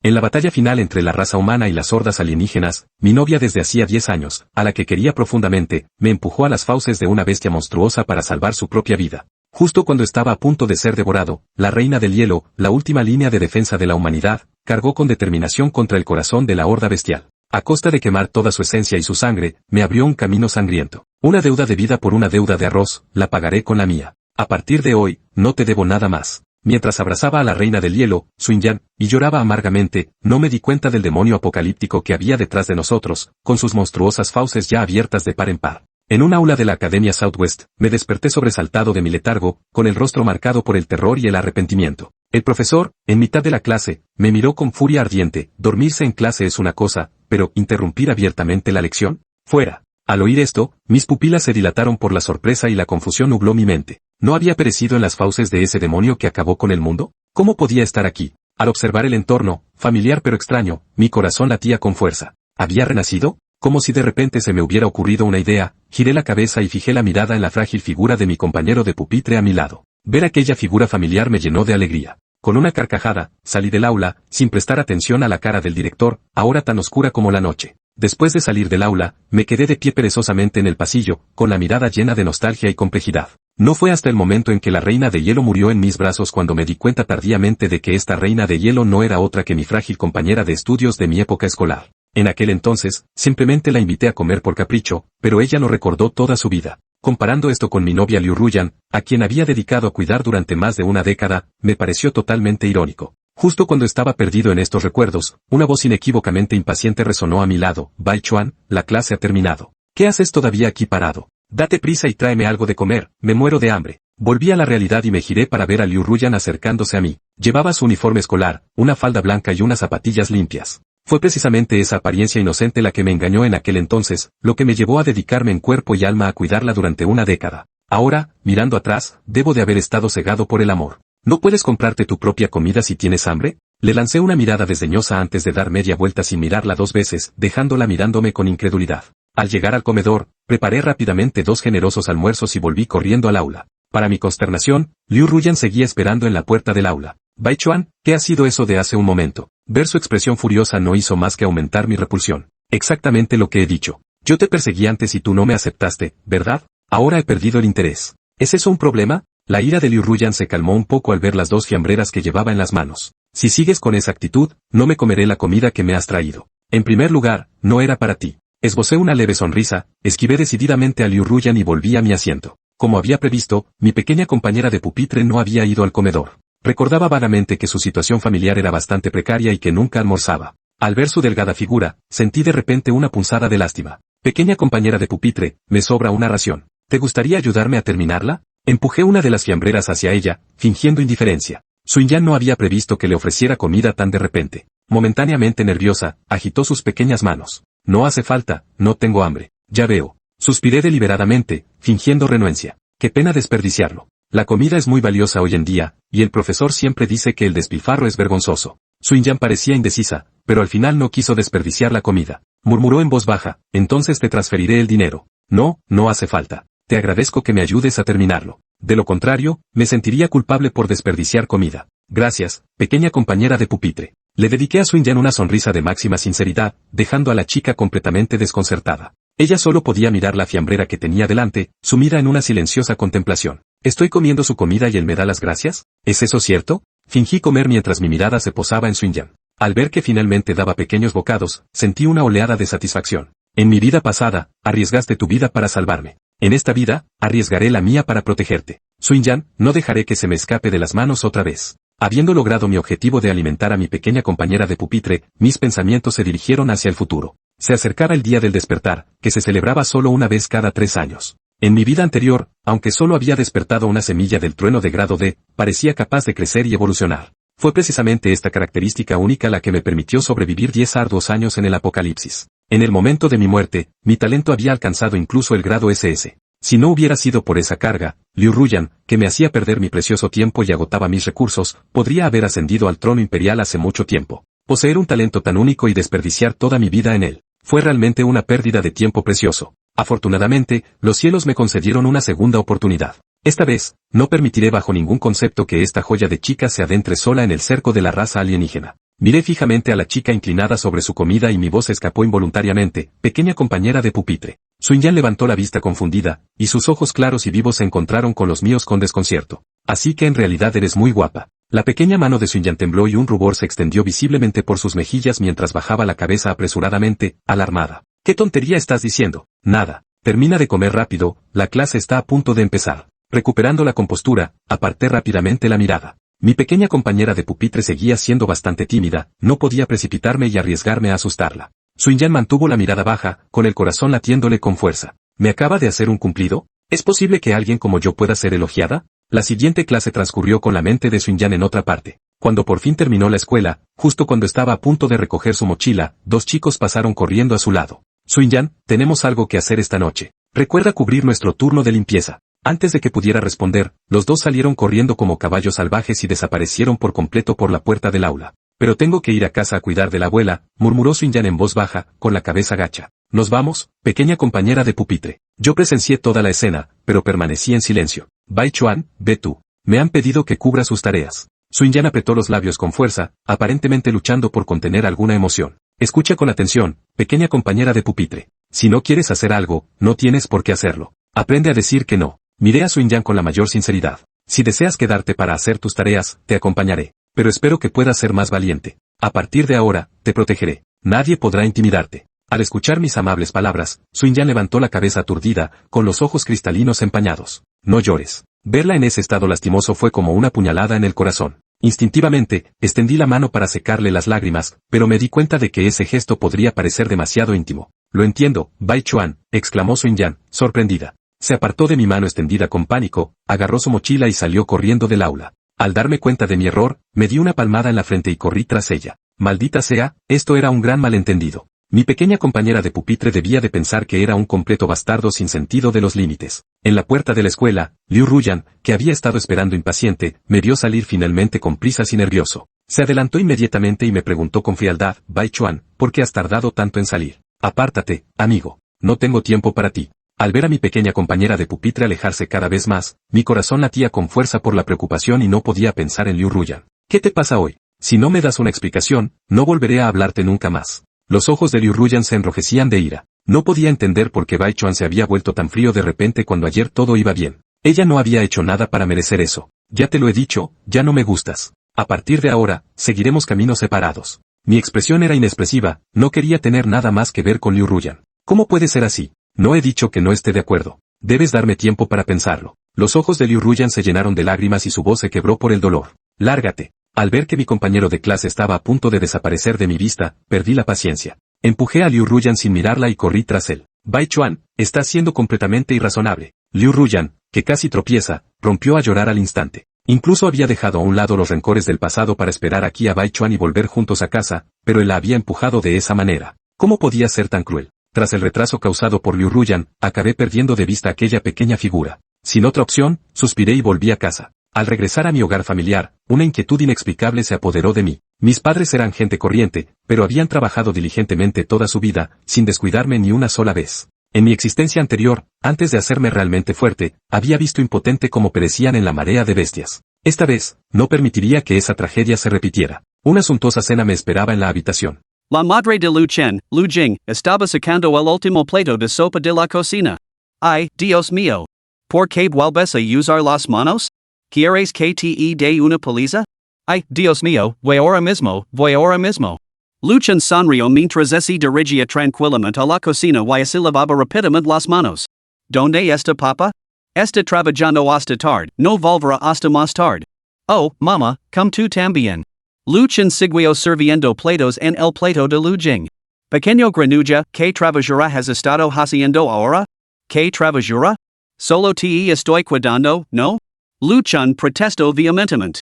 En la batalla final entre la raza humana y las hordas alienígenas, mi novia desde hacía 10 años, a la que quería profundamente, me empujó a las fauces de una bestia monstruosa para salvar su propia vida. Justo cuando estaba a punto de ser devorado, la reina del hielo, la última línea de defensa de la humanidad, cargó con determinación contra el corazón de la horda bestial. A costa de quemar toda su esencia y su sangre, me abrió un camino sangriento. Una deuda de vida por una deuda de arroz, la pagaré con la mía. A partir de hoy, no te debo nada más. Mientras abrazaba a la reina del hielo, Suinyan, y lloraba amargamente, no me di cuenta del demonio apocalíptico que había detrás de nosotros, con sus monstruosas fauces ya abiertas de par en par. En un aula de la Academia Southwest, me desperté sobresaltado de mi letargo, con el rostro marcado por el terror y el arrepentimiento. El profesor, en mitad de la clase, me miró con furia ardiente. Dormirse en clase es una cosa, pero ¿interrumpir abiertamente la lección? ¡Fuera! Al oír esto, mis pupilas se dilataron por la sorpresa y la confusión nubló mi mente. ¿No había perecido en las fauces de ese demonio que acabó con el mundo? ¿Cómo podía estar aquí? Al observar el entorno, familiar pero extraño, mi corazón latía con fuerza. ¿Había renacido? Como si de repente se me hubiera ocurrido una idea, giré la cabeza y fijé la mirada en la frágil figura de mi compañero de pupitre a mi lado. Ver aquella figura familiar me llenó de alegría. Con una carcajada, salí del aula, sin prestar atención a la cara del director, ahora tan oscura como la noche. Después de salir del aula, me quedé de pie perezosamente en el pasillo, con la mirada llena de nostalgia y complejidad. No fue hasta el momento en que la reina de hielo murió en mis brazos cuando me di cuenta tardíamente de que esta reina de hielo no era otra que mi frágil compañera de estudios de mi época escolar. En aquel entonces, simplemente la invité a comer por capricho, pero ella lo recordó toda su vida. Comparando esto con mi novia Liu Ruyan, a quien había dedicado a cuidar durante más de una década, me pareció totalmente irónico. Justo cuando estaba perdido en estos recuerdos, una voz inequívocamente impaciente resonó a mi lado. Bai Chuan, la clase ha terminado. ¿Qué haces todavía aquí parado? Date prisa y tráeme algo de comer, me muero de hambre. Volví a la realidad y me giré para ver a Liu Ruyan acercándose a mí. Llevaba su uniforme escolar, una falda blanca y unas zapatillas limpias. Fue precisamente esa apariencia inocente la que me engañó en aquel entonces, lo que me llevó a dedicarme en cuerpo y alma a cuidarla durante una década. Ahora, mirando atrás, debo de haber estado cegado por el amor. ¿No puedes comprarte tu propia comida si tienes hambre? Le lancé una mirada desdeñosa antes de dar media vuelta sin mirarla 2 veces, dejándola mirándome con incredulidad. Al llegar al comedor, preparé rápidamente 2 generosos almuerzos y volví corriendo al aula. Para mi consternación, Liu Ruyan seguía esperando en la puerta del aula. Bai Chuan, ¿qué ha sido eso de hace un momento? Ver su expresión furiosa no hizo más que aumentar mi repulsión. Exactamente lo que he dicho. Yo te perseguí antes y tú no me aceptaste, ¿verdad? Ahora he perdido el interés. ¿Es eso un problema? La ira de Liu Ruyan se calmó un poco al ver las 2 fiambreras que llevaba en las manos. Si sigues con esa actitud, no me comeré la comida que me has traído. En primer lugar, no era para ti. Esbocé una leve sonrisa, esquivé decididamente a Liu Ruyan y volví a mi asiento. Como había previsto, mi pequeña compañera de pupitre no había ido al comedor. Recordaba vagamente que su situación familiar era bastante precaria y que nunca almorzaba. Al ver su delgada figura, sentí de repente una punzada de lástima. Pequeña compañera de pupitre, me sobra una ración. ¿Te gustaría ayudarme a terminarla? Empujé una de las fiambreras hacia ella, fingiendo indiferencia. Suinyan no había previsto que le ofreciera comida tan de repente. Momentáneamente nerviosa, agitó sus pequeñas manos. No hace falta, no tengo hambre. Ya veo. Suspiré deliberadamente, fingiendo renuencia. Qué pena desperdiciarlo. La comida es muy valiosa hoy en día, y el profesor siempre dice que el despilfarro es vergonzoso. Suinyan parecía indecisa, pero al final no quiso desperdiciar la comida. Murmuró en voz baja, entonces te transferiré el dinero. No, no hace falta. Te agradezco que me ayudes a terminarlo. De lo contrario, me sentiría culpable por desperdiciar comida. Gracias, pequeña compañera de pupitre. Le dediqué a Suinyan una sonrisa de máxima sinceridad, dejando a la chica completamente desconcertada. Ella solo podía mirar la fiambrera que tenía delante, sumida en una silenciosa contemplación. ¿Estoy comiendo su comida y él me da las gracias? ¿Es eso cierto? Fingí comer mientras mi mirada se posaba en Suinyan. Al ver que finalmente daba pequeños bocados, sentí una oleada de satisfacción. En mi vida pasada, arriesgaste tu vida para salvarme. En esta vida, arriesgaré la mía para protegerte. Suinyan, no dejaré que se me escape de las manos otra vez. Habiendo logrado mi objetivo de alimentar a mi pequeña compañera de pupitre, mis pensamientos se dirigieron hacia el futuro. Se acercaba el día del despertar, que se celebraba solo una vez cada 3 años. En mi vida anterior, aunque solo había despertado una semilla del trueno de grado D, parecía capaz de crecer y evolucionar. Fue precisamente esta característica única la que me permitió sobrevivir 10 arduos años en el Apocalipsis. En el momento de mi muerte, mi talento había alcanzado incluso el grado SS. Si no hubiera sido por esa carga, Liu Ruyan, que me hacía perder mi precioso tiempo y agotaba mis recursos, podría haber ascendido al trono imperial hace mucho tiempo. Poseer un talento tan único y desperdiciar toda mi vida en él, fue realmente una pérdida de tiempo precioso. Afortunadamente, los cielos me concedieron una segunda oportunidad. Esta vez, no permitiré bajo ningún concepto que esta joya de chica se adentre sola en el cerco de la raza alienígena. Miré fijamente a la chica inclinada sobre su comida y mi voz escapó involuntariamente, pequeña compañera de pupitre. Sun-yan levantó la vista confundida, y sus ojos claros y vivos se encontraron con los míos con desconcierto. Así que en realidad eres muy guapa. La pequeña mano de Sun-yan tembló y un rubor se extendió visiblemente por sus mejillas mientras bajaba la cabeza apresuradamente, alarmada. ¿Qué tontería estás diciendo? Nada. Termina de comer rápido, la clase está a punto de empezar. Recuperando la compostura, aparté rápidamente la mirada. Mi pequeña compañera de pupitre seguía siendo bastante tímida, no podía precipitarme y arriesgarme a asustarla. Sun-yan mantuvo la mirada baja, con el corazón latiéndole con fuerza. ¿Me acaba de hacer un cumplido? ¿Es posible que alguien como yo pueda ser elogiada? La siguiente clase transcurrió con la mente de Sun-yan en otra parte. Cuando por fin terminó la escuela, justo cuando estaba a punto de recoger su mochila, dos chicos pasaron corriendo a su lado. Sun-yan, tenemos algo que hacer esta noche. Recuerda cubrir nuestro turno de limpieza. Antes de que pudiera responder, los dos salieron corriendo como caballos salvajes y desaparecieron por completo por la puerta del aula. Pero tengo que ir a casa a cuidar de la abuela, murmuró Sun-yan en voz baja, con la cabeza gacha. Nos vamos, pequeña compañera de pupitre. Yo presencié toda la escena, pero permanecí en silencio. Bai Chuan, ve tú. Me han pedido que cubra sus tareas. Sun-yan apretó los labios con fuerza, aparentemente luchando por contener alguna emoción. Escucha con atención, pequeña compañera de pupitre. Si no quieres hacer algo, no tienes por qué hacerlo. Aprende a decir que no. Miré a Sun-yan con la mayor sinceridad. Si deseas quedarte para hacer tus tareas, te acompañaré. Pero espero que puedas ser más valiente. A partir de ahora, te protegeré. Nadie podrá intimidarte. Al escuchar mis amables palabras, Sun-yan levantó la cabeza aturdida, con los ojos cristalinos empañados. No llores. Verla en ese estado lastimoso fue como una puñalada en el corazón. Instintivamente, extendí la mano para secarle las lágrimas, pero me di cuenta de que ese gesto podría parecer demasiado íntimo. Lo entiendo, Bai Chuan, exclamó Sun-yan, sorprendida. Se apartó de mi mano extendida con pánico, agarró su mochila y salió corriendo del aula. Al darme cuenta de mi error, me di una palmada en la frente y corrí tras ella. Maldita sea, esto era un gran malentendido. Mi pequeña compañera de pupitre debía de pensar que era un completo bastardo sin sentido de los límites. En la puerta de la escuela, Liu Ruyan, que había estado esperando impaciente, me vio salir finalmente con prisas y nervioso. Se adelantó inmediatamente y me preguntó con frialdad, Bai Chuan, ¿por qué has tardado tanto en salir? Apártate, amigo. No tengo tiempo para ti. Al ver a mi pequeña compañera de pupitre alejarse cada vez más, mi corazón latía con fuerza por la preocupación y no podía pensar en Liu Ruyan. ¿Qué te pasa hoy? Si no me das una explicación, no volveré a hablarte nunca más. Los ojos de Liu Ruyan se enrojecían de ira. No podía entender por qué Bai Chuan se había vuelto tan frío de repente cuando ayer todo iba bien. Ella no había hecho nada para merecer eso. Ya te lo he dicho, ya no me gustas. A partir de ahora, seguiremos caminos separados. Mi expresión era inexpresiva, no quería tener nada más que ver con Liu Ruyan. ¿Cómo puede ser así? No he dicho que no esté de acuerdo. Debes darme tiempo para pensarlo. Los ojos de Liu Ruyan se llenaron de lágrimas y su voz se quebró por el dolor. Lárgate. Al ver que mi compañero de clase estaba a punto de desaparecer de mi vista, perdí la paciencia. Empujé a Liu Ruyan sin mirarla y corrí tras él. Bai Chuan, estás siendo completamente irrazonable. Liu Ruyan, que casi tropieza, rompió a llorar al instante. Incluso había dejado a un lado los rencores del pasado para esperar aquí a Bai Chuan y volver juntos a casa, pero él la había empujado de esa manera. ¿Cómo podía ser tan cruel? Tras el retraso causado por Liu Ruyan, acabé perdiendo de vista aquella pequeña figura. Sin otra opción, suspiré y volví a casa. Al regresar a mi hogar familiar, una inquietud inexplicable se apoderó de mí. Mis padres eran gente corriente, pero habían trabajado diligentemente toda su vida, sin descuidarme ni una sola vez. En mi existencia anterior, antes de hacerme realmente fuerte, había visto impotente cómo perecían en la marea de bestias. Esta vez, no permitiría que esa tragedia se repitiera. Una suntuosa cena me esperaba en la habitación. La madre de Lu Chen, Lu Jing, estaba sacando el último plato de sopa de la cocina. Ay, Dios mío. ¿Por qué vuelves a usar las manos? ¿Quieres que te dé una paliza? Ay, Dios mío, voy ahora mismo. Lu Chen sonrió mientras se dirigía tranquilamente a la cocina y se lavaba rápidamente las manos. ¿Dónde está papá? Está trabajando hasta tarde, no volverá hasta más tarde. Oh, mamá, come tú también. Lu Chen siguió sirviendo platos en el plato de Lu Jing. Pequeño granuja, ¿qué trabajará has estado haciendo ahora? ¿Qué trabajará? Solo te estoy cuidando, ¿no? Lu Chen protestó vehementemente.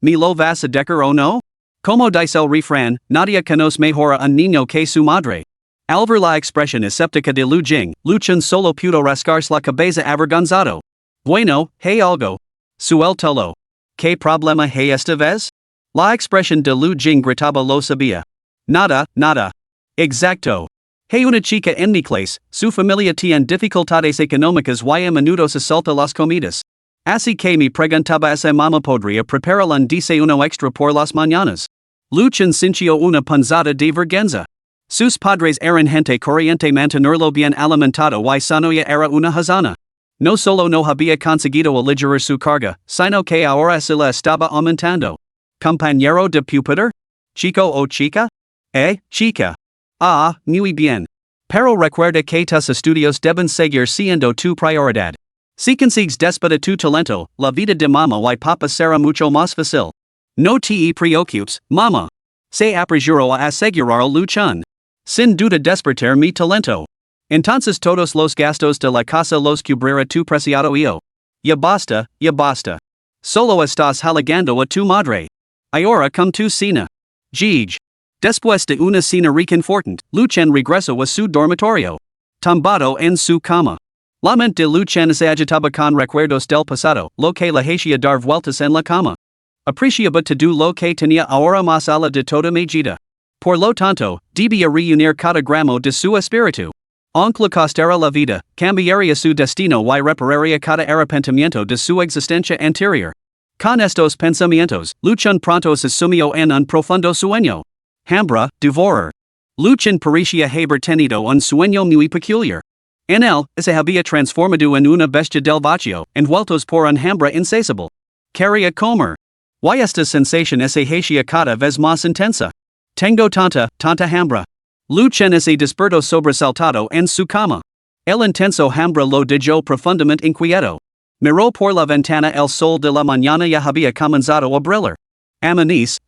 ¿Me lo vas a dejar o no? Como dice el refrán, nadie conoce mejor a un niño que su madre. Al ver la expresión escéptica de Lu Jing, Lu Chen solo pudo rascarse la cabeza avergonzado. Bueno, hey algo. Suéltalo. ¿Qué problema hay esta vez? La expresión de Lu Jing gritaba lo sabía. Nada. Exacto. Hay una chica en mi clase, su familia tiene dificultades económicas y a menudo se salta las comidas. Así que me preguntaba si mamá podría preparar un desayuno extra por las mañanas. Luchan sincio una punzada de vergüenza. Sus padres eran gente corriente mantenerlo bien alimentado y sano ya era una hazana. No solo no había conseguido aligerar su carga, sino que ahora se la estaba aumentando. Compañero de pupitre? Chico o chica? Chica. Ah, muy bien. Pero recuerda que tus estudios deben seguir siendo tu prioridad. Si consigues despedir tu talento, la vida de mamá y papá será mucho más fácil. No te preocupes, mamá. Se apresuro a asegurar Luchan. Sin duda despertar mi talento. Entonces todos los gastos de la casa los cubrirá tu preciado yo. Ya basta, ya basta. Solo estás halagando a tu madre. Ahora come tu cena. Gij. Después de una cena reconfortante, Luchan regresó a su dormitorio. Tumbado en su cama. La mente de Luchan se agitaba con recuerdos del pasado, lo que la hacía dar vueltas en la cama. Apreciaba todo lo que tenía ahora más allá de toda medida. Por lo tanto, debía reunir cada gramo de su espíritu. Aunque le costara la vida, cambiaría su destino y repararía cada arrepentimiento de su existencia anterior. Con estos pensamientos, Luchan pronto se sumió en un profundo sueño. Hambre, devorar. Luchan parecía haber tenido un sueño muy peculiar. En él, se había transformado en una bestia del vacío, envueltos por un hambre insaciable. Quería comer. Y esta sensación se hacía cada vez más intensa. Tengo tanta hambre. Luchan se despertó sobresaltado en su cama. El intenso hambre lo dejó profundamente inquieto. Miró por la ventana, el sol de la mañana ya había comenzado a brillar. Amanece,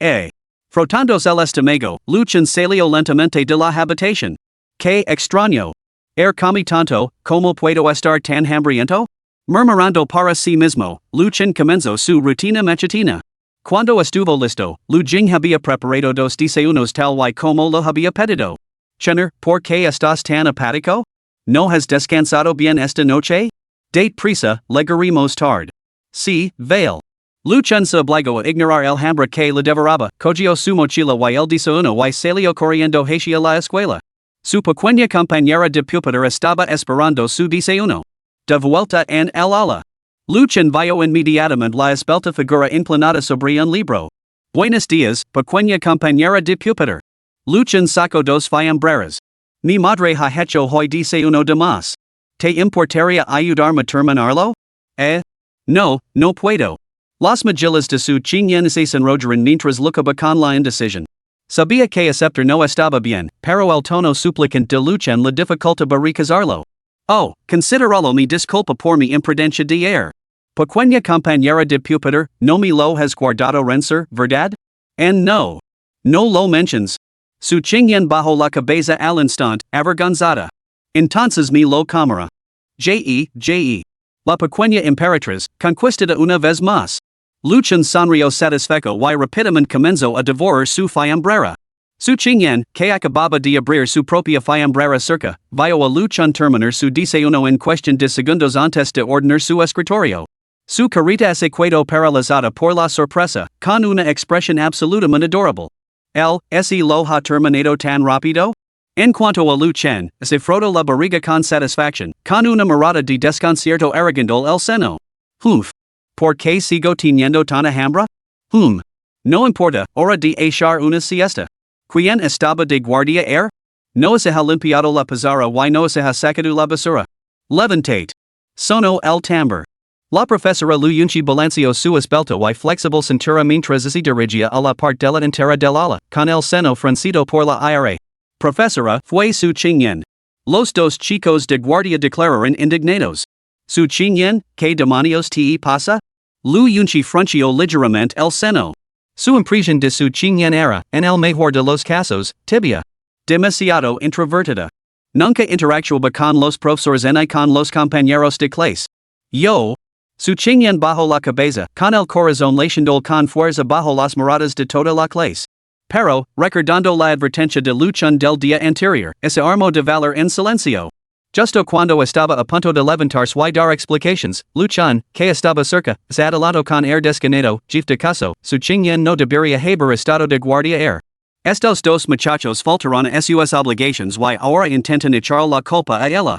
Frotándose el estómago, Luchan salió lentamente de la habitación. ¡Qué extraño! Comí tanto, ¿cómo puedo estar tan hambriento? Murmurando para sí mismo, Luchan comenzó su rutina matutina. Cuando estuvo listo, Luchan había preparado dos desayunos tal y como lo había pedido. Chenner, ¿por qué estás tan apático? ¿No has descansado bien esta noche? Date prisa, llegaremos tarde. Sí, Vale. Luchan se obligó a ignorar el hambre que le devoraba, cogió su mochila y el desayuno y salió corriendo hacia la escuela. Su pequeña compañera de pupitre estaba esperando su desayuno. De vuelta en el ala. Luchan vio inmediatamente la esbelta figura inclinada sobre un libro. Buenos días, pequeña compañera de pupitre. Luchan sacó dos fiambreras. Mi madre ha hecho hoy desayuno de más. ¿Te importaría ayudarme a terminarlo? No puedo. Las mejillas de su chiñen se enrollaron mientras lucaba con la indecisión. Sabía que aceptar no estaba bien, pero el tono suplicante de Luchan le dificultaba recusarlo. Oh, consideralo mi disculpa por mi imprudencia de ayer. Pequeña compañera de pupitre, no me lo has guardado rencor, ¿verdad? No lo mentions. Su chiñen bajo la cabeza al instante, avergonzada. Entonces me lo cámara. La pequeña emperatriz, conquistada una vez más. Luchan sonrió satisfecho y rápidamente comenzó a devorar su fiambrera. Su chiñen, que acababa de abrir su propia fiambrera cerca, vio a Luchan terminar su desayuno en cuestión de segundos antes de ordenar su escritorio. Su carita se quedó paralizada por la sorpresa, con una expresión absolutamente adorable. Lo ha terminado tan rápido? En cuanto a Luchan, se frotó la barriga con satisfacción, con una mirada de desconcierto arrogando el seno. ¿Por qué sigo teniendo tanta hambre? No importa, hora de echar una siesta. ¿Quién estaba de guardia ayer? No se ha limpiado la pizarra y no se ha sacado la basura. Levantate. Sonó el tambor. La profesora Lu Yunchi balanceó su esbelto y flexible cintura mientras se dirigía a la parte delantera del ala, con el seno fruncido por la aire. Profesora, fue su chiñen. Los dos chicos de guardia declararon indignados. Su chiñen, ¿qué demonios te pasa? Lu Yunchi frunció ligeramente el seno. Su impresión de su chiñen era, en el mejor de los casos, tibia. Demasiado introvertida. Nunca interactuaba con los profesores ni con los compañeros de clase. Su chiñen bajo la cabeza, con el corazón latiendo con fuerza bajo las miradas de toda la clase. Pero, recordando la advertencia de Luchan del día anterior, se armó de valor en silencio. Justo cuando estaba a punto de levantarse y dar explicaciones, Luchan, que estaba cerca, se adelantó con air desganado, jefe de caso, su chiñen no debería haber estado de guardia ayer. Estos dos muchachos faltaron a sus obligations y ahora intentan echar la culpa a ella.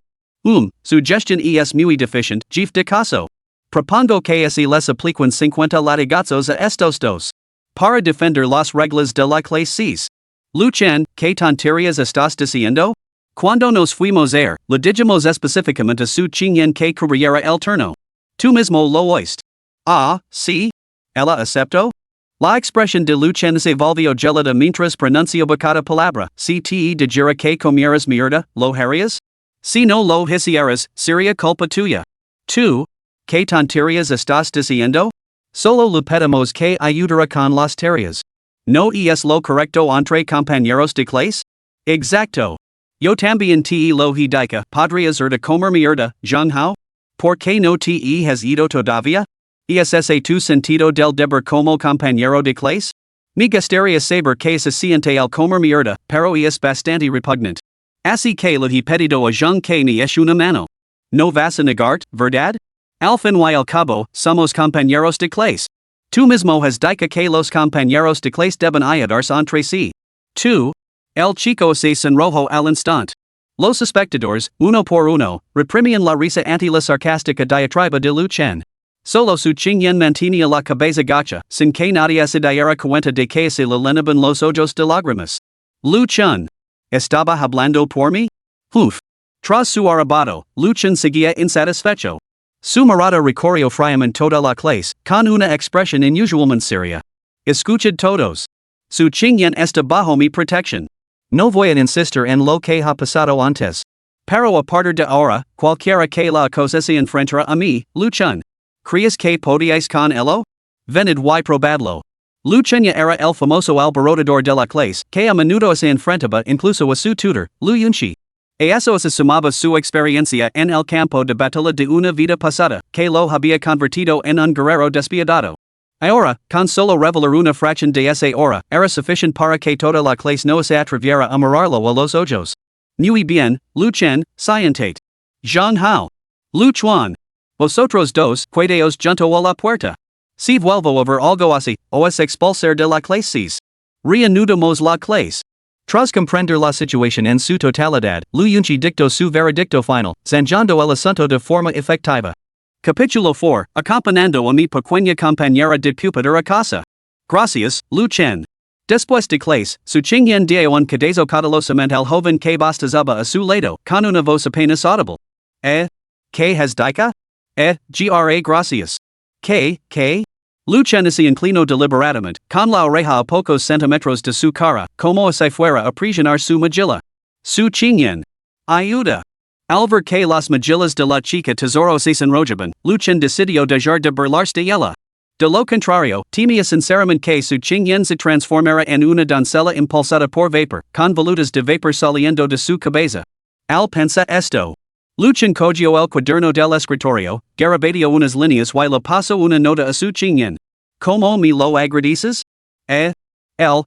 Su gestión es muy deficient, jefe de caso. Propongo que se les apliquen 50 latigazos a estos dos. Para defender las reglas de la clase. Luchan, ¿qué tonterías estás diciendo? Cuando nos fuimos le dijimos específicamente su chinguen que corriera el turno. Tú mismo lo oíste. Ah, sí. Ella aceptó. La expresión de Luchan se volvió gelada mientras pronunciaba cada palabra. Si te dijera que comieras mierda, ¿lo harías? Si no lo hicieras, sería culpa tuya. Tú, ¿qué tonterías estás diciendo? Solo le pedimos que ayudara con las tareas. ¿No es lo correcto entre compañeros de clase? Exacto. Yo también te lo digo, podrías ir de comer mierda, Zhang. ¿Por qué no te has ido todavía? ¿Es ese tu sentido del deber como compañero de clase? Me gustaría saber que se siente al comer mierda, pero es bastante repugnant. Así que le he pedido a Zhang que ni es una mano. No vas a negarte, ¿verdad? Al fin y al cabo, somos compañeros de clase. Tú mismo has dicho que los compañeros de clase deben ayudarse entre sí. Tú. El chico se sonrojó al instante. Los espectadores, uno por uno, reprimían la risa ante la sarcástica diatriba de Luchan. Solo su chingyen mantenía la cabeza gacha, sin que nadie se diera cuenta de que se le llenaban los ojos de lágrimas. Luchan. ¿Estaba hablando por mí? Uf. Tras su arrebato, Luchan seguía insatisfecho. Su mirada recorrió fríamente toda la clase, con una expresión inusualmente seria. Escuchad todos. Su chingyen está bajo mi protección. No voy a insistir en lo que ha pasado antes. Pero a partir de ahora, cualquiera que la cosa se enfrentara a mí, Luchan. ¿Crees que podíais con ello? Venid y probadlo. Luchan ya era el famoso alborotador de la clase, que a menudo se enfrentaba incluso a su tutor, Lu Yunchi. Eso se sumaba su experiencia en el campo de batalla de una vida pasada, que lo había convertido en un guerrero despiadado. Ahora, con solo revelar una fracción de esa hora, era suficiente para que toda la clase no se atreviera a mirarlo a los ojos. Muy bien, Luchan, siéntate. Zhang Hao. Luchuan. Vosotros dos, quedaos junto a la puerta. Si vuelvo a ver algo así, os expulsar de la clase. Reanudamos la clase. Tras comprender la situación en su totalidad, Lu Yunchi dictó su veredicto final, zanjando el asunto de forma efectiva. Capítulo 4, acompañando a mi pequeña compañera de pupitre a casa. Gracias, Luchan. Después de clase, su chingyen dio un cadazo cautelosamente al joven que bostezaba a su lado, con una voz apenas audible. ¿Qué has dicho? Gracias. ¿Qué? Luchan se inclinó deliberadamente, con la oreja a pocos centímetros de su cara, como si fuera a presionar su mejilla. Su chingyen. Ayuda. Al ver que las mejillas de la chica tesoro se enrollaban, Luchan decidió dejar de burlarse de ella. De lo contrario, temía sinceramente que su chingyen se transformara en una doncella impulsada por vapor, con volutas de vapor saliendo de su cabeza. Al pensar esto, Luchan cogió el cuaderno del escritorio, garabateó unas líneas y le pasó una nota a su chingyen. ¿Cómo me lo agradeces? Él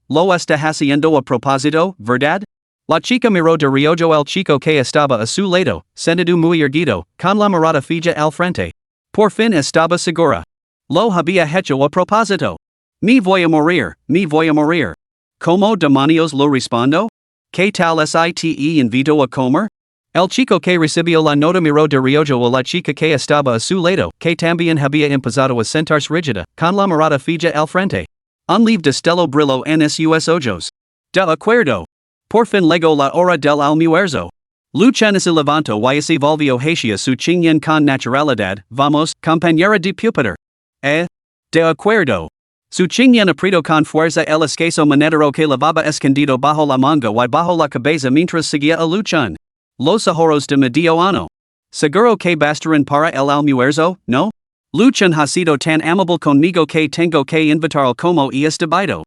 lo está haciendo a propósito, ¿verdad? La chica miró de reojo al chico que estaba a su lado, sentado muy erguido, con la mirada fija al frente. Por fin estaba segura. Lo había hecho a propósito. Me voy a morir. ¿Cómo demonios lo respondo? ¿Qué tal site invito a comer? El chico que recibió la nota miró de reojo a la chica que estaba a su lado, que también había empezado a sentarse rígida, con la mirada fija al frente. Un leve destello brilló en sus ojos. De acuerdo. Por fin llegó la hora del almuerzo. Luchan se levantó y se volvió hacia su chingyen con naturalidad. Vamos, compañera de pupitre. De acuerdo. Su chingyen apretó con fuerza el escaso monedero que llevaba escondido bajo la manga y bajo la cabeza mientras seguía a Luchan. Los ahorros de medio año. Seguro que bastarán para el almuerzo, ¿no? Luchan ha sido tan amable conmigo que tengo que invitarlo como es debido.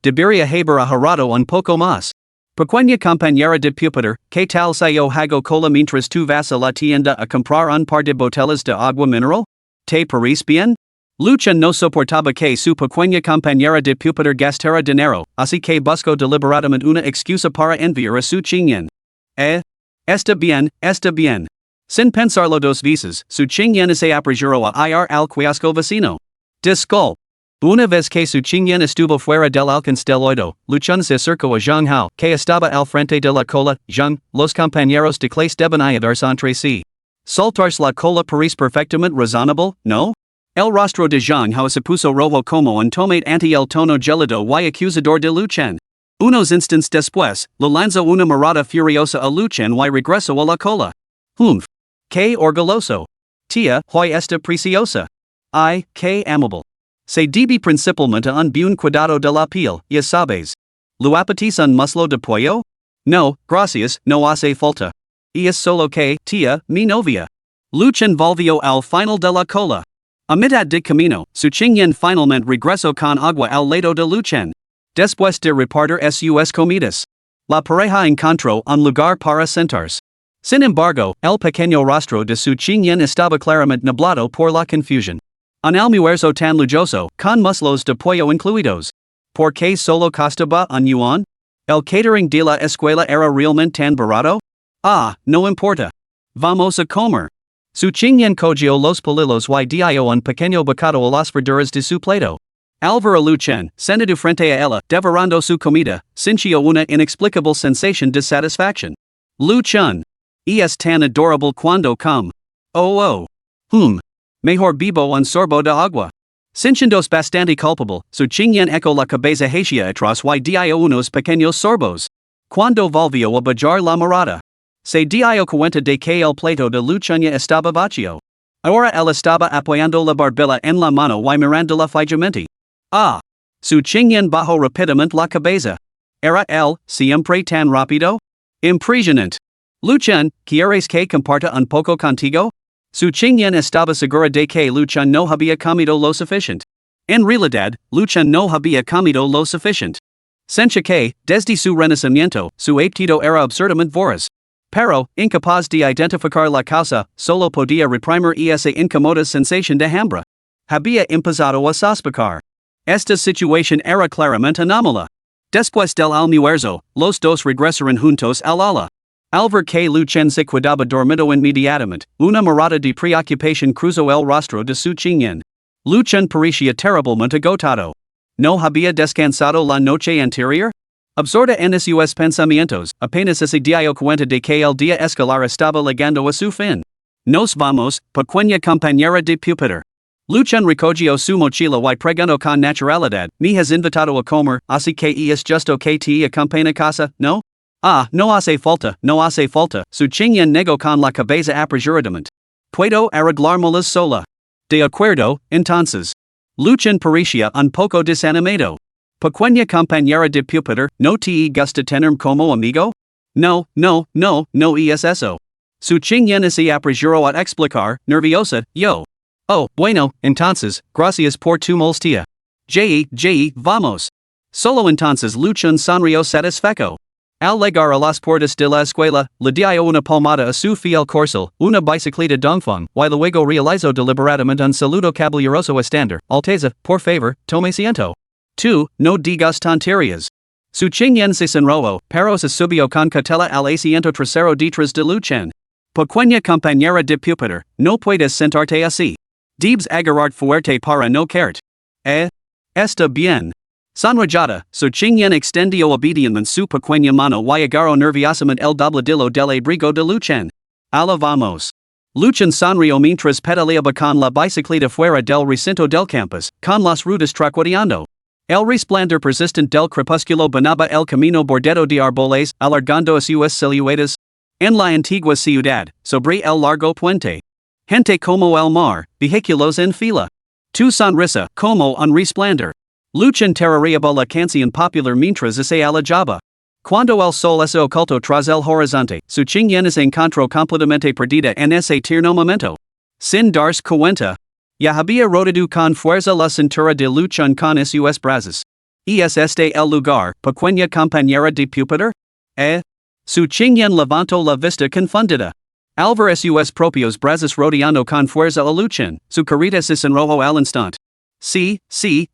Debería haber ahorrado un poco más. Pequeña compañera de pupitre, ¿qué tal si yo hago cola mientras tú vas a la tienda a comprar un par de botellas de agua mineral? ¿Te parece bien? Luchan no soportaba que su pequeña compañera de pupitre gastara dinero, así que buscó deliberadamente una excusa para enviar a su chingyen. Está bien. Sin pensarlo dos veces, su chingyen se apresuró a ir al kiosco vecino. Disculpe. Una vez que su chingyen estuvo fuera del alcance del oído, Luchan se acercó a Zhang Hao, que estaba al frente de la cola. Zhang, los compañeros de clase deben ayudarse entre sí. Soltarse la cola parece perfectamente razonable, ¿no? El rostro de Jean how se puso rojo como un tomate ante el tono gelido y acusador de Luchen. Unos instants después, le lanzó una mirada furiosa a Luchen y regresó a la cola. Humph. Que orgulloso. Tía, hoy esta preciosa. Ay, que amable. Se debe principalmente un buen cuidado de la piel, ya sabes. ¿Lo apetece un muslo de pollo? No, gracias, no hace falta. Y es solo que, tía, mi novia. Luchen volvió al final de la cola. A mitad de camino, su Qingyan finalmente regresó con agua al lado de Luchen. Después de repartir sus comidas. La pareja encontró un lugar para sentarse. Sin embargo, el pequeño rostro de su Qingyan estaba claramente nublado por la confusión. Un almuerzo tan lujoso, con muslos de pollo incluidos. ¿Por qué solo costaba un yuan? ¿El catering de la escuela era realmente tan barato? Ah, no importa. Vamos a comer. Su Qingyan cogió los palillos y dio un pequeño bocado a las verduras de su plato. Álvaro Luchen, sentado frente a ella, devorando su comida, sintió una inexplicable sensación de satisfacción. Luchen. Y es tan adorable cuando come. Oh. Mejor bebo un sorbo de agua. Sintiéndose bastante culpable, su Qingyan echó la cabeza hacia atrás y dio unos pequeños sorbos. Cuando volvió a bajar la mirada, se dio cuenta de que el plato de Luchen ya estaba vacío. Ahora él estaba apoyando la barbilla en la mano y mirándola fijamente. Ah. Su Qingyan bajó rápidamente la cabeza. ¿Era él siempre tan rápido? Impresionante. Luchen, ¿quieres que comparta un poco contigo? Su Qingyan estaba segura de que Luchen no había comido lo suficiente. En realidad, Luchen no había comido lo suficiente. Sentía que, desde su renacimiento, su apetito era absurdamente voraz. Pero, incapaz de identificar la causa, solo podía reprimir esa incómoda sensación de hambre. Había empezado a sospechar. Esta situación era claramente anómala. Después del almuerzo, los dos regresaron juntos al ala. Al ver que Luchen se quedaba dormido inmediatamente, una mirada de preocupación cruzó el rostro de su Qingyan. Luchen parecía terriblemente agotado. ¿No había descansado la noche anterior? Absorta en sus pensamientos, apenas se dio cuenta de que el día escolar estaba llegando a su fin. Nos vamos, pequeña compañera de pupitre. Luchen recogió su mochila y preguntó con naturalidad, ¿me has invitado a comer, así que es justo que te acompañe a casa, no? Ah, no hace falta, su Qingyan negó con la cabeza apresuradamente. Puedo arreglármelas sola. De acuerdo, entonces. Luchen parecía un poco desanimado. Pequeña compañera de pupitre, ¿no te gusta tenerme como amigo? No es eso. Su Qingyan se apresuró a explicar, nerviosa, yo. Oh, bueno, entonces, gracias por tu molestia. Vamos. Solo entonces Luchen sonrió satisfecho. Al llegar a las puertas de la escuela, le dio una palmada a su fiel corcel, una bicicleta Dongfeng, y luego realizó deliberadamente un saludo caballeroso estándar. Alteza, por favor, tome asiento. Tú, no digas tonterías. Su Qingyan se sonrojó, pero se subió con cautela al asiento trasero detrás de Luchen. Pequeña compañera de pupitre, no puedes sentarte así. Debes agarrar fuerte para no caerte. Está bien. Sonrojada, su Qingyan extendió obedientemente su pequeña mano y agarró nerviosamente el dobladillo del abrigo de Luchen. Allá vamos. Luchen sonrió mientras pedaleaba con la bicicleta fuera del recinto del campus, con las ruedas traqueteando. El resplandor persistente del crepúsculo bañaba el camino bordado de árboles, alargando sus siluetas. En la antigua ciudad, sobre el largo puente. Gente como el mar, vehículos en fila. Tu sonrisa, como un resplandor. Luchen tarareaba la canción popular mientras se alejaba. Cuando el sol se ocultó tras el horizonte, su Qingyan se encontró completamente perdida en ese tierno momento. Sin darse cuenta, ya había rodeado con fuerza la cintura de Luchen con sus brazos. ¿Y es este el lugar, pequeña compañera de pupitre? Su Qingyan levantó la vista confundida. Al ver sus propios brazos rodeando con fuerza a Luchen, su carita se sonrojó al instante. Sí,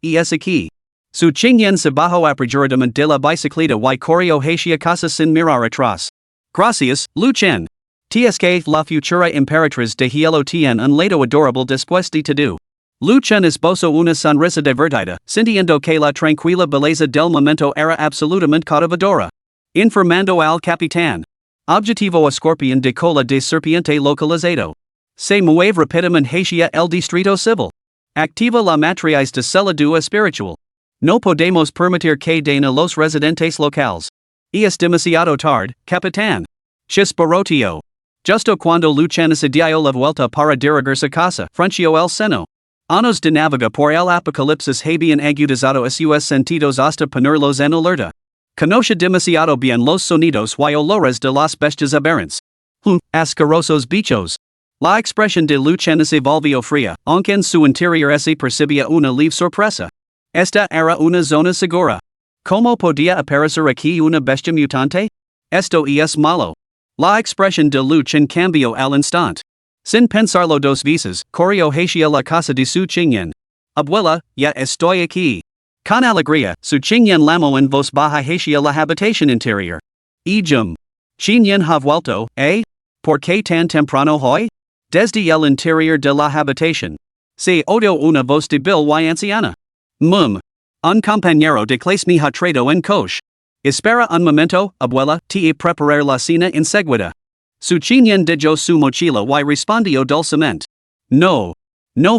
y es aquí. Su Qingyan se bajó apresuradamente de la bicicleta y corrió hacia casa sin mirar atrás. Gracias, Luchen. Es que la futura Emperatriz de hielo tiene un lado adorable después de todo. Luchen esbozó una sonrisa divertida, sintiendo que la tranquila belleza del momento era absolutamente cautivadora. Informando al capitán. Objetivo escorpión de cola de serpiente localizado. Se mueve rápidamente hacia el distrito civil. Activa la matriz de cela do espiritual. No podemos permitir que dañe los residentes locales. Es demasiado tarde, capitán. Chisparotio. Justo cuando Luciana se dio la vuelta para dirigirse a casa, frunció el seno. Anos de navega por el Apocalipsis habían agudizado sus sentidos hasta ponerlos en alerta. Conoce demasiado bien los sonidos y olores de las bestias aberrantes. Asquerosos bichos. La expresión de Luciana se volvió fría, aunque en su interior se percibía una leve sorpresa. Esta era una zona segura. ¿Cómo podía aparecer aquí una bestia mutante? Esto es malo. La expresión de Luchan cambió al instante. Sin pensarlo dos veces, corrió hacia la casa de su Qingyan. Abuela, ya estoy aquí. Con alegría, su Qingyan llamó en voz baja hacia la habitación interior. Ijum. Qingyan ha vuelto, ¿eh? ¿Por qué tan temprano hoy? Desde el interior de la habitación. Se oyó una voz débil y anciana. Un compañero de clase me ha traído en coche. Espera un momento, abuela, te preparar la cena enseguida. Su Qingyan dejó su mochila y respondió dulcemente. No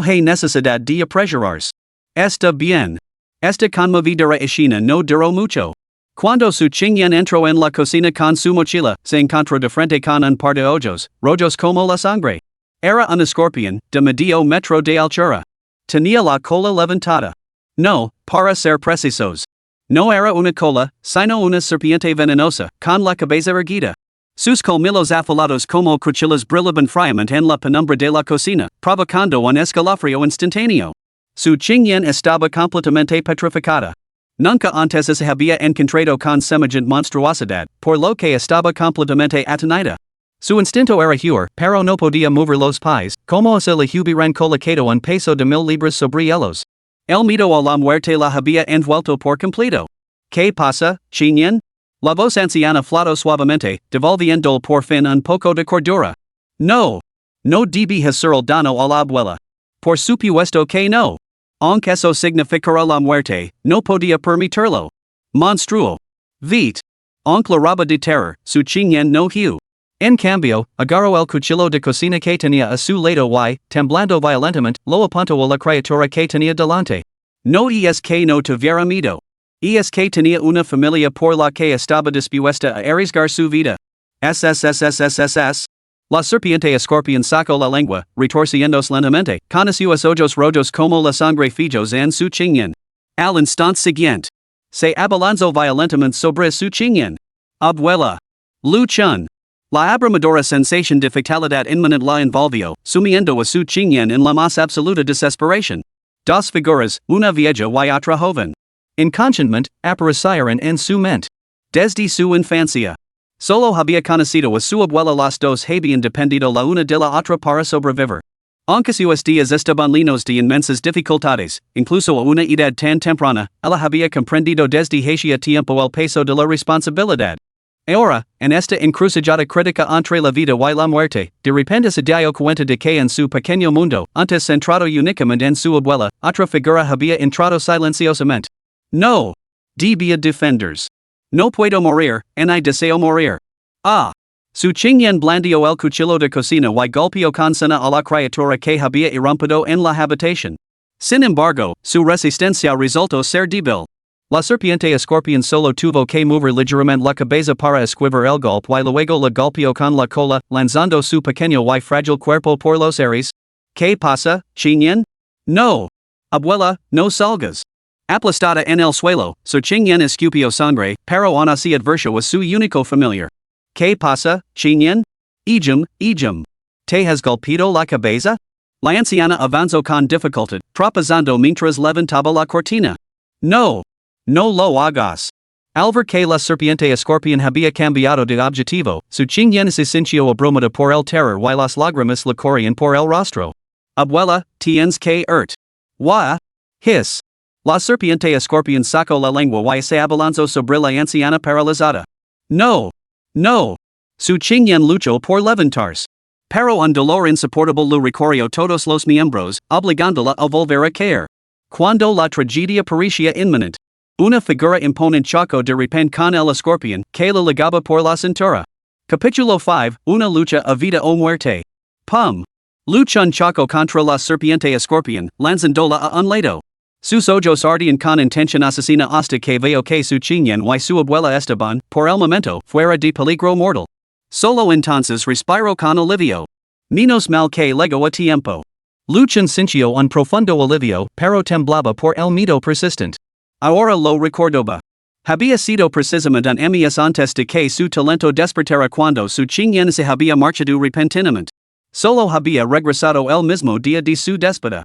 hay necesidad de apresurarse. Está bien. Esta conmovedora escena no duró mucho. Cuando su Qingyan entró en la cocina con su mochila, se encontró de frente con un par de ojos, rojos como la sangre. Era un escorpión, de medio metro de altura. Tenía la cola levantada. No, para ser precisos. No era una cola, sino una serpiente venenosa, con la cabeza erguida. Sus colmillos afilados como cuchillas brillaban fríamente en la penumbra de la cocina, provocando un escalofrío instantáneo. Su Qingyan estaba completamente petrificada. Nunca antes se había encontrado con semejante monstruosidad, por lo que estaba completamente atonida. Su instinto era huir, pero no podía mover los pies, como si le hubieran colocado un peso de 1000 libras sobre ellos. El miedo a la muerte la había envuelto por completo. ¿Qué pasa, Qingyan? La voz anciana flotó suavemente, devolviendo por fin un poco de cordura. No debí hacer el daño a la abuela. Por supuesto que no. Aunque eso significara la muerte, no podía permitirlo. Monstruo. Vite. Aunque la raba de terror, su Qingyan no huyó. En cambio, agarró el cuchillo de cocina que tenía a su lado y, temblando violentamente, lo apuntó a la criatura que tenía delante. No es que no tuviera miedo. Es que tenía una familia por la que estaba dispuesta a arriesgar su vida. SSSSSSS. La serpiente escorpión sacó la lengua, retorciéndose lentamente, con sus ojos rojos como la sangre fijos en su Qingyan. Al instante siguiente, se abalanzó violentamente sobre su Qingyan. Abuela. Luchan. La abrumadora sensación de fatalidad inminente la envolvió, sumiendo a su Qingyan en la más absoluta desesperación. Dos figuras, una vieja y otra joven. Inconscientemente, aparecieron en su mente. Desde su infancia. Solo había conocido a su abuela, las dos habían dependido la una de la otra para sobrevivir. Aunque sus días estaban llenos de inmensas dificultades, incluso a una edad tan temprana, ella había comprendido desde hacía tiempo el peso de la responsabilidad. Ahora, en esta encrucijada crítica entre la vida y la muerte, de repente se dio cuenta de que en su pequeño mundo, antes centrado únicamente en su abuela, otra figura había entrado silenciosamente. No. Debía defenderse. No puedo morir, ni deseo morir. Ah. Su Qingyan blandió el cuchillo de cocina y golpeó con cena a la criatura que había irrumpido en la habitación. Sin embargo, su resistencia resultó ser débil. La serpiente escorpión solo tuvo que mover ligeramente la cabeza para esquivar el golpe y luego la golpeó con la cola, lanzando su pequeño y frágil cuerpo por los aires. ¿Qué pasa, Qingyan? No. Abuela, no salgas. Aplastada en el suelo, su Qingyan escupió sangre, pero aún así adverso a su único familiar. ¿Qué pasa, Qingyan? Ijum. ¿Te has golpeado la cabeza? La anciana avanzó con dificultad, tropezando mientras levantaba la cortina. No lo hagas. Al ver que la serpiente escorpión había cambiado de objetivo, su Qingyan se sintió abrumada por el terror y las lágrimas le corrían por el rostro. Abuela, tienes que irte. Hiss. La serpiente escorpión sacó la lengua y se abalanzó sobre la anciana paralizada. No. Su Qingyan luchó por levantarse. Pero un dolor insoportable lo recorrió todos los miembros, obligándola a volver a caer. Cuando la tragedia parecía inminente, una figura imponente chocó de repente con el escorpión, que la ligaba por la cintura. Capítulo 5, una lucha a vida o muerte. Pum. Luchun choco contra la serpiente escorpión, lanzándola a un lado. Sus ojos ardían con intención asesina hasta que veo que su chinyen y su abuela Esteban, por el momento, fuera de peligro mortal. Solo entonces respiro con alivio. Menos mal que llegó a tiempo. Luchun sintió un profundo alivio, pero temblaba por el miedo persistent. Ahora lo recordaba. Había sido precisamente un mes antes de que su talento despertara cuando su chinyen se había marchado repentinamente. Solo había regresado el mismo día de su despedida.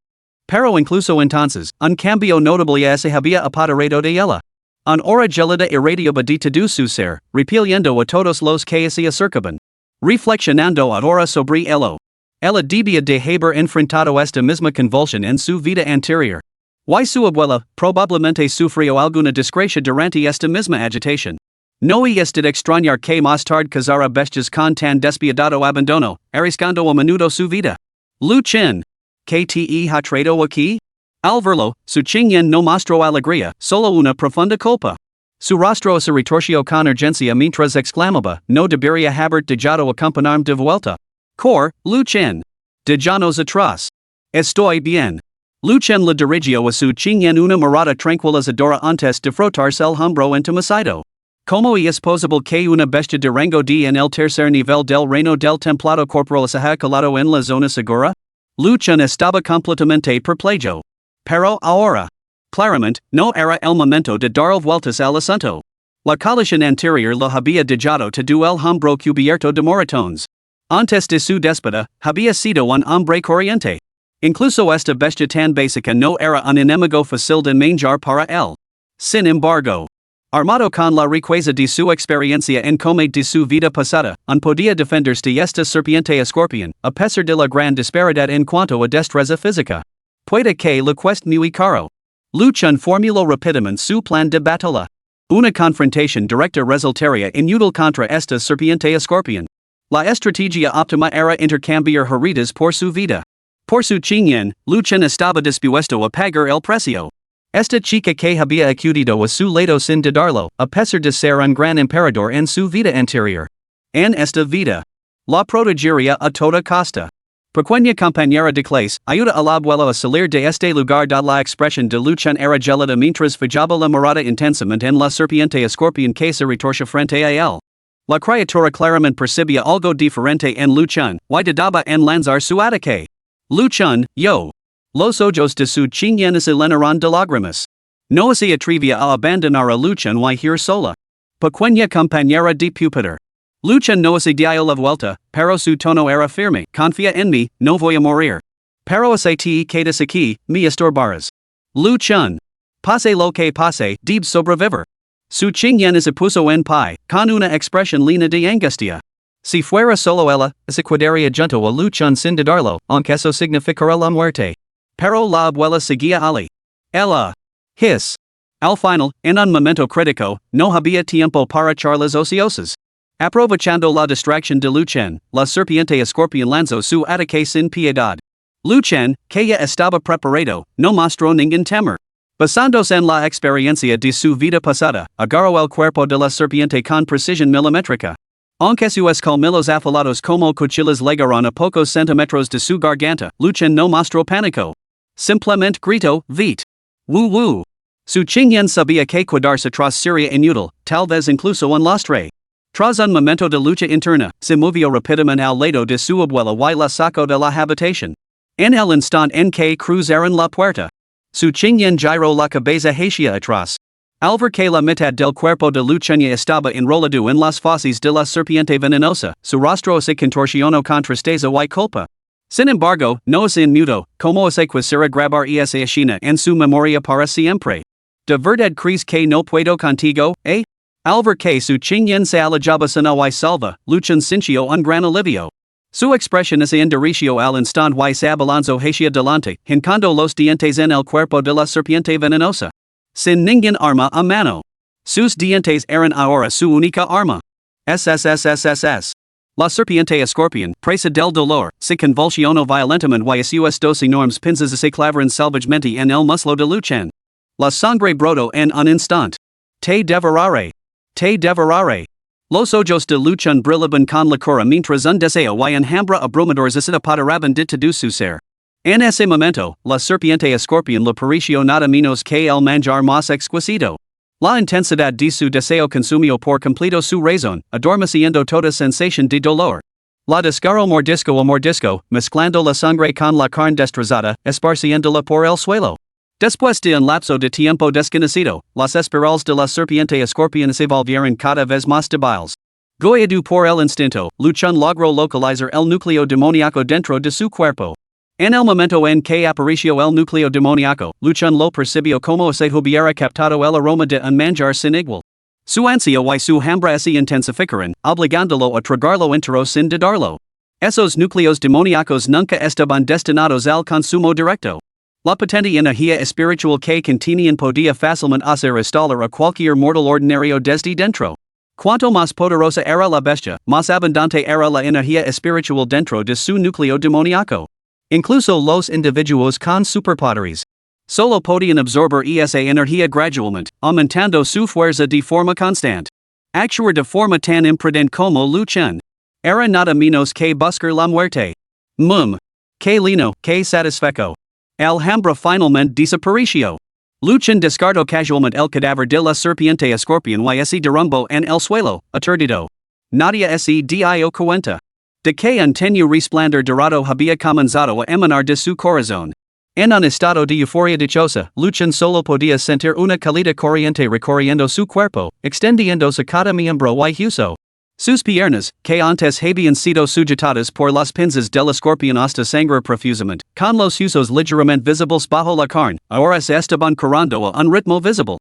Pero incluso entonces, un cambio notable ya se había apoderado de ella. Una hora gelada irradiaba de todo su ser, repeliendo a todos los que se acercaban. Reflexionando ahora sobre ello. Ella debía de haber enfrentado esta misma convulsión en su vida anterior. Y su abuela, probablemente sufrió alguna desgracia durante esta misma agitación. No es de extrañar que más tarde cazara bestias con tan despiadado abandono, arriesgando a menudo su vida. Lu Chen. ¿Qué te ha traído aquí? Al verlo, su chinyen no mostró alegría, solo una profunda culpa. Su rostro se retorció con urgencia mientras exclamaba, no debería haber dejado acompañarme de vuelta. Cor, Lu Chen. Dejanos atrás. Estoy bien. Lu Chen le dirigió a su chinyen una mirada tranquilizadora antes de frotarse el hombro entumecido. ¿Cómo es posible que una bestia de rango D en el tercer nivel del reino del templado corporal se haya colado en la zona segura? Lu Chen estaba completamente perplejo. Pero ahora. Claramente, no era el momento de dar vueltas al asunto. La colisión anterior lo había dejado todo el hombro cubierto de moratones. Antes de su despedida, había sido un hombre corriente. Incluso esta bestia tan básica no era un enemigo fácil de manejar para él. Sin embargo, armado con la riqueza de su experiencia en comer de su vida pasada, no podía defenderse de esta serpiente escorpión, a pesar de la gran disparidad en cuanto a destreza física. Puede que le cueste muy caro. Lu Chen formuló rápidamente su plan de batalla. Una confrontación directa resultaría inútil contra esta serpiente escorpión. La estrategia óptima era intercambiar heridas por su vida. Por su chinyen, Lu Chen estaba dispuesto a pagar el precio. Esta chica que había acudido a su lado sin dudarlo, a pesar de ser un gran emperador en su vida anterior. En esta vida, la protegería a toda costa. Pequeña compañera de clase, ayuda al abuelo a salir de este lugar da la expresión de Lu Chen era gelada mientras fijaba la mirada intensamente en la serpiente escorpión que se retorció frente a él. La criatura claramente percibía algo diferente en Lu Chen, y dudaba en lanzar su ataque. Lu Chen, yo. Los ojos de su chinyen se llenaron de lágrimas. No se atrevía a abandonar a Lu Chen y ir sola. Pequeña compañera de pupitre. Lu Chen no se dio la vuelta, pero su tono era firme. Confía en mí, no voy a morir. Pero si te quedas aquí, me estorbarás. Lu Chen. Pase lo que pase, deb sobrevivir. Su chinyen se puso en pie, con una expresión llena de angustia. Si fuera solo ella, se quedaría junto a Lu Chen sin dudarlo, aunque eso significara la muerte. Pero la abuela seguía allí. Ella. His. Al final, en un momento crítico, no había tiempo para charlas ociosas. Aprovechando la distracción de Lu Chen, la serpiente escorpión lanzó su ataque sin piedad. Lu Chen, que ya estaba preparado, no mostró ningún temor. Basándose en la experiencia de su vida pasada, agarró el cuerpo de la serpiente con precisión milimétrica. Aunque sus colmillos afilados como cuchillas llegaron a pocos centímetros de su garganta, Lu Chen no mostró pánico. Simplemente gritó, vite. Wu wu. Su chinyen sabía que quedarse atrás sería inútil, tal vez incluso un lastre. Tras un momento de lucha interna, se movió rápidamente al lado de su abuela y la sacó de la habitación. En el instante en que cruzaron la puerta, su chinyen giró la cabeza hacia atrás. Al ver que la mitad del cuerpo de Lu Chen estaba enrolado en las fauces de la serpiente venenosa, su rostro se contorsionó con tristeza y culpa. Sin embargo, no se inmutó, como se quisiera grabar esa escena en su memoria para siempre. ¿De verdad crees que no puedo contigo, eh? Al ver que su chinyen se alejaba sana y salva, Lu Chen sintió un gran alivio. Su expresión se endureció al instante y se abalanzó hacia delante, hincando los dientes en el cuerpo de la serpiente venenosa. Sin ningún arma a mano. Sus dientes eran ahora su única arma. SSSSSS. La serpiente escorpión, presa del dolor, se convulsionó violentamente y sus dos enormes pinzas se clavaron salvajemente en el muslo de Lu Chen. La sangre brotó en un instante. Te devoraré. Te devoraré. Los ojos de luchon brillaban con la cora mientras un deseo y enjambra abrumadores se apoderaban de todo su ser. En ese momento, la serpiente escorpión le pareció nada menos que el manjar más exquisito. La intensidad de su deseo consumió por completo su razón, adormeciendo toda sensación de dolor. La descaró mordisco a mordisco, mezclando la sangre con la carne destrozada, esparciéndola por el suelo. Después de un lapso de tiempo desconocido, las espirales de la serpiente escorpión se volvieron cada vez más débiles. Goiado por el instinto, Luchon logró localizar el núcleo demoníaco dentro de su cuerpo. En el momento en que apareció el núcleo demoníaco, Luchon lo percibió como si hubiera captado el aroma de un manjar sin igual. Su ansia y su hambre se intensificaron, obligándolo a tragarlo entero sin dudarlo. Esos núcleos demoníacos nunca estaban destinados al consumo directo. La potente energía espiritual que contenían podía fácilmente hacer estallar a cualquier mortal ordinario desde dentro. Cuanto más poderosa era la bestia, más abundante era la energía espiritual dentro de su núcleo demoníaco. Incluso los individuos con superpoderes solo podían absorber esa energía gradualmente, aumentando su fuerza de forma constante. Actuar de forma tan imprudente como Luchon era nada menos que buscar la muerte. Que lino, que satisfecho. Alhambra finalmente desapareció. Luchon descartó casualmente el cadáver de la serpiente escorpión y se derrumbó en el suelo, aturdido. Nadie se dio cuenta de que un tenue resplandor dorado había comenzado a emanar de su corazón. En un estado de euforia dichosa, Luchon solo podía sentir una cálida corriente recorriendo su cuerpo, extendiéndose cada miembro y hueso. Sus piernas, que antes habían sido sujetadas por las pinzas del escorpión hasta sangrar profusamente, con los huesos ligeramente visibles bajo la carne, ahora se estaban curando a un ritmo visible.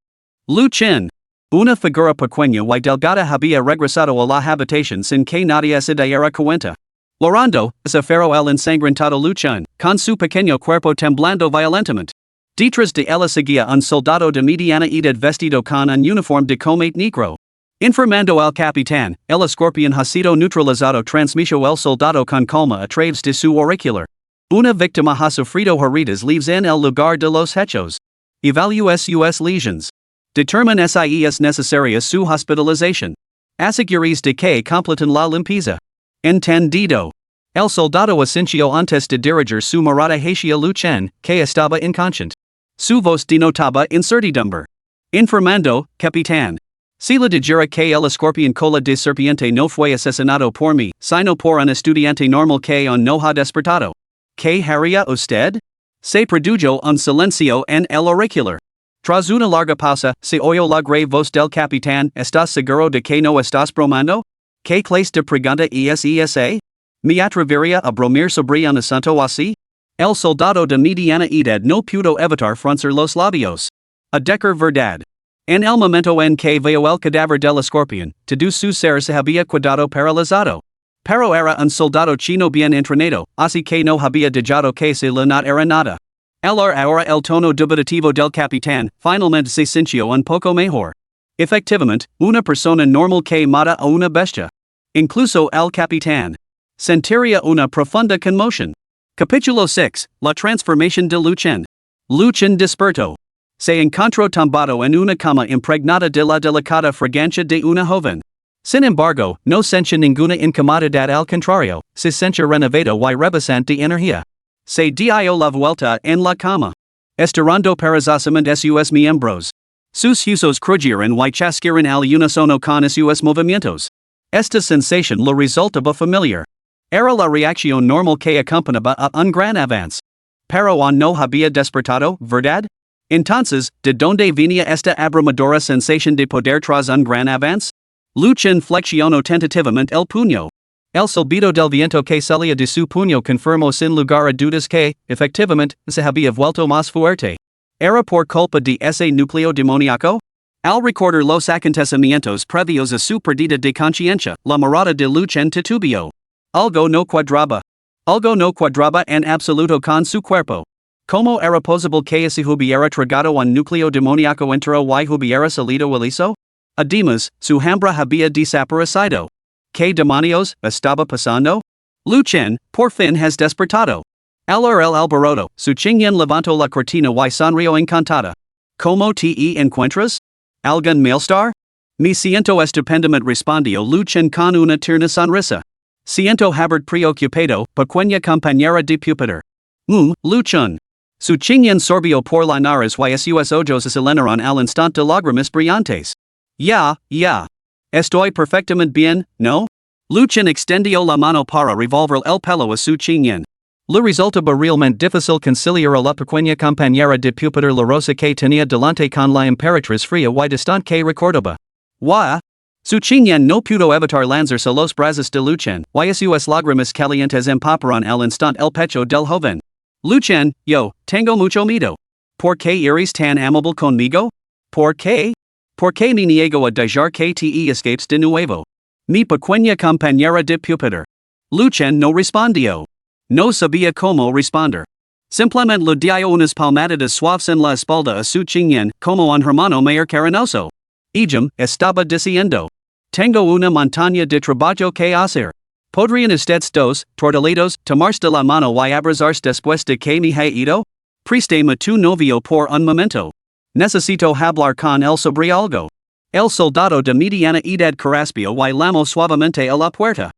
Luchon, una figura pequeña y delgada había regresado a la habitación sin que nadie se diera cuenta. Llorando, desafió el ensangrentado Luchon, con su pequeño cuerpo temblando violentamente. Detrás de él seguía un soldado de mediana edad vestido con un uniforme de combate negro. Informando al capitán, el escorpión ha sido neutralizado, transmitió el soldado con calma a través de su auricular. Una víctima ha sufrido heridas leves en el lugar de los hechos. Evalúe sus lesiones. Determine si es necesaria su hospitalización. Asegúrese de que completen la limpieza. Entendido. El soldado asintió antes de dirigir su mirada hacia Luchon, que estaba inconsciente. Su voz denotaba incertidumbre. Informando, capitán. Si le dijera que el escorpión cola de serpiente no fue asesinado por mí, sino por un estudiante normal que aún no ha despertado. ¿Qué haría usted? Se produjo un silencio en el auricular. Tras una larga pausa, se oyó la grave voz del capitán. ¿Estás seguro de que no estás bromando? ¿Qué clase de pregunta es esa? ¿Me atrevería a bromir sobre un asunto así? El soldado de mediana edad no pudo evitar fruncir los labios. A decir verdad. En el momento en que vio el cadáver del escorpión, todo su ser se había quedado paralizado. Pero era un soldado chino bien entrenado, así que no había dejado que se le notara nada. Ahora el tono dubitativo del capitán finalmente se sintió un poco mejor. Efectivamente, una persona normal que mata a una bestia. Incluso el capitán sentiría una profunda conmoción. Capítulo 6. La transformación de Luchon. Luchon despertó. Se encontró tumbado en una cama impregnada de la delicada fragancia de una joven. Sin embargo, no sentía ninguna incomodidad, al contrario, se sentía renovado y rebosante de energía. Se dio la vuelta en la cama, estirando perezosamente sus miembros. Sus huesos crujieron y chasquearon al unísono con sus movimientos. Esta sensación le resultaba familiar. Era la reacción normal que acompañaba a un gran avance. Pero aún no había despertado, ¿verdad? Entonces, ¿de dónde venía esta abrumadora sensación de poder tras un gran avance? Luchon flexionó tentativamente el puño. El silbido del viento que salía de su puño confirmó sin lugar a dudas que, efectivamente, se había vuelto más fuerte. ¿Era por culpa de ese núcleo demoníaco? Al recordar los acontecimientos previos a su pérdida de conciencia, la mirada de Luchon titubeó. Algo no cuadraba. Algo no cuadraba en absoluto con su cuerpo. ¿Cómo era posible que se hubiera tragado un núcleo demoníaco entero y hubiera salido ileso? Además, su hambre había desaparecido. ¿Qué demonios estaba pasando? Luchon, por fin has despertado. Al oír el alboroto, su Qingyan levantó la cortina y sonrió encantada. ¿Cómo te encuentras? ¿Algún malestar? Mi siento estupendamente respondió Luchen con una tierna sonrisa. Siento haber preocupado, pequeña compañera de pupitre. Luchen. Su chingón sorbió por la nariz y sus ojos aceleraron al instante lágrimas brillantes. Ya. Estoy perfectamente bien, ¿no? Luchen extendió la mano para revolver el pelo a su chingón. Le resultaba realmente difícil conciliar a la pequeña compañera de pupitre la rosa que tenía delante con la emperatriz fría y distante que recordaba. Su chingón no pudo evitar lanzarse los brazos de Luchen, y sus lágrimas calientes empaparon al instante el pecho del joven. Luchen, yo, tengo mucho miedo. ¿Por qué eres tan amable conmigo? ¿Por qué? ¿Por qué me niego a dejar que te escapes de nuevo? Mi pequeña compañera de pupitre. Luchen no respondió. No sabía cómo responder. Simplemente le dio unas palmaditas suaves en la espalda a su chingón, como un hermano mayor cariñoso. Estaba diciendo. Tengo una montaña de trabajo que hacer. ¿Podrían ustedes dos, tortolitos, tomarse de la mano y abrazarse después de que me he ido? Préstame tu novio por un momento. Necesito hablar con él sobre algo. El soldado de mediana edad carraspeo y llamó suavemente a la puerta.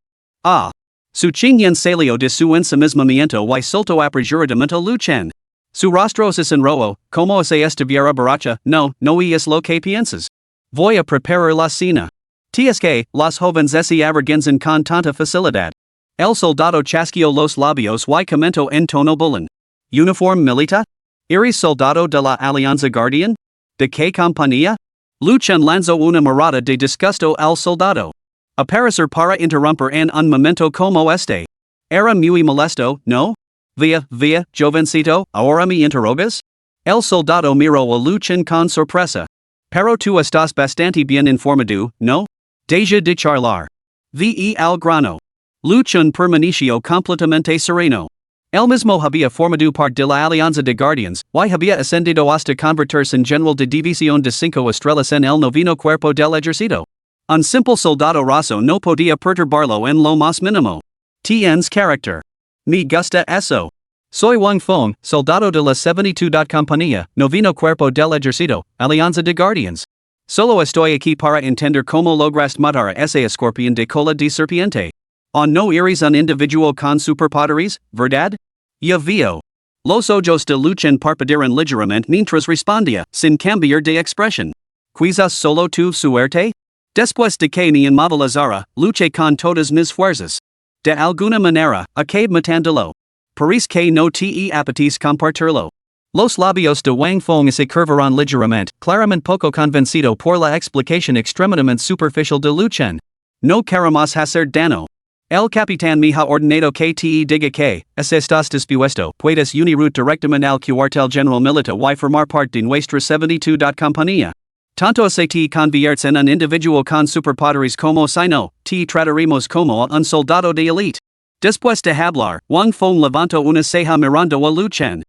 Su chingón salió de su ensimismamiento y soltó apresuradamente Luchen. Su rostro se sonrojó, como si estuviera borracha. No es lo que piensas. Voy a preparar la cena. Es que, los jóvenes se avergüenzan con tanta facilidad. El soldado chasqueó los labios y comentó en tono bullying. ¿Uniforme militar? ¿Eres soldado de la Alianza Guardian? ¿De qué compañía? Luchen lanzó una mirada de disgusto al soldado. Aparecer para interrumpir en un momento como este. Era muy molesto, ¿no? Via, jovencito, ahora me interrogas? El soldado miró a Luchen con sorpresa. Pero tú estás bastante bien informado, ¿no? Deja de charlar. Ve al grano. Luchen permaneció completamente sereno. Él mismo había formado parte de la Alianza de Guardians, y había ascendido hasta convertirse en general de división de 5 estrellas en el noveno cuerpo del ejército. Un simple soldado raso no podía perturbarlo en lo más mínimo. Tienes carácter. Me gusta eso. Soy Wang Feng, soldado de la 72 Compañía, noveno cuerpo del ejército, Alianza de Guardians. Solo estoy aquí para entender cómo lograste matar a ese escorpión de cola de serpiente. No eres un individuo con superpoderes, ¿verdad? Ya veo. Los ojos de Luchen parpadearon ligeramente mientras respondía, sin cambiar de expresión. ¿Quizás solo tu suerte? Después de que me inmovilizara, luché con todas mis fuerzas. De alguna manera, acabé matándolo. Parece que no te apetece compartirlo. Los labios de Wang Feng se curvaron ligeramente, claramente poco convencido por la explicación extremadamente superficial de Luchen. No queremos hacer daño. El capitán me ha ordenado que te diga que, si estás dispuesto, puedes unir directamente al cuartel general militar y formar parte de nuestra 72 compañía. Tanto si te conviertes en un individuo con superpoderes como si no, te trataremos como un soldado de élite. Después de hablar, Wang Feng levantó una ceja mirando a Luchen.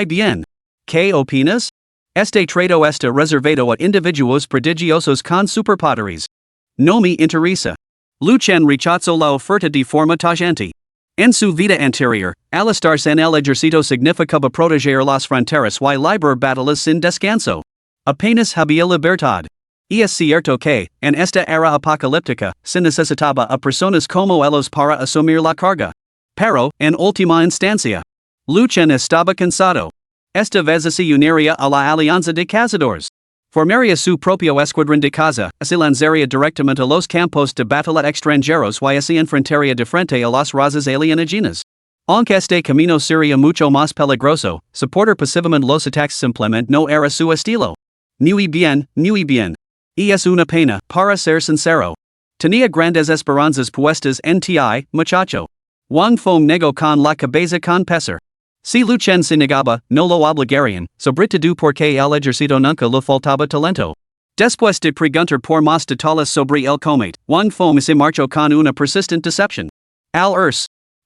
Bien. ¿Qué opinas? Este trato está reservado a individuos prodigiosos con superpoderes. No me interesa. Luchen rechazó la oferta de forma tajante. En su vida anterior, alistarse en el ejército significaba proteger las fronteras y librar batallas sin descanso. Apenas había libertad. Y es cierto que, en esta era apocalíptica, se necesitaba a personas como ellos para asumir la carga. Pero, en última instancia, Luchen estaba cansado. Esta vez se uniría a la Alianza de Cazadores. Formaría su propio escuadrón de caza, se lanzaría directamente a los campos de batalla extranjeros y se enfrentaría de frente a las razas alienígenas. Aunque este camino sería mucho más peligroso, soportar pasivamente los ataques simplemente no era su estilo. Muy bien. Y es una pena, para ser sincero. Tenía grandes esperanzas puestas en ti, muchacho. Wang Feng negó con la cabeza con pesar. Si Luchen se negaba, no lo obligarían, sobre todo porque el ejército nunca le faltaba talento. Después de preguntar por más detalles sobre el comete, Wang Feng se marchó con una persistente decepción. Al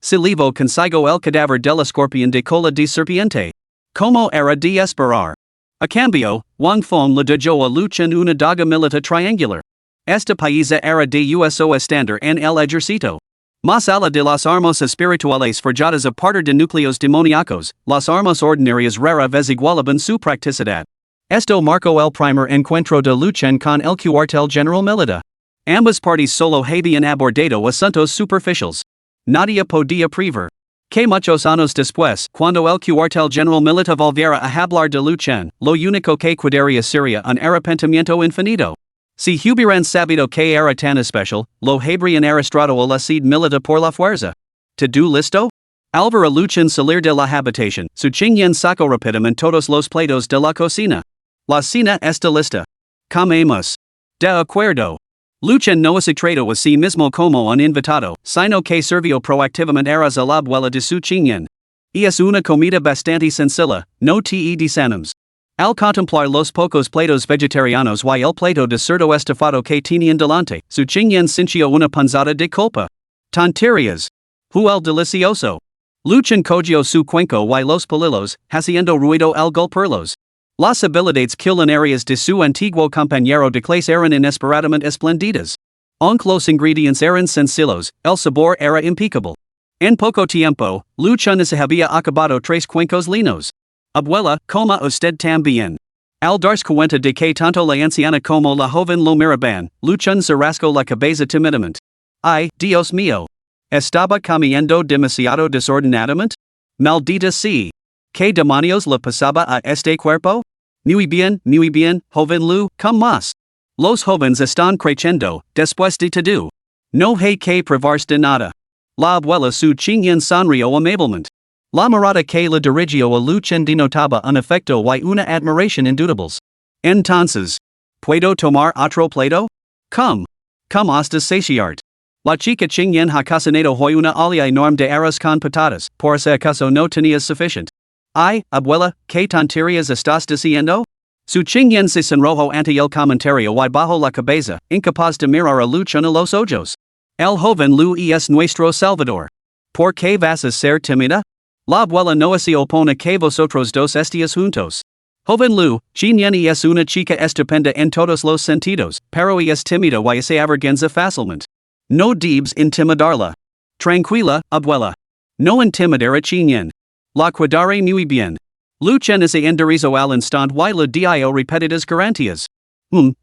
se llevó consigo el cadáver del escorpión de cola de serpiente. Como era de esperar. A cambio, Wang Feng le dio a Luchen una daga militar triangular. Esta pieza era de uso estándar en el ejército. Más allá de las armas espirituales forjadas a partir de núcleos demoníacos, las armas ordinarias rara vez igualaban su practicidad. Esto marco el primer encuentro de Luchen con el cuartel general militar. Ambas partes solo habían abordado asuntos superficiales. Nadie podía prever que muchos años después, cuando el cuartel general militar volviera a hablar de Luchen, lo único que quedaría sería un arrepentimiento infinito. Si hubieran sabido que era tan especial, lo habrían arrastrado a la sede militar por la fuerza. ¿Todo listo? Álvaro Luchen salir de la habitación, su Qingyan sacó rápidamente todos los platos de la cocina. La cena está lista. Comemos. De acuerdo. Luchen no se trató a sí mismo como un invitado, sino que sirvió proactivamente a la abuela de su Qingyan. Y es una comida bastante sencilla, no te desanimos. Al contemplar los pocos platos vegetarianos y el plato de cerdo estofado que tenían delante, su Qingyan sintió una punzada de culpa. Tonterías. El delicioso. Luchen cogió su cuenco y los palillos, haciendo ruido al golpearlos. Las habilidades culinarias de su antiguo compañero de clase eran inesperadamente espléndidas. Aunque los ingredientes eran sencillos, el sabor era impecable. En poco tiempo, Luchen se había acabado 3 cuencos linos. Abuela, coma usted también. Al darse cuenta de que tanto la anciana como la joven lo miraban, Luchen se rascó la cabeza tímidamente. Ay, Dios mío. ¿Estaba comiendo demasiado desordenadamente? Maldita sea. ¿Qué demonios le pasaba a este cuerpo? Muy bien, joven Lu, come más. Los jóvenes están creciendo, después de todo. No hay que privarse de nada. La abuela su Qingyan sonrió amablemente. La mirada que le dirigió a Luchen denotaba un afecto y una admiración indudables. Entonces, ¿puedo tomar otro plato? Come hasta saciarte. La chica Qingyan ha cocinado hoy una olla enorme de arroz con patatas, por si acaso no tenías suficiente. Ay, abuela, ¿qué tonterías estás diciendo? Su Qingyan se sonrojó ante el comentario y bajó la cabeza, incapaz de mirar a Luchen a los ojos. El joven Lu es nuestro salvador. ¿Por qué vas a ser tímida? La abuela no se opone que vosotros dos estéis juntos. Joven Lu, Qingyan es una chica estupenda en todos los sentidos, pero es tímida y se avergüenza fácilmente. No debes intimidarla. Tranquila, abuela. No intimidar a Qingyan. La cuidaré muy bien. Luchen se enderezó al instante y le dio repetidas garantías.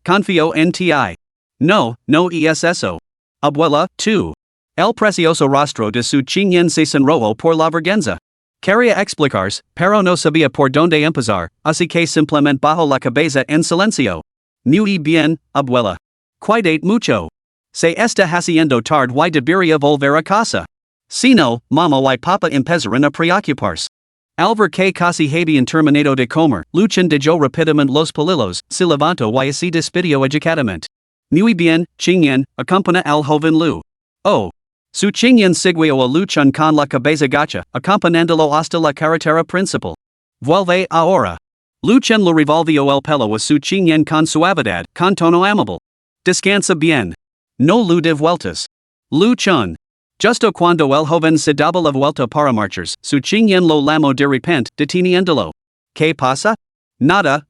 Confío en ti. No es eso. Abuela, tú. El precioso rostro de su Qingyan se sonrojó por la vergüenza. Quería explicarse, pero no sabía por dónde empezar, así que simplemente bajó la cabeza en silencio. Muy bien, abuela. Cuídate mucho. Se está haciendo tarde y debería volver a casa. Si no, mamá y papá empezaron a preocuparse. Al ver que casi habían terminado de comer, Luchen dejó rápidamente los palillos, se levantó y se despidió educadamente. Muy bien, Qingyan, acompaña al joven Lu. Oh. Su Qingyan siguió a Luchen con la cabeza gacha, acompañándolo hasta la carretera principal. Vuelve ahora. Luchen le revolvió el pelo a su Qingyan con suavidad, con tono amable. Descansa bien. No lu de vueltas. Luchen. Justo cuando el joven se daba la vuelta para marchas, su Qingyan lo llamó de repente, deteniéndolo. ¿Qué pasa? Nada.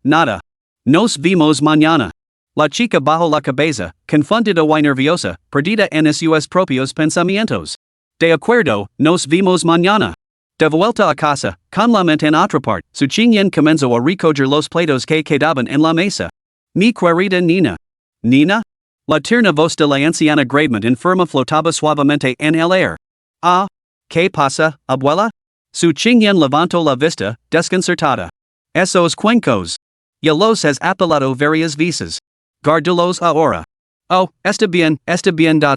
Nos vimos mañana. La chica bajó la cabeza, confundida y nerviosa, perdida en sus propios pensamientos. De acuerdo, nos vimos mañana. De vuelta a casa, con la mente en otra parte, su Qingyan comenzó a recoger los platos que quedaban en la mesa. Mi querida Nina. ¿Nina? La tierna voz de la anciana gravemente enferma flotaba suavemente en el aire. Ah, ¿qué pasa, abuela? Su Qingyan levantó la vista, desconcertada. Esos cuencos. Ya los has apelado varias veces. Guárdalos ahora. Oh, está bien.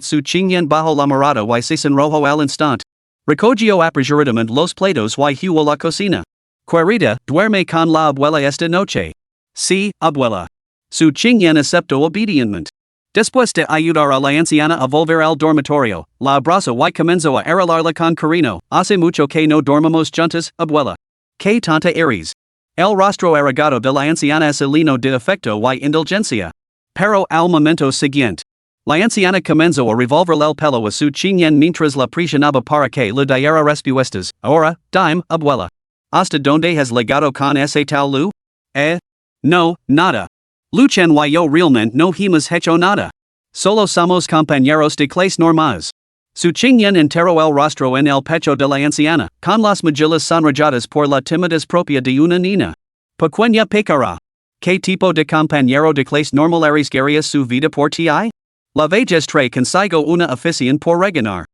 Su Qingyan bajó la mirada y se sonrojó al instante. Recogió apresuradamente los platos y huyó a la cocina. Querida, duerme con la abuela esta noche. Sí, abuela. Su Qingyan aceptó obedientemente. Después de ayudar a la anciana a volver al dormitorio, la abrazó y comenzó a arreglarla con cariño. Hace mucho que no dormimos juntas, abuela. ¿Qué tanta eres? El rostro arrugado de la anciana se llenó de afecto y indulgencia. Pero al momento siguiente, la anciana comenzó a revolver el pelo a su Qingyan mientras la presionaba para que le diera respuestas. Ahora, dime, abuela. ¿Hasta dónde has llegado con ese tal Lu? No, nada. Luchen y yo realmente no hemos hecho nada. Solo somos compañeros de clase normales. Su Qingyan enterró el rostro en el pecho de la anciana, con las mejillas sonrojadas por la timidez propia de una niña. Pequeña pecara. ¿Qué tipo de compañero de clase normalaris guerrillas su vida por ti? La vejestre consigo una afición por regañar.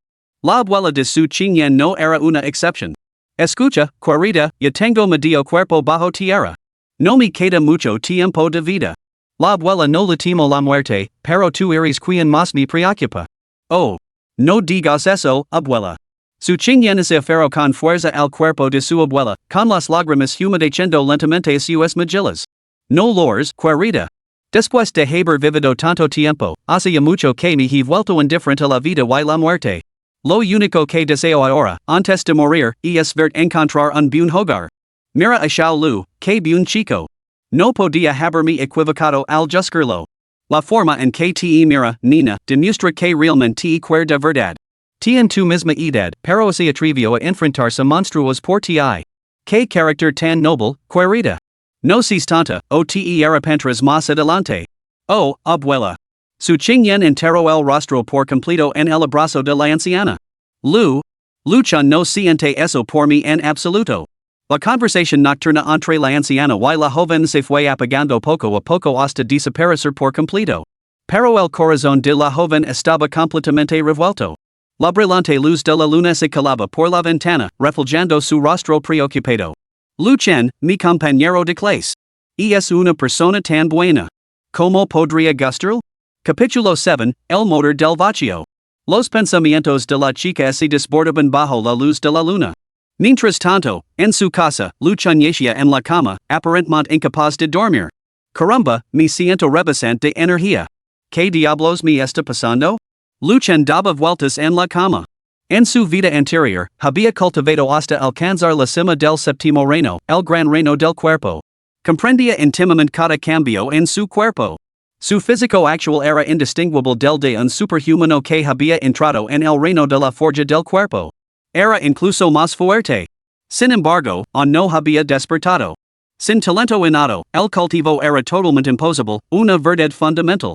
La abuela de su chinyen no era una excepción. Escucha, querida, yo tengo medio cuerpo bajo tierra. No me queda mucho tiempo de vida. La abuela no le temo la muerte, pero tú eres quien más me preocupa. Oh. No digas eso, abuela. Su chinyen se aferró con fuerza al cuerpo de su abuela, con las lágrimas humedeciendo lentamente sus mejillas. No lors, querida. Después de haber vivido tanto tiempo, hace ya mucho que me he vuelto indiferente a la vida y la muerte. Lo único que deseo ahora, antes de morir, es ver encontrar un buen hogar. Mira a Xiao Lu, que buen chico. No podía haberme equivocado al juzgarlo. La forma en que te mira, Nina, demuestra que realmente te quiere de verdad. Tien tu misma edad, pero se atrevió a enfrentarse monstruos por ti. Que carácter tan noble, querida. No seas tonta, o te arrepentirás más adelante. Oh, abuela. Su chinyen enterró el rostro por completo en el abrazo de la anciana. Luchan no siente eso por mí en absoluto. La conversación nocturna entre la anciana y la joven se fue apagando poco a poco hasta desaparecer por completo. Pero el corazón de la joven estaba completamente revuelto. La brillante luz de la luna se colaba por la ventana, reflejando su rostro preocupado. Luchan, mi compañero de clase. Es una persona tan buena. ¿Cómo podría gustarle? Capítulo 7, El motor del vacío. Los pensamientos de la chica se desbordaban bajo la luz de la luna. Mientras tanto, en su casa, Luchan yacía en la cama, aparentemente incapaz de dormir. Caramba, me siento rebosante de energía. ¿Qué diablos me está pasando? Luchan daba vueltas en la cama. En su vida anterior, había cultivado hasta alcanzar la cima del séptimo reino, el gran reino del cuerpo. Comprendía íntimamente cada cambio en su cuerpo. Su físico actual era indistinguible del de un superhumano que había entrado en el reino de la forja del cuerpo. Era incluso más fuerte. Sin embargo, aún no había despertado. Sin talento innato, el cultivo era totalmente imposible, una verdad fundamental.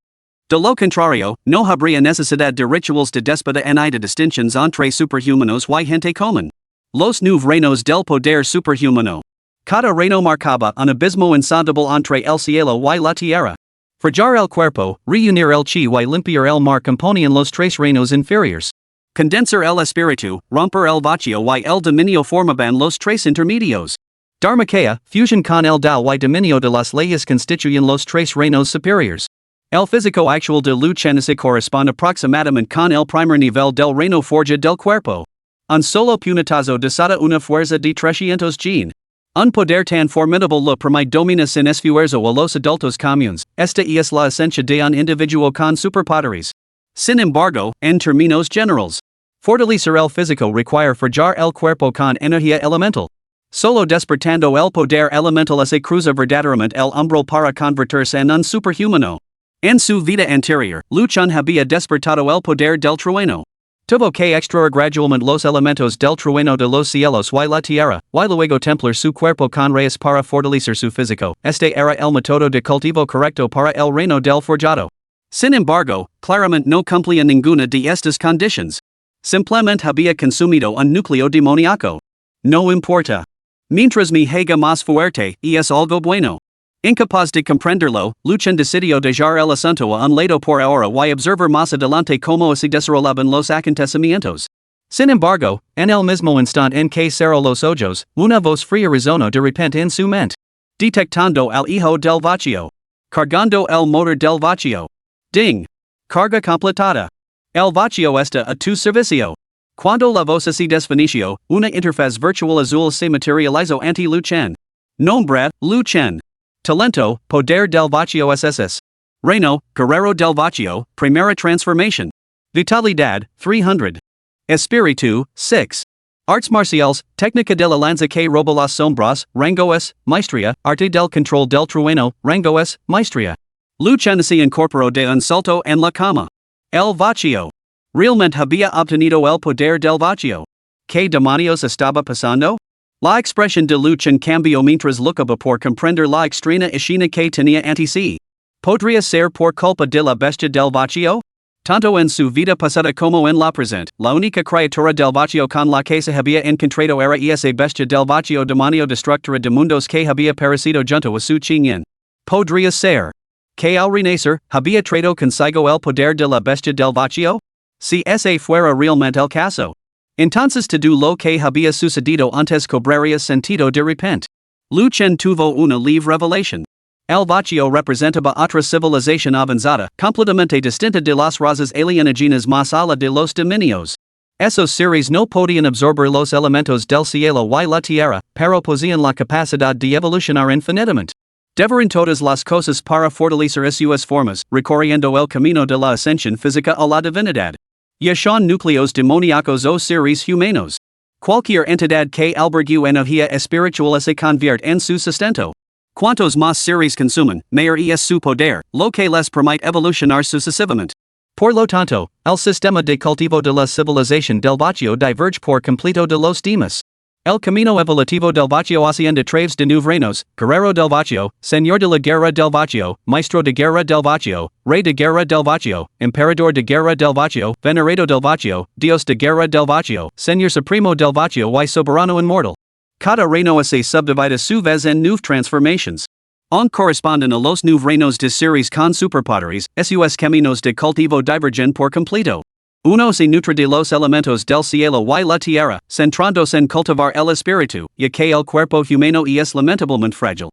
De lo contrario, no habría necesidad de rituales de déspota ni de distinciones entre superhumanos y gente común. Los nuevos reinos del poder superhumano. Cada reino marcaba un abismo insondable entre el cielo y la tierra. Fregar el cuerpo, reunir el chi y limpiar el mar componían los tres reinos inferiores. Condensar el espíritu, romper el vacío y el dominio formaban los tres intermedios. Dharmakaya, fusión con el Dao y dominio de las leyes constituyen los tres reinos superiores. El físico actual de Luchan se corresponde aproximadamente con el primer nivel del reino forja del cuerpo. Un solo puñetazo desata una fuerza de 300 yen. Un poder tan formidable lo permite domina sin esfuerzo a los adultos comunes. Esta es la esencia de un individuo con superpoderes. Sin embargo, en términos generales, fortalecer el físico requiere fregar el cuerpo con energía elemental. Solo despertando el poder elemental se cruza verdaderamente el umbral para convertirse en un superhumano. En su vida anterior, Luchan había despertado el poder del trueno. Tuvo que extraer gradualmente los elementos del trueno de los cielos y la tierra, y luego templar su cuerpo con rayos para fortalecer su físico. Este era el método de cultivo correcto para el reino del forjado. Sin embargo, claramente no cumplía ninguna de estas condiciones. Simplemente había consumido un núcleo demoníaco. No importa. Mientras me haga más fuerte, es algo bueno. Incapaz de comprenderlo, Luchan decidió dejar el asunto a un lado por ahora y observar más adelante cómo se desarrollaban los acontecimientos. Sin embargo, en el mismo instante en que cerró los ojos, una voz fría resonó de repente en su mente. Detectando al hijo del vacío. Cargando el motor del vacío. Ding. Carga completada. El vacío está a tu servicio. Cuando la voz se desvaneció, una interfaz virtual azul se materializó ante Luchan. Nombre, Luchan. Talento, poder del vacío SSS. Reino, guerrero del vacío, primera transformación. Vitalidad, 300. Espíritu, 6. Arts marciales, técnica de la lanza que roba las sombras, rango S, maestría, arte del control del trueno, rango S, maestría. Luchan se incorporó de un salto en la cama. El vacío. Realmente había obtenido el poder del vacío. ¿Qué demonios estaba pasando? La expresión de Luchan cambió mientras lucaba por comprender la extraña escena que tenía ante sí. ¿Podría ser por culpa de la bestia del vacío? Tanto en su vida pasada como en la presente, la única criatura del vacío con la que se había encontrado era esa bestia del vacío demonio destructora de mundos que había parecido junto a su chinyen. Podría ser que al renacer, había traído consigo el poder de la bestia del vacío? Si ese fuera realmente el caso. Entonces todo lo que había sucedido antes cobraría sentido de repente. Lu Chen tuvo una leve revelación. El vacío representaba otra civilización avanzada, completamente distinta de las razas alienígenas más allá de los dominios. Esos seres no podían absorber los elementos del cielo y la tierra, pero poseían la capacidad de evolucionar infinitamente. Deberían todas las cosas para fortalecer sus formas, recorriendo el camino de la ascensión física a la divinidad. Ya son núcleos demoníacos o seres humanos. Cualquier entidad que albergue energía espiritual se convierte en su sustento. Cuantos más seres consumen, mayor es su poder, lo que les permite evolucionar sucesivamente. Por lo tanto, el sistema de cultivo de la civilización del vacío diverge por completo de los demás. El camino evolutivo del vacío asciende a través de nueve reinos: guerrero del vacío, señor de la guerra del vacío, maestro de guerra del vacío, rey de guerra del vacío, emperador de guerra del vacío, venerado del vacío, dios de guerra del vacío, señor supremo del vacío y soberano inmortal. Cada reino se subdivide a su vez en nueve transformations. On corresponden a los nueve reinos de seres con superpoderes, sus caminos de cultivo divergen por completo. Uno se nutre de los elementos del cielo y la tierra, centrándose en cultivar el espíritu, ya que el cuerpo humano es lamentablemente frágil.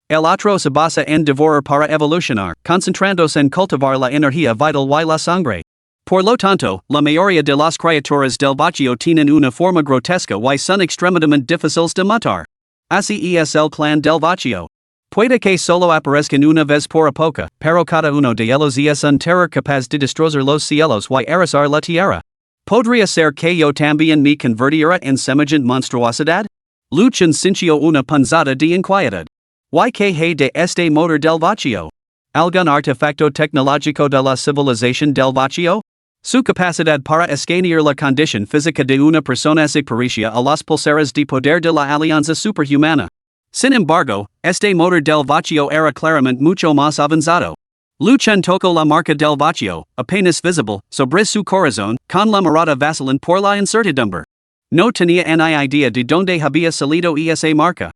El otro se basa en devorar para evolucionar, concentrándose en cultivar la energía vital y la sangre. Por lo tanto, la mayoría de las criaturas del vacío tienen una forma grotesca y son extremadamente difíciles de matar. Así es el clan del vacío. Puede que solo aparezcan una vez por época, pero cada uno de ellos es un terror capaz de destrozar los cielos y arrasar la tierra. ¿Podría ser que yo también me convirtiera en semejante monstruosidad? Lu Chen sintió una punzada de inquietud. ¿Y qué hay de este motor del vacío? ¿Algún artefacto tecnológico de la civilización del vacío? Su capacidad para escanear la condición física de una persona se parecía a las pulseras de poder de la alianza superhumana. Sin embargo, este motor del vacío era claramente mucho más avanzado. Lu Chen tocó la marca del vacío, apenas visible, sobre su corazón, con la mirada vacilante por la incertidumbre. No tenía ni idea de dónde había salido esa marca.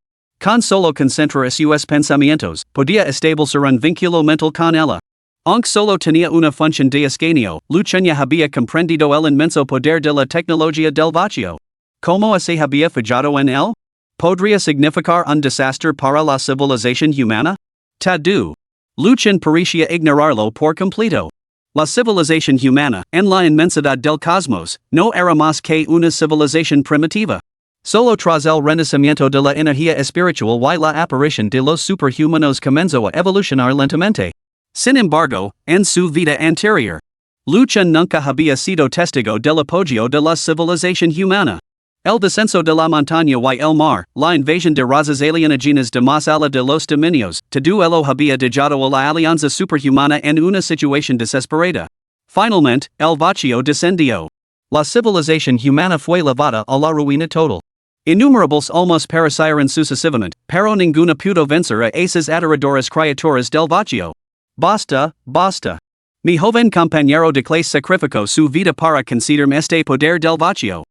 Con solo concentrar sus pensamientos, podía establecer un vínculo mental con ella. Aunque solo tenía una función de escaneo, Lu Chen ya había comprendido el inmenso poder de la tecnología del vacío. ¿Cómo se había fijado en él? ¿Podría significar un desastre para la civilización humana? Tadu. Lu Chen parecía ignorarlo por completo. La civilización humana, en la inmensidad del cosmos, no era más que una civilización primitiva. Solo tras el renacimiento de la energía espiritual y la aparición de los superhumanos comenzó a evolucionar lentamente. Sin embargo, en su vida anterior, Lu Chen nunca había sido testigo del apogeo de la civilización humana. El descenso de la montaña y el mar, la invasión de razas alienígenas de más allá de los dominios, todo ello había dejado a la alianza superhumana en una situación desesperada. Finalmente, el vacío descendió. La civilización humana fue llevada a la ruina total. Innumerables almas perecieron sucesivamente, pero ninguna pudo vencer a esas aterradoras criaturas del vacío. Basta, basta. Mi joven compañero de clase sacrificó su vida para concederme este poder del vacío.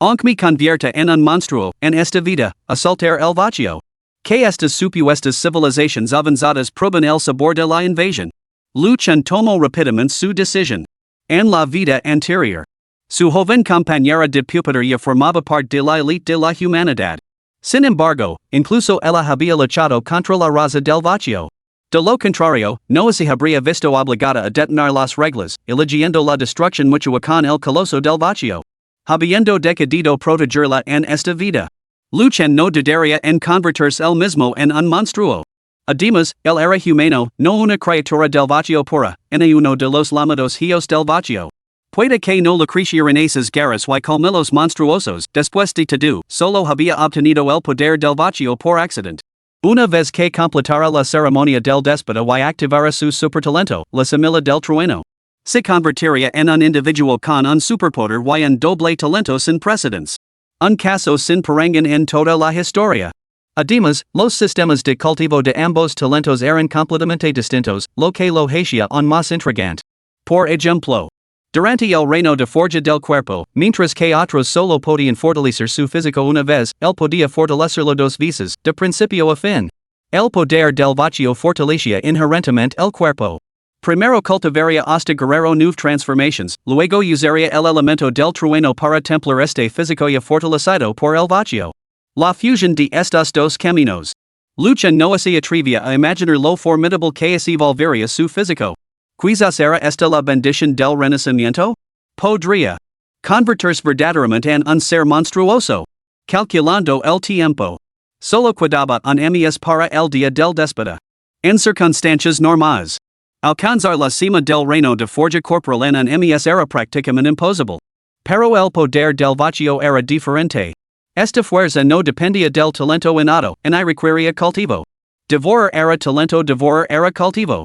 Aunque me convierta en un monstruo, en esta vida, a soltar el vacío. Que estas supuestas civilizaciones avanzadas proban el sabor de la invasión. Lu Chen tomó rápidamente su decisión. En la vida anterior, su joven compañera de pupitre ya formaba parte de la élite de la humanidad. Sin embargo, incluso ella había luchado contra la raza del vacío. De lo contrario, no se habría visto obligada a detonar las reglas, eligiendo la destrucción mutua con el coloso del vacío. Habiendo decidido protegerla en esta vida, Lu Chen no dudaría en convertirse él mismo en un monstruo. Además, él era humano, no una criatura del vacío pura, en uno de los llamados hijos del vacío. Puede que no le crecieran esas garras y colmillos monstruosos, después de todo, solo había obtenido el poder del vacío por accidente. Una vez que completara la ceremonia del déspota y activara su supertalento, la semilla del trueno, se convertiría en un individuo con un superpoder y un doble talento sin precedentes. Un caso sin parangón en toda la historia. Además, los sistemas de cultivo de ambos talentos eran completamente distintos, lo que lo hacía aún más intrigante. Por ejemplo, durante el reino de forja del cuerpo, mientras que otros solo podían fortalecer su físico una vez, él podía fortalecerlo dos veces, de principio a fin. El poder del vacío fortalecía inherentemente el cuerpo. Primero cultivaría hasta guerrero nueve transformations, luego usaría el elemento del trueno para templar este físico y fortalecido por el vacío. La fusión de estos dos caminos. Lucha no se atrevía a imaginar lo formidable que se volvería su físico. Quizás era esta la bendición del renacimiento? Podría convertirse verdaderamente en un ser monstruoso. Calculando el tiempo. Solo quedaba un mes para el día del déspota. En circunstancias normales. Alcanzar la cima del reino de forja corporal en un mes era prácticamente imposible. Pero el poder del vacío era diferente. Esta fuerza no dependía del talento innato, ni requería cultivo. Devorar era talento, devorar era cultivo.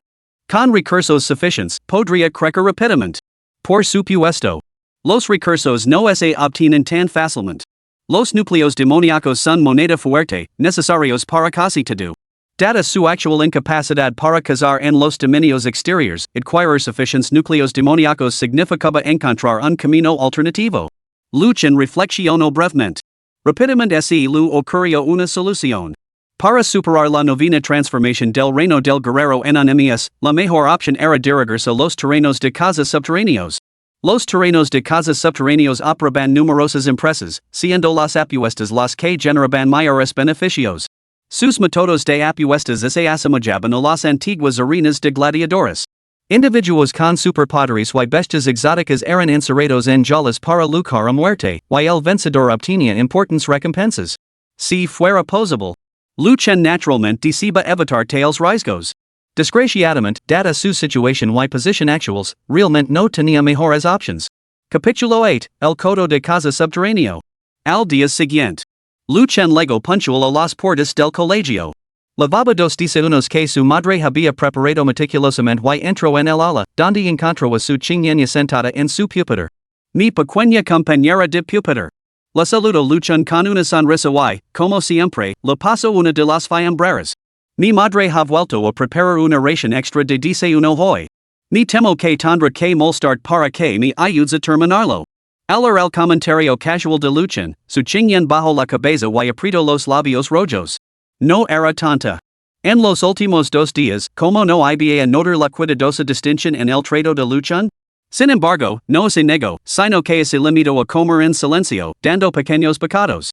Con recursos suficientes, podría crecer rápidamente. Por supuesto. Los recursos no se obtienen tan fácilmente. Los núcleos demoníacos son moneda fuerte, necesarios para casi todo. Dada su actual incapacidad para cazar en los dominios exteriores, adquirir suficientes núcleos demoníacos significaba encontrar un camino alternativo. Luchen reflexionó brevemente. Rápidamente se le ocurrió una solución. Para superar la novena transformación del reino del guerrero en un mes, la mejor opción era dirigirse a los terrenos de casas subterráneos. Los terrenos de casas subterráneos operaban numerosas empresas, siendo las apuestas las que generaban mayores beneficios. Sus métodos de apuestas se asemejaban a las antiguas arenas de gladiadores. Individuos con superpoderes y bestias exóticas eran encerrados en jaulas para luchar a muerte, y el vencedor obtenía importantes recompensas. Si fuera posible, luchen naturalmente deceba evitar tales riesgos. Desgraciadamente, dada su situación y posición actuales, realmente no tenía mejores options. Capítulo 8, El codo de casa subterráneo. Al día siguiente. Luchen llegó puntual a las puertas del colegio. Lavaba dos dice unos que su madre había preparado meticulosamente y entró en el aula, donde encontró a su chiñeña sentada en su pupitre. Mi pequeña compañera de pupitre. La saludo Luchen con una sonrisa y, como siempre, le paso una de las fiambreras. Mi madre ha vuelto a preparar una ración extra de desayuno hoy. Me temo que tendré que molestar para que me ayudes a terminarlo. Al leer el comentario casual de Luchen, su chiñen bajo la cabeza y apretó los labios rojos. No era tonta. En los últimos 2 días, como no había notar la cuidadosa distinción en el trato de Luchen? Sin embargo, no se negó, sino que se limitó a comer en silencio, dando pequeños bocados.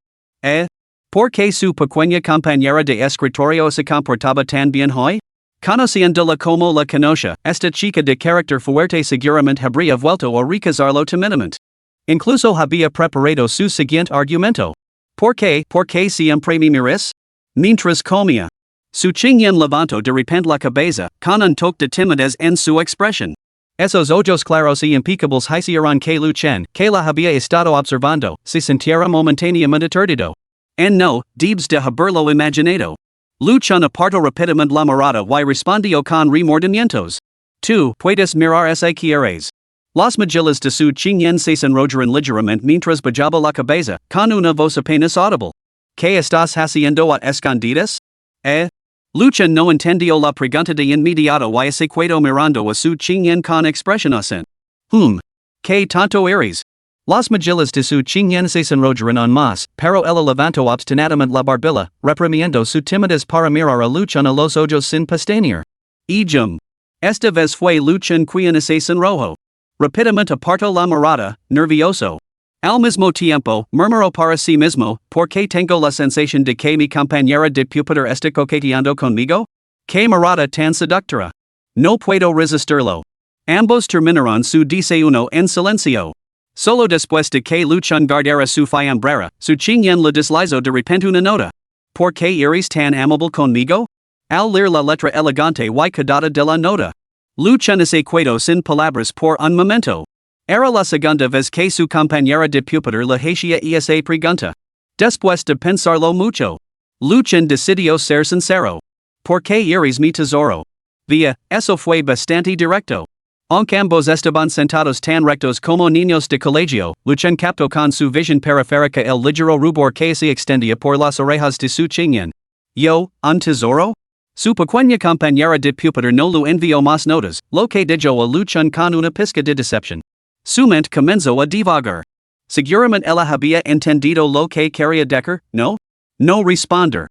¿Por qué su pequeña compañera de escritorio se comportaba tan bien hoy? Conociéndola como la conocía, esta chica de carácter fuerte seguramente habría vuelto a rechazarlo timidamente. Incluso había preparado su siguiente argumento. ¿Por qué siempre me miras? Mientras comía. Su chiñen levantó de repente la cabeza, con un toque de timidez en su expresión. Esos ojos claros y impecables hicieron que Luchen, que la había estado observando, se sintiera momentáneamente aturdido. En no, debes de haberlo imaginado. Luchen apartó rápidamente la mirada y respondió con remordimientos. Tú puedes mirar ese quieres. Las mejillas de su chiñen se enrollaron ligeramente mientras bajaba la cabeza, con una voz apenas audible. ¿Qué estás haciendo a escondidas? Luchen no entendió la pregunta de inmediato y se quedó mirando a su chiñen con expresión ausente. ¿Qué tanto eres? Las mejillas de su chiñen se enrollaron aún más, pero ella levantó obstinadamente la barbilla, reprimiendo su timidez para mirar a Luchen a los ojos sin pestañear. Esta vez fue Luchen quien se sonrojó. Rápidamente apartó la mirada, nervioso. Al mismo tiempo, murmuró para sí mismo, ¿por qué tengo la sensación de que mi compañera de pupitre está coqueteando conmigo? ¿Qué mirada tan seductora? No puedo resistirlo. Ambos terminaron su desayuno en silencio. Solo después de que Luchen guardara su fiambrera, su chiñen le deslizó de repente una nota. ¿Por qué eres tan amable conmigo? Al leer la letra elegante y cadada de la nota. Luchen se quedó sin palabras por un momento. Era la segunda vez que su compañera de pupitre le hacía esa pregunta. Después de pensarlo mucho, Luchen decidió ser sincero. ¿Por qué eres mi tesoro? Via, eso fue bastante directo. Aunque ambos estaban sentados tan rectos como niños de colegio, Luchen captó con su visión periférica el ligero rubor que se extendía por las orejas de su chiñen. ¿Yo, un tesoro? Su pequeña compañera de pupitre no le envió más notas, lo que dijo a Luchen con una pizca de decepción. Su mente comenzó a divagar. Seguramente ella había entendido lo que quería decir, ¿no? No responder.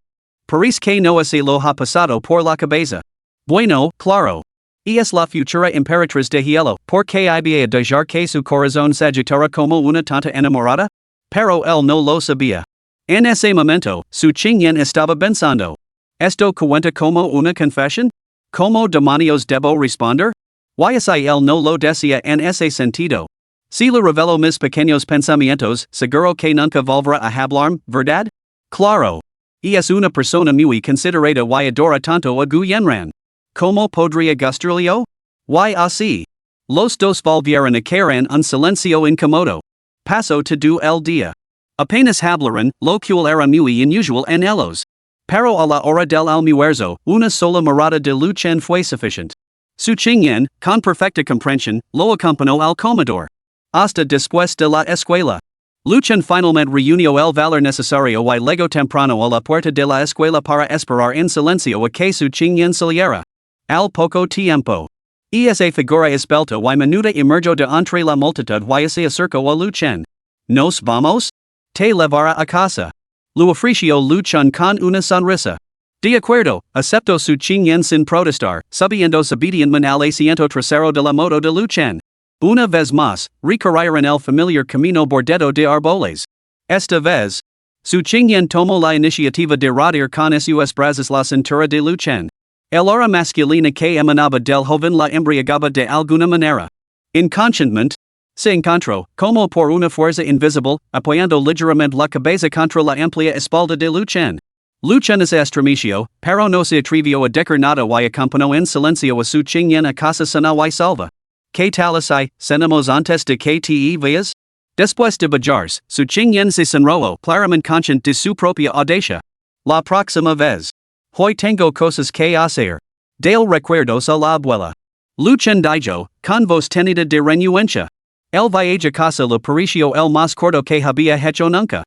Paris que no se lo ha pasado por la cabeza. Bueno, claro. Es la futura emperatriz de hielo, porque iba a dejar que su corazón se agitara como una tonta enamorada? Pero él no lo sabía. En ese momento, su Qingyan estaba pensando. ¿Esto cuenta como una confesión? ¿Cómo demonios debo responder? ¿Why si él no lo decía en ese sentido? Si le revelo mis pequeños pensamientos, seguro que nunca volverá a hablarme, ¿verdad? Claro. Y es una persona muy considerada y adora tanto a Gu Yanran. ¿Cómo podría gustarle? Why así? Los dos volvieron a caer en un silencio incómodo. Pasó todo el día. Apenas hablaron, lo cual era muy inusual en ellos. Pero a la hora del almuerzo, una sola mirada de Lu Chen fue suficiente. Su Qingyan, con perfecta comprensión, lo acompañó al comedor. Hasta después de la escuela. Lu Chen finalmente reunió el valor necesario y llegó temprano a la puerta de la escuela para esperar en silencio a que su Qingyan saliera. Al poco tiempo. Esa figura esbelta y menuda emergió de entre la multitud y se acercó a Lu Chen. ¿Nos vamos? Te llevará a casa. Lo ofreció Lu Chen con una sonrisa. De acuerdo, aceptó su Qingyan sin protestar, subiendo obedientemente al asiento trasero de la moto de Lu Chen. Una vez más, recorrieron el familiar camino bordado de árboles. Esta vez, su Qingyan tomó la iniciativa de rodear con sus brazos la cintura de Lu Chen. El aura masculina que emanaba del joven la embriagaba de alguna manera. Inconscientemente, se encontró, como por una fuerza invisible, apoyando ligeramente la cabeza contra la amplia espalda de Lu Chen. Lu Chen se estremeció, pero no se atrevió a decir nada y acompañó en silencio a su Qingyan a casa sana y salva. ¿Qué tal así, cenamos antes de que te vayas? Después de bajarse, su Qingyan se sonrojo, claramente consciente de su propia audacia. La próxima vez. Hoy tengo cosas que hacer. Dale recuerdos a la abuela. Lu Chen dijo, con voz tenida de renuencia. El viaje a casa le pareció el más corto que había hecho nunca.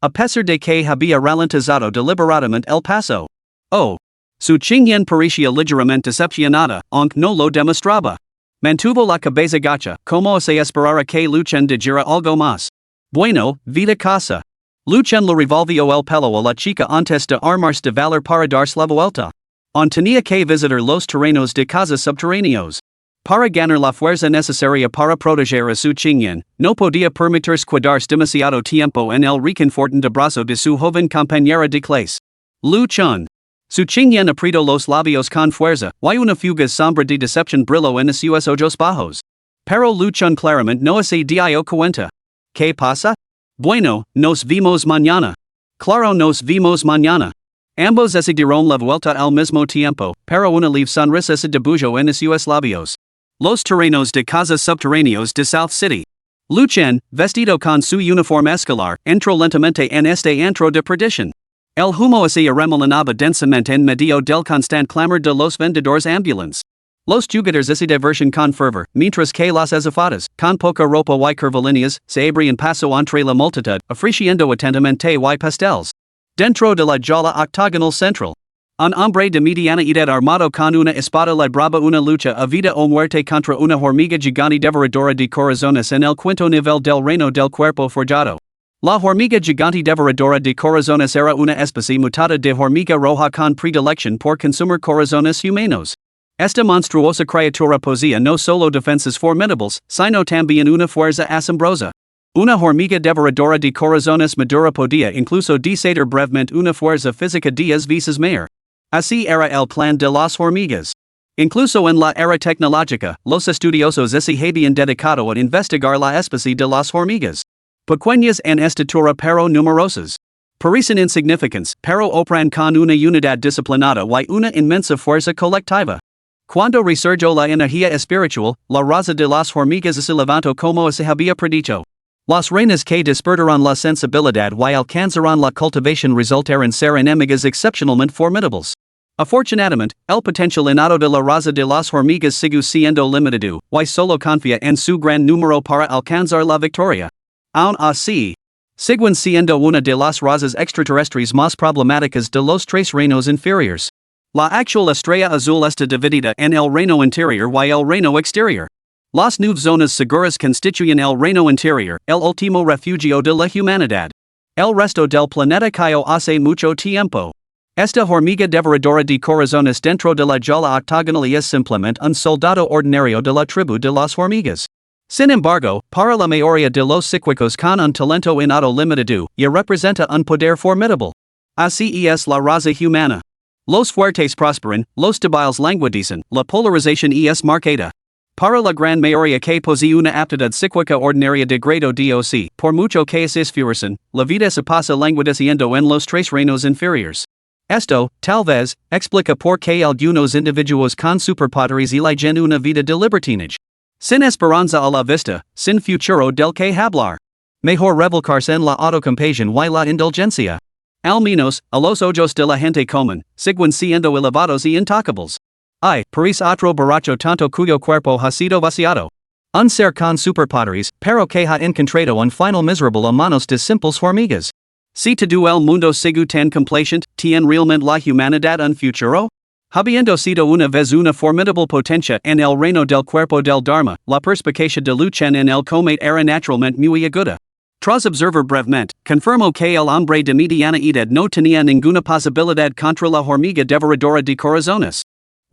A pesar de que había ralentizado deliberadamente el paso. Oh. Su Qingyan parecía ligeramente decepcionada, aunque no lo demostraba. Mantuvo la cabeza gacha, como se esperara que Lu Chen dijera algo más. Bueno, vida casa. Lu Chen le revolvió el pelo a la chica antes de armarse de valor para darse la vuelta. Aún tenía que visitar los terrenos de casas subterráneos. Para ganar la fuerza necesaria para proteger a su Qingyan, no podía permitirse quedarse demasiado tiempo en el reconfortante brazo de su joven compañera de clase. Lu Chen. Su Qingyan apretó los labios con fuerza, y una fugaz sombra de decepción brilló en sus ojos bajos. Pero Lu Chen claramente no se dio cuenta. ¿Qué pasa? Bueno, nos vimos mañana. Claro, nos vimos mañana. Ambos se dieron la vuelta al mismo tiempo, pero una leve sonrisa se dibujó en sus labios. Los terrenos de casas subterráneos de South City. Lu Chen, vestido con su uniforme escolar, entró lentamente en este antro de perdición. El humo se arremolinaba densamente en medio del constante clamor de los vendedores ambulantes. Los jugadores se divertían con fervor, mientras que las azafatas, con poca ropa y curvilíneas, se abrían paso entre la multitud, ofreciendo atentamente y pasteles. Dentro de la jaula octagonal central, un hombre de mediana edad armado con una espada libraba una lucha a vida o muerte contra una hormiga gigante devoradora de corazones en el quinto nivel del reino del cuerpo forjado. La hormiga gigante devoradora de corazones era una especie mutada de hormiga roja con predilección por consumir corazones humanos. Esta monstruosa criatura poseía no solo defensas formidables, sino también una fuerza asombrosa. Una hormiga devoradora de corazones madura podía incluso desatar brevemente una fuerza física 10 veces mayor. Así era el plan de las hormigas. Incluso en la era tecnológica, los estudiosos se habían dedicado a investigar la especie de las hormigas. Pequeñas en estatura pero numerosas. Parecen insignificantes, pero operan con una unidad disciplinada y una inmensa fuerza colectiva. Cuando resurgió la energía espiritual, la raza de las hormigas se levantó como se había predicho. Las reinas que despertaron la sensibilidad y alcanzaron la cultivación resultaron ser enemigas excepcionalmente formidables. Afortunadamente, el potencial innato de la raza de las hormigas sigue siendo limitado, y solo confía en su gran número para alcanzar la victoria. Aún así, siguen siendo una de las razas extraterrestres más problemáticas de los tres reinos inferiores. La actual estrella azul está dividida en el reino interior y el reino exterior. Las nueve zonas seguras constituyen el reino interior, el último refugio de la humanidad. El resto del planeta cayó hace mucho tiempo. Esta hormiga devoradora de corazones dentro de la jaula octagonal es simplemente un soldado ordinario de la tribu de las hormigas. Sin embargo, para la mayoría de los psíquicos con un talento innato limitado, y representa un poder formidable. Así es la raza humana. Los fuertes prosperan, los débiles languidecen, la polarización es marcada. Para la gran mayoría que posee una aptitude psíquica ordinaria de grado DOC, por mucho que se esfuercen, la vida se pasa languideciendo en los tres reinos inferiores. Esto, tal vez, explica por qué algunos individuos con superpoderes eligen una vida de libertinage. Sin esperanza a la vista, sin futuro del que hablar. Mejor revolcarse en la autocompasión y la indulgencia. Al menos, a los ojos de la gente común, siguen siendo elevados y intocables. Hay, paris otro borracho tanto cuyo cuerpo ha sido vaciado. Un ser con superpoderes, pero que ha encontrado un final miserable a manos de simples hormigas. Si todo el mundo sigue tan complaciente, ¿tiene realmente la humanidad un futuro? Habiendo sido una vez una formidable potencia en el reino del cuerpo del Dharma, la perspicacia de Luchen en el comete era naturalmente muy aguda. Tras observar brevemente, confirmó que el hombre de mediana edad no tenía ninguna posibilidad contra la hormiga devoradora de corazones.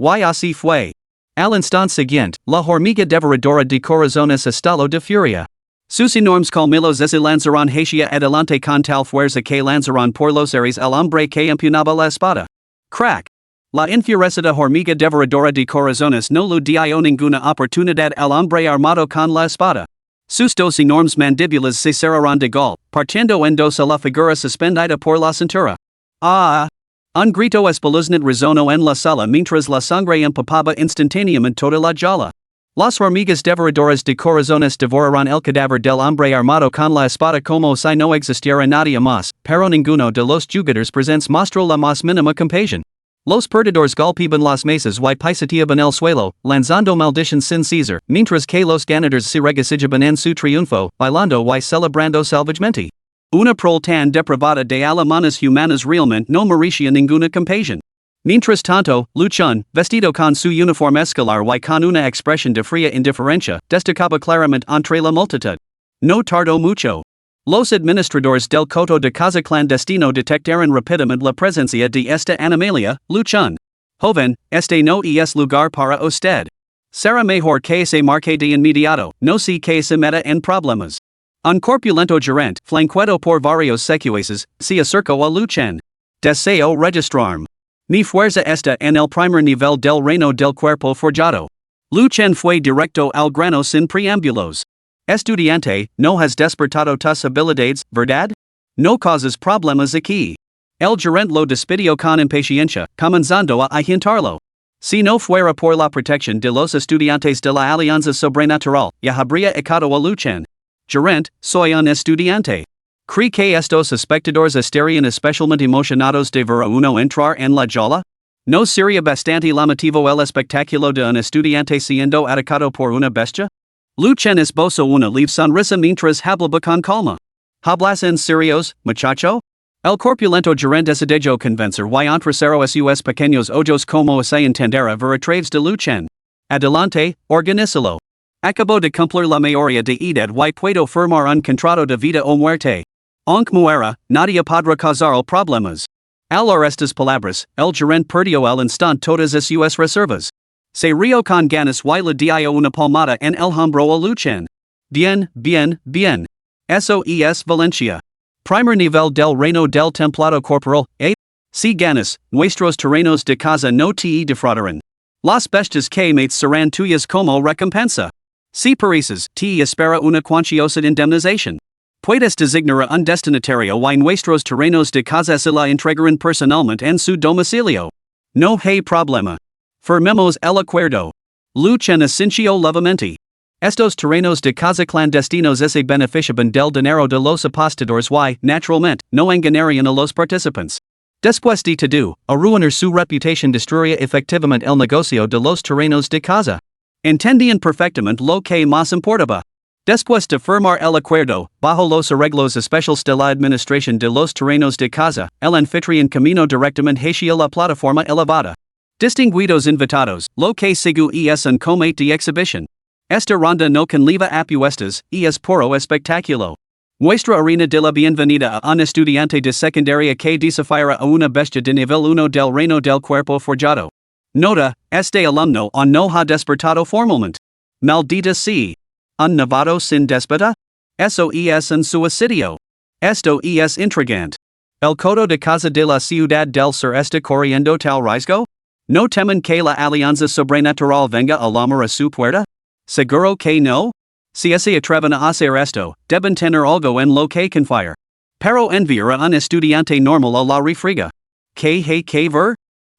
Y así fue. Al instante siguiente, la hormiga devoradora de corazones estalló de furia. Sus enormes colmillos se lanzaron hacia adelante con tal fuerza que lanzaron por los aires al hombre que empuñaba la espada. Crack. La enfurecida hormiga devoradora de corazones no le dio ninguna oportunidad al hombre armado con la espada. Sus dos enormes mandíbulas se cerraron de golpe, partiendo en dos a la figura suspendida por la cintura. ¡Ah! Un grito espeluznante resonó en la sala mientras la sangre empapaba instantáneamente toda la jaula. Las hormigas devoradoras de corazones devoraron el cadáver del hombre armado con la espada como si no existiera nadie más, pero ninguno de los jugadores presentes mostró la más mínima compasión. Los perdedores golpeaban las mesas y pisoteaban el suelo, lanzando maldiciones sin cesar, mientras que los ganadores se regocijaban en su triunfo, bailando y celebrando salvajemente. Una prole tan depravada de alemanas humanas realmente no merecía ninguna compasión. Mientras tanto, Luchun, vestido con su uniforme escolar y con una expresión de fría indiferencia, destacaba claramente entre la multitud. No tardó mucho. Los administradores del coto de casa clandestino detectaron rápidamente la presencia de esta animalia, Luchun. Joven, este no es lugar para usted. Será mejor que se marque de inmediato, no sé que se meta en problemas. Un corpulento gerente, flanqueado por varios secuaces, se acercó a Luchun. Deseo registrarme. Mi fuerza está en el primer nivel del reino del cuerpo forjado. Luchen fue directo al grano sin preámbulos. Estudiante, no has despertado tus habilidades, ¿verdad? No causas problemas aquí. El gerente lo despidió con impaciencia, comenzando a agitarlo. Si no fuera por la protección de los estudiantes de la Alianza Sobrenatural, ya habría echado a Luchen. Gerente, soy un estudiante. ¿Cree que estos espectadores estarían especialmente emocionados de ver a uno entrar en la jaula? ¿No sería bastante llamativo el espectáculo de un estudiante siendo atacado por una bestia? Luchen esbozó una leve sonrisa mientras hablaba con calma. ¿Hablas en serios, muchacho? El corpulento gerente decidió convencer y entrecerró sus pequeños ojos como se entenderá ver a través de Luchen. Adelante, organízalo. Acabo de cumplir la mayoría de edad y puedo firmar un contrato de vida o muerte. Aunque muera, nadie podrá causar problemas. Al oír estas palabras, el gerente perdió al instante todas sus reservas. Se rió con ganas y le dio una palmada en el hombro a Luchen. Bien, bien, bien. Eso es Valencia. Primer nivel del reino del templado corporal, Si ganas, nuestros terrenos de casa no te defraudarán. Las bestias que mates serán tuyas como recompensa. Si pereces, te espera una cuantiosa indemnización. Puedes designar un destinatario y nuestros terrenos de casa se la entregarán personalmente en su domicilio. No hay problema. Firmemos el acuerdo. Luchen asintió levemente. Estos terrenos de casa clandestinos se beneficiaban del dinero de los apostadores y, naturalmente, no engañarían a los participantes. Después de todo, arruinar su reputación destruiría efectivamente el negocio de los terrenos de casa. Entendían perfectamente lo que más importaba. Después de firmar el acuerdo, bajo los arreglos especiales de la administración de los terrenos de casa, el anfitrión caminó directamente hacia la plataforma elevada. Distinguidos invitados, lo que sigue es un comete de exhibición. Esta ronda no conlleva apuestas, es puro espectáculo. Muestra arena de la bienvenida a un estudiante de secundaria que desafiará a una bestia de nivel 1 del reino del cuerpo forjado. Nota, este alumno no ha despertado formalmente. Maldita sea. Un novato sin despedida? Eso es un suicidio. Esto es intrigante. El codo de casa de la ciudad del sur está corriendo tal riesgo? ¿No temen que la alianza sobrenatural venga a llamar a su puerta? Seguro que no. Si se atreven a hacer esto, deben tener algo en lo que confiar. Pero enviar a un estudiante normal a la refriega. ¿Qué hay que ver?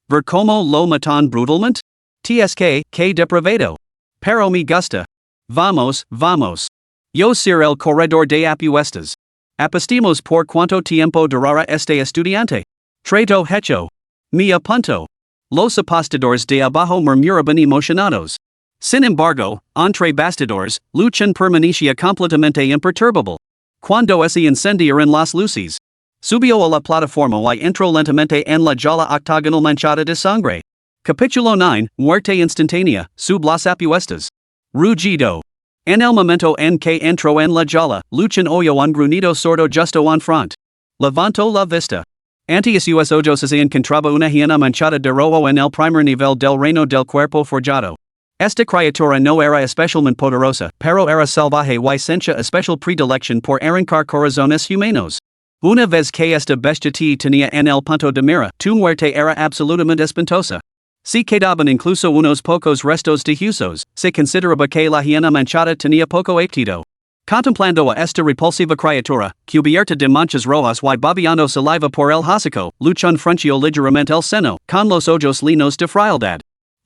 Ver cómo lo matan brutalmente? TSK, que depravado. Pero me gusta. Vamos, vamos. Yo ser el corredor de apuestas. Apostimos por cuánto tiempo durará este estudiante. Trato hecho. Me apunto. Los apostadores de abajo murmuraban emocionados. Sin embargo, entre bastidores, luchan permanecía completamente imperturbable. Cuando se encendieron las luces, subió a la plataforma y entró lentamente en la jala octagonal manchada de sangre. Capítulo 9, Muerte instantánea, sub las apuestas. Rugido. En el momento en que entró en la jala, luchan oyó un grunido sordo justo en front. Levantó la vista. Ante sus ojos se encontraba una hiena manchada de rojo en el primer nivel del reino del cuerpo forjado. Esta criatura no era especialmente poderosa, pero era salvaje y sentía especial predilección por arrancar corazones humanos. Una vez que esta bestia te tenía en el punto de mira, tu muerte era absolutamente espantosa. Si quedaban incluso unos pocos restos de huesos, se consideraba que la hiena manchada tenía poco apetito. Contemplando a esta repulsiva criatura, cubierta de manchas rojas y babeando saliva por el hocico, Luchón frunció ligeramente el seno, con los ojos llenos de frialdad.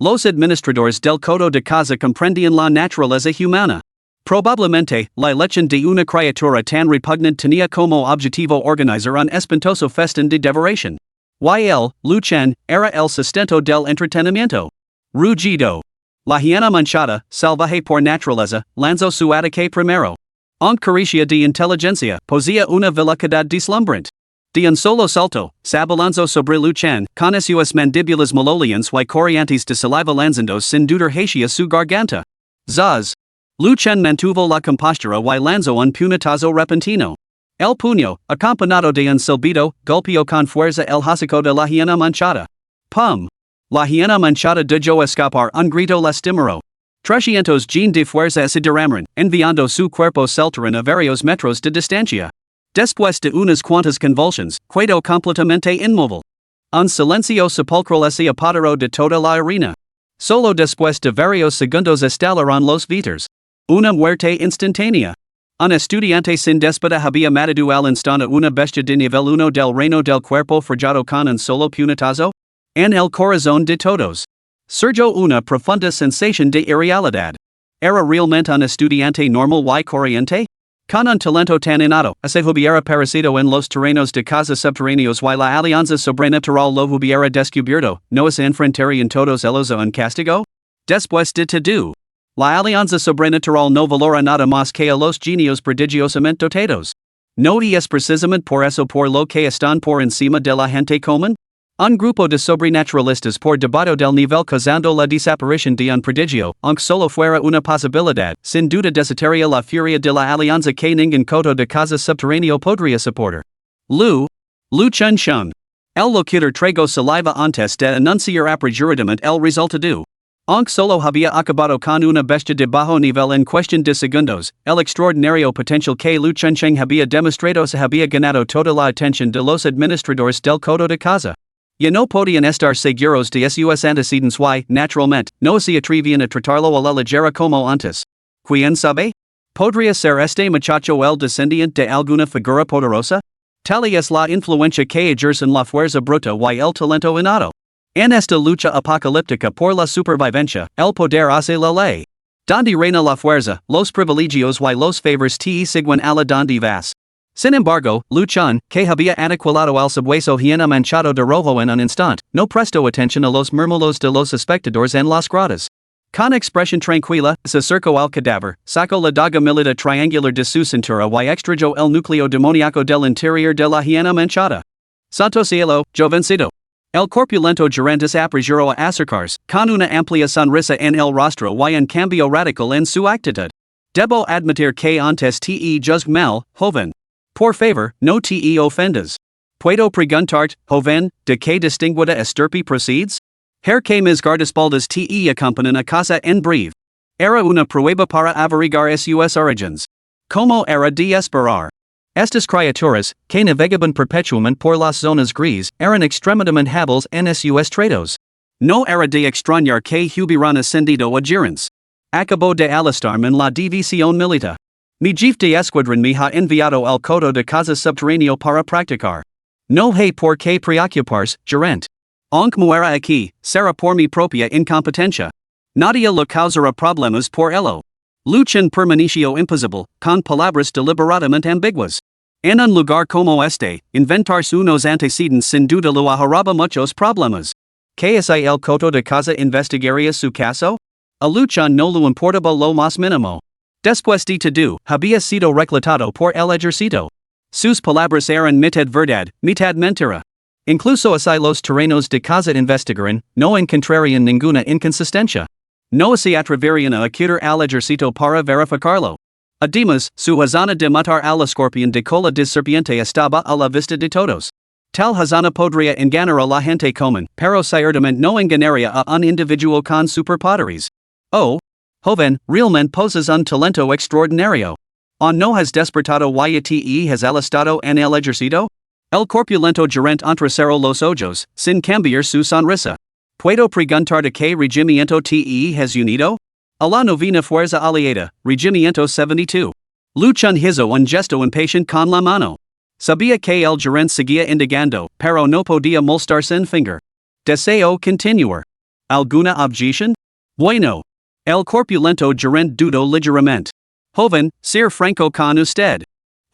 Los administradores del codo de casa comprendían la naturaleza humana. Probablemente, la elección de una criatura tan repugnante tenía como objetivo organizar un espantoso festín de devoración. Y él, Luchón, era el sustento del entretenimiento. Rugido. La hiena manchada, salvaje por naturaleza, lanzó su ataque primero. Aunque carecía de inteligencia, poseía una velocidad deslumbrante. De un solo salto, s'abalanzó sobre Luchón, con sus mandíbulas malolientes y corrientes de saliva lanzando sin dudar hacia su garganta. Zaz. Luchón mantuvo la compostura y lanzó un puñetazo repentino. El puño, acompañado de un silbido, golpeó con fuerza el hocico de la hiena manchada. Pum. La hiena manchada dejó escapar un grito lastimero. 300 de fuerza se derramaron, enviando su cuerpo saltarín a varios metros de distancia. Después de unas cuantas convulsiones, quedó completamente inmóvil. Un silencio sepulcral se apoderó de toda la arena. Solo después de varios segundos estallaron los viters. Una muerte instantánea. Un estudiante sin despedida había matado al instante una bestia de nivel 1 del reino del cuerpo forjado con un solo puñetazo. En el corazón de todos. Surgió una profunda sensación de irrealidad. ¿Era realmente un estudiante normal y corriente? Con un talento tan innato, se hubiera aparecido en los terrenos de casa subterráneos y la alianza sobrenatural lo hubiera descubierto, ¿no se enfrentarían todos ellos a un castigo? Después de todo, la alianza sobrenatural no valora nada más que a los genios prodigiosamente dotados. ¿No es precisamente por eso por lo que están por encima de la gente común? Un grupo de sobrenaturalistas por debajo del nivel causando la desaparición de un prodigio, aunque solo fuera una posibilidad, sin duda desataría la furia de la alianza que ningún codo de casa subterráneo podría soportar. Lu Chun Chun. El locutor tragó saliva antes de anunciar apresuradamente el resultado. Aunque solo había acabado con una bestia de bajo nivel en cuestión de segundos, el extraordinario potencial que Lu Chun Chun había demostrado se había ganado toda la atención de los administradores del codo de casa. Ya no podían estar seguros de sus antecedentes y, naturalmente, no se atrevían a tratarlo a la ligera como antes. ¿Quién sabe? ¿Podría ser este muchacho el descendiente de alguna figura poderosa? Tal es la influencia que ejercen la fuerza bruta y el talento innato. En esta lucha apocalíptica por la supervivencia, el poder hace la ley. Donde reina la fuerza, los privilegios y los favores te siguen a la donde vas. Sin embargo, Luchón, que había aniquilado al sabueso hiena manchado de rojo en un instante, no prestó atención a los murmullos de los espectadores en las gradas. Con expresión tranquila, se acercó al cadáver, sacó la daga milita triangular de su cintura y extrayó el núcleo demoníaco del interior de la hiena manchada. Santo cielo, jovencito. El corpulento gerente apresuró a acercarse, con una amplia sonrisa en el rostro y un cambio radical en su actitud. Debo admitir que antes te juzgué mal, joven. Por favor, no te ofendas. Puedo preguntarte, joven, de que distinguida estirpe proceeds? Her que mis guardaespaldas te acompañan a casa en breve. Era una prueba para averiguar sus origins. Como era de esperar. Estas criaturas, que navegaban perpetuamente por las zonas grises, eran extremadamente hábiles en sus tratos. No era de extrañar que hubieran ascendido a gerentes. Acabo de alistarme en la división militar. Mi jefe de escuadrón me ha enviado al coto de casa subterráneo para practicar. No hay por qué preocuparse, gerente. Aunque muera aquí, será por mi propia incompetencia. Nadie le causará problemas por ello. Luchan permaneció imposible, con palabras deliberadamente ambiguas. En un lugar como este, inventarse unos antecedentes sin duda lo ahorraba muchos problemas. ¿Qué es el coto de casa investigaría su caso? A Luchan no le importaba lo más mínimo. Después de todo, había sido reclutado por el ejército. Sus palabras eran mitad verdad, mitad mentira. Incluso así los terrenos de casa investigaran, no encontrarían ninguna inconsistencia. No se atreverían a acudir al ejército para verificarlo. Además, su hazana de matar al escorpión de cola de serpiente estaba a la vista de todos. Tal hazana podría engañar a la gente común, pero ciertamente no engañaría a un individuo con superpoderes. Oh, joven, realmente poses un talento extraordinario. ¿O no has despertado y has alistado en el ejército? El corpulento gerente entrecerró los ojos, sin cambiar su sonrisa. ¿Puedo preguntar de qué regimiento te has unido? A la novena fuerza aliada, regimiento 72. Luchan hizo un gesto impatient con la mano. Sabía que el gerente seguía indagando, pero no podía molestar sin finger. Deseo continuar. ¿Alguna objeción? Bueno. El corpulento gerente dudó ligeramente. Joven, ser franco con usted.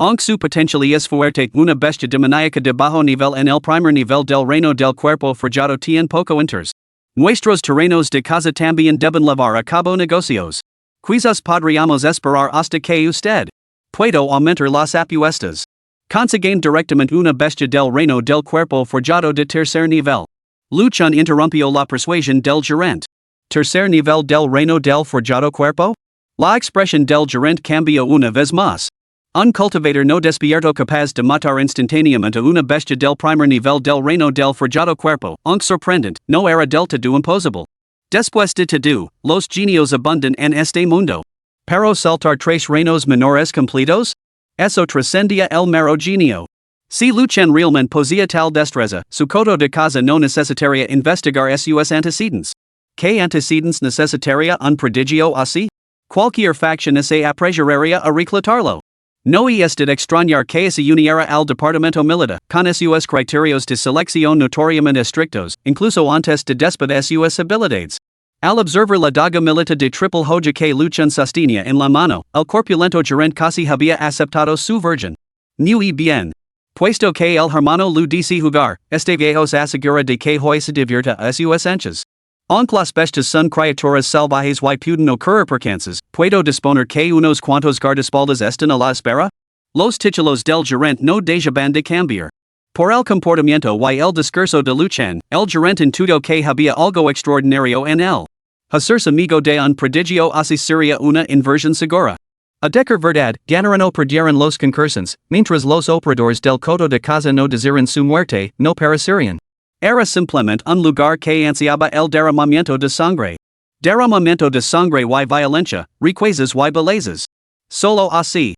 Aunque su potencial es fuerte, una bestia demoníaca de bajo nivel en el primer nivel del reino del cuerpo forjado tiene poco interés. Nuestros terrenos de casa también deben llevar a cabo negocios. Quizás podríamos esperar hasta que usted pueda aumentar las apuestas. Consiguen directamente una bestia del reino del cuerpo forjado de tercer nivel. Luchan interrumpió la persuasión del gerente. Tercer nivel del reino del forjado cuerpo? La expresión del gerente cambió una vez más. Un cultivador no despierto capaz de matar instantáneamente una bestia del primer nivel del reino del forjado cuerpo, aunque sorprendente, no era del todo imposible. Después de todo, los genios abundan en este mundo. Pero saltar tres reinos menores completos? Eso trascendía el mero genio. Si Luchan realmente poseía tal destreza, su coto de casa no necesitaría investigar sus antecedentes. ¿Qué antecedentes necesitaría un prodigio así? Cualquier facción se apresuraría a reclutarlo. No es de extrañar que se uniera al departamento militar, con sus criterios de selección notoriamente estrictos, incluso antes de despedir sus habilidades. Al observar la daga militar de triple hoja que Luchan sostenía en la mano, el corpulento gerente casi había aceptado su virgen. Muy bien. Puesto que el hermano lu dice jugar, este viejo se asegura de que hoy se divierta a sus anchas. Aunque las bestias son criaturas salvajes y pueden ocurrir percances, ¿puedo disponer que unos cuantos guardaespaldas estén a la espera? Los títulos del gerente no dejaban de cambiar. Por el comportamiento y el discurso de Luchan, el gerente intuyo que había algo extraordinario en él. Hacerse amigo de un prodigio así sería una inversión segura. A decir verdad, ganaron o perdieron los concursantes, mientras los operadores del coto de casa no desiran su muerte, no perecerían. Era simplemente un lugar que ansiaba el derramamiento de sangre. Derramamiento de sangre y violencia, riquezas y bellezas. Solo así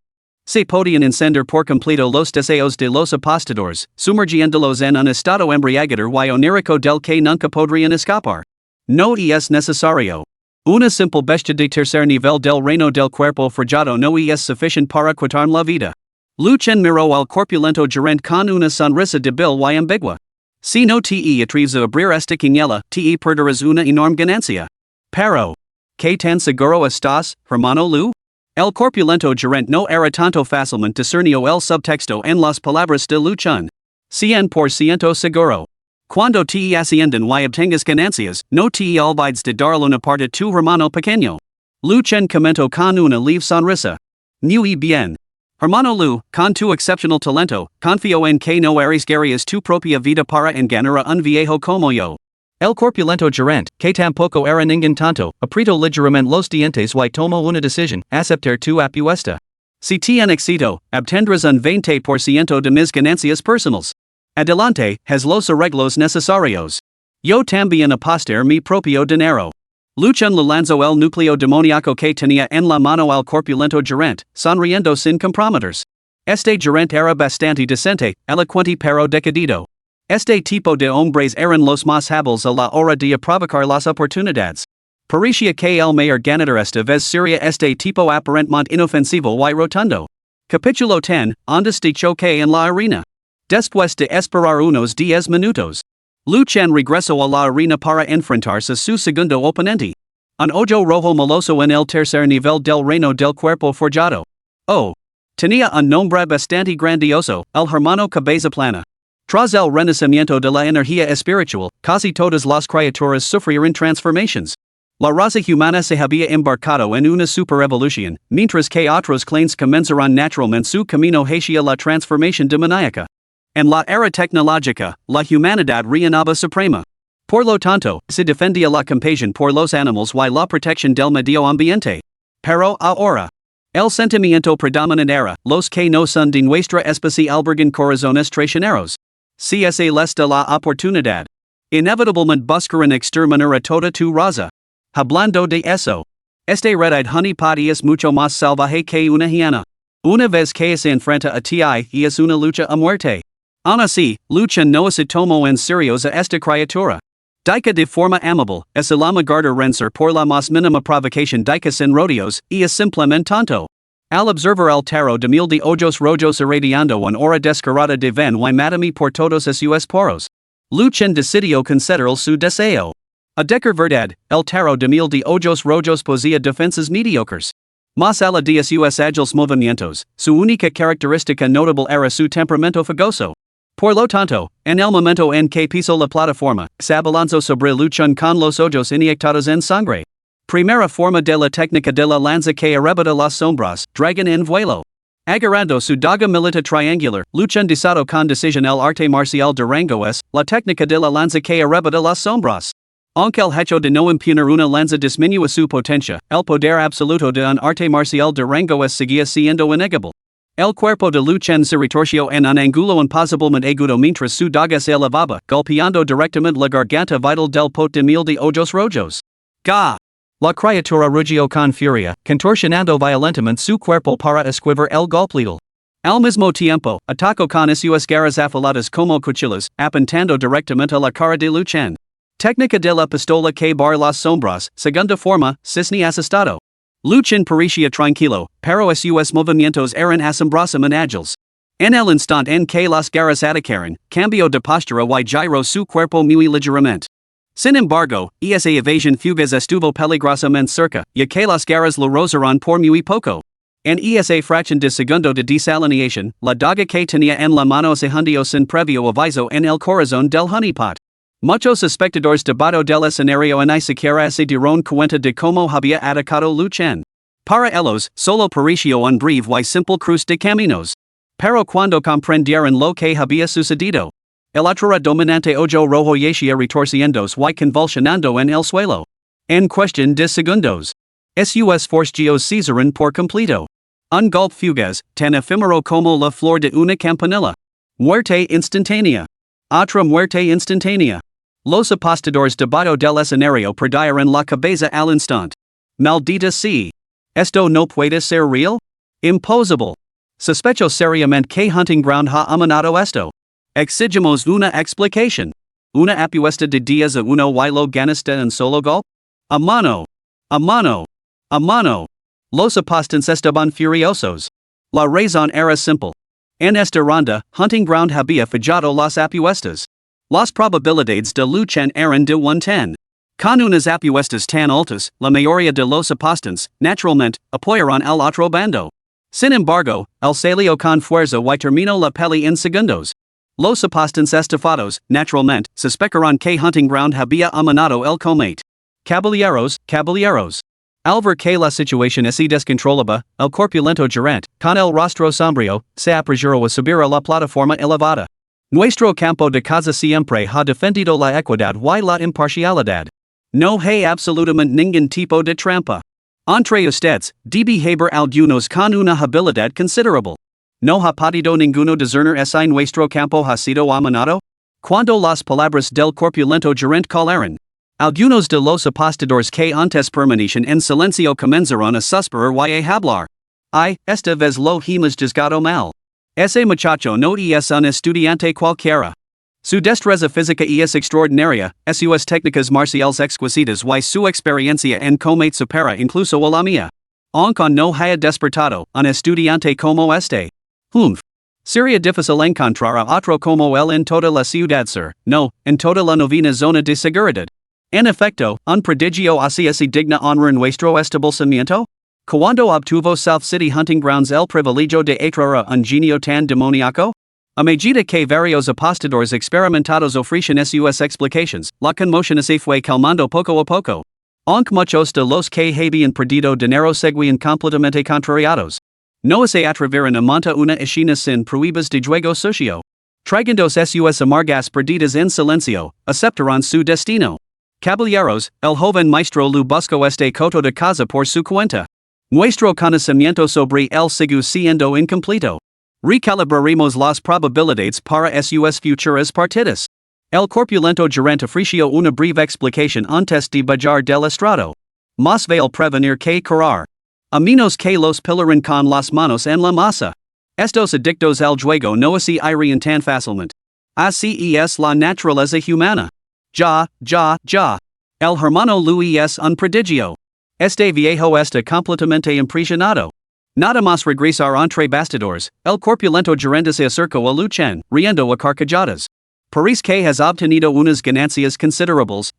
se podían encender por completo los deseos de los apostadores, sumergiéndolos en un estado embriagador y onírico del que nunca podrían escapar. No es necesario. Una simple bestia de tercer nivel del reino del cuerpo forjado no es suficiente para quitar la vida. Luchan miró al corpulento gerente con una sonrisa débil y ambigua. Si no te atreves a abrir esta quiniela, te perderás una enorme ganancia. Pero, ¿qué tan seguro estás, hermano Lu? El corpulento gerente no era tanto fácilmente discernió el subtexto en las palabras de Luchan. 100% seguro. Cuando te ascienden y obtengas ganancias, no te olvides de darle una parte a tu hermano pequeño. Luchan comentó con una leve sonrisa. Muy bien. Hermano Lu, con tu excepcional talento, confío en que no arriesgarías tu propia vida para engañar a un viejo como yo. El corpulento gerente, que tampoco era ningún tanto, apretó ligeramente los dientes y tomó una decisión, aceptar tu apuesta. Si tien éxito, obtendrás un 20% de mis ganancias personales. Adelante, haz los arreglos necesarios. Yo también apostar mi propio dinero. Luchan le lanzó el núcleo demoníaco que tenía en la mano al corpulento gerente, sonriendo sin comprometers. Este gerente era bastante decente, elocuente pero decadido. Este tipo de hombres eran los más hábiles a la hora de aprovechar las oportunidades. Parecía que el mayor ganador esta vez sería este tipo aparentemente inofensivo y rotundo. Capítulo 10, Ondas de choque en la arena. Después de esperar unos 10 minutos, Lu Chen regresó a la arena para enfrentarse a su segundo oponente. Un ojo rojo meloso en el tercer nivel del reino del cuerpo forjado. Oh. Tenía un nombre bastante grandioso, el hermano cabeza plana. Tras el renacimiento de la energía espiritual, casi todas las criaturas sufrieron transformations. La raza humana se había embarcado en una superevolución, mientras que otros clanes comenzaron naturalmente su camino hacia la transformación demoníaca. En la era tecnológica, la humanidad reinaba suprema. Por lo tanto, se defendía la compasión por los animales y la protección del medio ambiente. Pero ahora, el sentimiento predominante era, los que no son de nuestra especie albergan corazones traicioneros. Si es les de la oportunidad, inevitablemente buscarán exterminar a toda tu raza. Hablando de eso, este red-eyed honeypot es mucho más salvaje que una hiena. Una vez que se enfrenta a ti y es una lucha a muerte. Aun así, Lucha no se tomó en serio a esta criatura. Dica de forma amable, es el amagarder renser por la más mínima provocación dica sin rodeos, y es simplemente tonto. Al observar el tarot de mil de ojos rojos irradiando una hora descarada de ven y madame por todos sus poros. Luchan decidió conceder su deseo. A decir verdad, el tarot de mil de ojos rojos poseía defensas mediocres. Más allá de sus ágiles movimientos, su única característica notable era su temperamento fogoso. Por lo tanto, en el momento en que pisó la plataforma, se abalanzó sobre Luchan con los ojos inyectados en sangre. Primera forma de la técnica de la lanza que arrebata las sombras, dragon en vuelo. Agarrando su daga milita triangular, Luchan desató con decisión el arte marcial de rango es, la técnica de la lanza que arrebata las sombras. Aunque el hecho de no empuñar una lanza disminuyó su potencia, el poder absoluto de un arte marcial de rango es seguía siendo innegable. El cuerpo de Luchan se retorció en un ángulo imposiblemente agudo mientras su daga se elevaba, golpeando directamente la garganta vital del pot de mil de ojos rojos. ¡Ga! La criatura rugió con furia, contorsionando violentamente su cuerpo para esquivar el golpe letal. Al mismo tiempo, atacó con sus garras afiladas como cuchillas, apuntando directamente a la cara de Luchan. Técnica de la pistola que bar las sombras, segunda forma, cisne asustado. Luchan parecía tranquilo, pero sus movimientos eran asombrosamente ágiles. En el instante en que las garras atacaron, cambió de postura y giró su cuerpo muy ligeramente. Sin embargo, esa evasión fugaz estuvo peligrosamente cerca, ya que las garras lo rozaron por muy poco. En esa fracción de segundo de desalineación, la daga que tenía en la mano se hundió sin previo aviso en el corazón del honeypot. Muchos espectadores debajo del escenario ni siquiera se dieron cuenta de cómo había atacado Luchan. Para ellos, solo pareció un breve y simple cruz de caminos. Pero cuando comprendieron lo que había sucedido, el otro dominante ojo rojo yacía retorciéndose y convulsionando en el suelo. En cuestión de segundos, sus forcejeos cesaron por completo. Un golpe fugaz, tan efímero como la flor de una campanilla. Muerte instantánea. Otra muerte instantánea. Los apostadores debajo del escenario perdieron la cabeza al instante. Maldita sea. ¿Esto no puede ser real? Imposible. Sospecho seriamente que Hunting Ground ha amenazado esto. Exigimos una explicación. Una apuesta de 10 a 1 y lo ganaste en solo golpe. A mano. A mano. A mano. Los apostantes estaban furiosos. La razón era simple. En esta ronda, Hunting Ground había fallado las apuestas. Las probabilidades de Luchan eran de 1-10. Con unas apuestas tan altas, la mayoría de los apostantes, naturalmente, apoyaron al otro bando. Sin embargo, el salió con fuerza y terminó la pelea en segundos. Los apostantes estafados, naturalmente, sospecharon que Hunting Ground había amenazado el combate. Caballeros, caballeros. Al ver que la situación se descontrolaba, el corpulento gerente, con el rostro sombrío, se apresuró a subir a la plataforma elevada. Nuestro campo de caza siempre ha defendido la equidad y la imparcialidad. No hay absolutamente ningún tipo de trampa. Entre ustedes, debe haber algunos con una habilidad considerable. ¿No ha podido ninguno discernir ese nuestro campo ha sido amanado? Cuando las palabras del corpulento gerente colaron. Algunos de los apostadores que antes permanecen en silencio comenzaron a suspirar y a hablar. Ay, esta vez lo hemos juzgado mal. Ese muchacho no es un estudiante cualquiera. Su destreza física es extraordinaria, sus técnicas marciales exquisitas y su experiencia en combate supera incluso a la mía. Aunque no haya despertado un estudiante como este. Sería difícil encontrar a otro como él en toda la ciudad no, en toda la novena zona de seguridad. En efecto, un prodigio hacia si digna honra nuestro establecimiento? Cuando obtuvo South City Hunting Grounds el privilegio de atraer a un genio tan demoníaco? A medida que varios apostadores experimentados ofrecen sus explicaciones, la conmoción se fue calmando poco a poco. Aunque muchos de los que habían perdido dinero seguían completamente contrariados. No se atreveron a montar una escena sin pruebas de juego sucio. Tragando sus amargas perdidas en silencio, aceptaron su destino. Caballeros, el joven maestro Lu buscó este coto de casa por su cuenta. Nuestro conocimiento sobre él sigue siendo incompleto. Recalibraremos las probabilidades para sus futuras partidas. El corpulento gerente ofreció una breve explicación antes de bajar del estrado. Más vale prevenir que curar. A menos que los pilaran con las manos en la masa. Estos adictos al juego no se irían tan fácilmente. Así es la naturaleza humana. Ya. El hermano Luis es un prodigio. Este viejo está completamente impresionado. Nada más regresar entre bastidores, el corpulento gerente se acercó a Luchen, riendo a carcajadas. Parece que has obtenido unas ganancias considerables,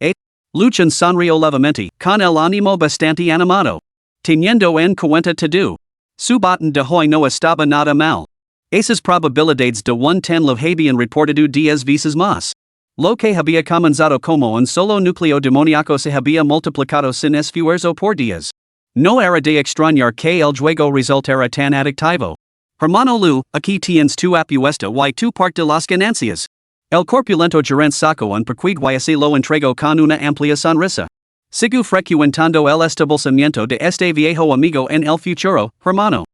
Luchen sonrió levemente, con el ánimo bastante animado. Teniendo en cuenta todo. Su botón de hoy no estaba nada mal. Esas probabilidades de un ten lo habían reportado 10 veces más. Lo que había comenzado como un solo núcleo demoníaco se había multiplicado sin esfuerzo por 10. No era de extrañar que el juego resultara tan adictivo. Hermano Lu, aquí tienes tu apuesta y tu parte de las ganancias. El corpulento gerente sacó un paquete y así lo entregó con una amplia sonrisa. Sigo frecuentando el establecimiento de este viejo amigo en el futuro, hermano.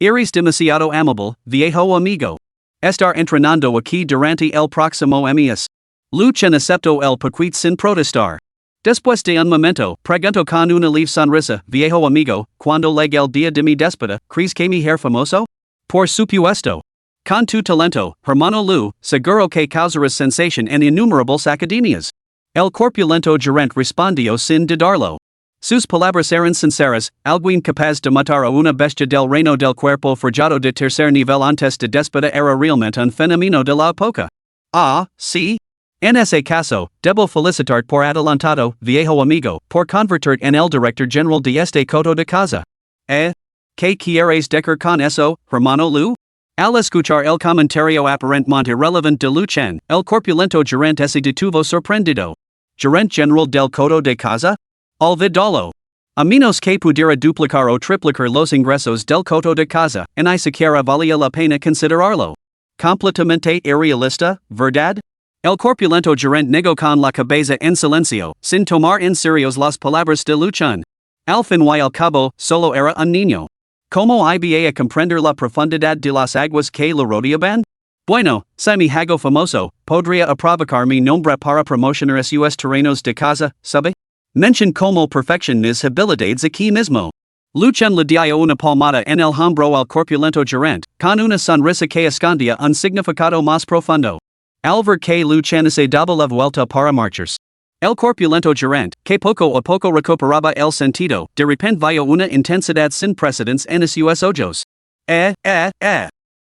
Eres demasiado amable, viejo amigo. Estar entrenando aquí durante el próximo mes. Luchen aceptó el paquete sin protestar. Después de un momento, preguntó con una leve sonrisa, viejo amigo, ¿cuándo llega el día de mi despedida? ¿Crees que mi ser famoso? Por supuesto. Con tu talento, hermano Lu, seguro que causarás sensación en innumerables academias. El corpulento gerente respondió sin dudarlo. Sus palabras eran sinceras, alguien capaz de matar a una bestia del reino del cuerpo forjado de tercer nivel antes de despedida era realmente un fenómeno de la época. Ah, sí. En ese caso, debo felicitar por adelantado, viejo amigo, por convertir en el director general de este coto de casa. ¿Qué quieres decir con eso, hermano Lu? Al escuchar el comentario aparentemente irrelevante de Luchen, el corpulento gerente se detuvo sorprendido. ¿Gerente general del coto de casa? Olvidalo. A menos que pudiera duplicar o triplicar los ingresos del coto de casa, en ni siquiera valía la pena considerarlo. Completamente irrealista, ¿verdad? El corpulento gerente negó con la cabeza en silencio, sin tomar en serio las palabras de Luchen. Al fin y al cabo, solo era un niño. ¿Cómo iba a comprender la profundidad de las aguas que lo rodeaban? Bueno, si mi hago famoso, podría provocar mi nombre para promocionar sus terrenos de casa, ¿sabe? Mention como perfección mis habilidades aquí mismo. Luchen le dio una palmada en el hombro al corpulento gerente, con una sonrisa que escondía un significado más profundo. Al ver que Luchen se daba la vuelta para marcharse. El corpulento gerente, que poco a poco recuperaba el sentido, de repente vio una intensidad sin precedentes en sus ojos.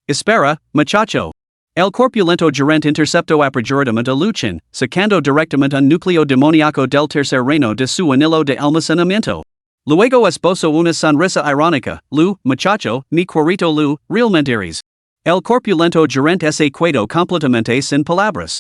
Espera, muchacho. El corpulento gerente interceptó apresuradamente a Luchen, sacando directamente un núcleo demoníaco del tercer reino de su anillo de almacenamiento. Luego esbozó una sonrisa irónica. Lu, muchacho, mi querido Lu, realmente eres. El corpulento gerente se quedó completamente sin palabras.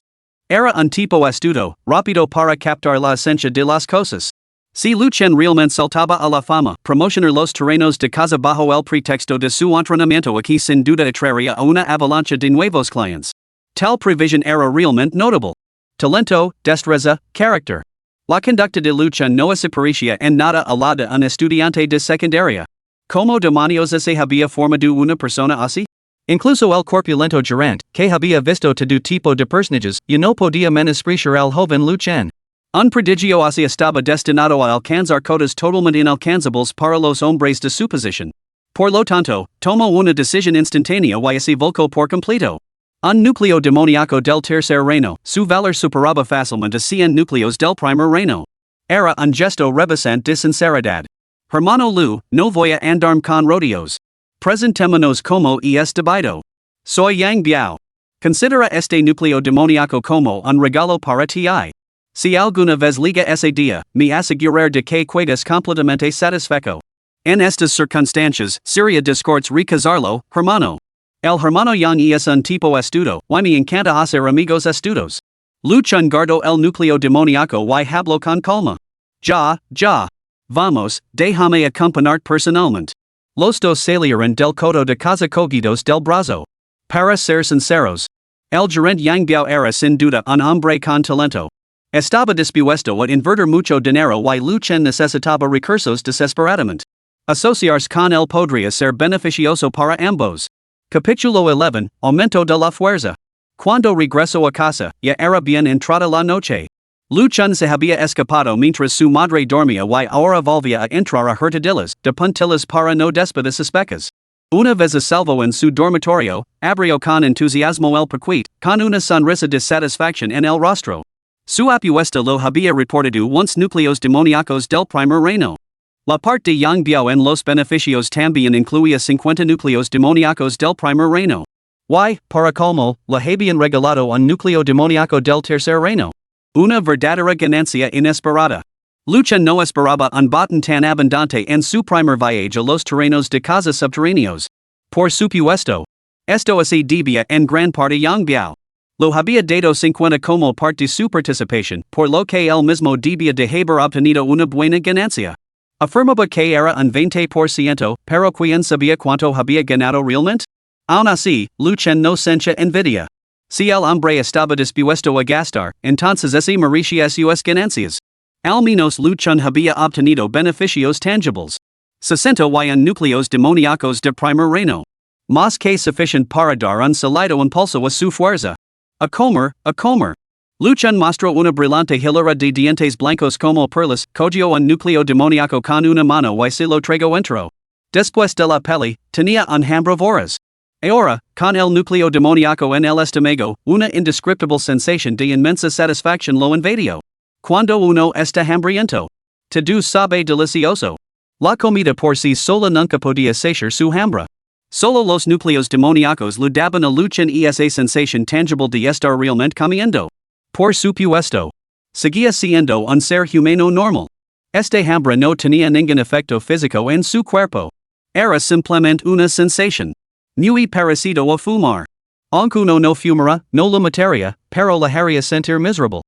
Era un tipo astuto, rápido para captar la esencia de las cosas. Si Luchen realmente saltaba a la fama, promocionar los terrenos de casa bajo el pretexto de su entrenamiento aquí sin duda atraería a una avalancha de nuevos clientes. Tal prevision era realmente notable. Talento, destreza, carácter. La conducta de lucha no se parecía en nada a la de un estudiante de secundaria. ¿Cómo demonios se había formado una persona así? Incluso el corpulento gerente, que había visto todo tipo de personajes, y no podía menospreciar al joven Luchan. Un prodigio así estaba destinado a alcanzar cotas totalmente inalcanzables para los hombres de su posición. Por lo tanto, tomó una decisión instantánea y se volcó por completo. Un núcleo demoníaco del tercer reino, su valor superaba fácilmente 100 núcleos del primer reino. Era un gesto rebosante de sinceridad. Hermano Lu, no voy a andar con rodeos. Presentémonos como es debido. Soy Yang Biao. Considera este núcleo demoníaco como un regalo para ti. Si alguna vez liga ese día, me asegurar de que juegas completamente satisfecho. En estas circunstancias, sería discords recazarlo, hermano. El hermano Yang es un tipo astuto, y me encanta hacer amigos astutos. Luchan guardo el núcleo demoníaco y hablo con calma. Ya. Vamos, déjame acompañarte personalmente. Los dos salieron del codo de casa cogidos del brazo. Para ser sinceros. El gerente Yang Biao era sin duda un hombre con talento. Estaba dispuesto a invertir mucho dinero y Luchan necesitaba recursos desesperadamente. Asociarse con él podría ser beneficioso para ambos. Capítulo 11, Aumento de la fuerza. Cuando regresó a casa, ya era bien entrada la noche. Luchan se había escapado mientras su madre dormía y ahora volvía a entrar a hurtadillas, de puntillas para no despedir suspecas. Una vez a salvo en su dormitorio, abrió con entusiasmo el paquete, con una sonrisa de satisfacción en el rostro. Su apuesta lo había reportado once núcleos demoníacos del primer reino. La parte de Yang Biao en los beneficios también incluía 50 núcleos demoníacos del primer reino. Y, para colmo, le habían regalado un núcleo demoníaco del tercer reino. Una verdadera ganancia inesperada. Luchan no esperaba un botín tan abundante en su primer viaje a los terrenos de casas subterráneos. Por supuesto. Esto se debía en gran parte Yang Biao. Lo había dado 50 como parte de su participación, por lo que él mismo debía de haber obtenido una buena ganancia. Afirmaba que era un 20%, pero ¿quién sabía cuánto había ganado realmente? Aún así, Luchan no sentía envidia. Si el hombre estaba dispuesto a gastar, entonces ese merecía sus ganancias. Al menos Luchan había obtenido beneficios tangibles. 61 núcleos demoníacos de primer reino. Más que suficiente para dar un sólido impulso a su fuerza. A comer. Luchan mostró una brillante hilera de dientes blancos como perlas, cogió un núcleo demoníaco con una mano y se lo tragó entero. Después de la peli, tenía un hambre voraz. Ahora, con el núcleo demoníaco en el estómago, una indescriptible sensación de inmensa satisfacción lo invadió. Cuando uno está hambriento. Todo sabe delicioso. La comida por sí sola nunca podía saciar su hambre. Solo los núcleos demoníacos le daban a Luchan esa sensación tangible de estar realmente comiendo. Por supuesto. Seguía siendo un ser humano normal. Este hambre no tenía ningún efecto físico en su cuerpo. Era simplemente una sensación. Muy parecido a fumar. Aunque uno no fumara, no lo mataría, pero la haría sentir miserable.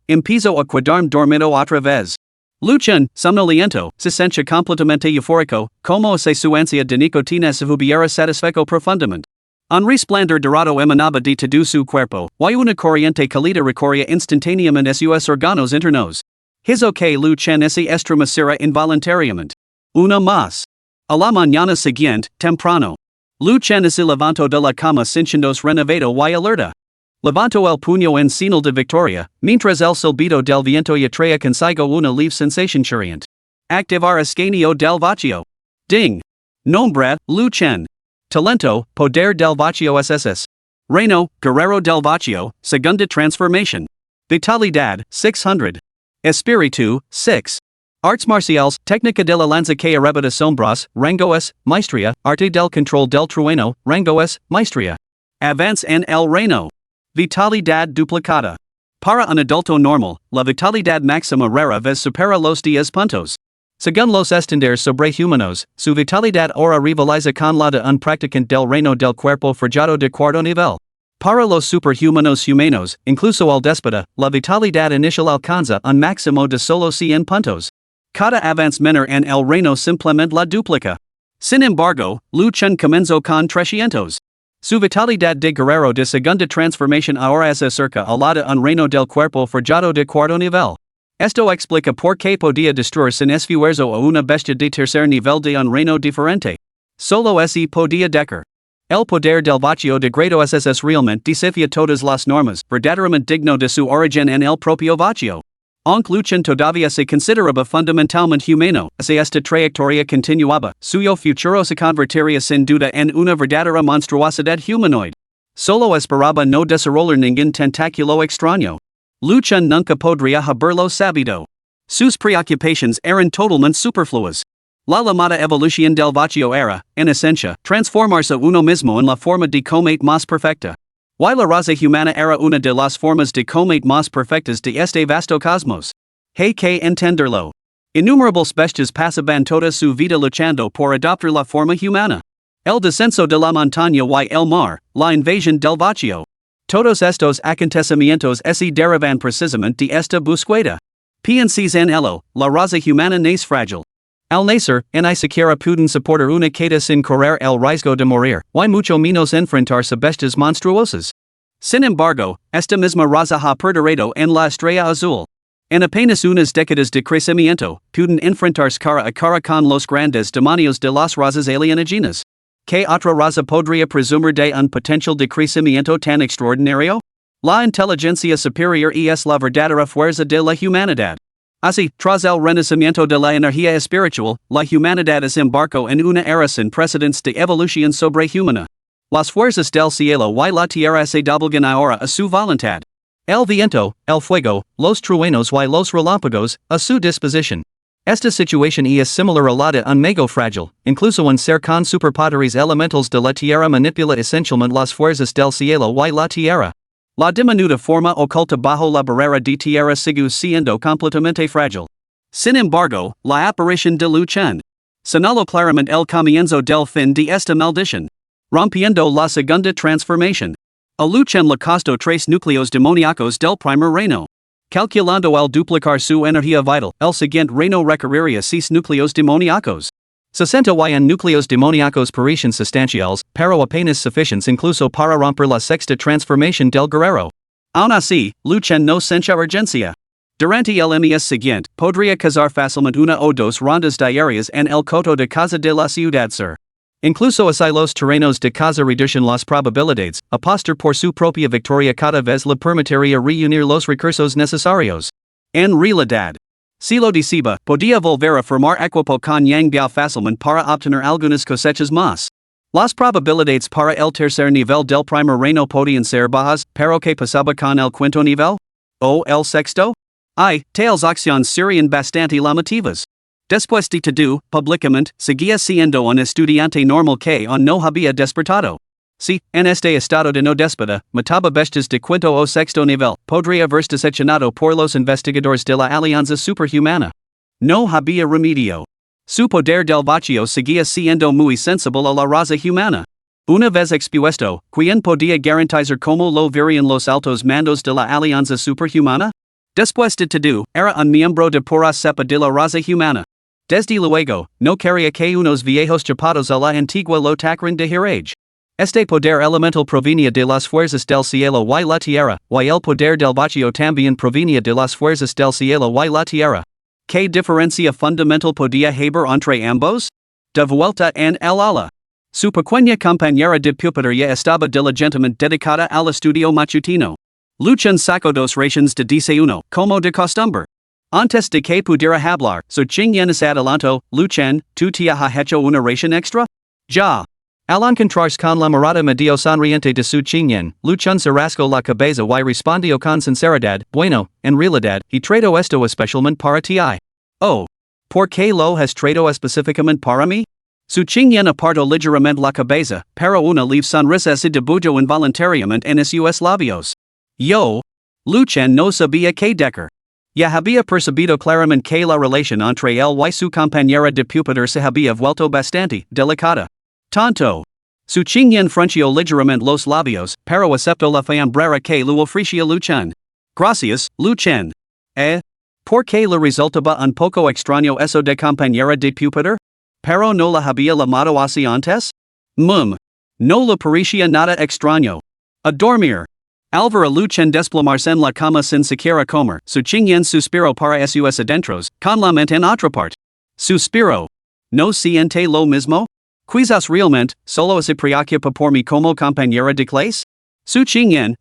Empezó a quedarme dormido otra vez. Luchan, somnoliento, se sentía completamente eufórico, como si su ansia de nicotina se hubiera satisfecho profundamente. Un resplandor dorado emanaba de todo su cuerpo, y una corriente cálida recorría instantáneamente sus órganos internos. Hizo que Luchan se estremeciera involuntariamente. Una más. A la mañana siguiente, temprano. Luchan se levantó de la cama sintiéndose renovado y alerta. Levantó el puño en señal de victoria, mientras el silbido del viento y traía consigo una leve sensación chirriante. Activar escaneo del vacío. Ding. Nombre, Luchan. Talento, poder del vacío SSS. Reino, guerrero del vacío, segunda transformación. Vitalidad, 600. Espíritu, 6. Arts marciales, técnica de la lanza que arrebata sombras, rango S, maestría, arte del control del trueno, rango S, maestría. Avance en el reino. Vitalidad duplicada. Para un adulto normal, la vitalidad máxima rara vez supera los 10 puntos. Según los estándares sobrehumanos, su vitalidad ahora rivaliza con la de un practicante del reino del cuerpo forjado de cuarto nivel. Para los superhumanos humanos, incluso al déspota, la vitalidad inicial alcanza un máximo de solo 100 puntos. Cada avance menor en el reino simplemente la duplica. Sin embargo, Luchan comenzó con 300. Su vitalidad de guerrero de segunda transformación ahora es cerca a la de un reino del cuerpo forjado de cuarto nivel. Esto explica por qué podía destruir sin esfuerzo a una bestia de tercer nivel de un reino diferente. Solo ese podía decar. El poder del vacío de grado es realmente desafía todas las normas, verdaderamente digno de su origen en el propio vacío. Aunque Lucian todavía se consideraba fundamentalmente humano, hacia esta trayectoria continuaba, suyo futuro se convertiría sin duda en una verdadera monstruosidad humanoide. Solo esperaba no desarrollar ningún tentáculo extraño. Lucian nunca podría haberlo sabido. Sus preocupaciones eran totalmente superfluas. La llamada evolución del vacío era, en esencia, transformarse uno mismo en la forma de cometa más perfecta. Y la raza humana era una de las formas de cometa más perfectas de este vasto cosmos. Hay que entenderlo. Innumerables bestias pasaban toda su vida luchando por adoptar la forma humana. El descenso de la montaña y el mar, la invasión del vacío. Todos estos acontecimientos se derivan precisamente de esta búsqueda. Pienses en ello, la raza humana nace frágil. Al nacer, ni siquiera pueden soportar una queda sin correr el riesgo de morir, y mucho menos enfrentarse a bestias monstruosas. Sin embargo, esta misma raza ha perdido en la estrella azul. En apenas unas décadas de crecimiento, pueden enfrentarse cara a cara con los grandes demonios de las razas alienígenas. ¿Qué otra raza podría presumir de un potencial de crecimiento tan extraordinario? La inteligencia superior es la verdadera fuerza de la humanidad. Así, tras el renacimiento de la energía espiritual, la humanidad desembarcó en una era sin precedentes de evolución sobrehumana. Las fuerzas del cielo y la tierra se doblegan ahora a su voluntad. El viento, el fuego, los truenos y los relámpagos, a su disposición. Esta situación es similar a la de un mago frágil, incluso en ser con superpoderes elementals de la tierra manipula esencialmente las fuerzas del cielo y la tierra. La diminuta forma oculta bajo la barrera de tierra sigue siendo completamente frágil. Sin embargo, la aparición de Lucian señaló claramente el comienzo del fin de esta maldición, rompiendo la segunda transformación. A Lucian le costó 3 núcleos demoníacos del primer reino. Calculando al duplicar su energía vital, el siguiente reino requeriría 6 núcleos demoníacos. 61 núcleos demoníacos parecen sustanciales, pero apenas suficientes incluso para romper la sexta transformación del guerrero. Aún así, Lucian no sencha urgencia. Durante el mes siguiente, podría cazar fácilmente una o dos rondas diarias en el coto de caza de la ciudad sur. Incluso así los terrenos de caza reducen las probabilidades, apostar por su propia victoria cada vez le permitiría reunir los recursos necesarios. En realidad, si lo decía, podía volver a formar equipo con Yang Biao fácilmente para obtener algunas cosechas más. Las probabilidades para el tercer nivel del primer reino podían ser bajas, pero ¿qué pasaba con el quinto nivel? ¿O el sexto? Tales acciones serían bastante llamativas. Después de todo, públicamente, seguía siendo un estudiante normal que aún no había despertado. Si, en este estado de no despeda, mataba bestias de quinto o sexto nivel, podría haberse decepcionado por los investigadores de la Alianza Superhumana. No había remedio. Su poder del vacío seguía siendo muy sensible a la raza humana. Una vez expuesto, ¿quién podía garantizar cómo lo verían los altos mandos de la Alianza Superhumana? Después de todo, era un miembro de pura cepa de la raza humana. Desde luego, no quería que unos viejos chapados a la antigua lo tacaran de hirage. Este poder elemental provenía de las fuerzas del cielo y la tierra, y el poder del vacío también provenía de las fuerzas del cielo y la tierra. ¿Qué diferencia fundamental podía haber entre ambos? De vuelta en el ala. Su pequeña compañera de pupitre ya estaba diligentemente dedicada al estudio matutino. Lucian sacó 2 raciones de desayuno, como de costumbre. Antes de que pudiera hablar, Su Qingyan se adelantó. Lucian, ¿tú te has hecho una ración extra? Ya. Al encontrarse con la mirada medio sonriente de Su Qingyan, Lucian se rascó la cabeza y respondió con sinceridad, bueno, en realidad, he traído esto especialmente para ti. Oh. ¿Por qué lo has traído específicamente para mí? Su Qingyan apartó ligeramente la cabeza, pero una leve sonrisa se dibujó involuntariamente en sus labios. Yo. Lucian no sabía qué decir. Ya había percibido claramente que la relación entre él y su compañera de pupitre se había vuelto bastante delicada. Tanto. Su Qingyan frunció ligeramente los labios, pero aceptó la fiambrera que le ofrecía Lucian. Gracias, Lucian. ¿Por qué le resultaba un poco extraño eso de compañera de pupitre? Pero no la había llamado así antes? No le parecía nada extraño. A dormir. Alvara luchen desplomarse en la cama sin siquiera comer, su chingyen suspiro para sus adentros, con la mente en otra parte. Suspiro. ¿No siente lo mismo? Quizás realmente, solo se preocupa por mí como compañera de clase? Su chingyen,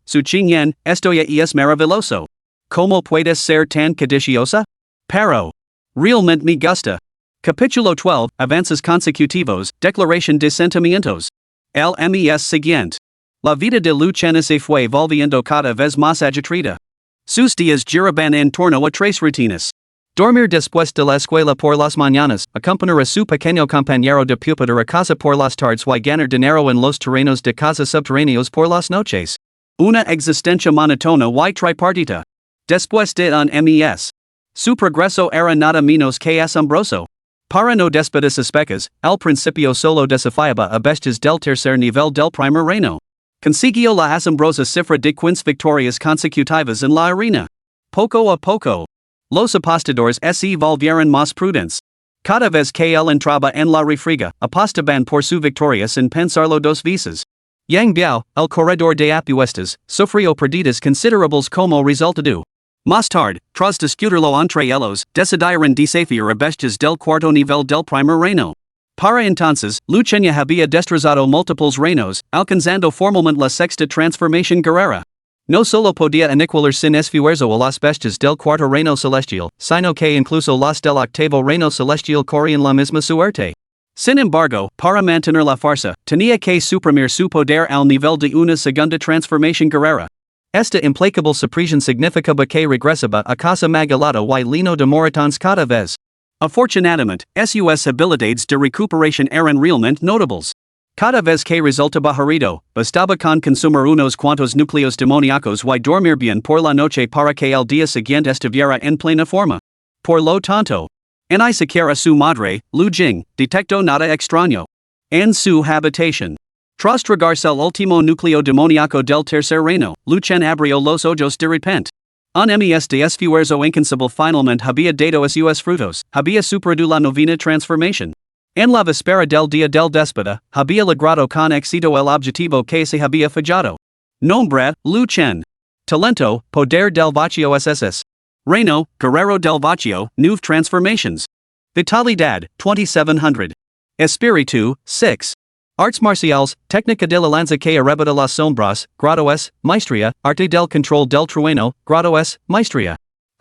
esto ya es maravilloso. ¿Cómo puedes ser tan codiciosa? Pero. Realmente me gusta. Capítulo 12, Avances consecutivos, Declaración de Sentimientos. El mes siguiente. La vida de Luciana se fue volviendo cada vez más agitada. Sus días giraban en torno a tres rutinas. Dormir después de la escuela por las mañanas, acompañar a su pequeño compañero de pupitre a casa por las tardes y ganar dinero en los terrenos de casa subterráneos por las noches. Una existencia monótona y tripartita. Después de un mes. Su progreso era nada menos que asombroso. Para no despedirse suspecas, al principio solo desafiaba a bestias del tercer nivel del primer reino. Consiguió la asombrosa cifra de 15 victorias consecutivas en la arena. Poco a poco. Los apostadores se volvieron más prudentes. Cada vez que él entraba en la refriega, apostaban por su victoria sin pensarlo dos veces. Yang Biao, el corredor de apuestas, sufrió pérdidas considerables como resultado. Más tarde, tras discutirlo entre ellos, decidieron desafiar a bestias del cuarto nivel del primer reino. Para entonces, Luciana había destrozado múltiples reinos, alcanzando formalmente la sexta transformación guerrera. No solo podía aniquilar sin esfuerzo a las bestias del cuarto reino celestial, sino que incluso las del octavo reino celestial corrían la misma suerte. Sin embargo, para mantener la farsa, tenía que suprimir su poder al nivel de una segunda transformación guerrera. Esta implacable supresión significaba que regresaba a casa magalado y lino de moratons cada vez. Afortunadamente, sus habilidades de recuperación eran realmente notables. Cada vez que resultaba herido, bastaba con consumir unos cuantos núcleos demoníacos y dormir bien por la noche para que el día siguiente estuviera en plena forma. Por lo tanto, ni siquiera su madre, Lu Jing, detectó nada extraño. En su habitación. Tras tragarse el último núcleo demoníaco del tercer reino, Lucian abrió los ojos de repente. Un mes de esfuerzo incansable finalmente había dado sus frutos, había superado la novena transformación. En la víspera del día del déspota, había logrado con éxito el objetivo que se había fijado. Nombre, Lu Chen. Talento, Poder del Vacío SSS. Reino, Guerrero del Vacío, 9 transformations. Vitalidad, 2700. Espíritu, 6. Arts marciales, técnica de la lanza que arrebata las sombras, grado S, maestría, arte del control del trueno, grado S, maestría.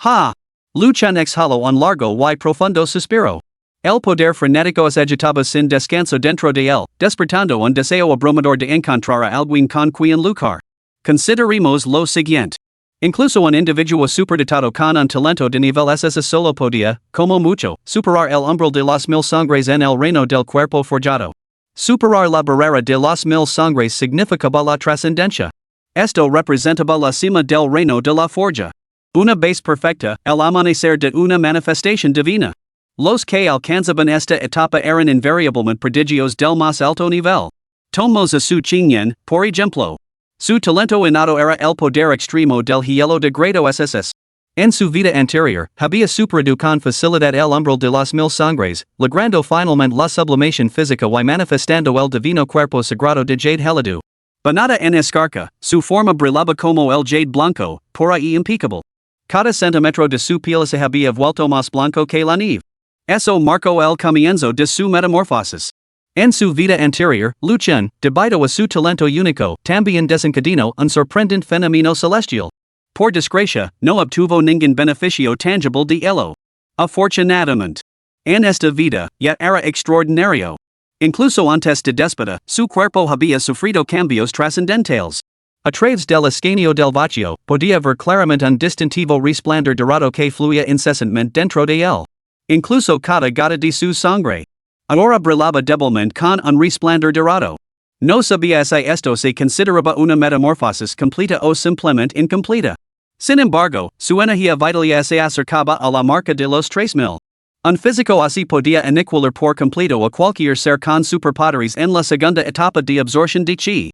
Ha! Lu Chen exhaló un largo y profundo suspiro. El poder frenético se agitaba sin descanso dentro de él, despertando un deseo abrumador de encontrar a alguien con quien luchar. Consideremos lo siguiente. Incluso un individuo superdotado con un talento de nivel SS solo podía, como mucho, superar el umbral de las 1000 sangres en el reino del cuerpo forjado. Superar la barrera de las 1000 sangres significaba la trascendencia. Esto representaba la cima del reino de la forja. Una base perfecta, el amanecer de una manifestación divina. Los que alcanzaban esta etapa eran invariablemente prodigios del más alto nivel. Tomamos a su chingyen, por ejemplo. Su talento innato era el poder extremo del hielo de grado SSS. En su vida anterior, había superado con facilidad el umbral de las 1000 sangres, logrando finalmente la sublimación física y manifestando el divino cuerpo sagrado de jade helado. Banada en escarcha, su forma brillaba como el jade blanco, pura y impecable. Cada centímetro de su piel se había vuelto más blanco que la nieve. Eso marcó el comienzo de su metamorfosis. En su vida anterior, Lu Chen, debido a su talento único, también desencadenó un sorprendente fenómeno celestial. Por desgracia, no obtuvo ningún beneficio tangible de ello. Afortunadamente. En esta vida, ya era extraordinario. Incluso antes de déspota, su cuerpo había sufrido cambios trascendentales. A través del escaneo del vacío, podía ver claramente un distintivo resplandor dorado que fluía incesantemente dentro de él. Incluso cada gota de su sangre. Ahora brillaba débilmente con un resplandor dorado. No sabía si esto se consideraba una metamorfosis completa o simplemente incompleta. Sin embargo, su energía vital se acercaba a la marca de los 3000. Un físico así podía aniquilar por completo a cualquier ser con superpoderes en la segunda etapa de absorción de chi.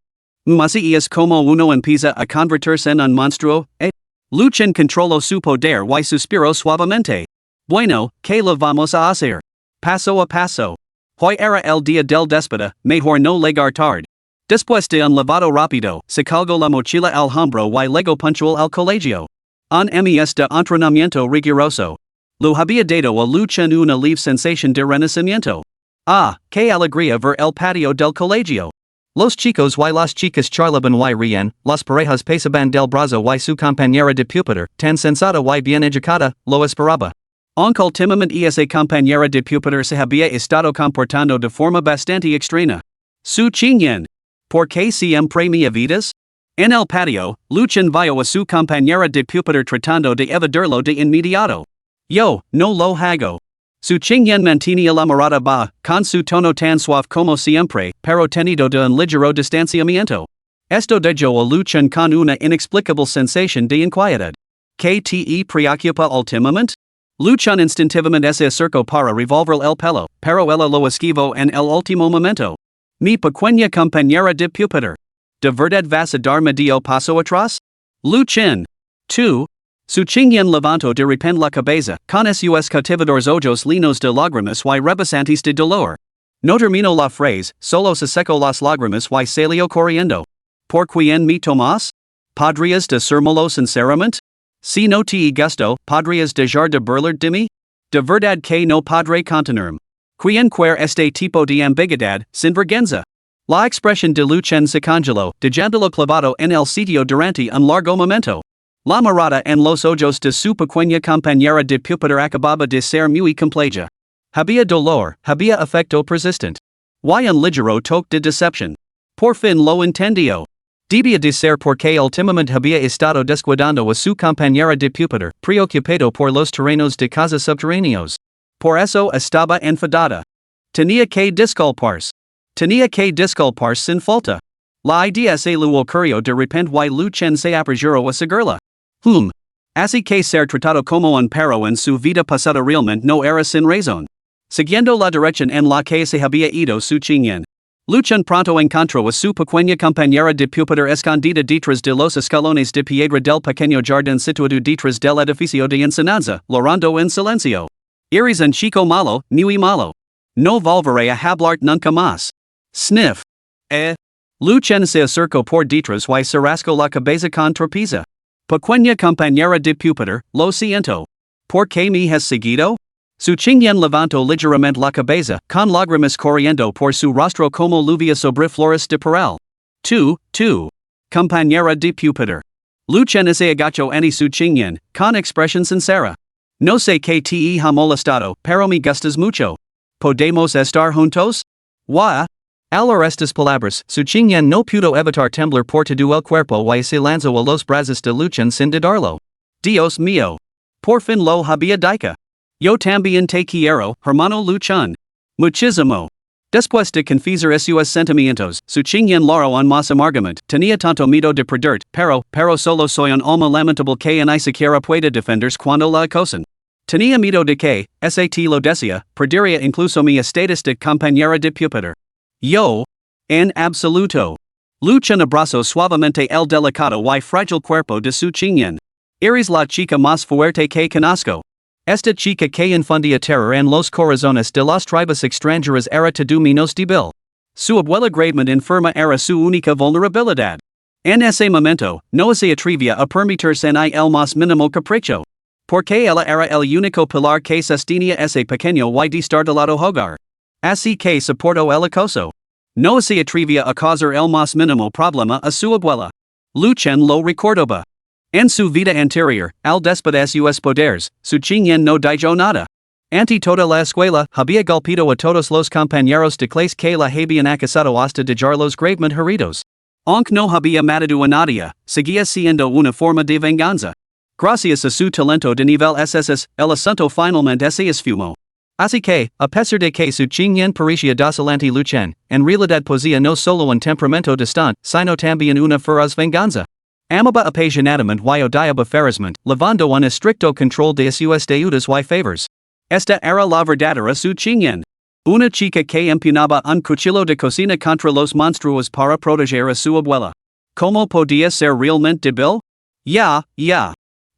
Así es como uno empieza a convertirse en un monstruo, Lu Chen controló su poder y suspiró suavemente. Bueno, ¿qué le vamos a hacer? Paso a paso. Hoy era el día del déspota, mejor no llegar tarde. Después de un lavado rápido, se colgó la mochila al hombro y luego puntual al colegio. Un mes de entrenamiento riguroso. Lo había dado a Lu Chen una leve sensación de renacimiento. Ah, qué alegría ver el patio del colegio. Los chicos y las chicas charlaban y rían, las parejas pasaban del brazo y su compañera de pupitre, tan sensata y bien educada, lo esperaba. Aunque últimamente esa compañera de pupitre se había estado comportando de forma bastante extraña. Su Qingyan. ¿Por qué siempre me evitas? En el patio, Lu Chen vio a su compañera de pupitre tratando de evadirlo de inmediato. Yo, no lo hago. Su Qingyan mantenía la mirada baja, con su tono tan suave como siempre, pero tenido de un ligero distanciamiento. Esto dejó a Lu Chen con una inexplicable sensación de inquietud. ¿Qué te preocupa últimamente? Lu Chen instintivamente se acercó para revolver el pelo, pero ella lo esquivó en el último momento. Mi pequeña compañera de pupitre. ¿De verdad vas a dar medio paso atrás? Lu Chen. Tú. Su Qingyan levantó de repente la cabeza, con sus cautivadores ojos llenos de lágrimas y rebasantes de dolor. No terminó la frase, solo se secó las lágrimas y salió corriendo. ¿Por quién me tomas? ¿Podrías decírmelo sinceramente? Si no te gusto, ¿podrías dejar de burlar de mí? De verdad que no podré contenerme. ¿Quién quiere este tipo de ambigüedad, sin vergüenza? La expresión de Lu Chen se congeló, dejándolo clavado en el sitio durante un largo momento. La mirada en los ojos de su pequeña compañera de pupitre acababa de ser muy compleja. Había dolor, había afecto persistente. Y un ligero toque de decepción. Por fin lo entendió. Debía de ser porque últimamente había estado descuidando a su compañera de pupitre, preocupado por los terrenos de casa subterráneos. Por eso estaba enfadada. Tenía que disculparse. Tenía que disculparse sin falta. La idea se le ocurrió de repente y Lu Chen se apresuró a seguirla. Así que ser tratado como un perro en su vida pasada realmente no era sin razón. Siguiendo la dirección en la que se había ido su Qingyan. Lu Chen pronto encontró a su pequeña compañera de pupitre escondida detrás de los escalones de piedra del pequeño jardín situado detrás del edificio de enseñanza, llorando en silencio. Eres un chico malo, muy malo. No volveré a hablar nunca más. Sniff. Lu Chen se acercó por detrás y se rascó la cabeza con torpeza. Pequeña compañera de pupitre, lo siento. ¿Por qué me has seguido? Su Qingyan levantó ligeramente la cabeza, con lágrimas corriendo por su rostro como lluvia sobre flores de perel. Tú, compañera de pupitre. Lu Chen se agachó ante su Qingyan, con expresión sincera. No sé qué te ha molestado, pero me gustas mucho. ¿Podemos estar juntos? Al oír estas palabras, su Qingyan no pudo evitar temblar por todo el cuerpo y se lanzó a los brazos de Lu Chen sin dudarlo. Dios mío. Por fin lo había dicho. Yo también te quiero, hermano Lu Chen. Muchísimo. Después de confesar sus sentimientos, su Qingyan lloró un más amargamente. Tenía tanto miedo de perderte, pero solo soy un alma lamentable que ni siquiera puede defenderse cuando la acosan. Tenía miedo de que, sat lo decía, perdería incluso mi estatus de compañera de pupitre. Yo, en absoluto. Lu Chen abrazó suavemente el delicado y frágil cuerpo de su Qingyan. Eres la chica más fuerte que conozco. Esta chica que infundía terror en los corazones de las tribus extranjeras era todo menos débil. Su abuela gravemente enferma era su única vulnerabilidad. En ese momento, no se atrevía a permitirse ni el más mínimo capricho. Porque ella era el único pilar que sostenía ese pequeño y destartalado hogar. Así que soportó el acoso. No se atrevía a causar el más mínimo problema a su abuela. Lu Chen lo recordaba. En su vida anterior, al despedir sus poderes, su Qingyan no dijo nada. Ante toda la escuela, había golpeado a todos los compañeros de clase que la habían acusado hasta dejarlos gravemente heridos. Aunque no había matado a nadie, seguía siendo una forma de venganza. Gracias a su talento de nivel SS, el asunto finalmente se esfumó. Así que, a pesar de que su Qingyan parecía docilante Lu Chen, en realidad poseía no solo un temperamento distante, sino también una feroz venganza. Amaba apasionadamente y odiaba ferozmente, llevando un estricto control de sus deudas y favors. Esta era la verdadera su Qingyan. Una chica que empuñaba un cuchillo de cocina contra los monstruos para proteger a su abuela. ¿Cómo podía ser realmente débil? Ya.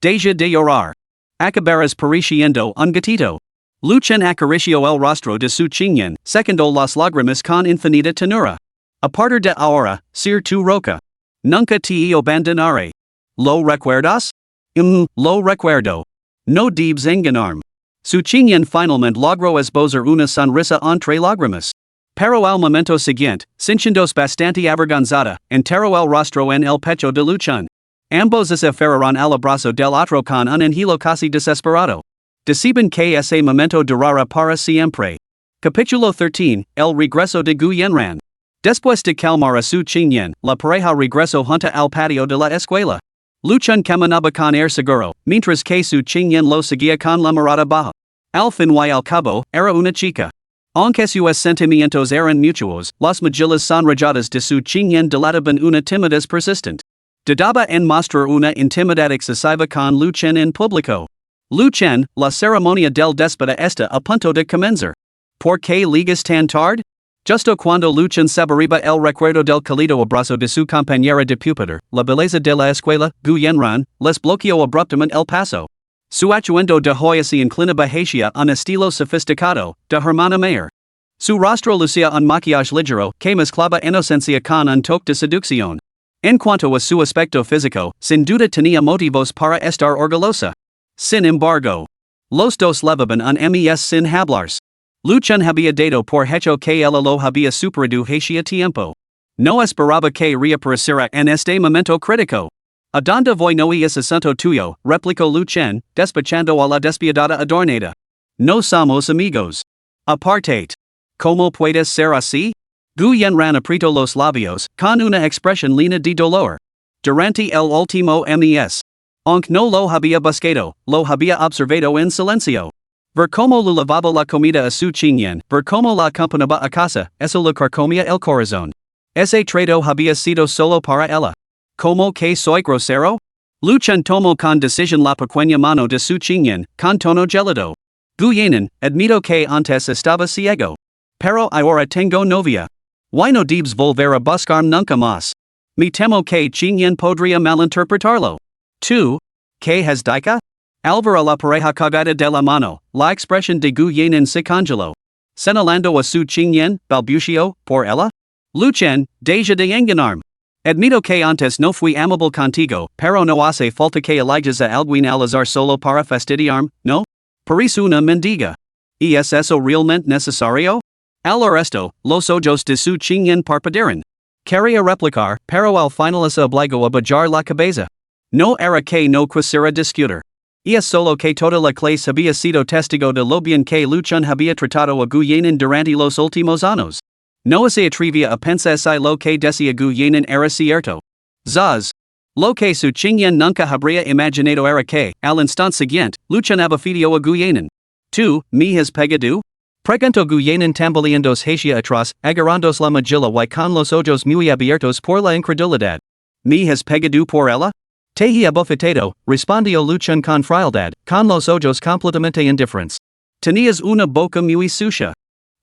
Deja de llorar. Acabarás pareciendo un gatito. Lu Chen acarició el rostro de su Qingyan, secundó las lágrimas con infinita ternura. Apartar de ahora, ser tu roca. Nunca te abandonaré. ¿Lo recuerdas? Lo recuerdo. No debes engañarme. Su chinyan finalmente logró esbozar una sonrisa entre lágrimas. Pero al momento siguiente, sintiéndose bastante avergonzada, enterró el rostro en el pecho de Luchan. Ambos se aferraron al abrazo del otro con un anhelo casi desesperado. Deciden que ese momento durará para siempre. Capítulo 13, El regreso de Gu Yenran. Después de calmar a su chinyan, la pareja regresó junto al patio de la escuela. Luchan caminaba con air seguro, mientras que su chinyan lo seguía con la mirada baja. Al fin y al cabo, era una chica. Aunque sus sentimientos eran mutuos, las mejillas sonrojadas de su chinyan delataban una timidez persistente. Dudaba en mostrar una intimidad excesiva con Luchan en público. Luchan, la ceremonia del despedida está a punto de comenzar. ¿Por qué ligas tan tarde? Justo cuando Luchan saboreaba el recuerdo del cálido abrazo de su compañera de pupitre, la belleza de la escuela, Gu Yenran, les bloqueó abruptamente el paso. Su atuendo de joya se inclinaba hacia un estilo sofisticado, de hermana mayor. Su rostro lucía un maquillaje ligero, que mezclaba inocencia con un toque de seducción. En cuanto a su aspecto físico, sin duda tenía motivos para estar orgullosa. Sin embargo, los dos levaban un mes sin hablarse. Luchan había dado por hecho que él lo había superado hacía tiempo. No esperaba que reapareciera en este momento crítico. ¿A dónde voy no es asunto tuyo? Replicó Luchan, despachando a la despiadada adornada. No somos amigos. Apartate. ¿Cómo puedes ser así? Gu Yenran apretó los labios, con una expresión llena de dolor. Durante el último mes. Aunque no lo había buscado, lo había observado en silencio. Ver cómo le lavaba la comida a su chinyan, ver cómo la acompañaba a casa, eso le carcomía el corazón. Ese trato había sido solo para ella. ¿Cómo que soy grosero? Luchan tomó con decisión la pequeña mano de su chinyan, con tono gélido. Gu Yenran, admito que antes estaba ciego. Pero ahora tengo novia. Why no debes volver a buscarme nunca más? Me temo que chinyan podría malinterpretarlo. ¿Tú? ¿Qué has dicho? Al ver a la pareja cagada de la mano, la expresión de Gu Yenran se congeló. Señalando a su chinyan, balbució, por ella. Luchan, deja de engañarme. Admito que antes no fui amable contigo, pero no hace falta que elijas a alguien al azar solo para fastidiarme, ¿no? Parece una mendiga. ¿Y es eso realmente necesario? Al resto, los ojos de su chinyan parpadearon. Quería replicar, pero al final se obligó a bajar la cabeza. No era que no quisiera discutir. Y es solo que toda la clase había sido testigo de lo bien que Luchan había tratado a Gu Yenran durante los últimos años. No se atrevía a pensar si lo que decía Gu Yenran era cierto. Zaz. Lo que su chinyan nunca habría imaginado era que, al instante siguiente, Luchan abafidió a Gu Yenran. ¿Tú, me has pegado? Preguntó Gu Yenran tambaleándose hacia atrás, agarrándose la mejilla y con los ojos muy abiertos por la incredulidad. ¿Me has pegado por ella? Te he abofeteado, respondió Luchan con frialdad, con los ojos completamente indiferentes. Tenías una boca muy sucia.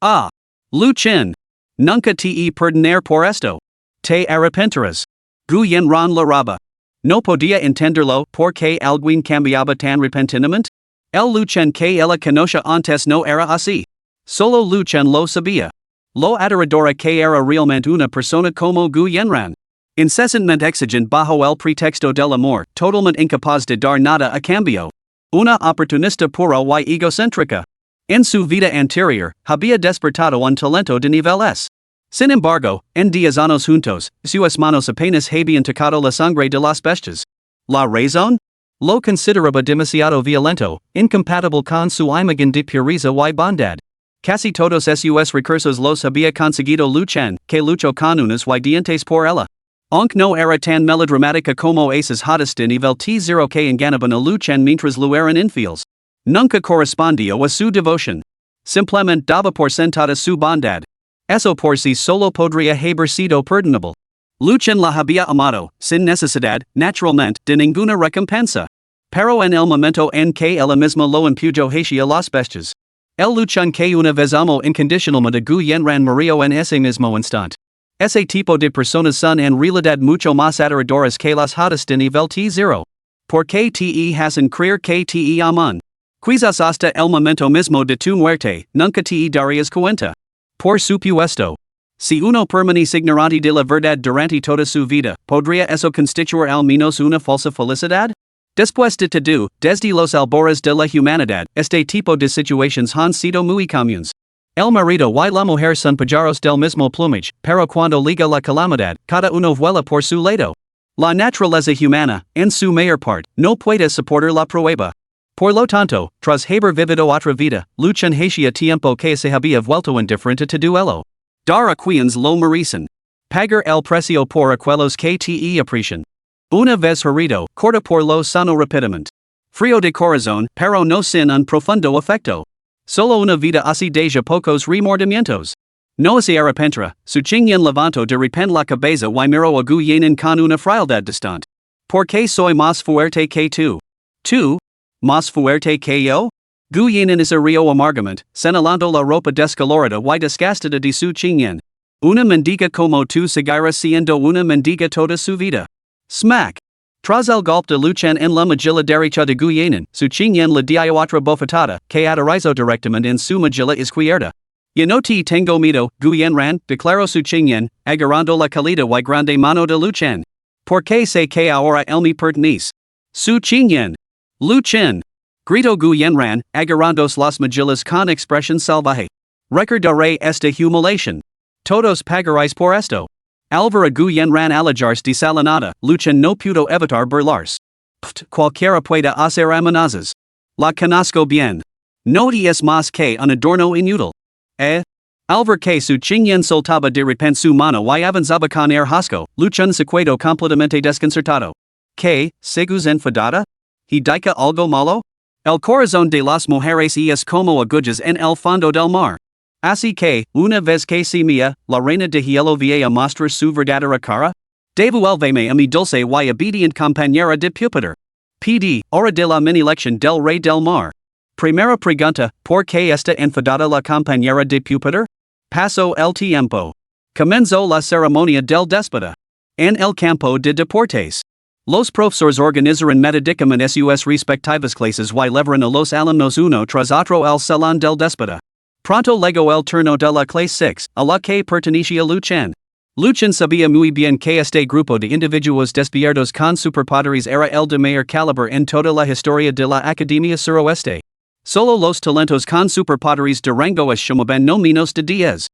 Ah. Luchan. Nunca te perdonar por esto. Te arrepentirás. Gu Yenran la raba. No podía entenderlo porque alguien cambiaba tan repentinamente. El Luchan que ella conocía antes no era así. Solo Luchan lo sabía. Lo adoradora que era realmente una persona como Gu Yenran. Incesantemente exigente bajo el pretexto del amor, totalmente incapaz de dar nada a cambio. Una oportunista pura y egocéntrica. En su vida anterior, había despertado un talento de nivel S. Sin embargo, en 10 años juntos, sus manos apenas habían tocado la sangre de las bestias. ¿La razón? Lo consideraba demasiado violento, incompatible con su imagen de pureza y bondad. Casi todos sus recursos los había conseguido Luchan, que luchó con unas y dientes por ella. Aunque no era tan melodramática como esas hotas de nivel T0 que enganaban a Luchan mientras lo eran infieles. Nunca correspondió a su devoción. Simplemente daba por sentada su bondad. Eso por sí solo podría haber sido perdonable. Luchan la había amado, sin necesidad, naturalmente, de ninguna recompensa. Pero en el momento en que ella misma lo empujó hacia las bestias. El Luchan que una vez amó incondicionalmente a Gu Yenran murió en ese mismo instante. Ese tipo de personas son en realidad mucho más adoradoras que las hotas de nivel T0. ¿Por qué te hacen creer que te aman? Quizás hasta el momento mismo de tu muerte, nunca te darías cuenta. Por supuesto. Si uno permaneece ignorante de la verdad durante toda su vida, ¿podría eso constituir al menos una falsa felicidad? Después de todo, desde los albores de la humanidad, este tipo de situaciones han sido muy comunes. El marido y la mujer son pájaros del mismo plumage, pero cuando llega la calamidad, cada uno vuela por su lado. La naturaleza humana, en su mayor parte, no puede soportar la prueba. Por lo tanto, tras haber vivido otra vida, luchan hacia tiempo que se había vuelto indiferente a duelo. Dar a quienes lo merecen. Pagar el precio por aquellos que te aprecian. Una vez herido, corta por lo sano rápidamente. Frío de corazón, pero no sin un profundo afecto. Solo una vida así deja pocos remordimientos. No se arrepentirá, su chingyen levanto de repente la cabeza y miro a Guyanan con una frialdad distante. Porque soy más fuerte que tú. ¿Tú? ¿Más fuerte que yo? Guyanan es a río amargamente, señalando la ropa descolorida y desgastada de su chingyen. Una mendiga como tú seguirá siendo una mendiga toda su vida. Smack! Tras el golpe de luchan en la magilla derecha de Guyanan, su chingyen le dio otra bofetada, que aterrizó directamente en su magilla izquierda. Ya no te tengo miedo, Guyanran, declaró su chingyen, agarrando la calida y grande mano de luchan. Porque sé que ahora él me pertenece. Su chingyen. Luchan. Grito Guyanran, agarrandos las magillas con expresión salvaje. Recordaré esta humiliación. Todos pagaréis por esto. Alvara Guyanran alajarse desalinada, luchan no pudo evitar burlarse. Cualquiera puede hacer amenazas. La conozco bien. No es más que un adorno inútil. Al ver que su chingyen soltaba de repente su mano y avanzaba con hasco, luchan se quedó completamente desconcertado. ¿Qué, segus enfadada? ¿Y dica algo malo? El corazón de las mujeres es como agujas en el fondo del mar. Así que, una vez que se mía, la reina de hielo vieja mostrar su verdadera cara, devuélveme a mi dulce y obedient compañera de pupitre. PD, hora de la mini-lección del rey del mar. Primera pregunta, ¿por qué está enfadada la compañera de pupitre? Pasó el tiempo. Comenzó la ceremonia del déspota. En el campo de deportes. Los profesores organizaron metadicamente sus respectivas clases y llevaron a los alumnos uno tras otro al salón del déspota. Pronto llegó el turno de la clase 6, a la que pertenecía Luchan. Luchan sabía muy bien que este grupo de individuos despiertos con superpoderes era el de mayor calibre en toda la historia de la Academia Suroeste. Solo los talentos con superpoderes de rango es llamaban no menos de 10.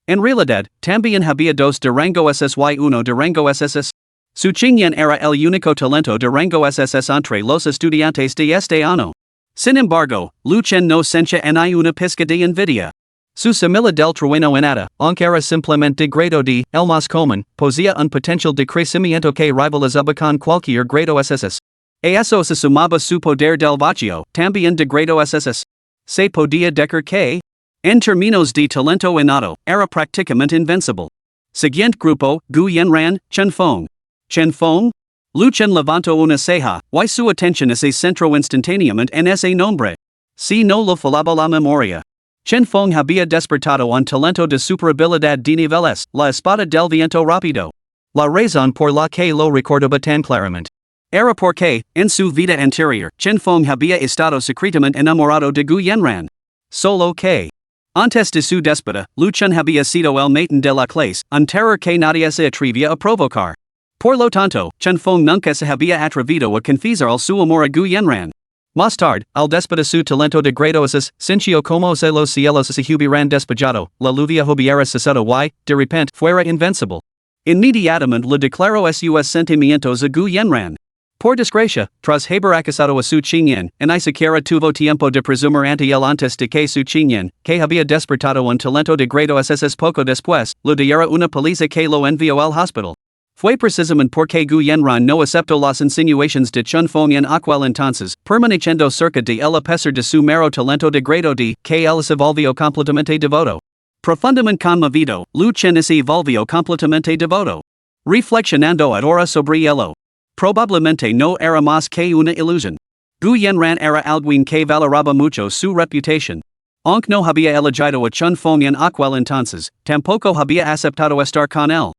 En realidad, también había dos de rango SS y uno de rango SSS. Su chingyen era el único talento de rango SSS entre los estudiantes de este año. Sin embargo, Luchan no sencha ni una pizca de envidia. Su semilla del trueno innata, aunque era simplemente de grado D, el más común, posía un potencial de crecimiento que rivalizaba con cualquier grado SSS. Eso se sumaba su poder del vacío, también de grado SSS. Se podía decir que, en términos de talento innato, era prácticamente invencible. Siguiente grupo, Guyanran, Chenfeng. Chenfeng? Luchan levantó una ceja, y su atención se centró instantáneamente en ese nombre. Si no lo falaba la memoria. Chenfeng había despertado un talento de superabilidad de niveles, la espada del viento rápido. La razón por la que lo recordaba tan claramente. Era porque, en su vida anterior, Chenfeng había estado secretamente enamorado de Guyanran. Solo que, antes de su déspota, Luchan había sido el matin de la clase, un terror que nadie se atrevía a provocar. Por lo tanto, Chenfeng nunca se había atrevido a confesar su amor a Guyanran. Más tarde, al déspota su talento de grado SS, sintió como se los cielos se hubieran despejado, la lluvia hubiera cesado y, de repente, fuera invencible. Inmediatamente le declaró sus sentimientos a Guyanran. Por desgracia, tras haber acusado a su chingyen, ni siquiera tuvo tiempo de presumir ante él antes de que su chingyen, que había despertado un talento de grado SS poco después, le diera una paliza que lo envió al hospital. Fue precisamente porque Guyanran no aceptó las insinuaciones de Chenfeng en aquel entonces, permaneciendo cerca de él a pesar de su mero talento de grado D, que él se volvió completamente devoto. Profundamente conmovido, Luchan se volvió completamente devoto. Reflexionando ahora sobre ello. Probablemente no era más que una ilusión. Guyanran era alguien que valoraba mucho su reputación. Aunque no había elegido a Chenfeng en aquel entonces, tampoco había aceptado estar con él.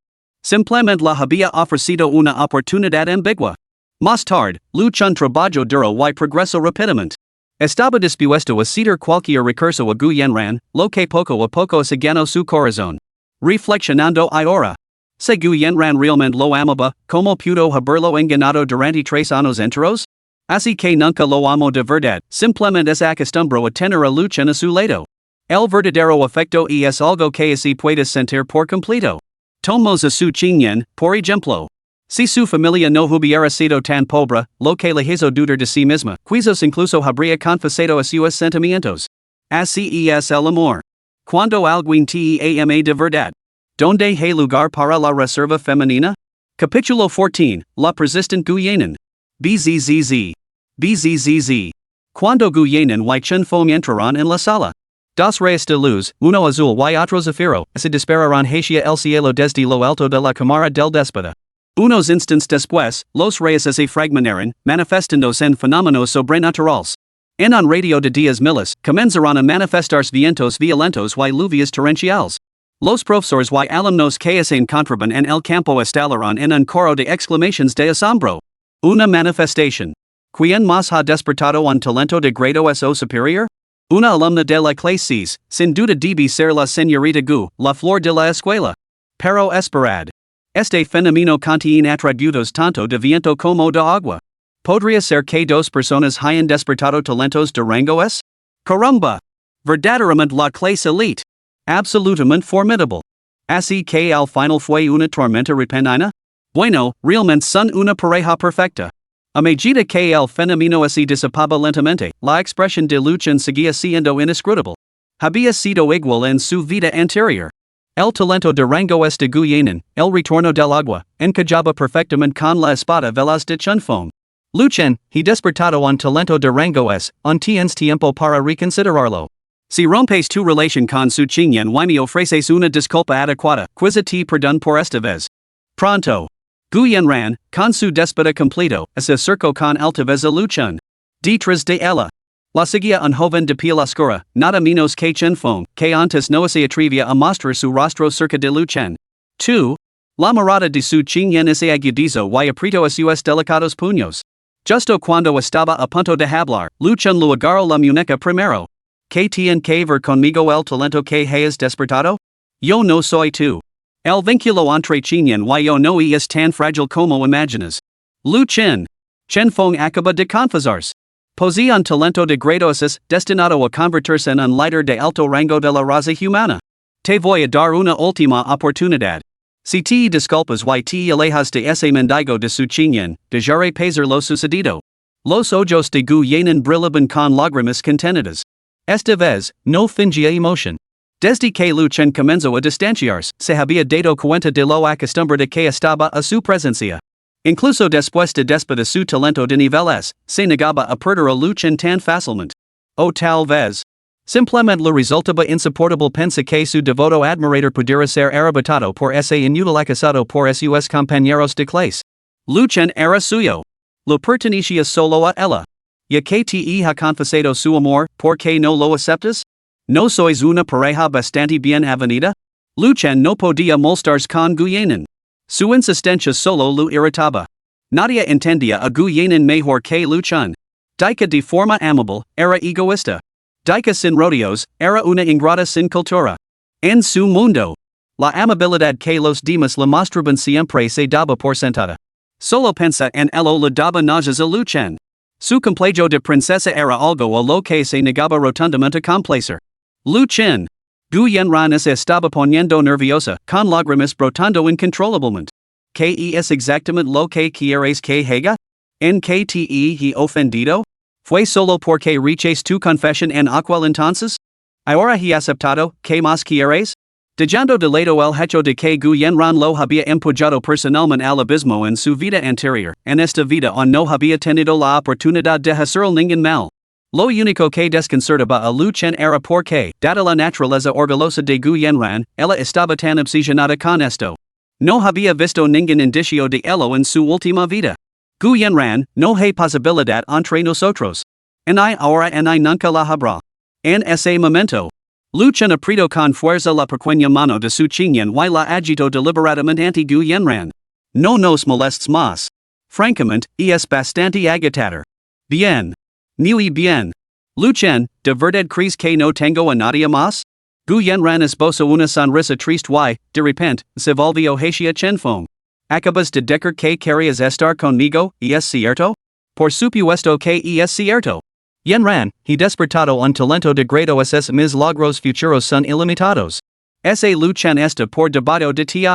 Simplemente le había ofrecido una oportunidad ambigua. Más tarde, Luchan trabajó duro y progresó rápidamente. Estaba dispuesto a ceder cualquier recurso a Guyanran, lo que poco a poco se ganó su corazón. Reflexionando ahora. Se Guyenran realmente lo amaba, como pudo haberlo enganado durante 3 años enteros? Así que nunca lo amo de verdad, simplemente es acostumbro a tener a lucha en su lado. El verdadero afecto es algo que así puedes sentir por completo. Tomos a su chinyen, por ejemplo. Si su familia no hubiera sido tan pobre, lo que le hizo dudar de sí misma, quizás incluso habría confesado a sus sentimientos. Así es el amor. Cuando alguien te ama de verdad. ¿Dónde hay lugar para la reserva femenina? Capítulo 14, La persistent Guyanan. BZZZ. BZZZ. Cuando Guyanan y Chen Fong entraron en la sala. Dos rayos de luz, uno azul y otro zafiro, se dispararon hacia el cielo desde lo alto de la cámara del déspota. Unos instantes después, los rayos se fragmentaron, manifestándose en fenómenos sobrenaturales. En un radio de días miles, comenzaron a manifestarse vientos violentos y lluvias torrenciales. Los profesores y alumnos que se encontraban en el campo estallaron en un coro de exclamaciones de asombro. Una manifestación. ¿Quién más ha despertado un talento de grado so superior? Una alumna de la clase 6, sin duda debe ser la señorita Gu, la flor de la escuela. Pero esperad. Este fenómeno contiene atributos tanto de viento como de agua. ¿Podría ser que 2 personas hayan despertado talentos de rango S? Caramba! Verdaderamente la clase elite. Absolutamente formidable. Así que al final fue una tormenta repentina? Bueno, realmente son una pareja perfecta. A medida que el fenómeno se disipaba lentamente, la expresión de Luchan seguía siendo inscrutable. Había sido igual en su vida anterior. El talento de rango S de Guyanan, el retorno del agua, encajaba perfectamente con la espada veloz de Chen Fong. Luchan, he despertado un talento de rango S, un tienes tiempo para reconsiderarlo. Si rompes tu relación con su chinyan y me ofreces una disculpa adecuada, quizá te perdón por esta vez. Pronto. Guyanran, con su déspota completo, se acercó con altivez a Luchan. Detrás de ella. La seguía un joven de piel oscura, nada menos que Chen Fong, que antes no se atrevía a mostrar su rostro cerca de Luchan. 2. La mirada de su chinyan se agudizó y apretó a sus delicados puños. Justo cuando estaba a punto de hablar, Luchan lo agarró la muñeca primero. ¿Qué tiene que ver conmigo el talento que hayas despertado? Yo no soy tú. El vínculo entre chinyan y yo no es tan frágil como imaginas. Luchan. Chen Fong acaba de confesarse. Posee un talento de grado S destinado a convertirse en un líder de alto rango de la raza humana. Te voy a dar una última oportunidad. Si te disculpas y te alejas de ese mendigo de su chinyan, dejaré pesar lo sucedido. Los ojos de Guyanan brillaban con lágrimas contenidas. Esta vez, no fingía emoción. Desde que Luchan comenzó a distanciarse, se había dado cuenta de lo acostumbrada que estaba a su presencia. Incluso después de despedir su talento de nivel S, se negaba a perder a Luchan tan fácilmente. O tal vez. Simplemente le resultaba insoportable pensar que su devoto admirador pudiera ser arrebatado por ese inutilizado por sus compañeros de clase. Luchan era suyo. Lo pertenecía solo a ella. Ya que te ha confesado su amor, ¿por qué no lo aceptas? ¿No sois una pareja bastante bien avenida? Luchan no podía molestarse con Guyanan. Su insistencia solo lo irritaba. Nadie entendía a Guyanan mejor que Luchan. Dica de forma amable, era egoísta. Dica sin rodeos, era una ingrata sin cultura. En su mundo, la amabilidad que los demás le mostraban siempre se daba por sentada. Solo pensa en ello le daba náuseas a Luchan. Su complejo de princesa era algo a lo que se negaba rotundamente a complacer. Luchan. Guyanran se estaba poniendo nerviosa, con lágrimas brotando incontrolablemente. ¿Qué es exactamente lo que quieres que haga? ¿En qué te he ofendido? ¿Fue solo porque rechaces tu confesión en aquel entonces? Ahora he aceptado, ¿qué más quieres? Dejando de lado el hecho de que Guyanran lo había empujado personalmente al abismo en su vida anterior, en esta vida no había tenido la oportunidad de hacer ningún mal. Lo único que desconcertaba a Luchan era porque, dada la naturaleza orgullosa de Guyanran, ella estaba tan obsesionada con esto. No había visto ningún indicio de ello en su última vida. Guyanran, no hay posibilidad entre nosotros. Ni ahora ni nunca la habrá. En ese momento, Luchan apretó con fuerza la pequeña mano de su chinyan y la agitó deliberadamente ante Guyanran. No nos molestes más. Francamente, es bastante agitador. Bien. Muy bien. Luchan, ¿de verdad crees que no tengo a nadie más? Gu Yenran esposo una sonrisa triste y, de repente, se volvió hacia Chen Fong. Acabas de decir que querías estar conmigo, ¿es cierto? Por supuesto que es cierto. Yenran, he despertado un talento de grado ss mis logros futuros son ilimitados. Ese luchan esta por debajo de ti.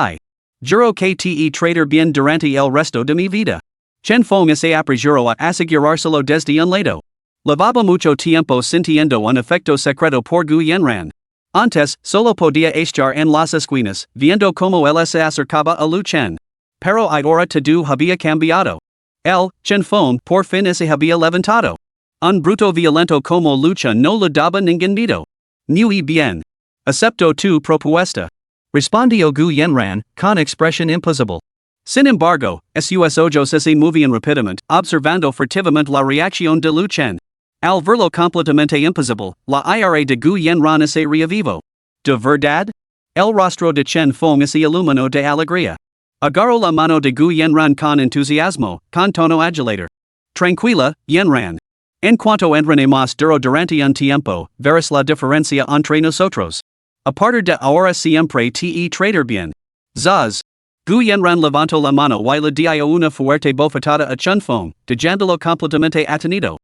Juro que te trader bien durante el resto de mi vida. Chen Fong se apresuró a asegurárselo desde un lado. Llevaba mucho tiempo sintiendo un afecto secreto por Gu Yenran. Antes, solo podía estar en las esquinas, viendo como él se acercaba a Lu Chen. Pero ahora todo había cambiado. Él, Chen Fong, por fin se había levantado. Un bruto violento como Lu Chen no le daba ningún miedo. Muy bien. Acepto tu propuesta. Respondió Gu Yenran, con expresión imposible. Sin embargo, sus ojos se movían rápidamente, observando furtivamente la reacción de Lu Chen. Al verlo completamente imposible, la ira de Gu Yenran se reavivó. ¿De verdad? El rostro de Chen Fong se iluminó de alegría. Agarró la mano de Gu Yenran con entusiasmo, con tono adulator. Tranquila, Yenran. En cuanto entrenemos duro durante un tiempo, verás la diferencia entre nosotros. A partir de ahora siempre te trader bien. Zaz. Gu Yenran levantó la mano y le dio una fuerte bofetada a Chen Fong, dejándolo completamente atenido.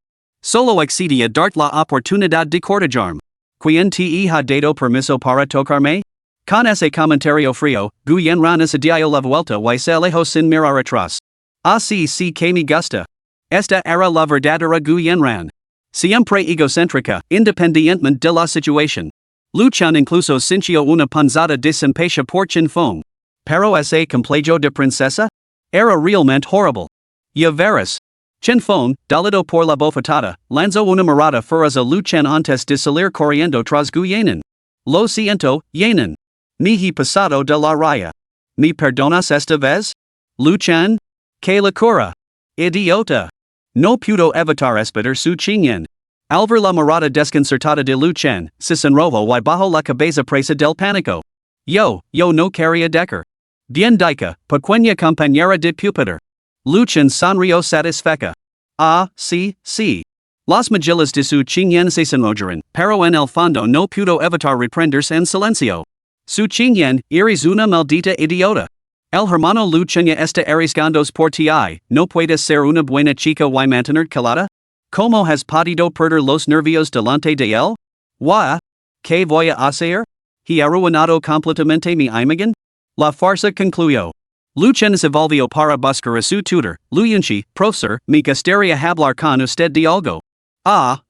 Solo accedí a darte la oportunidad de cortejarme. ¿Quién te ha dado permiso para tocarme? Con ese comentario frío, Gu Yenran se dio la vuelta y se alejó sin mirar atrás. Así sí que me gusta. Esta era la verdadera Gu Yenran. Siempre egocéntrica, independientemente de la situación. Lu Chen incluso sintió una punzada de simpatía por Chen Fong. Pero ese complejo de princesa? Era realmente horrible. Ya verás. Chen Fong, dolido por la bofetada, lanzó una mirada furiosa a Lu Chen antes de salir corriendo tras Gu Yenran. Lo siento, Yenran. Me he pasado de la raya. ¿Me perdonas esta vez? Lu Chen? Que locura. Idiota. No pudo evitar espetar su chinyen. Al ver la mirada desconcertada de Lu Chen, se sonrojó y bajó la cabeza presa del pánico. Yo no quería dejar. Bien dicha, pequeña compañera de pupitre. Lu Chen sonrió satisfecha. Ah, sí. Las mejillas de su chinyen se sonrojaron, pero en el fondo no pudo evitar reprenderse en silencio. Su chinyen, eres una maldita idiota. El hermano Lu Chen ya está arriesgándose por ti, ¿no puedes ser una buena chica y mantener calada? ¿Cómo has podido perder los nervios delante de él? ¿Qué voy a hacer? ¿He arruinado completamente mi imagen? La farsa concluyó. Lu Chen se volvió para buscar a su tutor, Lu Yunchi, profesor, me gustaría hablar con usted de algo.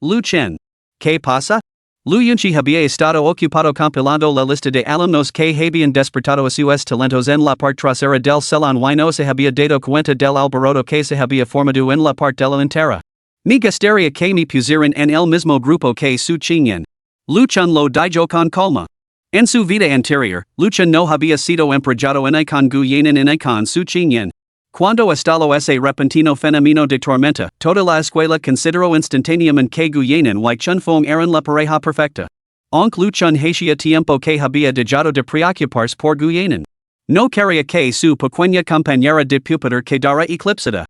Lu Chen. ¿Qué pasa? Lu Yunchi había estado ocupado compilando la lista de alumnos que habían despertado a sus talentos en la parte trasera del salón y no se había dado cuenta del alboroto que se había formado en la parte delantera. Me gustaría que me pusieran en el mismo grupo que su chinyen. Lu Chen lo dijo con calma. En su vida anterior, Lu Chen no había sido emparejado en con Gu Yenran en con su chinyen. Cuando estalló ese repentino fenómeno de tormenta, toda la escuela consideró instantáneamente que Gu Yenran y Chen Fong eran la pareja perfecta. Aunque Lu Chen hacía tiempo que había dejado de preocuparse por Gu Yenran. No quería que su pequeña compañera de pupitre quedara eclipsada.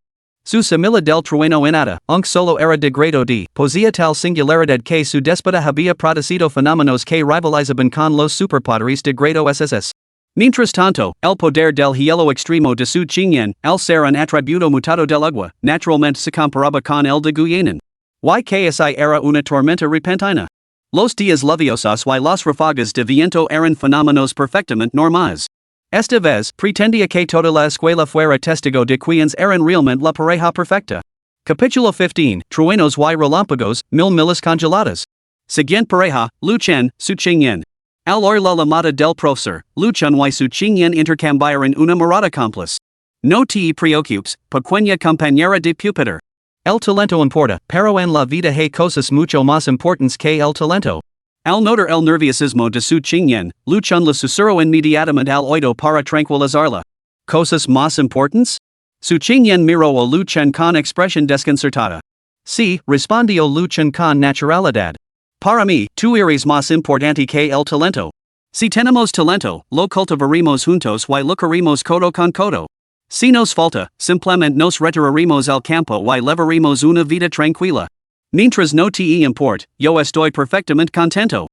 Su semilla del trueno innata, aunque solo era de grado D, posía tal singularidad que su déspota había producido fenómenos que rivalizaban con los superpoderes de grado SSS. Mientras tanto, el poder del hielo extremo de su chinyen, al ser un atributo mutado del agua, naturalmente se comparaba con el de Gu Yenran. Y que esa era una tormenta repentina. Los días lluviosos y las ráfagas de viento eran fenómenos perfectamente normales. Esta vez, pretendía que toda la escuela fuera testigo de quienes eran realmente la pareja perfecta. Capítulo 15, Truenos y Relámpagos, Mil Milas Congeladas. Siguiente pareja, Lu Chen, su chinyen. Al oír la llamada del profesor, Lu Chen y su chinyen intercambiaron una mirada cómplice. No te preocupes, pequeña compañera de pupitre. El talento importa, pero en la vida hay cosas mucho más importantes que el talento. Al notar el nerviosismo de su chinyen, Lu Chen le susurró inmediatamente al oído para tranquilizarla. ¿Cosas más importantes? Su chinyen miró a Lu Chen con expresión desconcertada. Sí, respondió Lu Chen con naturalidad. Para mí, tú eres más importante que el talento. Si tenemos talento, lo cultivaremos juntos y lucharemos codo con codo. Si nos falta, simplemente nos retiraremos al campo y llevaremos una vida tranquila. Mientras no te importe, yo estoy perfectamente contento.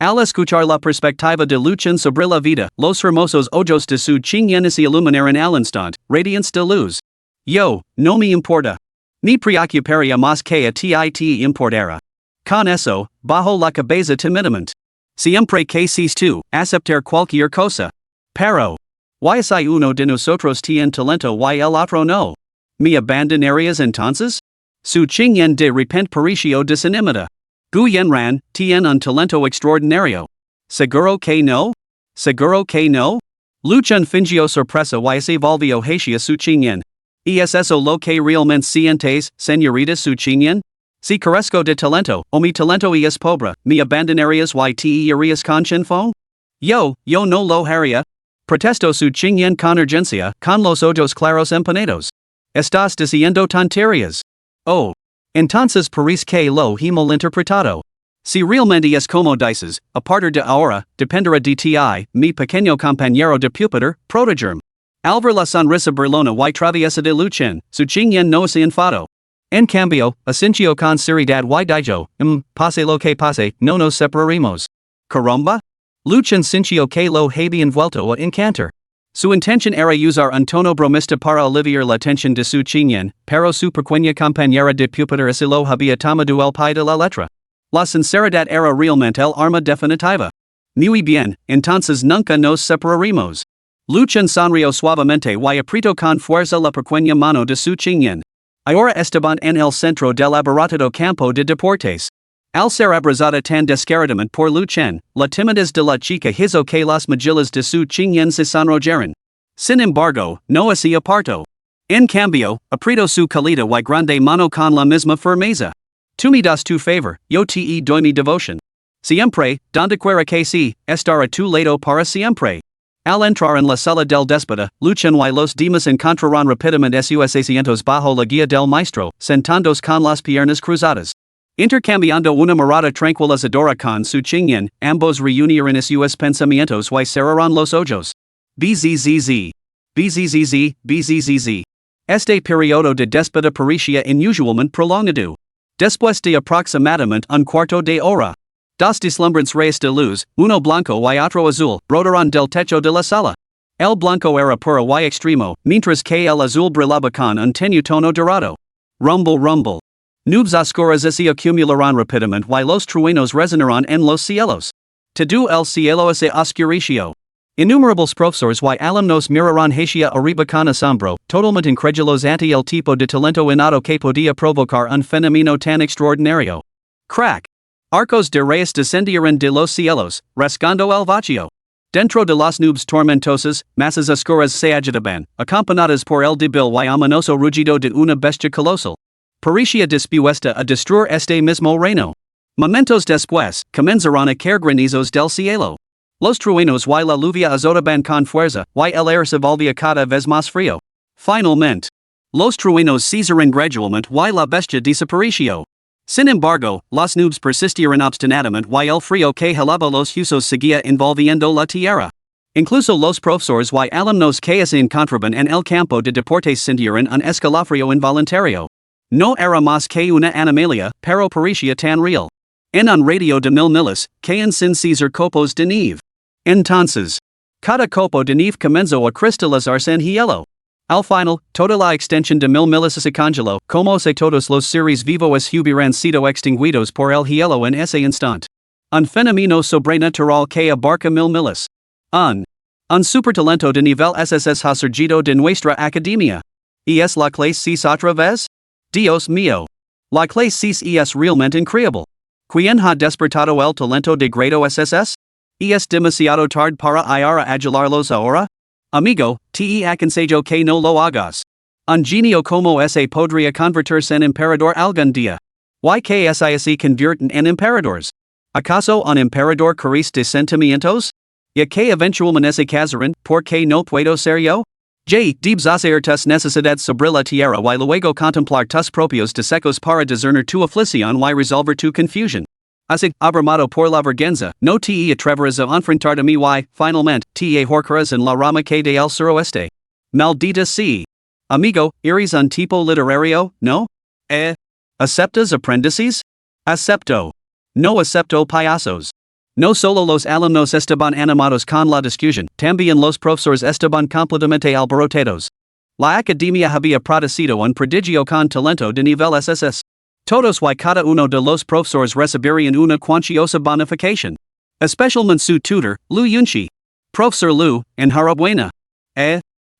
Al escuchar la perspectiva de Luchen sobre la vida, los hermosos ojos de su Qingyan se iluminaron al instante, radiance de luz. Yo, no me importa. Ni preocuparía más que a ti importara. Con eso, bajo la cabeza timidamente. Siempre quisiste tú, aceptar cualquier cosa. Pero, ¿why si uno de nosotros tiene talento y el otro no? ¿Me abandonarías entonces? Su Qingyan de repente pareció desanimada. Guyenran, tiene un talento extraordinario. ¿Seguro que no? ¿Seguro que no? Luchen fingió sorpresa y se volvió hacia su Qingyan. ¿Es eso lo que realmente sientes, señorita su Qingyan? Si carezco de talento, o mi talento es pobre, ¿me abandonarías y te irías con chinfo? Yo no lo haría. Protestó su Qingyan con urgencia, con los ojos claros empanados. Estás diciendo tonterías. Oh. Entonces parece que lo hemos interpretado. Si realmente es como dices, a partir de ahora, dependerá de ti, mi pequeño compañero de pupitre, protegerme. Al ver la sonrisa burlona y traviesa de Luchen, su Qingyan no se enfadó. En cambio, asintió con seriedad y dijo, pase lo que pase, no nos separaremos. Caramba? Luchen sintió que lo habían vuelto a encantar. Su intención era usar un tono bromista para aliviar la tensión de su Qingyan, pero su pequeña compañera de pupitre se lo había tomado al pie de la letra. La sinceridad era realmente el arma definitiva. Muy bien, entonces nunca nos separaremos. Luchen sonrió suavemente y apretó con fuerza la pequeña mano de su Qingyan. Ahora estaban en el centro del abarrotado campo de deportes. Al ser abrazada tan descaradamente por Luchen, la timidez de la chica hizo que las mejillas de su Qingyan se sonrojaran. Sin embargo, no hacía parto. En cambio, apretó su calida y grande mano con la misma firmeza. Tú me das tu favor, yo te doy mi devoción. Siempre, donde quiera que sí, estará tu lado para siempre. Al entrar en la sala del déspota, Luchen y los demás encontraron rápidamente sus asientos bajo la guía del maestro, sentados con las piernas cruzadas. Intercambiando una mirada tranquilizadora con su Qingyan, ambos reunieron sus pensamientos y cerraron los ojos. Bzzz. Bzzz, bzzz. Este periodo de déspota parecía inusualmente prolongado. Después de aproximadamente un cuarto de hora. Dos deslumbrantes rayos de luz, uno blanco y otro azul, brotaron del techo de la sala. El blanco era puro y extremo, mientras que el azul brillaba con un tenue tono dorado. Rumble rumble. Nubes oscuras se acumularon rápidamente y los truenos resonaron en los cielos. Todo el cielo se oscureció. Innumerables profesores y alumnos miraron hacia arriba con asombro, totalmente incrédulos ante el tipo de talento innato que podía provocar un fenómeno tan extraordinario. Crack. Arcos de rayos descendieron de los cielos, rasgando el vacío. Dentro de las nubes tormentosas, masas oscuras se agitaban, acompañadas por el débil y ominoso rugido de una bestia colosal. Parecía dispuesta a destruir este mismo reino. Momentos después, comenzaron a caer granizos del cielo. Los truenos y la lluvia azotaban con fuerza, y el aire se volvía cada vez más frío. Finalmente, los truenos cesaron gradualmente y la bestia desapareció. Sin embargo, las nubes persistieron obstinadamente y el frío que helaba los huesos seguía envolviendo la tierra. Incluso los profesores y alumnos que se encontraban en el campo de deportes sintieron un escalofrío involuntario. No era más que una animalia, pero parecía tan real. En un radio de 1000 milas, caen sin cesar copos de nieve. Entonces, cada copo de nieve comenzó a cristalizarse en hielo. Al final, toda la extensión de 1000 milas se congeló, como si todos los seres vivos hubieran sido extinguidos por el hielo en ese instante. Un fenómeno sobrenatural que abarca 1000 milas. Un supertalento de nivel SSS ha surgido de nuestra academia. ¿Y es la clase 6 otra vez? Dios mío. La clase 6 es realmente increíble. ¿Quién ha despertado el talento de grado SSS? ¿Es demasiado tarde para ir a ayudarlos ahora? Amigo, te aconsejo que no lo hagas. Un genio como ese podría convertirse en emperador algún día. ¿Y que se convierten en emperadores? ¿Acaso un emperador carece de sentimientos? ¿Y que eventualmente se casarán, porque no puedo ser yo? Debes hacer tus necesidades sobre la tierra y luego contemplar tus propios deseos para discernir tu aflicción y resolver tu confusión. Así, abrumado por la vergüenza, no te atreverás a enfrentar a mí y, finalmente, te ahorcarás en la rama que de el suroeste. Maldita sea. Amigo, eres un tipo literario, ¿no? ¿Aceptas aprendices? Acepto. No acepto payasos. No solo los alumnos estaban animados con la discusión, también los profesores estaban completamente alborotados. La academia había producido un prodigio con talento de nivel SS. Todos y cada uno de los profesores recibirían una cuantiosa bonificación. Especialmente su tutor, Lu Yunchi. Professor Lu, enhorabuena.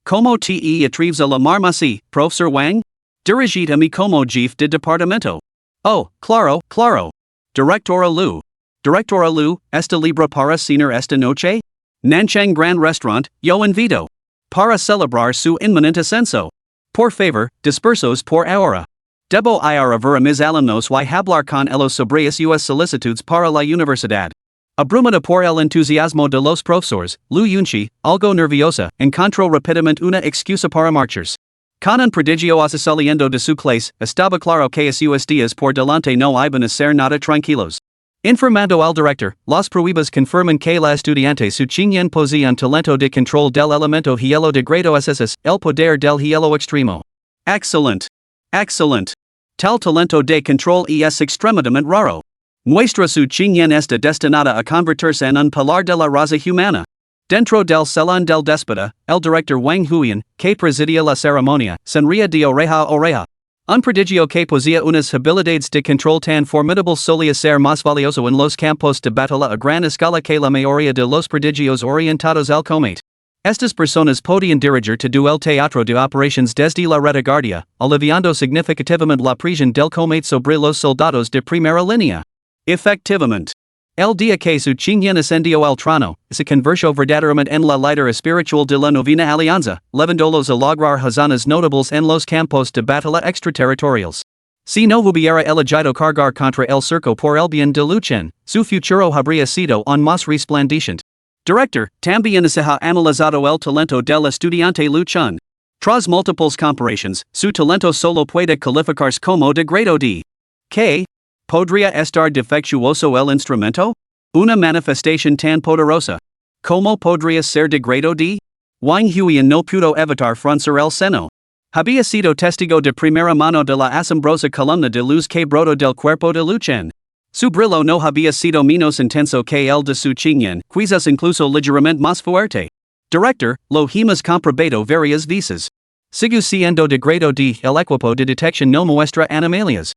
¿Cómo te atreves a llamarme así, Professor Wang? Dirigid a mí como jefe de departamento. Oh, claro, claro. Directora Lu, ¿está libre para cenar esta noche? Nanchang Grand Restaurant, yo invito. Para celebrar su inminente ascenso. Por favor, dispersos por ahora. Debo ir a ver a mis alumnos y hablar con ellos sobre sus solicitudes para la universidad. Abrumada por el entusiasmo de los profesores, Lu Yunchi, algo nerviosa, encontró rápidamente una excusa para marchars. Con un prodigio saliendo de su clase, estaba claro que sus días por delante no iban a ser nada tranquilos. Informando al director, las pruebas confirman que la estudiante Su Qingyan posee un talento de control del elemento hielo de grado SS, el poder del hielo extremo. Excellent. Excellent. Tal talento de control es extremadamente raro. Nuestra Su Qingyan está destinada a convertirse en un pilar de la raza humana. Dentro del salón del déspota, el director Wang Huiyan, que presidia la ceremonia, sonría de oreja a oreja. Un prodigio que posea unas habilidades de control tan formidables solía ser más valioso en los campos de batalla a gran escala que la mayoría de los prodigios orientados al combate. Estas personas podían dirigir todo el teatro de operaciones desde la retaguardia, aliviando significativamente la presión del combate sobre los soldados de primera línea. Efectivamente. El día que Su Qingyan ascendió al trono, se convirtió verdaderamente en la líder espiritual de la novena alianza, llevándolos a lograr hazanas notables en los campos de batalla extraterritoriales. Si no hubiera elegido cargar contra el circo por el bien de Lu Chen, su futuro habría sido aún más resplandeciente. Director, también se ha analizado el talento del estudiante Lu Chen. Tras múltiples comparaciones, su talento solo puede calificarse como de grado D. ¿Qué? ¿Podría estar defectuoso el instrumento? Una manifestación tan poderosa. ¿Cómo podría ser de grado D? Wang Huiyan no pudo evitar fruncir el seno. Había sido testigo de primera mano de la asombrosa columna de luz que brotó del cuerpo de Lu Chen. Su brillo no había sido menos intenso que el de Su Qingyan, quizás incluso ligeramente más fuerte. Director, lo hemos comprobado varias veces. Sigue siendo de grado D, el equipo de detección no muestra anomalias.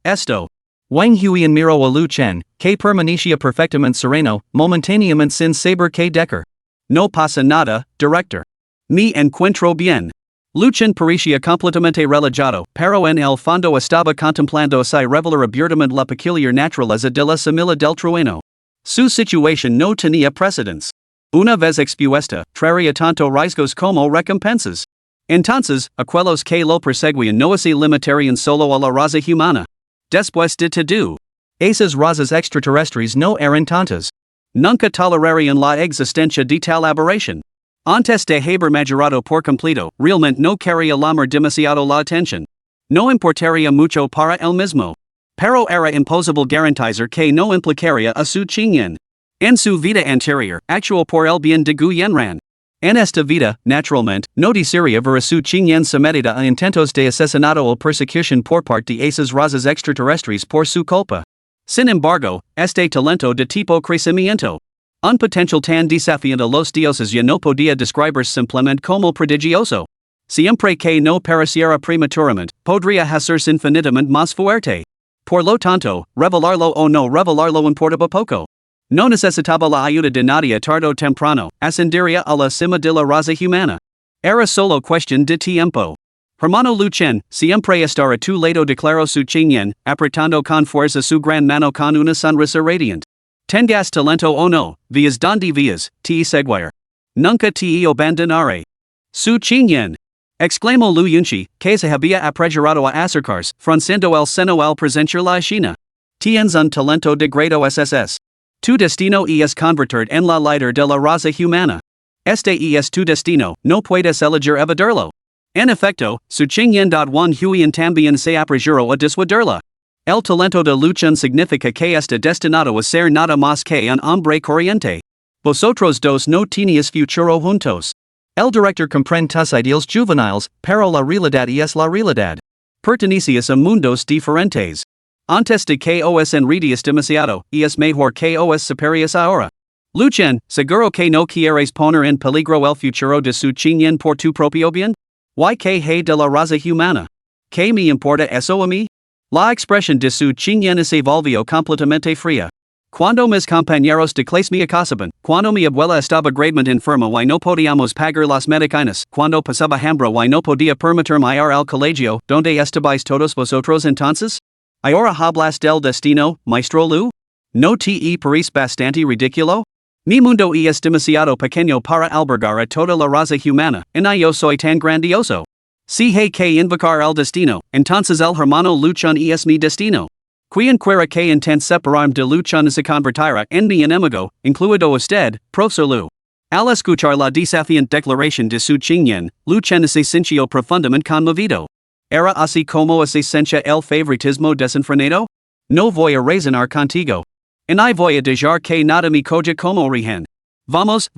Esto. Wang Huiyan miró a Lu Chen, que permanecía perfectamente sereno, momentáneamente sin saber qué decir. No pasa nada, director. Me encuentro bien. Lu Chen parecía completamente relajado, pero en el fondo estaba contemplando así revelar abiertamente la peculiar naturaleza de la semilla del trueno. Su situación no tenía precedentes. Una vez expuesta, traería tanto riesgos como recompensas. Entonces, aquellos que lo perseguían no se limitarían solo a la raza humana. Después de todo, esas razas extraterrestres no eran tantas. Nunca tolerarían la existencia de tal aberración. Antes de haber madurado por completo, realmente no quería llamar demasiado la atención. No importaría mucho para él mismo. Pero era imposible garantizar que no implicaría a Su Qingyan. En su vida anterior, actuó por el bien de Gu Yanran. En esta vida, naturalmente, no desearía ver a Su Qingyan sometida a intentos de asesinato o persecución por parte de esas razas extraterrestres por su culpa. Sin embargo, este talento de tipo crecimiento. Un potencial tan desafiante a los dioses ya no podía describirse simplemente como prodigioso. Siempre que no pereciera prematuramente, podría hacerse infinitamente más fuerte. Por lo tanto, revelarlo o no revelarlo importaba poco. No necesitaba la ayuda de nadie tarde o temprano, ascendería a la cima de la raza humana. Era solo cuestión de tiempo. Hermano Lu Chen, siempre estará a tu lado declaró Su Qingyan, apretando con fuerza su gran mano con una sonrisa radiante. Tengas talento o no, vías donde vías, te seguir. Nunca te abandonaré. Su Qingyan! Exclamó Lu Yunchi, que se había apresurado a acercarse, frunciendo el seno al presenciar la escena. Tienes un talento de grado SS. Tu destino es convertir en la líder de la raza humana. Este es tu destino, no puedes elegir evadirlo. En efecto, Su Qingyan. Wang Huiyan también se apresuró a disuadirla. El talento de Lu Chen significa que está destinado a ser nada más que un hombre corriente. Vosotros dos no tenéis futuro juntos. El director comprende tus ideales juveniles, pero la realidad es la realidad. Pertenecías a mundos diferentes. Antes de que os enredes demasiado, es mejor que os separes ahora. Luchen, seguro que no quieres poner en peligro el futuro de su chinyen por tu propio bien? Y que hay de la raza humana? ¿Qué me importa eso a mí? La expresión de su chinyen se volvió completamente fría. Cuando mis compañeros de clase me acasaban, cuando mi abuela estaba gravemente enferma y no podíamos pagar las medicinas, cuando pasaba hambre y no podía permitirme ir al colegio, ¿dónde estabais todos vosotros entonces? ¿Ahora hablas del destino, maestro Lu? ¿No te parece bastante ridículo? Mi mundo es demasiado pequeño para albergar a toda la raza humana, y yo soy tan grandioso. Si hay que invocar el destino, entonces el hermano Luchon es mi destino. Quien quiera que intente separarme de Luchon se convertirá en mi enemigo, incluido usted, profesor Lu. Al escuchar la desafiante declaración de su chinyen, Luchon se sintió profundamente conmovido. ¿Era así como se sentía el favoritismo desenfrenado? No voy a razonar contigo. Y voy a dejar que nada me coja como rigen. Vamos,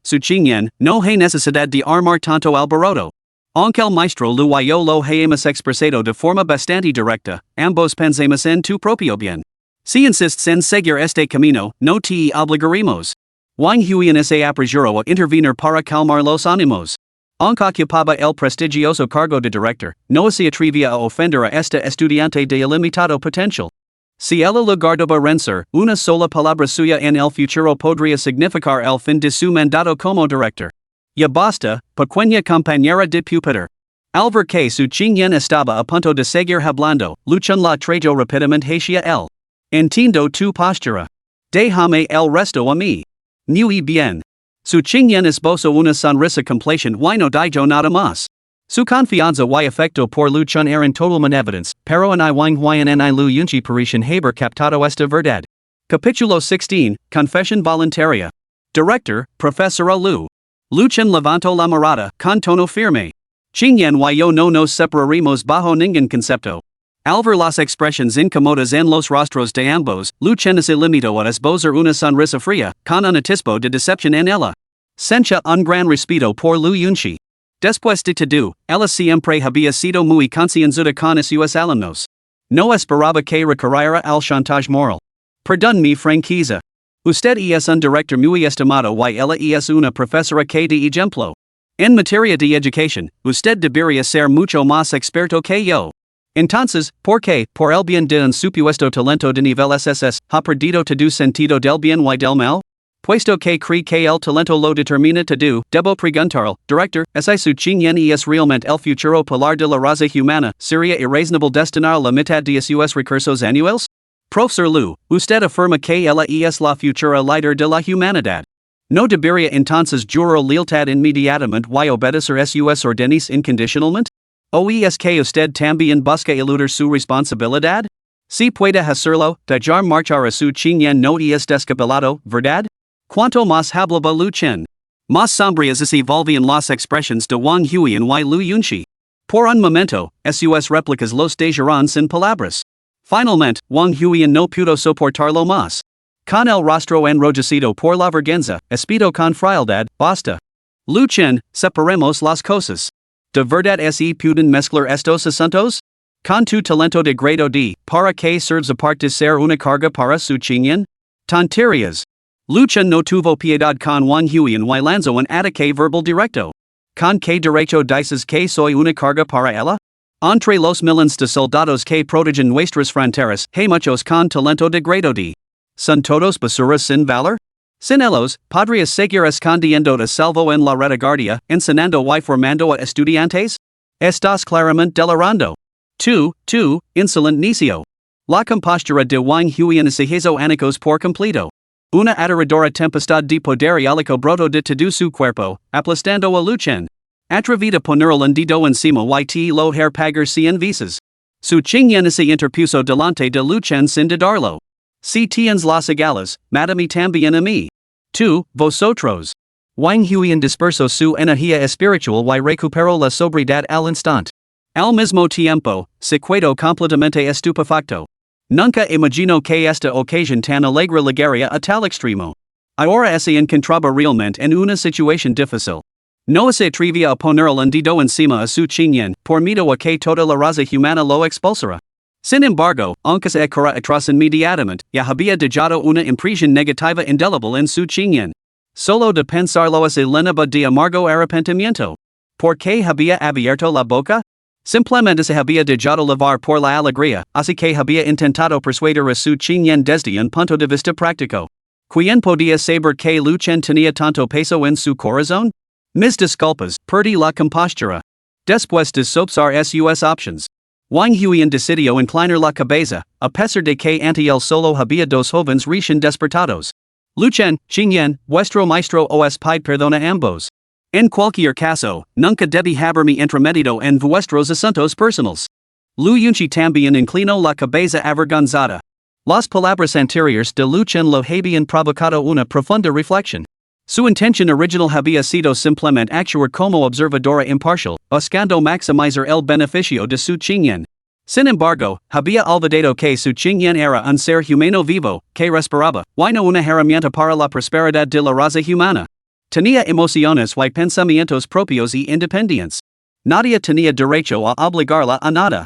su chinyen, no hay necesidad de armar tanto alboroto. Aunque el maestro Lu y yo lo hayamos expresado de forma bastante directa, ambos pensemos en tu propio bien. Si insistes en seguir este camino, no te obligaremos. Wang Huian se apresuró a intervenir para calmar los ánimos. Aunque ocupaba el prestigioso cargo de director, no se atrevía a ofender a este estudiante de ilimitado potencial. Si él lograba vencer, una sola palabra suya en el futuro podría significar el fin de su mandato como director. Ya basta, pequeña compañera de pupitre. Al ver que su chinyen estaba a punto de seguir hablando, Luchon la trayó rápidamente hacia él. Entiendo tu postura. Déjame el resto a mí. Muy bien. Su chinyen esbozó una sonrisa complacent y no dijo nada más. Su confianza y afecto por Luchon eran totalmente evidentes, pero en Wang Huian en Lu Yunchi parecen haber captado esta verdad. Capítulo 16, Confesión Voluntaria. Director, Profesora Lu. Luchon levantó la mirada, con tono firme. Chinyen y yo no nos separaremos bajo ningún concepto. Al ver las expresiones incómodas en los rostros de ambos, Luchon se limitó a esbozar una sonrisa fría, con un atisbo de decepción en ella. Sencha un gran respeto por Lu Yunchi. Después de todo, ella siempre había sido muy concienzuda con sus alumnos. No esperaba que recurriera al chantaje moral. Perdón mi franqueza. Usted es un director muy estimado y ella es una profesora que de ejemplo. En materia de educación, usted debería ser mucho más experto que yo. Entonces, ¿por qué, por el bien de un supuesto talento de nivel SSS, ha perdido todo sentido del bien y del mal? Puesto que cree que el talento lo determina todo, debo preguntarle, director, ¿es su chinyen es realmente el futuro polar de la raza humana? ¿Sería irrazonable destinar la mitad de sus recursos anuales? Profesor Lu, usted afirma que ella es la futura líder de la humanidad. ¿No debería entonces jurar lealtad inmediatamente y obedecer sus órdenes incondicionalmente? ¿O es que usted también busca eludir su responsabilidad? Si puede hacerlo, dejar marchar a su chinyen no es descabellado, ¿verdad? Cuanto más hablaba Lu Chen, más sombrías se volvían las expresiones de Wang Huian y Lu Yunchi. Por un momento, sus réplicas los dejaron sin palabras. Finalmente, Wang Huian no pudo soportarlo más. Con el rostro enrojecido por la vergüenza, espidó con frialdad, basta. Lu Chen, separemos las cosas. ¿De verdad pueden mezclar estos asuntos? Con tu talento de grado D, ¿para qué serves aparte de ser una carga para su chinyen? Tonterías. Lu Chen no tuvo piedad con Wang Huian y lanzó un ataque verbal directo. ¿Con qué derecho dices que soy una carga para ella? Entre los millones de soldados que protegen nuestras fronteras, hay muchos con talento de grado D. ¿Son todos basuras sin valor? Sin ellos, podrías seguir escondiendo a salvo en la retaguardia, enseñando y formando a estudiantes? Estás claramente delirando. Tú, insolent necio. La compostura de Wang Huian se hizo anicos por completo. Una aterradora tempestad de poder eólico brotó de todo su cuerpo, aplastando a Lu Chen. Atrevida ponerle un dedo encima y te lo hair pagar 100 veces. Su chinyen se interpuso delante de Lu Chen sin dudarlo. Si tienes las agallas, madame también a mí. Tú, vosotros. Wang Huian dispersó su energía espiritual y recuperó la sobriedad al instante. Al mismo tiempo, se quedó completamente estupefacto. Nunca imaginó que esta ocasión tan alegre llegaría a tal extremo. Ahora se encontraba realmente en una situación difícil. No se atrevía a ponerle un dedo encima a su chinyen, por miedo a que toda la raza humana lo expulsara. Sin embargo, aunque se cura atrás inmediatamente, ya había dejado una impresión negativa indeleble en su chinyen. Solo de pensarlo se llenaba de amargo arrepentimiento. ¿Por qué había abierto la boca? Simplemente se había dejado llevar por la alegría, así que había intentado persuadir a su chinyen desde un punto de vista práctico. ¿Quién podía saber que Lu Chen tenía tanto peso en su corazón? Mis disculpas, perdí la compostura. Después de sopsar sus options. Wang Huiyan decidió inclinar la cabeza, a pesar de que ante él solo había dos jóvenes recién despertados. Lu Chen, Qingyan, vuestro maestro os pide perdona ambos. En cualquier caso, nunca debí haberme entrometido en vuestros asuntos personales. Lu Yunchi también inclinó la cabeza avergonzada. Las palabras anteriores de Lu Chen lo habían provocado una profunda reflexión. Su intención original había sido simplemente actuar como observadora imparcial, buscando maximizar el beneficio de su Qingyan. Sin embargo, había olvidado que su Qingyan era un ser humano vivo, que respiraba, y no una herramienta para la prosperidad de la raza humana. Tenía emociones y pensamientos propios y independientes. Nadie tenía derecho a obligarla a nada.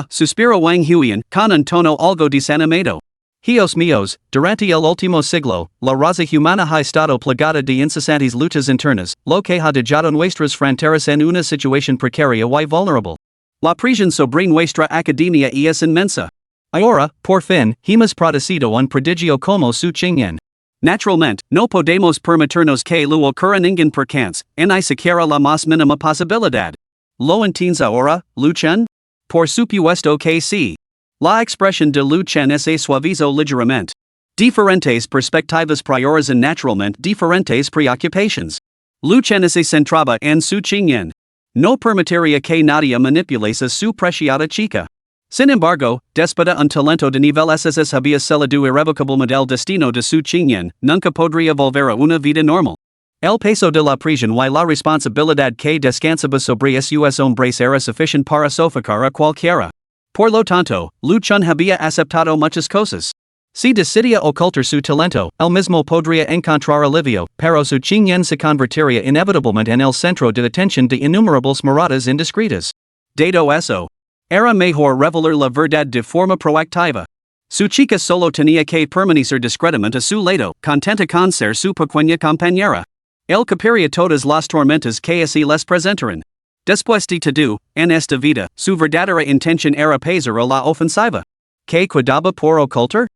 Suspiró Wang Huiyan, con un tono algo desanimado. Hijos míos, durante el último siglo, la raza humana ha estado plagada de incesantes luchas internas, lo que ha dejado nuestras fronteras en una situación precaria y vulnerable. La presión sobre nuestra academia es inmensa. Ahora, por fin, hemos producido un prodigio como su Qingyan. Naturalmente, no podemos permitirnos que lo ocurra ningún percance, ni siquiera la más mínima posibilidad. ¿Lo entiendes ahora, Lu Chen? Por supuesto que sí. La expresión de Lu Chen se suavizó ligeramente. Diferentes perspectivas priorizan naturalmente diferentes preocupaciones. Lu Chen se centraba en su Qingyan. No permitiría que nadie manipulase su preciada chica. Sin embargo, despida un talento de nivel SSS había cedido irrevocablemente el destino de su Qingyan, nunca podría volver a una vida normal. El peso de la prisión y la responsabilidad que descansaba sobre sus hombres era suficiente para sofocar a cualquiera. Por lo tanto, Lu Chen había aceptado muchas cosas. Si decidía ocultar su talento, él mismo podría encontrar alivio, pero su Qingyan se convertiría inevitablemente en el centro de atención de innumerables miradas indiscretas. Dado eso, era mejor revelar la verdad de forma proactiva. Su chica solo tenía que permanecer discretamente a su lado, contenta con ser su pequeña compañera. Él caparía todas las tormentas que así les presentaran. Después de todo, en esta vida, su verdadera intención era pasar a la ofensiva. ¿Qué quedaba por ocultar?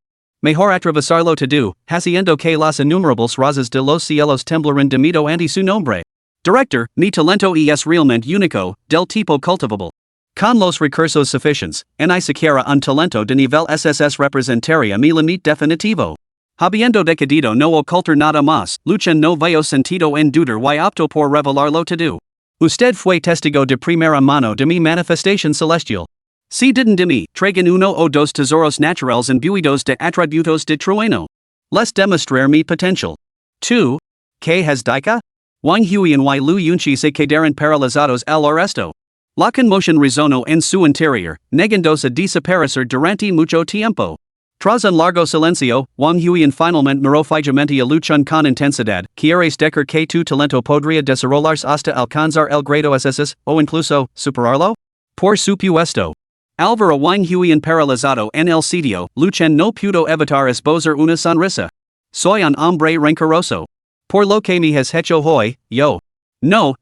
Mejor atravesarlo todo, haciendo que las innumerables razas de los cielos temblaran de miedo ante su nombre. Director, mi talento es realmente único, del tipo cultivable. Con los recursos suficientes, ni siquiera un talento de nivel SSS representaría mi límite definitivo. Habiendo decidido no ocultar nada más, Lu Chen no veo sentido en dudar y optó por revelarlo todo. Usted fue testigo de primera mano de mi manifestación celestial. Si didn't de mí, traigan uno o dos tesoros naturales imbuidos de atributos de trueno. Les demostrar mi potencial. 2. ¿Qué has dicho? Wang Huiyan y Lu Yunchi se quedaron paralizados al arresto. La conmoción resonó en su interior, negándose a desaparecer durante mucho tiempo. Tras un largo silencio, Wang Huiyan finalmente miró fijamente a Lu Chen con intensidad. ¿Quieres decir que tu talento podría desarrollarse hasta alcanzar el grado SS, o incluso, superarlo? Por supuesto. Al ver a Wang Huiyan paralizado en el sitio, Lu Chen no pudo evitar esbozar una sonrisa. Soy un hombre rencoroso. Por lo que me has hecho hoy, yo. No.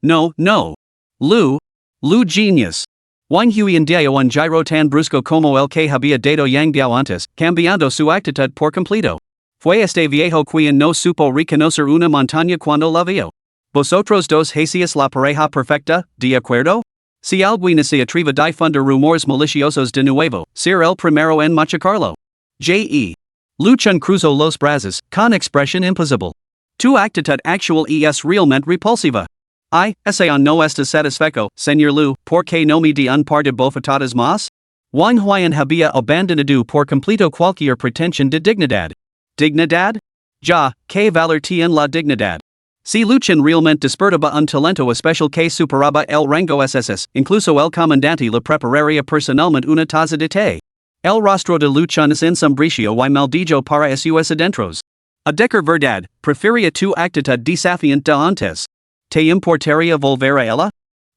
Lu genius. Wang Huiyan dio un giro tan brusco como el que había dado Yang Biao antes, cambiando su actitud por completo. Fue este viejo quien no supo reconocer una montaña cuando la vio. Vosotros dos hacíais la pareja perfecta, ¿de acuerdo? Si alguien se atreve a difundir rumores maliciosos de nuevo, ser el primero en machacarlo. J.E. Lu Chen cruzó los brazos, con expresión imposible. Tu actitud actual es realmente repulsiva. Ese no está satisfecho, señor Lu, porque no me de un par de bofetadas más? Wang Huiyan había abandonado por completo cualquier pretensión de dignidad. ¿Dignidad? Ya, ¿qué valor tiene la dignidad? Si Lu Chen realmente despertaba un talento especial que superaba el rango SSS, incluso el comandante le prepararía personalmente una taza de té. El rostro de Lu Chen es ensombrecido y maldillo para sus adentros. A decir verdad, prefería tu actitud desafiante de antes. ¿Te importaría volver a ella?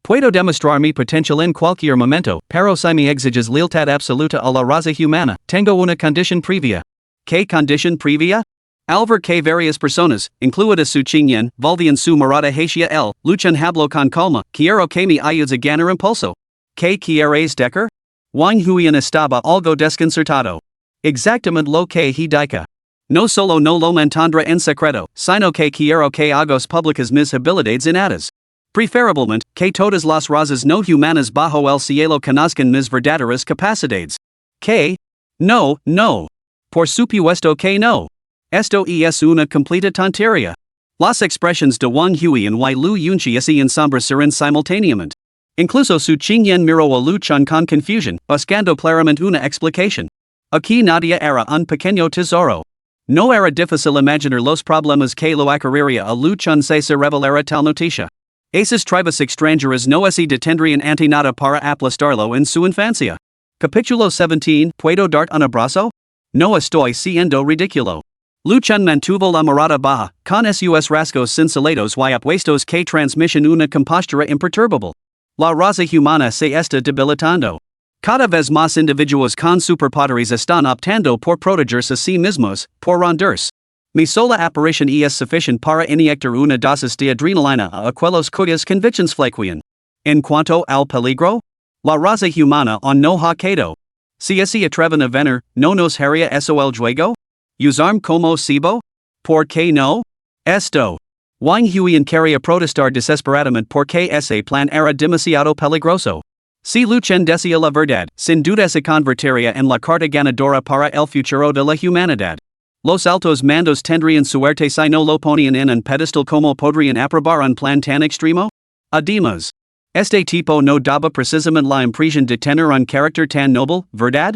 Puedo demostrar mi potencial en cualquier momento, pero si me exiges lealtad absoluta a la raza humana, tengo una condición previa. ¿Qué condición previa? Al ver que varias personas, incluida su Qingyan, volvían su mirada hacia él, luchan hablo con calma, quiero que me ayudes a ganar impulso. ¿Qué quieres decir? Wang Huiyan estaba algo desconcertado. Exactamente lo que he dicho. No solo no lo mantendré en secreto, sino que quiero que hagas públicas mis habilidades innatas. Preferiblemente, que todas las razas no humanas bajo el cielo conozcan mis verdaderas capacidades. ¿Qué? No, no. Por supuesto que no. Esto es una completa tontería. Las expresiones de Wang Huiyan y Lu Yunchi y ensombrecieron simultáneamente. Incluso su Qingyan miró a Lu Chun con confusión, buscando claramente una explicación. Aquí nadie era un pequeño tesoro. No era difícil imaginar los problemas que lo ocurriría a Lu Chun si se revelara tal noticia. Esas tribus extranjeras no se detendrían ante nada para aplastarlo en su infancia. Capítulo 17. ¿Puedo darte un abrazo? No estoy siendo ridículo. Lu Chun mantuvo la mirada baja, con sus rasgos cincelados y opuestos que transmiten una compostura imperturbable. La raza humana se está debilitando. Cada vez más individuos con superpoderes están optando por protegerse a sí mismos, por rendirse. Mi sola aparición es suficiente para inyectar una dosis de adrenalina a aquellos cuyas convicciones flaquean. En cuanto al peligro, la raza humana aún no ha quedado. Si se atreven a venir, no nos haría eso el juego? ¿Usarme como cebo? ¿Por qué no? Esto. Wang Huiyan quería protestar desesperadamente porque ese plan era demasiado peligroso. Si Lu Chen decía la verdad, sin duda se convertiría en la carta ganadora para el futuro de la humanidad. Los altos mandos tendrían suerte si no lo ponían en un pedestal como podrían aprobar un plan tan extremo? Además, este tipo no daba precisamente la impresión de tener un carácter tan noble, ¿verdad?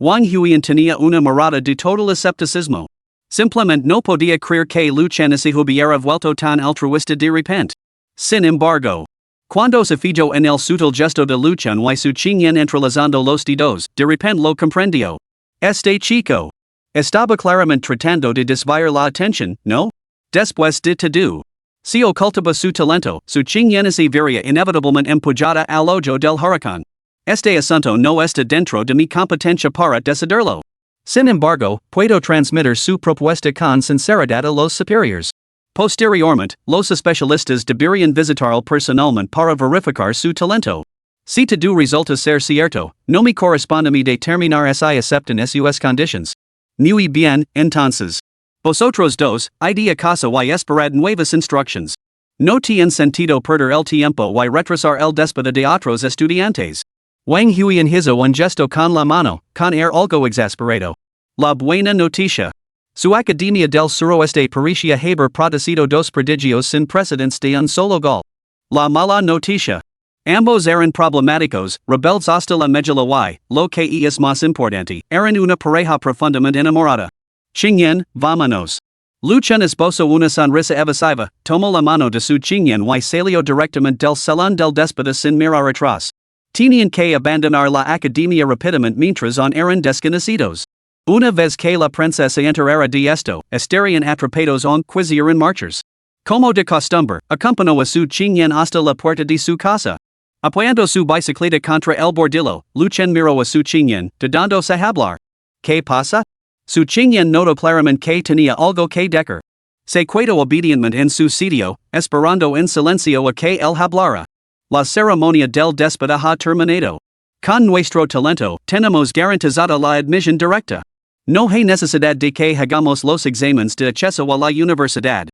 Wang Huiyan tenía una mirada de total escepticismo. Simplemente no podía creer que Lu Chen se hubiera vuelto tan altruista de repente. Sin embargo, cuando se fijó en el sutil gesto de Lu Chen y su Qingyan entrelazando los dedos, de repente lo comprendió. Este chico estaba claramente tratando de desviar la atención, ¿no? Después de todo, si ocultaba su talento, su Qingyan se vería inevitablemente empujada al ojo del huracán. Este asunto no está dentro de mi competencia para decidirlo. Sin embargo, puedo transmitir su propuesta con sinceridad a los superiores. Posteriormente, los especialistas deberían visitarlo personalmente para verificar su talento. Si todo resulta ser cierto, no me corresponde a mí determinar si aceptan sus condiciones. Muy bien, entonces. Vosotros dos, id a casa y esperad nuevas instrucciones. No tiene sentido perder el tiempo y retrasar el despido de otros estudiantes. Wang Huiyan hizo un gesto con la mano, con algo exasperado. La buena noticia. Su Academia del Suroeste parecía haber producido dos prodigios sin precedentes de un solo gol. La mala noticia. Ambos eran problemáticos, rebeldes hasta la médula y, lo que es más importante, eran una pareja profundamente enamorada. Qingyan, vámonos. Lu Chen esbozó una sonrisa evasiva, tomó la mano de su Qingyan y salió directamente del salón del déspota sin mirar atrás. Tenían que abandonar la academia rápidamente mientras aún eran desconocidos. Una vez que la princesa enterara de esto, estarían atrapados en quisieran marchas. Como de costumbre, acompañó a su Qingyan hasta la puerta de su casa. Apoyando su bicicleta contra el bordillo, Lu Chen miró a su Qingyan, dándose a hablar. ¿Qué pasa? Su Qingyan notó claramente que tenía algo que decir. Se quedó obedientemente en su sitio, esperando en silencio a que él hablara. La ceremonia del déspota ha terminado. Con nuestro talento, tenemos garantizada la admisión directa. No hay necesidad de que hagamos los exámenes de acceso a la universidad.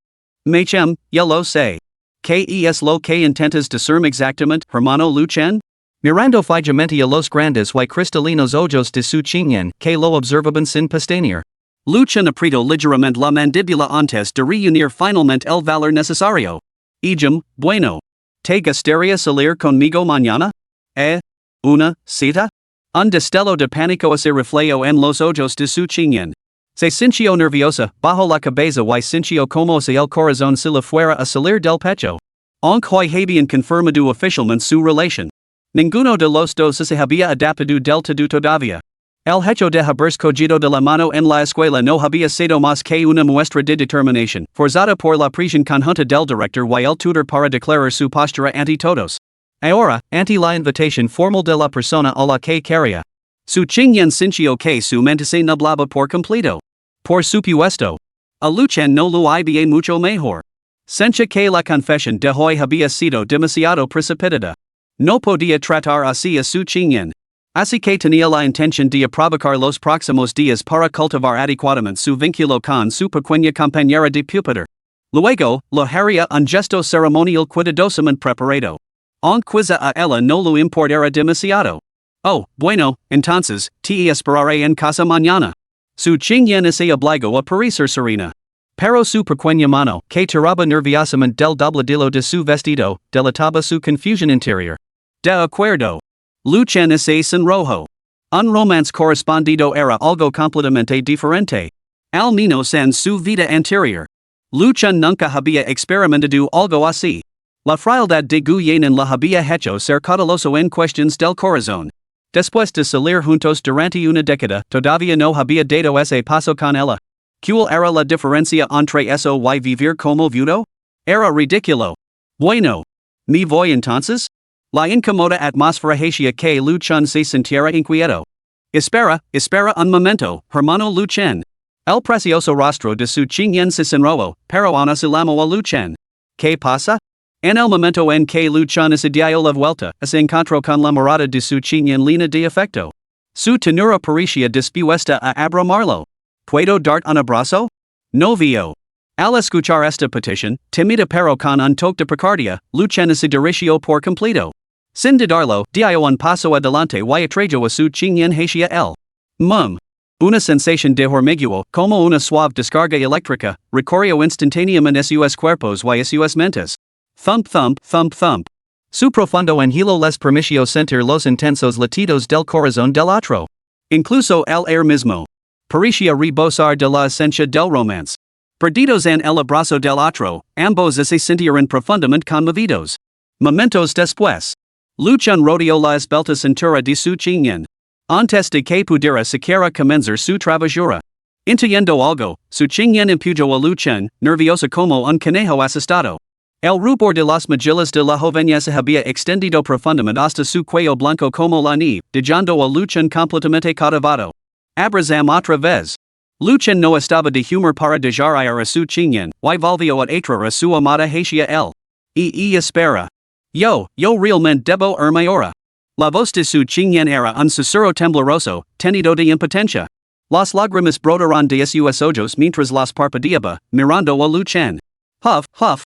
Machem, ya lo sé. ¿Qué es lo que intentas decirme exactamente, hermano Lu Chen? Mirando fijamente a los grandes y cristalinos ojos de su Qingyan, que lo observaban sin pestañear. Lu Chen apretó ligeramente la mandíbula antes de reunir finalmente el valor necesario. Bueno. ¿Te gustaría salir conmigo mañana? Una cita? Un destello de pánico se reflejó en los ojos de su Qingyan. Se sintió nerviosa, bajo la cabeza y sintió como si el corazón se le fuera a salir del pecho. Aunque habían confirmado oficialmente su relación. Ninguno de los dos se había adaptado del todo todavía. El hecho de haberse cogido de la mano en la escuela no había sido más que una muestra de determinación, forzada por la presión conjunta del director y el tutor para declarar su postura ante todos. Ahora, ante la invitación formal de la persona a la que quería. Su chingyen sinchio que su mente se nublaba por completo. Por supuesto. A Luchan no lo iba mucho mejor. Sencha que la confesión de hoy había sido demasiado precipitada. No podía tratar así a su chingyen. Así que tenía la intención de provocar los próximos días para cultivar adecuadamente su vínculo con su pequeña compañera de pupitre. Luego, lo haría un gesto ceremonial cuidadosamente preparado. Aunque quizá a ella no lo importara demasiado. Oh, bueno, entonces, te esperaré en casa mañana. Su chingyen se obligó a parecer serena. Pero su pequeña mano, que tiraba nerviosamente del dobladillo de su vestido, delataba su confusión interior. De acuerdo. Luchan se sonrojó. Un romance correspondido era algo completamente diferente. Al menos en su vida anterior. Luchan nunca había experimentado algo así. La frialdad de Guyen la había hecho ser cauteloso en cuestiones del corazón. Después de salir juntos durante una década, todavía no había dado ese paso con ella. ¿Cuál era la diferencia entre eso y vivir como viudo? Era ridículo. Bueno. ¿Me voy entonces? La incómoda atmósfera hacía que Luchan se sintiera inquieto. Espera un momento, hermano Luchan. El precioso rostro de su chingyen se sonrojó, pero aún se llamó a Luchan. ¿Qué pasa? En el momento en que Luchan se dio la vuelta, se encontró con la mirada de su chingyen llena de afecto. Su ternura parecía dispuesta a abramarlo. ¿Puedo darte un abrazo? No vio. Al escuchar esta petición, tímida pero con un toque de picardia, Luchan se dirigió por completo. Sin dudarlo, dio un paso adelante y atrayó a su chingyen hacia él. Una sensación de hormigueo, como una suave descarga eléctrica, recorrió instantáneamente sus cuerpos y sus mentes. Thump thump, thump thump. Su profundo angelo les permitió sentir los intensos latidos del corazón del otro. Incluso el aire mismo. Parecía rebosar de la esencia del romance. Perdidos en el abrazo del otro, ambos se sintieron profundamente conmovidos. Momentos después. Luchan rodeó la esbelta cintura de su chingyen. Antes de que pudiera siquiera comenzar su travesura. Intuyendo algo, su chingyen empujó a Luchan, nervioso como un conejo asustado. El rubor de las mejillas de la joven se había extendido profundamente hasta su cuello blanco como la nieve, dejando a Luchan completamente cautivado. Abrazam otra vez. Luchan no estaba de humor para dejar ir a su chingyen, y volvió a atraer a su amada hacia él. Y espera. Yo realmente debo irme ahora. La voz de su chingyen era un susurro tembloroso, tenido de impotencia. Las lágrimas brotaron de sus ojos mientras las parpadeaba, mirando a Luchan. Huff, huff.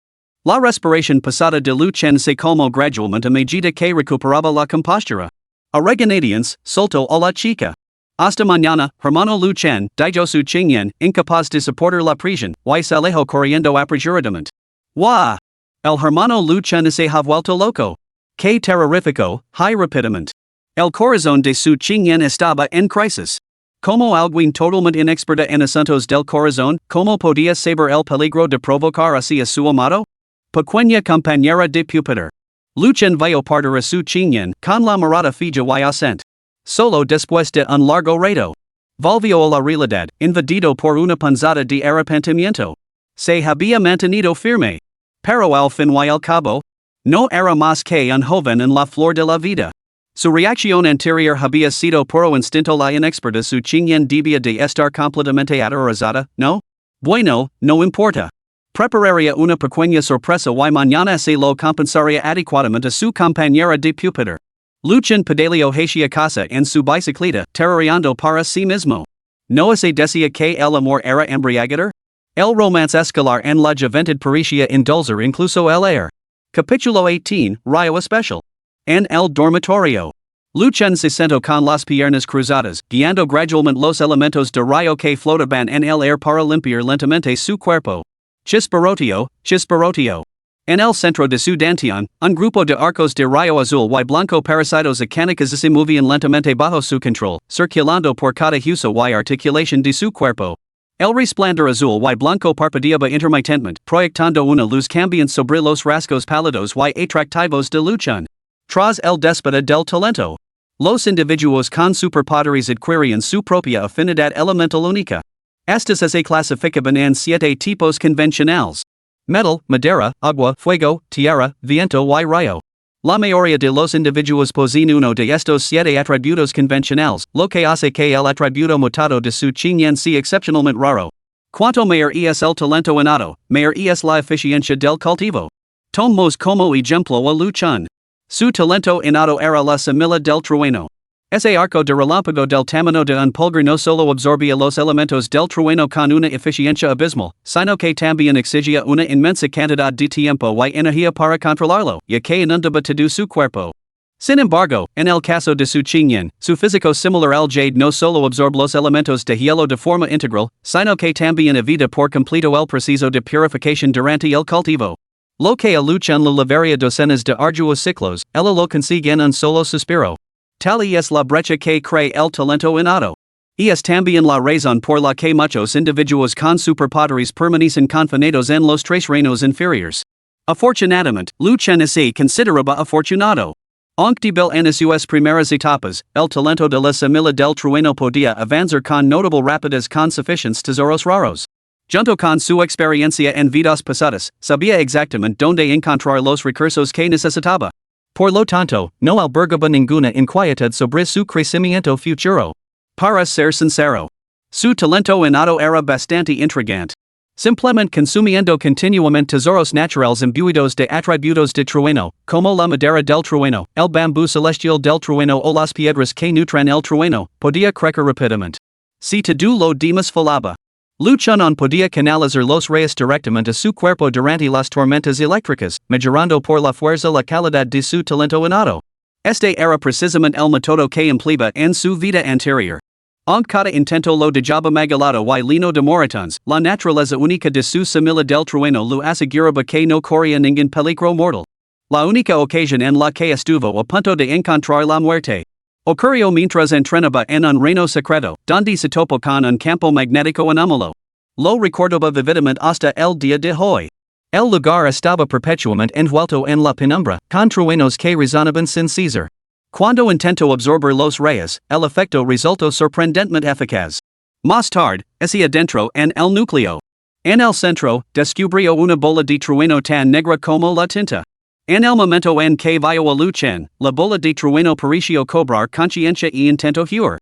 La respiración pesada de Luchan se calmó gradualmente a medida que recuperaba la compostura. A regañadientes, soltó a la chica. Hasta mañana, hermano Luchan, dijo su chingyen, incapaz de soportar la presión, y se alejó corriendo apresuradamente. ¡Wah! El hermano Luchan se ha vuelto loco. ¡Qué terrorífico! Hay rápidamente. El corazón de su chingyen estaba en crisis. Como alguien totalmente inexperta en asuntos del corazón, ¿cómo podía saber el peligro de provocar así a su amado? Pequeña compañera de pupitre. Luchan vio partir a su chingyen, con la mirada fija y ausente. Solo después de un largo rato. Volvió a la realidad, invadido por una punzada de arrepentimiento. Se había mantenido firme. Pero al fin y al cabo, no era más que un joven en la flor de la vida. Su reacción anterior había sido puro instinto la inexperta su chingyen debía de estar completamente aterrorizada, ¿no? Bueno, no importa. Prepararía una pequeña sorpresa y mañana se lo compensaría adecuadamente a su compañera de pupitre. Luchan pedaleó hacia casa en su bicicleta, tarareando para sí mismo. ¿No se decía que el amor era embriagador? El romance escolar en la juventud parecía indulzar incluso el aire. Capítulo 18, Rayo Especial. En el dormitorio. Luchan se sentó con las piernas cruzadas, guiando gradualmente los elementos de rayo que flotaban en el aire para limpiar lentamente su cuerpo. Chisparoteo, chisparoteo. En el centro de su dantión, un grupo de arcos de rayo azul y blanco parecidos a canicas se movían lentamente bajo su control, circulando por cada hueso y articulación de su cuerpo. El resplandor azul y blanco parpadeaba intermitentemente, proyectando una luz cambiante sobre los rasgos pálidos y atractivos de Luchan. Tras el déspota del talento. Los individuos con superpoderes adquirían su propia afinidad elemental única. Estas se clasificaban en 7 tipos convencionales. Metal, madera, agua, fuego, tierra, viento y rayo. La mayoría de los individuos poseen uno de estos 7 atributos convencionales, lo que hace que el atributo mutado de su chinyan sea excepcionalmente raro. Cuanto mayor es el talento innato, mayor es la eficiencia del cultivo. Tomamos como ejemplo a Lu Chun. Su talento innato era la semilla del trueno. Ese arco de relámpago del tamaño de un pulgar no solo absorbía los elementos del trueno con una eficiencia abismal, sino que también exigía una inmensa cantidad de tiempo y energía para controlarlo, ya que inundaba todo su cuerpo. Sin embargo, en el caso de su chinyan, su físico similar al jade no solo absorbe los elementos de hielo de forma integral, sino que también evita por completo el proceso de purificación durante el cultivo. Lo que a Lu Chun le llevaría docenas de arduos ciclos, ella lo consigue en un solo suspiro. Tal es la brecha que crea el talento innato. Y es también la razón por la que muchos individuos con superpoderes permanecen confinados en los 3 reinos inferiores. Afortunadamente, Lu Chun es considerable afortunado. Aunque débil en sus primeras etapas, el talento de la semilla del trueno podía avanzar con notable rapidez con suficientes tesoros raros. Junto con su experiencia en vidas pasadas, sabía exactamente dónde encontrar los recursos que necesitaba. Por lo tanto, no albergaba ninguna inquietud sobre su crecimiento futuro. Para ser sincero, su talento innato era bastante intrigante. Simplemente consumiendo continuamente tesoros naturales imbuidos de atributos de trueno, como la madera del trueno, el bambú celestial del trueno o las piedras que nutren el trueno, podía crecer rápidamente. Si todo lo demás fallaba, Lu Chun podía canalizar los rayos directamente a su cuerpo durante las tormentas eléctricas, mejorando por la fuerza la calidad de su talento innato. Este era precisamente el método que empleaba en su vida anterior. Aunque cada intento lo dejaba magalado y lleno de moratones, la naturaleza única de su semilla del trueno lo aseguraba que no corría ningún peligro mortal. La única ocasión en la que estuvo a punto de encontrar la muerte ocurrió mientras entrenaba en un reino secreto, donde se topó con un campo magnético anómalo. Lo recordaba vividamente hasta el día de hoy. El lugar estaba perpetuamente envuelto en la penumbra, con truenos que resonaban sin cesar. Cuando intentó absorber los rayos, el efecto resultó sorprendentemente eficaz. Más tarde, hacia adentro en el núcleo. En el centro, descubrió una bola de trueno tan negra como la tinta. En el momento en que vio a Lu Chun, la bola de trueno pareció cobrar conciencia y intentó huir.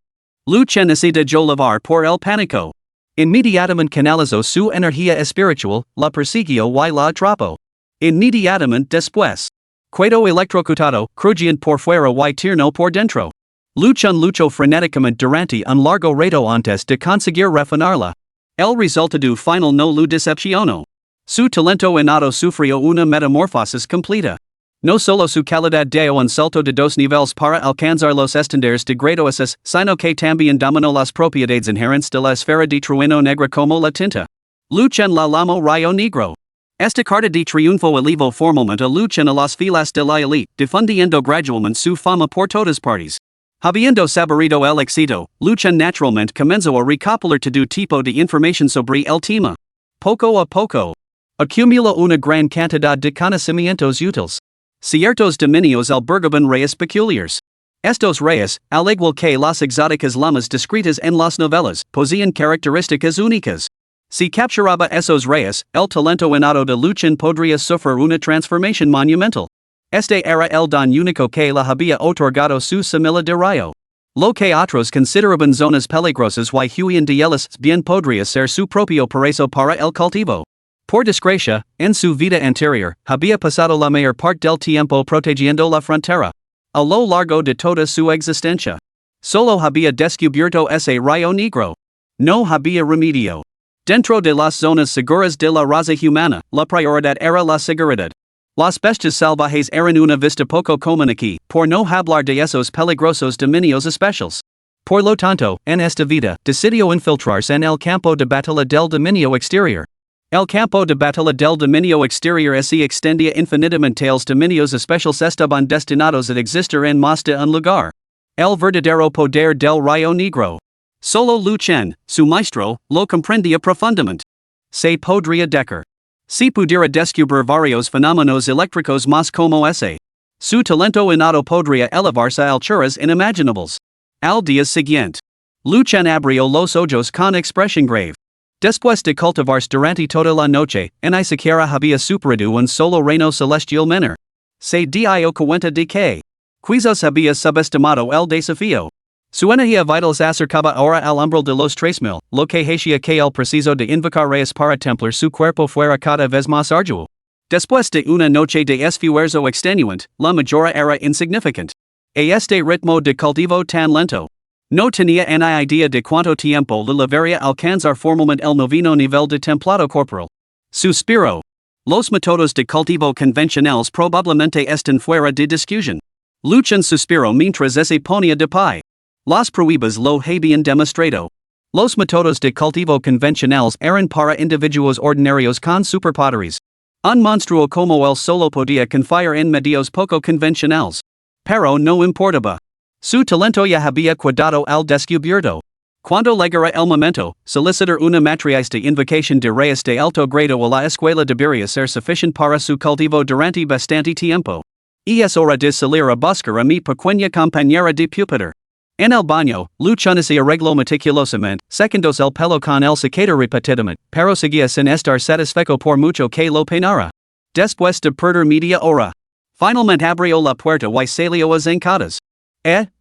Lu Chun se dejó llevar por el pánico. Inmediatamente canalizó su energía espiritual, la persiguió y la atrapó. Inmediatamente después, quedó electrocutado, crujiente por fuera y tierno por dentro. Lu Chun luchó frenéticamente durante un largo rato antes de conseguir refinarla. El resultado final no lo decepcionó. Su talento innato sufrió una metamorfosis completa. No solo su calidad dio un salto de 2 niveles para alcanzar los estándares de graduaces, sino que también dominó las propiedades inherentes de la esfera de trueno negra como la tinta. Lu Chun la llamó rayo negro. Esta carta de triunfo elevó formalmente a Lu Chun a las filas de la élite, difundiendo gradualmente su fama por todas partes. Habiendo saboreado el éxito, Lu Chun naturalmente comenzó a recopilar todo tipo de información sobre el tema. Poco a poco, acumula una gran cantidad de conocimientos útiles. Ciertos dominios albergaban reyes peculiares. Estos reyes, al igual que las exóticas llamas descritas en las novelas, poseían características únicas. Si capturaba esos reyes, el talento innato de Lu Chun podría sufrir una transformación monumental. Este era el don único que le había otorgado su semilla de rayo. Lo que otros consideraban zonas peligrosas y huían de ellas bien podría ser su propio paraíso para el cultivo. Por desgracia, en su vida anterior, había pasado la mayor parte del tiempo protegiendo la frontera. A lo largo de toda su existencia, solo había descubierto ese rayo negro. No había remedio. Dentro de las zonas seguras de la raza humana, la prioridad era la seguridad. Las bestias salvajes eran una vista poco común aquí, por no hablar de esos peligrosos dominios especiales. Por lo tanto, en esta vida, decidió infiltrarse en el campo de batalla del dominio exterior. El campo de batalla del dominio exterior se extendía infinitamente. Los dominios especiales estaban destinados a existir en más de un lugar. El verdadero poder del rayo negro. Solo Lu Chun, su maestro, lo comprendía profundamente. Se podría decir. Si pudiera descubrir varios fenómenos eléctricos más como ese, su talento innato podría elevarse a alturas inimaginables. Al día siguiente, Lu Chun abrió los ojos con expresión grave. Después de cultivarse durante toda la noche, en siquiera había superado un solo reino celestial menor. Se dio cuenta de que. Quizás había subestimado el desafío. Sueña vitals acercaba ahora al umbral de los 3000, lo que hacía que el preciso de invocar reyes para templar su cuerpo fuera cada vez más arduo. Después de una noche de esfuerzo extenuante, la mayoría era insignificant. Este ritmo de cultivo tan lento. No tenía ni idea de cuánto tiempo le debería alcanzar formalmente el noveno nivel de templado corporal. Suspiro. Los métodos de cultivo convencionales probablemente están fuera de discusión. Luchan suspiro mientras se ponía de pie. Las pruebas lo habían demostrado. Los métodos de cultivo convencionales eran para individuos ordinarios con superpoderes. Un monstruo como él solo podía confiar en medios poco convencionales. Pero no importaba. Su talento ya había quedado al descubierto. Cuando llegara el momento, solicitar una matriz de invocación de reyes de alto grado a la escuela debería ser suficiente para su cultivo durante bastante tiempo. Y es hora de salir a buscar a mi pequeña compañera de pupitre. En el baño, Luchana se arregló meticulosamente, secándose el pelo con el secador repetidamente, pero seguía sin estar satisfecho por mucho que lo peinara. Después de perder media hora, finalmente abrió la puerta y salió a zancadas.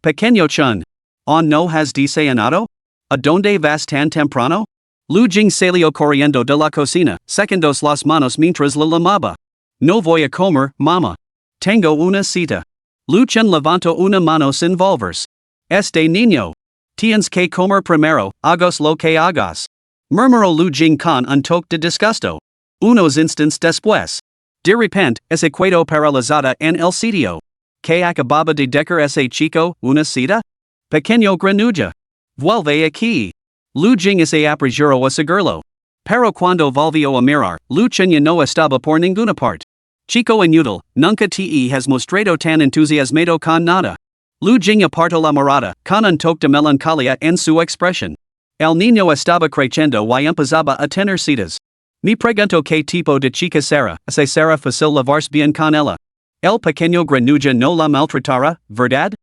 Pequeño chun. ¿On no has desayunado? ¿A dónde vas tan temprano? Lu Jing salió corriendo de la cocina, secándose las manos mientras la lamaba. No voy a comer, mamá. Tengo una cita. Lu Chen levantó una mano sin volverse. Este niño. Tienes que comer primero, hagas lo que hagas. Murmuró Lu Jing con un toque de disgusto. Unos instantes después. De repente, se quedó paralizada en el sitio. ¿Que acababa de decir ese chico, una cita? Pequeño granuja. Vuelve aquí. Lu Jing se apresuró a seguirlo. Pero cuando volvió a mirar, Lu Chen ya no estaba por ninguna parte. Chico inútil, nunca te has mostrado tan entusiasmado con nada. Lu Jing apartó la mirada, con un toque de melancolía en su expresión. El niño estaba creciendo y empezaba a tener citas. Me pregunto qué tipo de chica será, si será fácil llevarse bien con ella. El pequeño granuja no la maltratará, ¿verdad?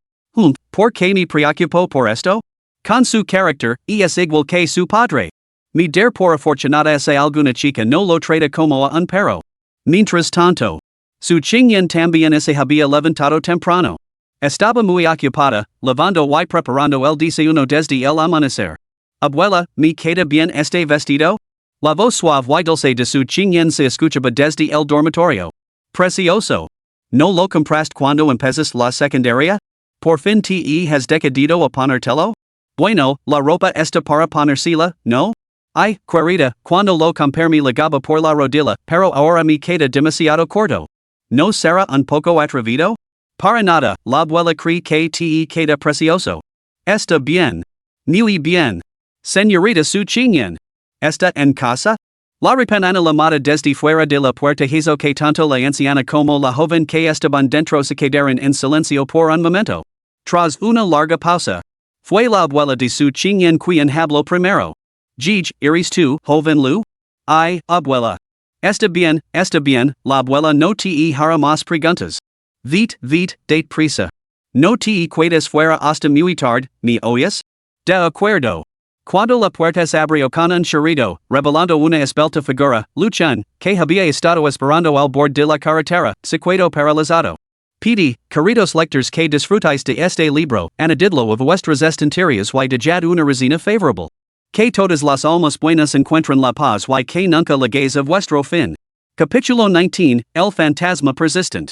¿Por qué me preocupo por esto? Con su carácter, es igual que su padre. Mi dar por afortunada si alguna chica no lo trata como a un perro. Mientras tanto, su Qingyan también se había levantado temprano. Estaba muy ocupada, lavando y preparando el desayuno desde el amanecer. Abuela, ¿me queda bien este vestido? La voz suave y dulce de su Qingyan se escuchaba desde el dormitorio. Precioso. ¿No lo compraste cuando empezaste la secundaria? ¿Por fin te has decidido a ponértelo? Bueno, la ropa está para ponérsela, ¿no? Ay, querida, cuando lo compré me ligaba por la rodilla, pero ahora me queda demasiado corto. ¿No será un poco atrevido? Para nada, la abuela cree que te queda precioso. Está bien. Muy bien. Señorita Su Qingyan. ¿Está en casa? La repenana llamada desde fuera de la puerta hizo que tanto la anciana como la joven que estaban dentro se quedaran en silencio por un momento. Tras una larga pausa, fue la abuela de Su Qingyan quien habló primero. ¿Eres tú, joven Lu? Ay, abuela. Está bien, la abuela no te hará más preguntas. Date prisa. No te quedes fuera hasta muy tarde, ¿me oyes? De acuerdo. Cuando la puerta se abrió con un chirrido, revelando una esbelta figura, Lu Chen, que había estado esperando al borde de la carretera, se quedó paralizado. Queridos lectores que disfrutáis de este libro, añadidlo a vuestras estanterías y dejad una resina favorable. Que todas las almas buenas encuentren la paz y que nunca lleguéis a vuestro fin. Capítulo 19, El fantasma persistent.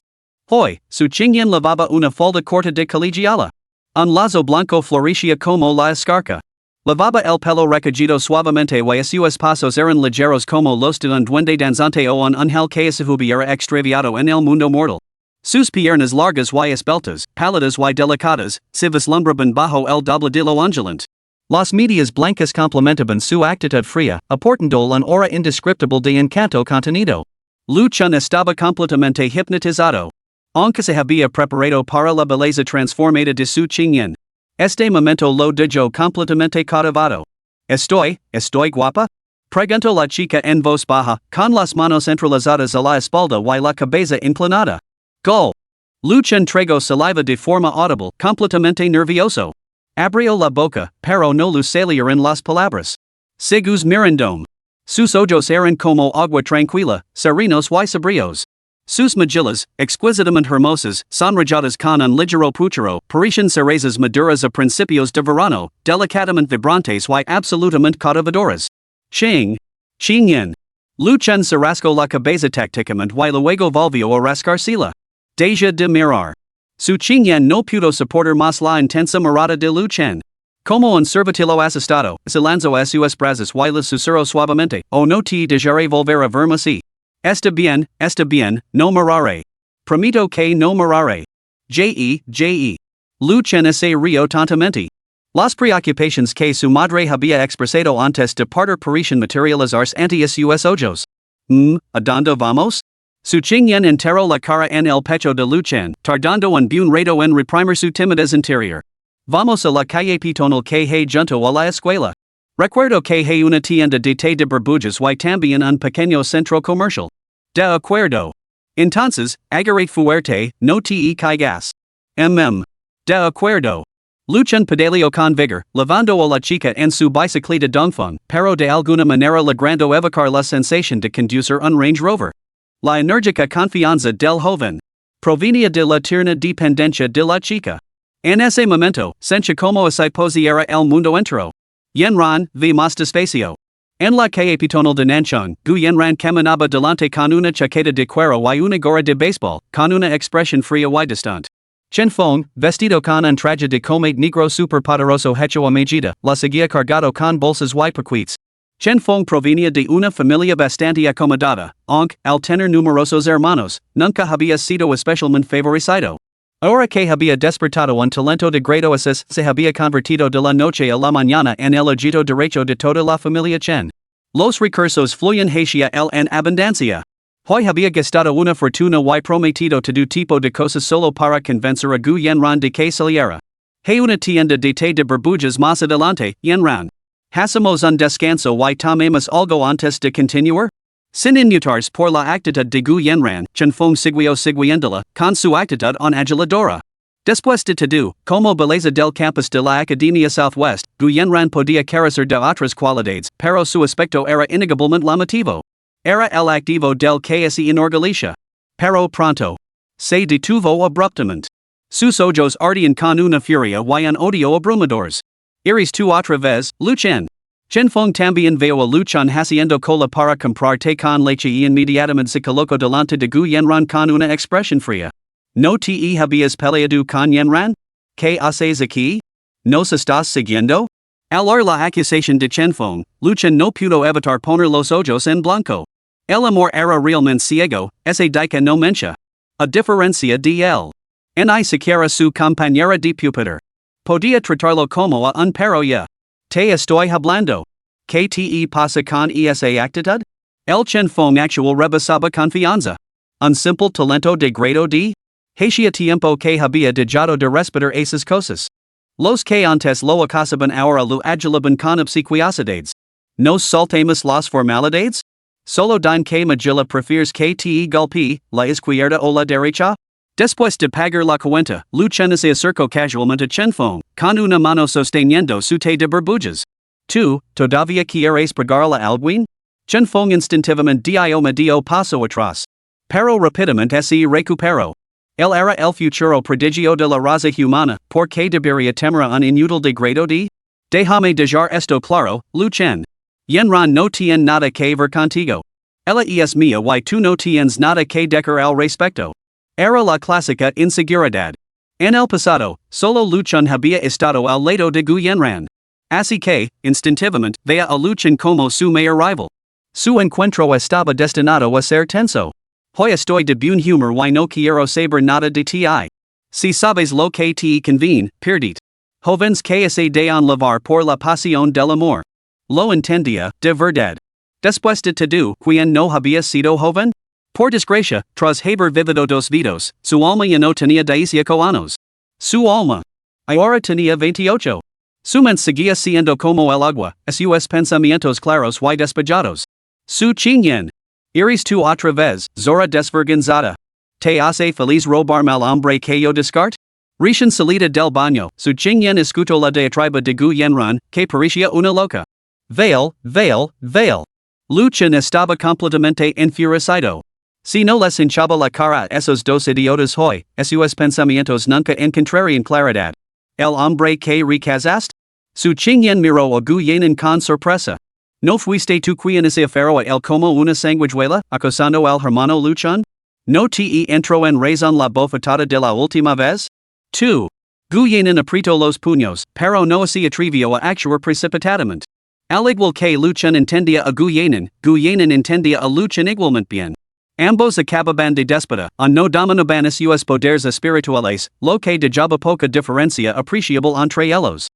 Hoy, Su Qingyan lavaba una falda corta de colegiala. Un lazo blanco florecía como la escarcha. Lavaba el pelo recogido suavemente y sus pasos eran ligeros como los de un duende danzante o un ángel que se hubiera extraviado en el mundo mortal. Sus piernas largas y esbeltas, pálidas y delicadas, se vislumbraban bajo el dobladillo ondulant. Las medias blancas complementaban su actitud fría, aportando un aura indescriptible de encanto contenido. Lu Chen estaba completamente hipnotizado. Aunque se había preparado para la belleza transformada de Su Qingyan. Este momento lo dejó completamente cautivado. ¿Estoy guapa? Preguntó la chica en voz baja, con las manos entrelazadas a la espalda y la cabeza inclinada. Gol. Lu Chen tragó saliva de forma audible, completamente nervioso. Abrió la boca, pero no le salieron las palabras. Sigus mirandome. Sus ojos eran como agua tranquila, serenos y sobrios. Sus magillas, exquisitamente hermosas, son rajadas con un ligero puchero, parecen cerezas maduras a principios de verano, delicadamente vibrantes y absolutamente cautivadoras. Xing yen. Luchan se rascó la cabeza tácticamente y luego volvió a rascársela. Deja de mirar. Su Qingyan no pudo soportar más la intensa mirada de Luchan. Como un servitilo asustado, se lanzó a sus brazos y les susurró suavemente, oh no te dejaré volver a verme así. Está bien, no miraré. Prometo que no miraré. Je. Luchan se rió tontamente. Las preocupaciones que su madre había expresado antes de partir parecían materializarse ante sus ojos. ¿A dónde vamos? Su Qingyan enterró la cara en el pecho de Luchan, tardando un buen rato en reprimir su timidez interior. Vamos a la calle peatonal que hay junto a la escuela. Recuerdo que hay una tienda de té de burbujas y también un pequeño centro comercial. De acuerdo. Entonces, agarrate fuerte, no te caigas. De acuerdo. Luchan pedaleó con vigor, levando a la chica en su bicicleta dongfeng, pero de alguna manera logrando evocar la sensación de conducir un Range Rover. La enérgica confianza del joven provenía de la tierna dependencia de la chica. En ese momento, sentía como si poseyera el mundo entero. Yenran, vi más despacio. En la calle peatonal de Nanchang, Gu Yenran caminaba delante con una chaqueta de cuero y una gorra de béisbol, con una expresión fría y distante. Chen Feng, vestido con un traje de combate negro superpoderoso hecho a medida, la seguía cargado con bolsas y paquetes. Chen Feng provenía de una familia bastante acomodada, aunque, al tener numerosos hermanos, nunca había sido especialmente favorizado. Ahora que había despertado un talento de grado asis, se había convertido de la noche a la mañana en el ojito derecho de toda la familia Chen. Los recursos fluyen hacia él en abundancia. Hoy había gastado una fortuna y prometido todo tipo de cosas solo para convencer a Gu Yenran de que saliera. Hay una tienda de té de burbujas más adelante, Yenran. Hacemos un descanso y tomemos algo antes de continuar? Sin inmutarse por la actitud de Gu Yenran, Chen Feng siguió siguiéndola, con su actitud agiladora. Después de todo, como belleza del campus de la Academia Southwest, Gu Yenran podía carecer de otras cualidades, pero su aspecto era innegablemente llamativo. Era el activo del que se enorgullece. Pero pronto. Se detuvo abruptamente. Sus ojos ardían con una furia y un odio abrumadores. ¿Eres tú otra vez, Luchan? Chen Feng también veo a Luchan haciendo cola para comprar té con leche y inmediatamente se colocó delante de Gu Yenran con una expresión fría. ¿No te habías peleado con Yenran? ¿Qué haces aquí? ¿Nos estás siguiendo? Al oír la acusación de Chen Feng, Luchan no pudo evitar poner los ojos en blanco. El amor era realmente ciego, ese dica no mencha. A diferencia de él. Ni siquiera su compañera de pupitre. Podía tratarlo como a un perro ya. Te estoy hablando. ¿Qué te pasa con esa actitud? El Chen Feng actual rebasaba confianza. Un simple talento de grado D? Hacía tiempo que había dejado de respetar esas cosas. Los que antes lo acasaban ahora lo adulaban con obsequiosidades. ¿Nos saltemos las formalidades? Solo din que Magilla prefieres que te golpee, la izquierda o la derecha? Después de pagar la cuenta, Luchan se acercó casualmente a Chen Feng, con una mano sosteniendo su té de burbujas. ¿Tú, todavía quieres pagarla alguien? Chen Feng instintivamente dio medio paso atrás. Pero rápidamente se recuperó. Él era el futuro prodigio de la raza humana, ¿por qué debería temer un inútil degrado de? Déjame dejar esto claro, Luchan. Yenran no tiene nada que ver contigo. Ella es mía y tú no tienes nada que decir al respecto. Era la clásica inseguridad. En el pasado, solo Luchan había estado al lado de Gu Yenran. Así que, instintivamente, veía a Luchan como su mayor rival. Su encuentro estaba destinado a ser tenso. Hoy estoy de buen humor y no quiero saber nada de ti. Si sabes lo que te conviene, perdite. Jóvenes que se dejan llevar por la pasión del amor. Lo entendía, de verdad. Después de todo, ¿quién no había sido joven? Por desgracia, tras haber vivido dos vidas, su alma ya no tenía 18 años. Su alma. Ahora tenía 28. Su mente seguía siendo como el agua, sus pensamientos claros y despejados. Su Qingyan. ¿Eres tú otra vez, Zora desvergonzada? ¿Te hace feliz robarme al hombre que yo descarte? Recién salida del baño, su Qingyan escuchó la diatriba de Gu Yenran, que parecía una loca. Veil. Luchan estaba completamente enfurecido. Si no les hinchaba la cara a esos dos idiotas hoy, sus pensamientos nunca encontrarían claridad. El hombre que recasaste? Su Qingyan miró a Gu Yanin con sorpresa. ¿No fuiste tú quien ese afero a él como una sanguijuela, acosando al hermano Luchun? ¿No te entró en razón la bofetada de la última vez? 2. Gu Yanin apretó los puños, pero no se atrevió a actuar precipitadamente. Al igual que Luchun entendía a Gu Yanin entendía a Luchun igualmente bien. Ambos acababan de déspota, no dominaban sus poderes espirituales, lo que dejaba poca diferencia apreciable entre ellos.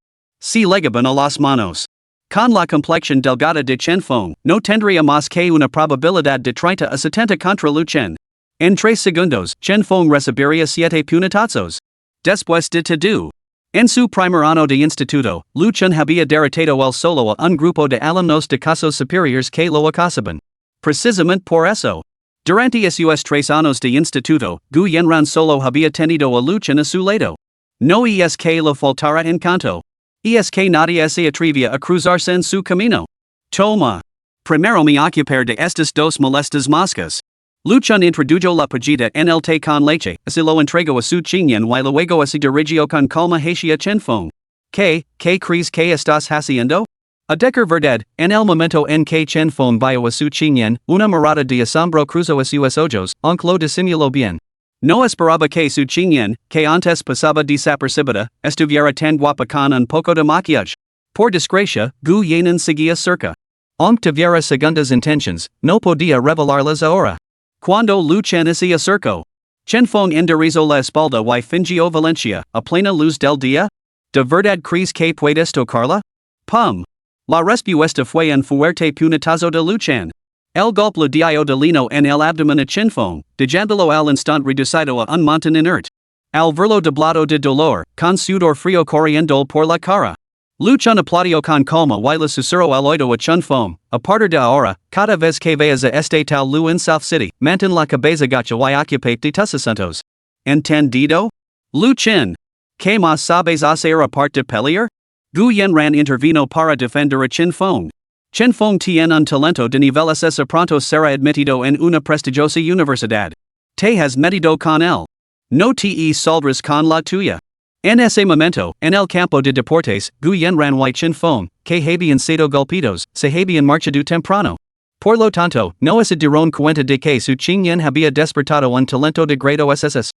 Si legaban a las manos. Con la complexión delgada de Chen Feng, no tendría más que una probabilidad de 30 a 70 contra Luchun. En 3 segundos, Chen Feng recibiría 7 puñetazos. Después de todo. En su primer año de instituto, Luchun había derrotado el solo a un grupo de alumnos de casos superiores que lo acasaban. Precisamente por eso. Durante sus 3 años de instituto, Gu Yanran solo había tenido a Luchun a su lado. No es que le faltara encanto. Es que nadie se atrevía a cruzarse en su camino. Toma. Primero me ocupar de estas dos molestas moscas. Luchun introdujo la pajita en el té con leche, así lo entregó a su Qingyan y luego se dirigió con calma hacia Chen Feng. ¿Qué crees que estás haciendo? A decir verdad, en el momento en que Chen Feng vio a su Qingyan, una mirada de asombro cruzó a sus ojos, aunque lo disimuló bien. No esperaba que su Qingyan, que antes pasaba desapercibida, estuviera tan guapa con un poco de maquillaje. Por desgracia, Gu Yanin seguía cerca. Aunque tuviera segundas intentions, no podía revelarlas ahora. Cuando Luchun se acercó, Chen Feng enderezó la espalda y fingió violencia, a plena luz del día. ¿De verdad crees que puedes tocarla? Pum. La respuesta fue un fuerte puñetazo de Luchun. El golpe le dio de lino en el abdomen a Chen Feng, dejándolo al instante reducido a un montón inerte. Al verlo doblado de dolor, con sudor frío corriendo por la cara. Luchun aplaudió con calma y le susurró al oído a Chen Feng, a partir de ahora, cada vez que veas a este tal Lu en South City, mantén la cabeza gacha y ocupate de tus asuntos. ¿Entendido? Luchun. ¿Qué más sabes hacer aparte de pelear? Gu Yanran intervino para defender a Chen Feng. Chen Feng tiene un talento de niveles ese pronto será admitido en una prestigiosa universidad. Te has metido con él. No te saldrás con la tuya. En ese momento, en el campo de deportes, Gu Yanran y Chen Feng, que habían sido golpeados, se habían marchado temprano. Por lo tanto, no se dieron cuenta de que su Qingyan había despertado un talento de grado SS.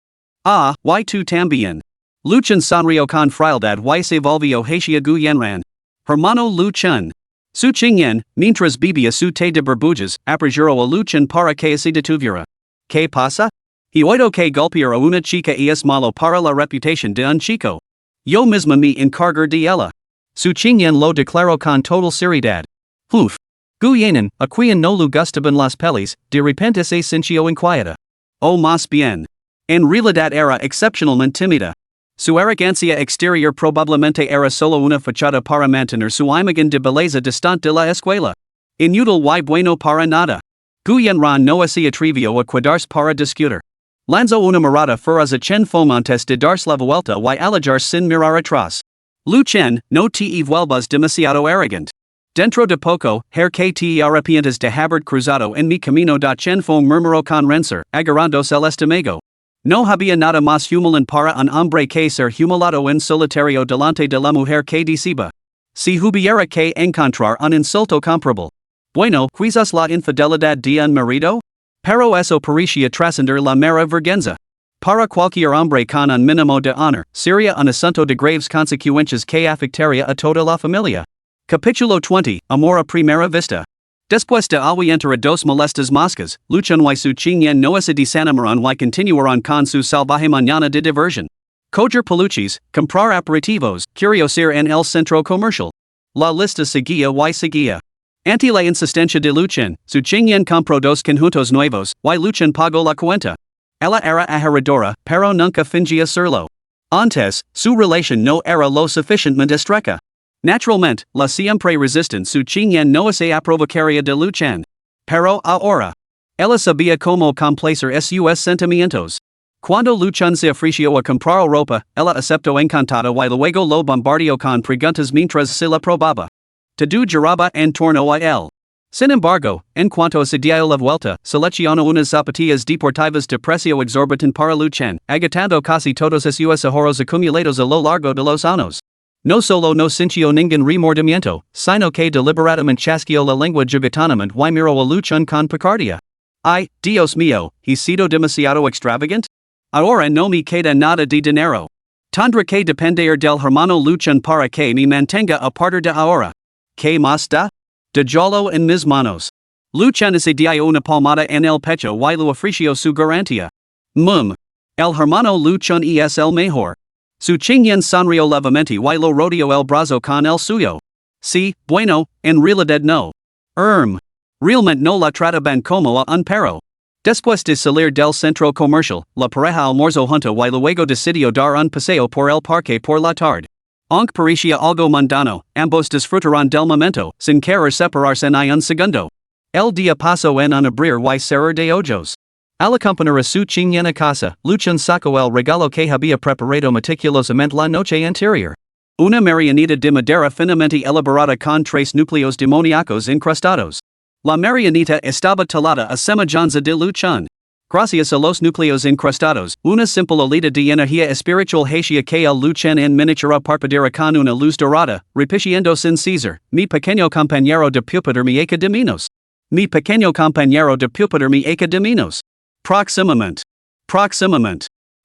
Ah, y tú también. Luchun sonrió con frialdad y se volvió hacia Gu Yanran. Hermano Luchun. Su Qingyan, mientras bebía su té de burbujas, apresuró a Luchun para que se detuviera. ¿Qué pasa? He oído que golpear a una chica es malo para la reputación de un chico. Yo misma me encargo de ella. Su Qingyan lo declaró con total seriedad. Uf. Gu Yanin, a quien no le gustaban las pelis, de repente se sintió inquieta. Oh, más bien. En realidad era excepcionalmente tímida. Su arrogancia exterior probablemente era solo una fachada para mantener su imagen de belleza distante de la escuela. Inútil y bueno para nada. Gu Yanran no se atrevió a quedarse para discutir. Lanzó una mirada feroz a Chen Feng antes de darse la vuelta y alejar sin mirar atrás. Luchun, no te vuelvas demasiado arrogant. Dentro de poco, que te arrepientes de haber cruzado en mi camino da Chen Feng murmuró con rencer, agarrándose el estómago. No había nada más humilante para un hombre que ser humillado en solitario delante de la mujer que deseaba. Si hubiera que encontrar un insulto comparable. Bueno, quizás la infidelidad de un marido? Pero eso parecía trascender la mera vergüenza. Para cualquier hombre con un mínimo de honor, sería un asunto de graves consecuencias que afectaría a toda la familia. Capítulo 20, Amor a primera vista. Después de ahuyentar a dos molestas moscas, Luchun y su Qingyan no se desanimaron y continuaron con su salvaje mañana de diversión. Coger peluches, comprar aperitivos, curiosar en el centro comercial. La lista seguía y seguía. Ante la insistencia de Luchun, su Qingyan compró 2 conjuntos nuevos, y Luchun pagó la cuenta. Ella era ajeradora, pero nunca fingía serlo. Antes, su relación no era lo suficientemente estrecha. Naturalmente, la siempre resistente su Qingyan no se aprovecharía de Luchun. Pero ahora, ella sabía cómo complacer sus sentimientos. Cuando Luchun se ofreció a comprar ropa, ella aceptó encantada y luego lo bombardeó con preguntas mientras se la probaba. Todo giraba en torno a él. Sin embargo, en cuanto a su diario la vuelta, selecciono unas zapatillas deportivas de precio exorbitant para Luchen, agotando casi todos sus ahorros acumulados a lo largo de los años. No solo no sintió ningún remordimiento, sino que deliberadamente chasqueó la lengua juguetonamente y miró a Luchen con picardia. Ay, Dios mío, ¿he sido demasiado extravagant? Ahora no me queda nada de dinero. Tendré que depender del hermano Luchen para que me mantenga a partir de ahora. ¿Qué más da? Dejalo en mis manos. Luchen se dio una palmada en el pecho y lo ofreció su garantía. El hermano Luchen es el mejor. Su chinyen sonrió levemente y lo rodeó el brazo con el suyo. Sí, bueno, en realidad no. Realmente no la trataban como a un perro. Después de salir del centro comercial, la pareja almorzó junto y luego decidió dar un paseo por el parque por la tarde. Aunque parecía algo mundano, ambos disfrutaron del momento, sin querer separarse ni un segundo. El día pasó en un abrir y cerrar de ojos. Al acompañar a su chinyen a casa, Luchen sacó el regalo que había preparado meticulosamente la noche anterior. Una marioneta de madera finamente elaborada con 3 núcleos demoníacos incrustados. La marioneta estaba talada a semejanza de Luchen. Gracias a los núcleos incrustados, una simple olita de energía espiritual hacía que el Luchen en miniatura parpadeara con una luz dorada, repitiendo sin cesar, mi pequeño compañero de pupitre me echa de menos. Mi pequeño compañero de pupitre me echa de menos. Próximamente.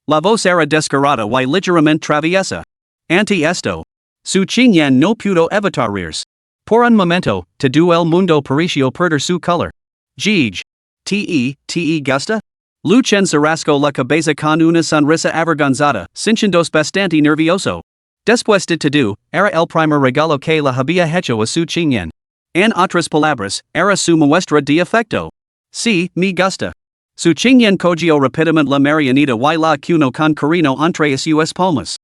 La voz era descarada y ligeramente traviesa. Ante esto, su chinyen no pudo evitar reírse. Por un momento, todo el mundo pareció perder su color. Te gusta? Luchen se rascó la cabeza con una sonrisa avergonzada, sintiéndose bastante nervioso. Después de todo, era el primer regalo que le había hecho a su chinyen. En otras palabras, era su muestra de afecto. Sí, me gusta. Su chinyen cogió rápidamente la marioneta y la acuñó con cariño entre sus palmas.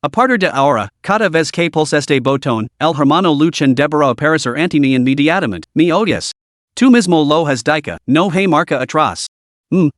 A partir de ahora, cada vez que pulse este botón, el hermano Luchen deberá aparecer ante mí inmediatamente, ¿me odias? Tú mismo lo has dicho, no hay marca atrás.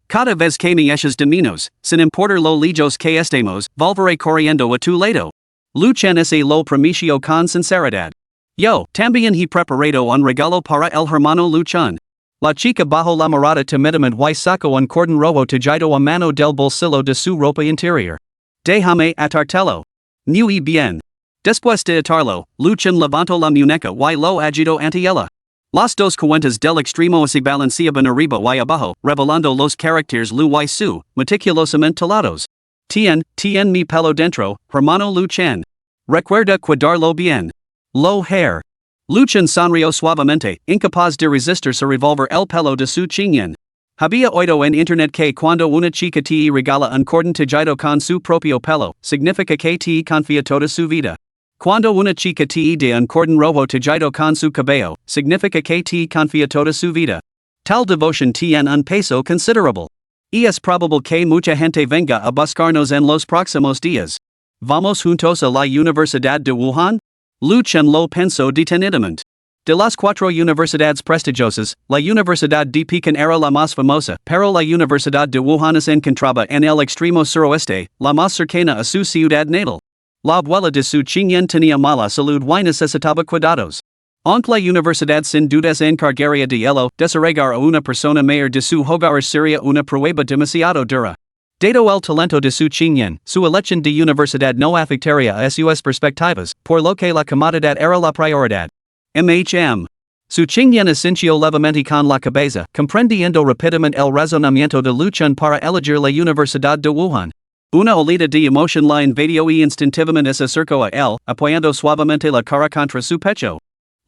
Cada vez que me eches de menos, sin importar lo lejos que estemos, volveré corriendo a tu lado. Luchen se lo prometió con sinceridad. Yo, también he preparado un regalo para el hermano Luchen. La chica bajó la mirada tímidamente y sacó un cordón rojo tejido a mano del bolsillo de su ropa interior. Déjame atártelo. Muy bien. Después de atarlo, Luchen levantó la muñeca y lo agitó ante ella. Las dos cuentas del extremo se balanceaban arriba y abajo, revelando los caracteres Lu y Su, meticulosamente talados. Tien mi pelo dentro, hermano Luchen. Recuerda cuidarlo bien. Lo hair. Luchen sonrió suavemente, incapaz de resistirse a revolver el pelo de su chinyen. Había oído en internet que cuando una chica te regala un cordón tejido con su propio pelo, significa que te confía toda su vida. Cuando una chica te da un cordón rojo tejido con su cabello, significa que te confía toda su vida. Tal devoción tiene un peso considerable. Y es probable que mucha gente venga a buscarnos en los próximos días. ¿Vamos juntos a la Universidad de Wuhan? Luchen lo pensó detenidamente. De las 4 universidades prestigiosas, la Universidad de Pekín era la más famosa, pero la Universidad de Wuhan se encontraba en el extremo suroeste, la más cercana a su ciudad natal. La abuela de su chinyen tenía mala salud y necesitaba cuidados. Aunque la universidad sin duda se encargaría de ello, desarrollar a una persona mayor de su hogar sería una prueba demasiado dura. Dado el talento de su chinyen, su elección de universidad no afectaría a sus perspectivas, por lo que la comodidad era la prioridad. Su chinyen asintió levemente con la cabeza, comprendiendo rápidamente el razonamiento de Luchen para elegir la Universidad de Wuhan. Una olita de emoción la invadió y instintivamente se acercó a él, apoyando suavemente la cara contra su pecho.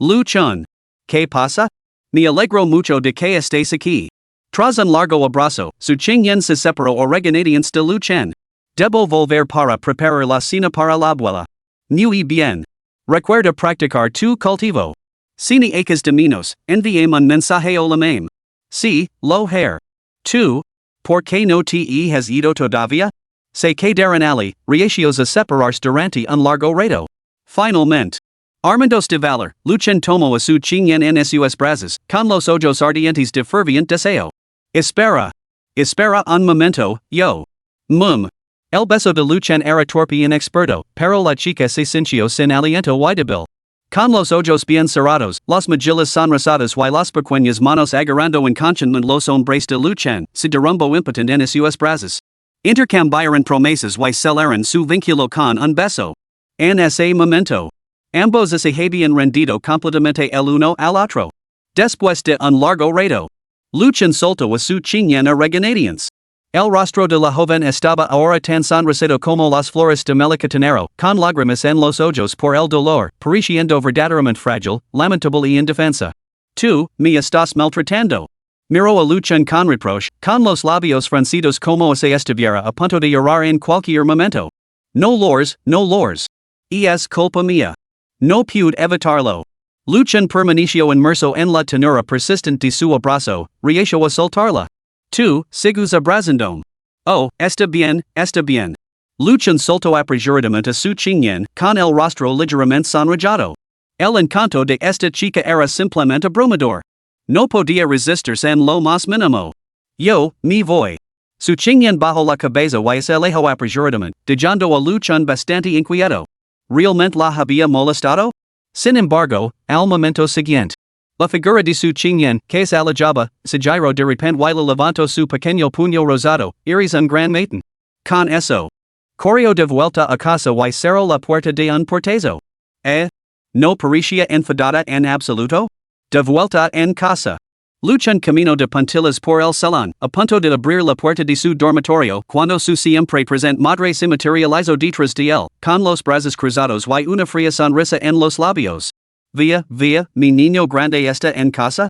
Luchen. ¿Qué pasa? Me alegro mucho de que estés aquí. Tras un largo abrazo, su chinyen se separó oregonadientes de Luchen. Debo volver para preparar la cena para la abuela. Muy bien. Recuerda practicar tu cultivo. Si ni echas de menos, envíame un mensaje o la meme. Sí, lo hair. Tú, ¿por qué no te has ido todavía? Se quedaron ali, reacios a separarse durante un largo rato. Finalmente. Armandos de valor, Luchen tomó a su chinyen en sus brazos, con los ojos ardientes de ferviente deseo. Espera un momento, yo. El beso de Luchen era torpe e inexperto, pero la chica se sintió sin aliento y débil. Con los ojos bien cerrados, las mejillas sonrosadas y las pequeñas manos agarrando inconscientemente los hombres de luchan, se derrumbo impotent en sus brazos. Intercambiaron promesas y celeran su vínculo con un beso. En ese momento, ambos se habían rendido completamente el uno al otro. Después de un largo rato, Luchan soltó a su chiñana regañadientes. El rostro de la joven estaba ahora tan sonrosado como las flores de melocotero, con lágrimas en los ojos por el dolor, pareciendo verdaderamente frágil, lamentable y indefensa. Tú, me estás maltratando. Miró a Luchan con reproche, con los labios fruncidos como si estuviera a punto de llorar en cualquier momento. No lors. Es culpa mía. No pude evitarlo. Luchan permaneció inmerso en la tenura persistente de su abrazo, reacio a soltarla. Tú, sigues abrazandome. Oh, está bien. Luchan soltó apresuradamente su chiñán, con el rostro ligeramente sonrojado. El encanto de esta chica era simplemente abrumador. No podía resistirse en lo más mínimo. Yo, me voy. Su chiñán bajo la cabeza y se alejó apresuradamente, dejando a Luchan bastante inquieto. ¿Realmente la había molestado? Sin embargo, al momento siguiente, la figura de su chiñán, que se alejaba, se giró de repente y levantó su pequeño puño rosado, iris un gran matin. Con eso, corrió de vuelta a casa y cerró la puerta de un portazo. ¿No parecía enfadada en absoluto? De vuelta en casa, Luchan caminó de puntillas por el salón, a punto de abrir la puerta de su dormitorio, cuando su siempre presente madre se materializó detrás de él, con los brazos cruzados y una fría sonrisa en los labios. Via, mi niño grande está en casa?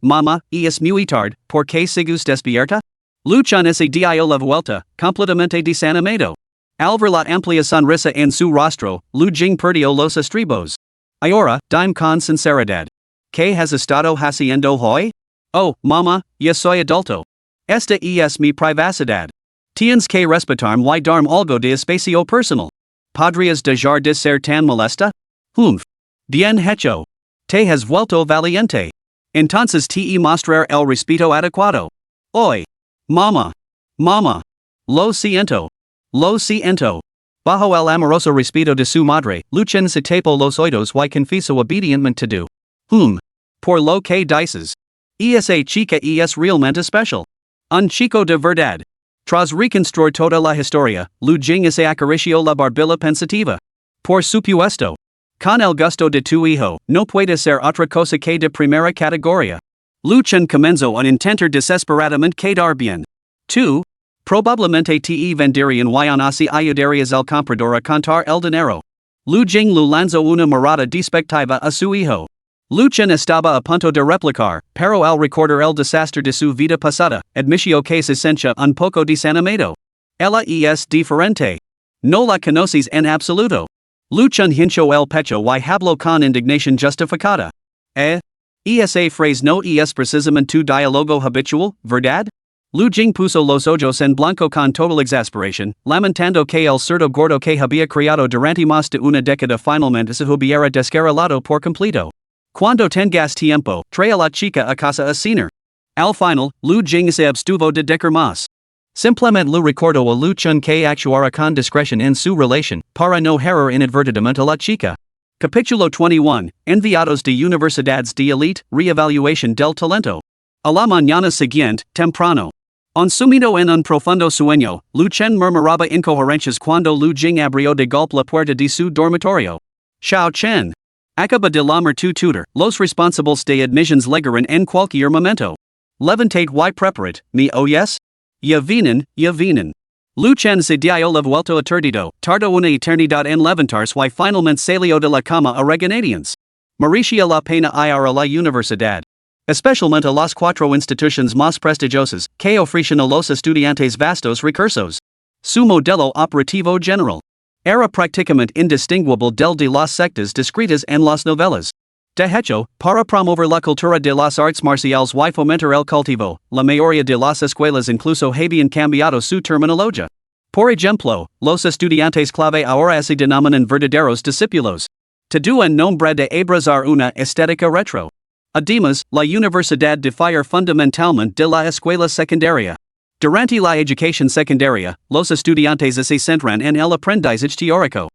Mamá, es muy tarde, ¿por qué sigues despierta? Luchan se dio la vuelta, completamente desanimado. Al ver la amplia sonrisa en su rostro, Lu Jing perdió los estribos. Ahora, dime con sinceridad. ¿Qué has estado haciendo hoy? Oh, mamá, ya soy adulto. Esta es mi privacidad. Tienes que respetarme y darme algo de espacio personal. ¿Podrías dejar de ser tan molesta? Bien hecho. Te has vuelto valiente. Entonces te mostrar el respeto adecuado. Hoy. Mamá. Lo siento. Bajo el amoroso respeto de su madre, Luchan se tapó los oídos y confesó obedientemente to do. Por lo que dices. Esa chica es realmente especial. Un chico de verdad. Tras reconstruir toda la historia, Lu Jing se acarició la barbilla pensativa. Por supuesto. Con el gusto de tu hijo, no puede ser otra cosa que de primera categoría. Luchan comenzó a intentar desesperadamente quedar bien. Tú, probablemente te venderían y aún así ayudarías al comprador a contar el dinero. Lu Jing le lanzó una mirada despectiva a su hijo. Luchan estaba a punto de replicar, pero al recordar el desastre de su vida pasada, admitió que se sentía un poco desanimado. Ella es diferente. No la conoces en absoluto. Luchan hinchó el pecho y habló con indignación justificada. Esa frase no es precisamente tu diálogo habitual, ¿verdad? Lu Jing puso los ojos en blanco con total exasperación, lamentando que el cerdo gordo que había criado durante más de una década finalmente se hubiera descarrilado por completo. Cuando tengas tiempo, trae a la chica a casa a cenar. Al final, Lu Jing se abstuvo de decir más. Simplemente le recordó a Luchan que actuara con discreción en su relación, para no herir inadvertidamente a la chica. Capítulo 21, Enviados de Universidades de Elite, Reevaluación del Talento. A la mañana siguiente, temprano. Sumido en un profundo sueño, Luchan murmuraba incoherencias cuando Lu Jing abrió de golpe la puerta de su dormitorio. Xiao Chen. Acaba de llamar tu tutor, los responsables de admissions llegarán en cualquier momento. Levantate y preparat, ¿me oyes? Ya vienen. Luchan se dio la vuelta aturdido, tardó una eternidad en levantarse y finalmente salió de la cama a regañadientes. Merecía la pena ir a la universidad. Especialmente a las 4 instituciones más prestigiosas, que ofrecen a los estudiantes vastos recursos. Su modelo operativo general era prácticamente indistinguible del de las sectas descritas en las novelas. De hecho, para promover la cultura de las artes marciales y fomentar el cultivo, la mayoría de las escuelas incluso habían cambiado su terminología. Por ejemplo, los estudiantes clave ahora se denominan verdaderos discípulos. Todo en nombre de abrazar una estética retro. Además, la universidad difiere fundamentalmente de la escuela secundaria. Durante la educación secundaria, los estudiantes se centran en el aprendizaje teórico.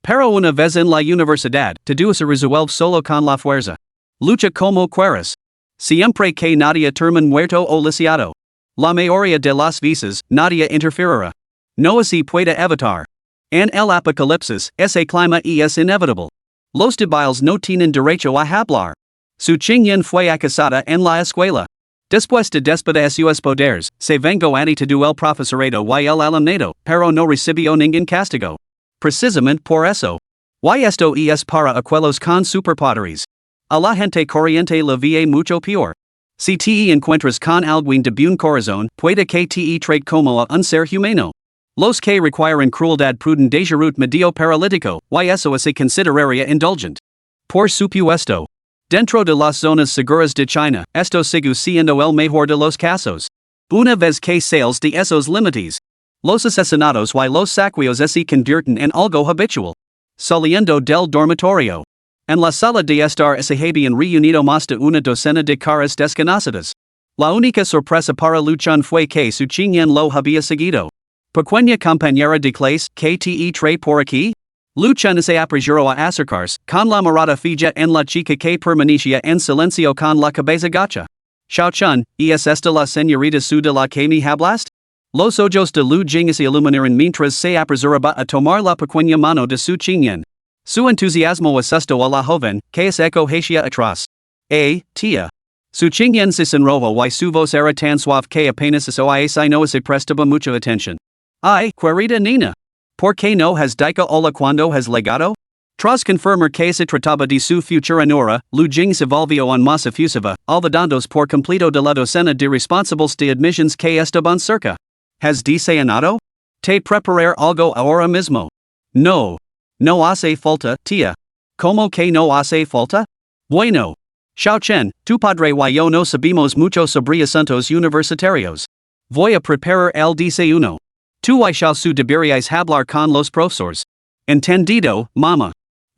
Pero una vez en la universidad, se resuelve solo con la fuerza. Lucha como quieras. Siempre que nadie termine muerto o lisiado. La mayoría de las veces, nadie interferirá. No se puede evitar. En el Apocalipsis, ese clima es inevitable. Los débiles no tienen derecho a hablar. Su Qingyan fue acusada en la escuela. Después de despedir sus poderes, se vengó ante todo el profesorado y el alumnado, pero no recibió ningún castigo. Precisamente por eso. Y esto es para aquellos con superpoderes. A la gente corriente le vie mucho peor. Si te encuentras con alguien de buen corazón, puede que te trate como a un ser humano. Los que requieren crueldad pueden dejarut medio paralítico, y eso se consideraría indulgent. Por supuesto. Dentro de las zonas seguras de China, esto sigue siendo el mejor de los casos. Una vez que sales de esos límites, los asesinatos y los saqueos se convierten en algo habitual. Saliendo del dormitorio. En la sala de estar se habían reunido más de una docena de caras desconocidas. La única sorpresa para Luchan fue que su Qingyan lo había seguido. Pequeña compañera de clase, que te trae por aquí? Luchan se apresuró a acercarse, con la mirada fija en la chica que permanecía en silencio con la cabeza gacha. Xiaochun, ¿es esta la señorita Su de la que me hablaste? Los ojos de Lu Jing se iluminaron mientras se apresuraba a tomar la pequeña mano de su Qingyan. Su entusiasmo asustó a la joven, que se eco hacia atrás. Tía. Su Qingyan se sonrojó y su voz era tan suave que apenas se oía si no se prestaba mucha atención. Ay, querida Nina. ¿Por qué no has dicho hola cuando has llegado? Tras confirmar que se trataba de su futura nuera, Lu Jing se volvió en más efusiva, olvidándose por completo de la docena de responsables de admissions que estaban cerca. ¿Has desayunado? ¿Te preparar algo ahora mismo? No. No hace falta, tía. ¿Cómo que no hace falta? Bueno. Xiaochen, tu padre y yo no sabemos mucho sobre asuntos universitarios. Voy a preparar el desayuno. Tú y Xiao Su deberíais hablar con los profesores. Entendido, mamá.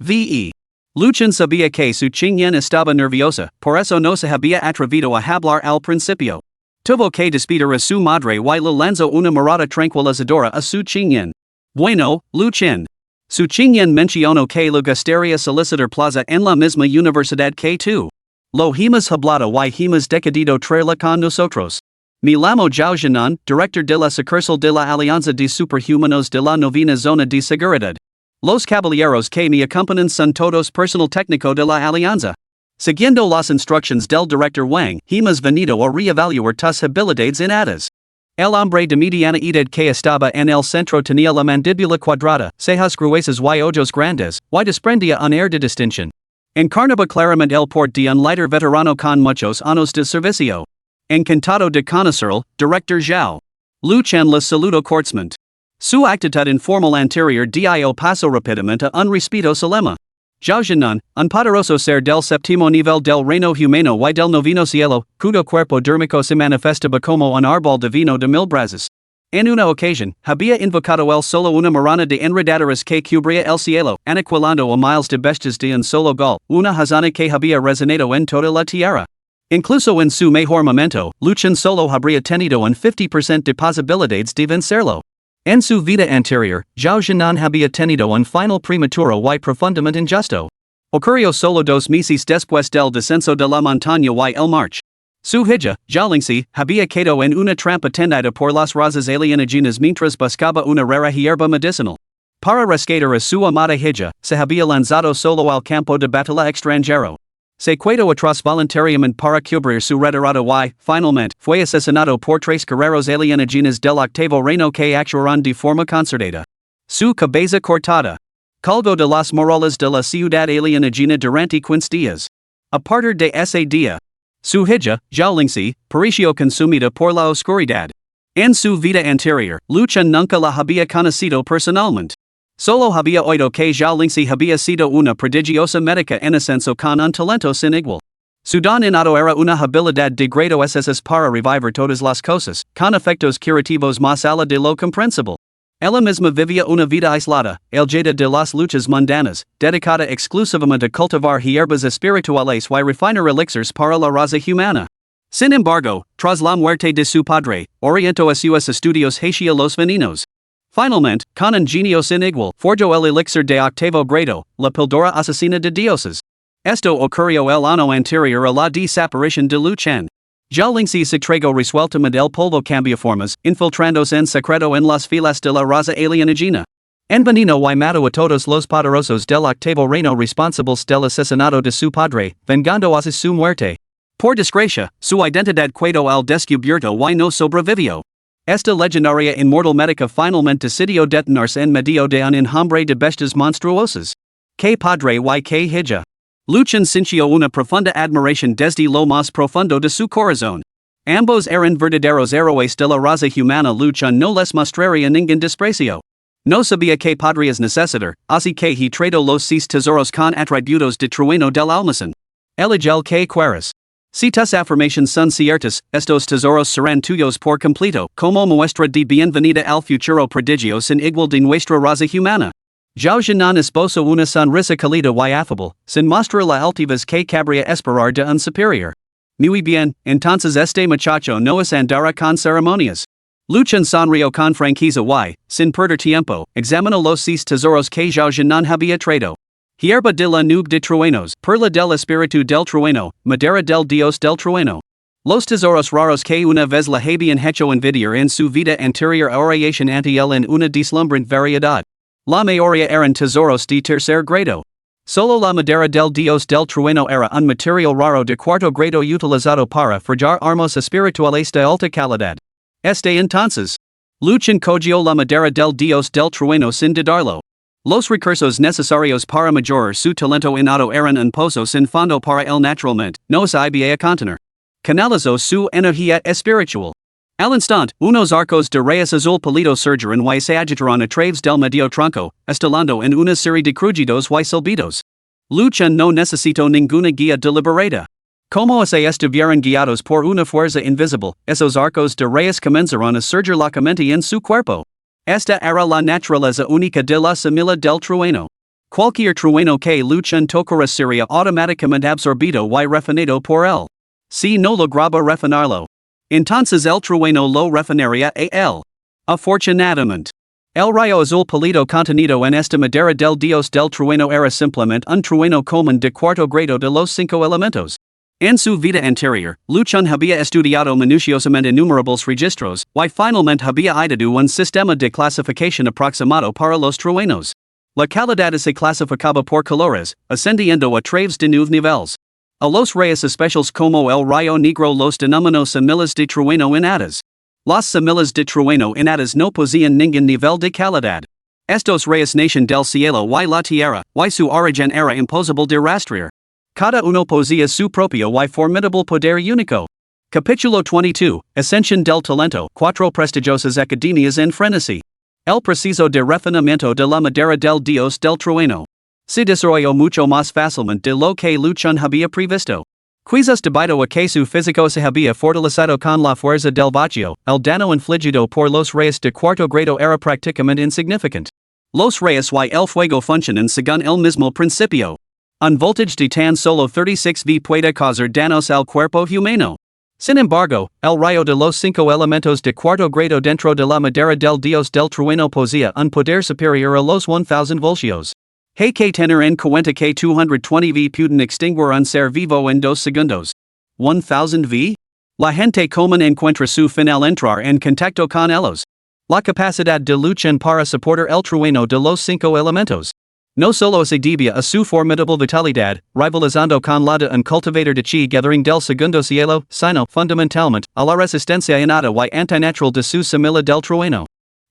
V.E. Luchan sabía que su Qingyan estaba nerviosa, por eso no se había atrevido a hablar al principio. Tuvo que despedir a su madre y le lanzó una mirada tranquilizadora a su Qingyan. Bueno, Luchan. Su Qingyan mencionó que le gustaría solicitar plaza en la misma universidad que tú. Lo hemos hablado y hemos decidido traerla con nosotros. Me llamo Zhao Jinan, director de la sucursal de la Alianza de Superhumanos de la Novena Zona de Seguridad. Los caballeros que me acompañan son todos personal técnico de la Alianza. Siguiendo las instrucciones del director Wang, hemos venido a reevaluar tus habilidades innatas. El hombre de mediana edad que estaba en el centro tenía la mandíbula cuadrada, cejas gruesas y ojos grandes, y desprendía un air de distinción. Encarnaba claramente el porte de un líder veterano con muchos años de servicio. Encantado de conocerlo, Director Zhao. Luchan le saludó cordialmente. Su actitud informal anterior dio paso rápidamente a un respeto solemne. Zhao Jinan, un poderoso ser del séptimo nivel del reino humano y del noveno cielo, cuyo cuerpo dérmico se manifestaba como un árbol divino de mil brazos. En una ocasión, había invocado él solo una marana de enredaderas que cubría el cielo, aniquilando a miles de bestias de un solo gol, una hazana que había resonado en toda la tierra. Incluso en su mejor momento, Luchan solo habría tenido un 50% de posibilidades de vencerlo. En su vida anterior, Zhao Jinan había tenido un final prematuro y profundamente injusto. Ocurrió solo 2 meses después del descenso de la montaña y el march. Su hija, Zhao Lingxi, había caído en una trampa tendida por las razas alienígenas mientras buscaba una rara hierba medicinal. Para rescatar a su amada hija, se había lanzado solo al campo de batalla extranjero. Se quedó atrás voluntariamente para cubrir su retirada y, finalmente, fue asesinado por 3 guerreros alienígenas del octavo reino que actuaron de forma concertada. Su cabeza cortada. Colgó de las murallas de la ciudad alienígena durante 15 días. A partir de ese día, su hija, Zhao Lingxi, pereció consumida por la oscuridad. En su vida anterior, Luchan nunca la había conocido personalmente. Solo había oído que Zhao Lingxi había sido una prodigiosa médica en ascenso con un talento sin igual. Su don innato era una habilidad de grado SS para revivir todas las cosas, con efectos curativos más allá de lo comprensible. Ella misma vivía una vida aislada, alejada de las luchas mundanas, dedicada exclusivamente a cultivar hierbas espirituales y refinar elixirs para la raza humana. Sin embargo, tras la muerte de su padre, orientó a sus estudios hacia los venenos. Finalmente, con ingenios inigual, forjo el elixir de octavo grado, la píldora asesina de dioses. Esto ocurrió el año anterior a la desaparición de Lu Chen. Ya Lingxi se tragó resueltamente el polvo cambiaformas, infiltrándose en secreto en las filas de la raza alienígena. En veneno y mató a todos los poderosos del octavo reino responsables del asesinato de su padre, vengando a su muerte. Por desgracia, su identidad quedó al descubierto y no sobrevivió. Esta legendaria inmortal médica finalmente decidió detenerse en medio de un enjambre de bestias monstruosas. Que padre y que hija. Lu Chen sintió una profunda admiración desde lo más profundo de su corazón. Ambos eran verdaderos héroes de la raza humana. Lu Chen no les mostraría ningún desprecio. No sabía que podrías necesitar, así que he traído los 6 tesoros con atributos de trueno del almacén. Elige que quieras. Si tus afirmaciones son ciertas, estos tesoros serán tuyos por completo, como muestra de bienvenida al futuro prodigio sin igual de nuestra raza humana. Zhao Jinan esbozo una sonrisa cálida y afable, sin mostrar la altivez que cabría esperar de un superior. Muy bien, entonces este muchacho no es andará con ceremonias. Lu Chen sonrió con franqueza y, sin perder tiempo, examinó los 6 tesoros que Zhao Jinan había traído. Hierba de la nube de truenos, perla del espíritu del trueno, madera del dios del trueno. Los tesoros raros que una vez la habían hecho envidiar en su vida anterior oración ante él en una deslumbrante variedad. La mayoría eran tesoros de tercer grado. Solo la madera del dios del trueno era un material raro de cuarto grado utilizado para forjar armas espirituales de alta calidad. Entonces, Lu Chen cogió la madera del dios del trueno sin dudarlo. Los recursos necesarios para mejorar su talento innato eran un pozo sin fondo para él naturalmente, no se iba a contener. Canalizó su energía espiritual. Al instante, unos arcos de rayos azul pálido surgieron y se agitaron a través del medio tronco, estalando en una serie de crujidos y silbidos. Lu Chen no necesitó ninguna guía deliberada. Como se estuvieran guiados por una fuerza invisible, esos arcos de rayos comenzaron a surgir locamente en su cuerpo. Esta era la naturaleza única de la semilla del trueno. Cualquier trueno que Lu Chen tocara sería automáticamente absorbido y refinado por él. Si no lograba refinarlo, entonces el trueno lo refinaría a él. Afortunadamente, el rayo azul pálido contenido en esta madera del dios del trueno era simplemente un trueno común de cuarto grado de los 5 elementos. En su vida anterior, Lu Chen había estudiado minuciosamente innumerables registros, y finalmente había ideado un sistema de clasificación aproximado para los truenos. La calidad se clasificaba por colores, ascendiendo a través de 9 niveles. A los rayos especiales como el rayo negro los denominó semillas de trueno innatas. Las semillas de trueno innatas no poseían ningún nivel de calidad. Estos rayos nacen del cielo y la tierra, y su origen era imposible de rastrear. Cada uno poseía su propio y formidable poder único. Capítulo 22, Ascensión del Talento, 4 prestigiosas academias en frenesí. El proceso de refinamiento de la madera del dios del trueno se desarrolló mucho más fácilmente de lo que Lu Chen había previsto. Quizás debido a que su físico se había fortalecido con la fuerza del vacío, el daño infligido por los rayos de cuarto grado era prácticamente insignificante. Los rayos y el fuego funcionan según el mismo principio. Un voltage de tan solo 36 V puede causar daños al cuerpo humano. Sin embargo, el rayo de los 5 elementos de cuarto grado dentro de la madera del dios del trueno poseía un poder superior a los 1000 voltios. Hay que tener en cuenta que 220 V pueden extinguir un ser vivo en 2 segundos. 1000 V? La gente común encuentra su fin al entrar en contacto con ellos. La capacidad de Lu Chen para soportar el trueno de los 5 elementos no solo se debía a su formidable vitalidad, rivalizando con la de un cultivador de chi gathering del segundo cielo, sino, fundamentalmente, a la resistencia innata y antinatural de su semilla del trueno.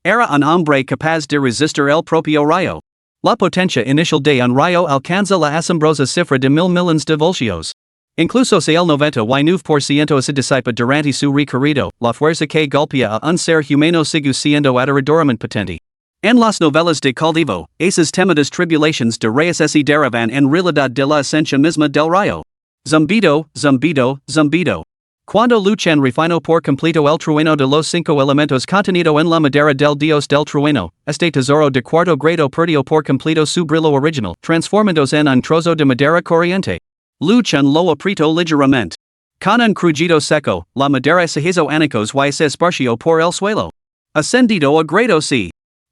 Era un hombre capaz de resistir el propio rayo. La potencia inicial de un rayo alcanza la asombrosa cifra de 1000 millones de voltios. Incluso si el 99% se disipa durante su recorrido, la fuerza que golpea a un ser humano sigue siendo aterradoramente potente. En las novelas de Caldivo, esas temidas tribulaciones de reyes se derivan en realidad de la esencia misma del rayo. Zumbido, zumbido, zumbido. Cuando Lu Chen refinó por completo el trueno de los 5 elementos contenido en la madera del dios del trueno, este tesoro de cuarto grado perdió por completo su brillo original, transformándose en un trozo de madera corriente. Lu Chen lo apretó ligeramente. Con un crujido seco, la madera se hizo añicos y se esparció por el suelo. Ascendido a grado C.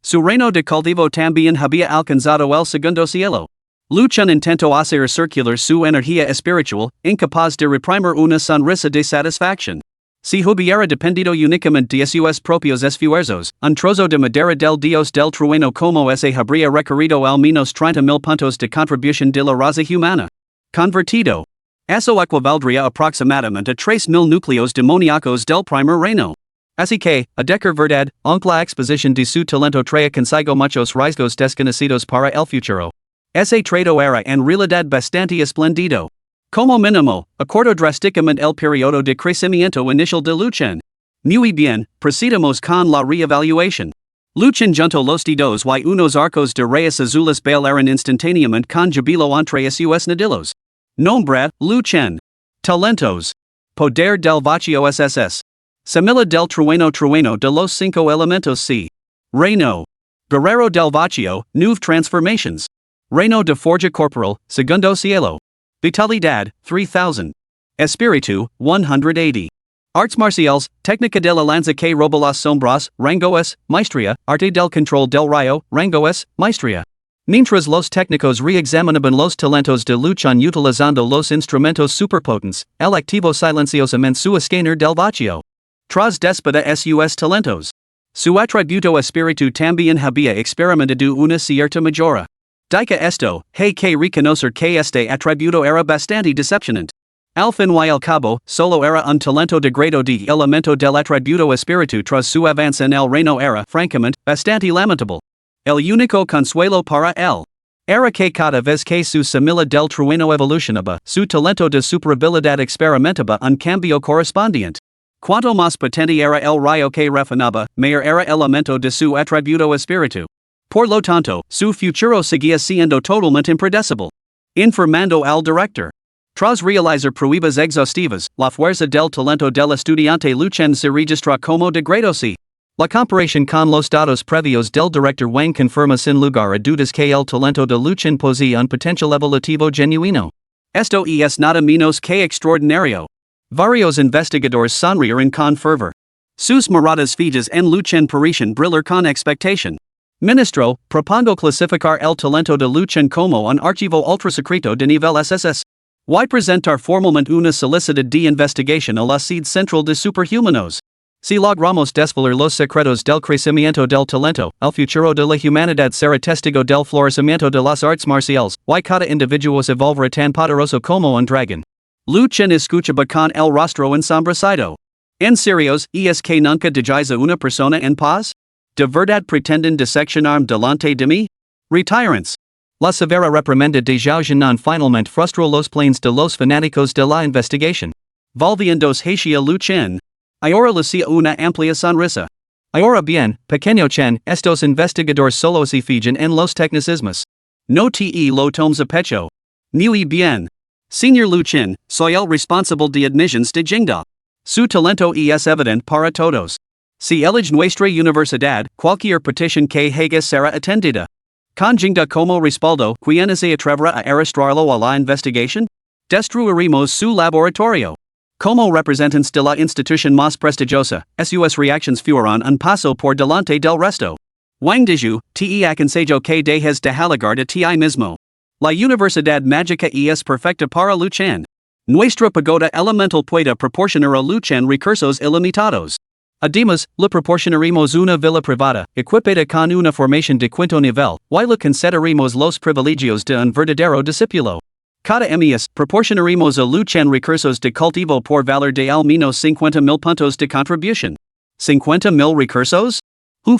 Su reino de cultivo también había alcanzado el segundo cielo. Luchan intento hacer circular su energía espiritual, incapaz de reprimir una sonrisa de satisfacción. Si hubiera dependido únicamente de sus propios esfuerzos, un trozo de madera del dios del trueno como ese habría requerido al menos 30,000 puntos de contribución de la raza humana. Convertido. Eso equivaldría aproximadamente a 3,000 núcleos demoníacos del primer reino. Así que, a decir verdad, aunque la exposición de su talento trae consigo muchos riesgos desconocidos para el futuro. Ese trato era en realidad bastante espléndido. Como mínimo, acordó drásticamente el periodo de crecimiento inicial de Luchan. Muy bien, procedamos con la reevaluación. Luchan junto los dedos y unos arcos de rayas azules bailaron instantáneamente con jubilo entre sus nudillos. Nombre, Luchan. Talentos. Poder del vacío SSS. Semilla del trueno de los 5 elementos C. Reino. Guerrero del vacío, nueve transformations. Reino de forja corporal, segundo cielo. Vitalidad, 3,000. Espíritu, 180. Arts marciales, técnica de la lanza que roba las sombras, rango S, maestría, arte del control del rayo, rango S, maestría. Mientras los técnicos reexaminaban los talentos de Luchan utilizando los instrumentos superpotentes, el activo silenciosamente su escáner del vacío. Tras despeda sus talentos. Su atributo espíritu también había experimentado una cierta mejora. Dica esto, hay que reconocer que este atributo era bastante decepcionante. Al fin y al cabo, solo era un talento de grado de elemento del atributo espíritu tras su avance en el reino era, francamente, bastante lamentable. El único consuelo para él era que cada vez que su semilla del trueno evolucionaba, su talento de superabilidad experimentaba un cambio correspondiente. Cuanto más potente era el rayo que refinaba, mayor era el elemento de su atributo espíritu. Por lo tanto, su futuro seguía siendo totalmente impredecible. Informando al director. Tras realizar pruebas exhaustivas, la fuerza del talento del estudiante Luchan se registra como de grado C. La comparación con los datos previos del director Wang confirma sin lugar a dudas que el talento de Luchan posee un potencial evolutivo genuino. Esto es nada menos que extraordinario. Varios investigadores sonrieron con fervor. Sus miradas fijas en Luchan parecen brillar con expectación. Ministro, propongo clasificar el talento de Luchan como un archivo ultrasecreto de nivel SSS. Y presentar formalmente una solicitud de investigación a la sede central de superhumanos. Si logramos desvelar los secretos del crecimiento del talento, el futuro de la humanidad será testigo del florecimiento de las artes marciales, y cada individuo se volverá tan poderoso como un dragón. Luchan escuchaba con el rostro ensombrecido. ¿En serios, es que nunca dejáis a una persona en paz? ¿De verdad pretenden diseccionarme delante de mí? Retirants. La severa reprimenda de Zhao Jinan finalmente frustró los planes de los fanáticos de la investigación. Volviéndose hacia Luchan. Ahora lucía una amplia sonrisa. Ahora bien, pequeño Chen, estos investigadores solo se fijan en los tecnicismos. No te lo tomes a pecho. Muy bien. Señor Luchan, soy el responsable de admissions de Jingda. Su talento es evidente para todos. Si elige nuestra universidad, cualquier petición que haga será atendida. Con Jingda como respaldo, ¿quién se atrevera a arrastrarlo a la investigación? Destruiremos su laboratorio. Como representantes de la institución más prestigiosa, sus reacciones fueron un paso por delante del resto. Wang Diju, te aconsejo que dejes de halagar de ti mismo. La universidad mágica es perfecta para Luchan. Nuestra pagoda elemental puede proporcionar a Luchan recursos ilimitados. Además, le proporcionaremos una villa privada, equipada con una formación de quinto nivel, y le concederemos los privilegios de un verdadero discípulo. Cada mes, proporcionaremos a Luchan recursos de cultivo por valor de al menos 50,000 puntos de contribución. ¿50,000 recursos?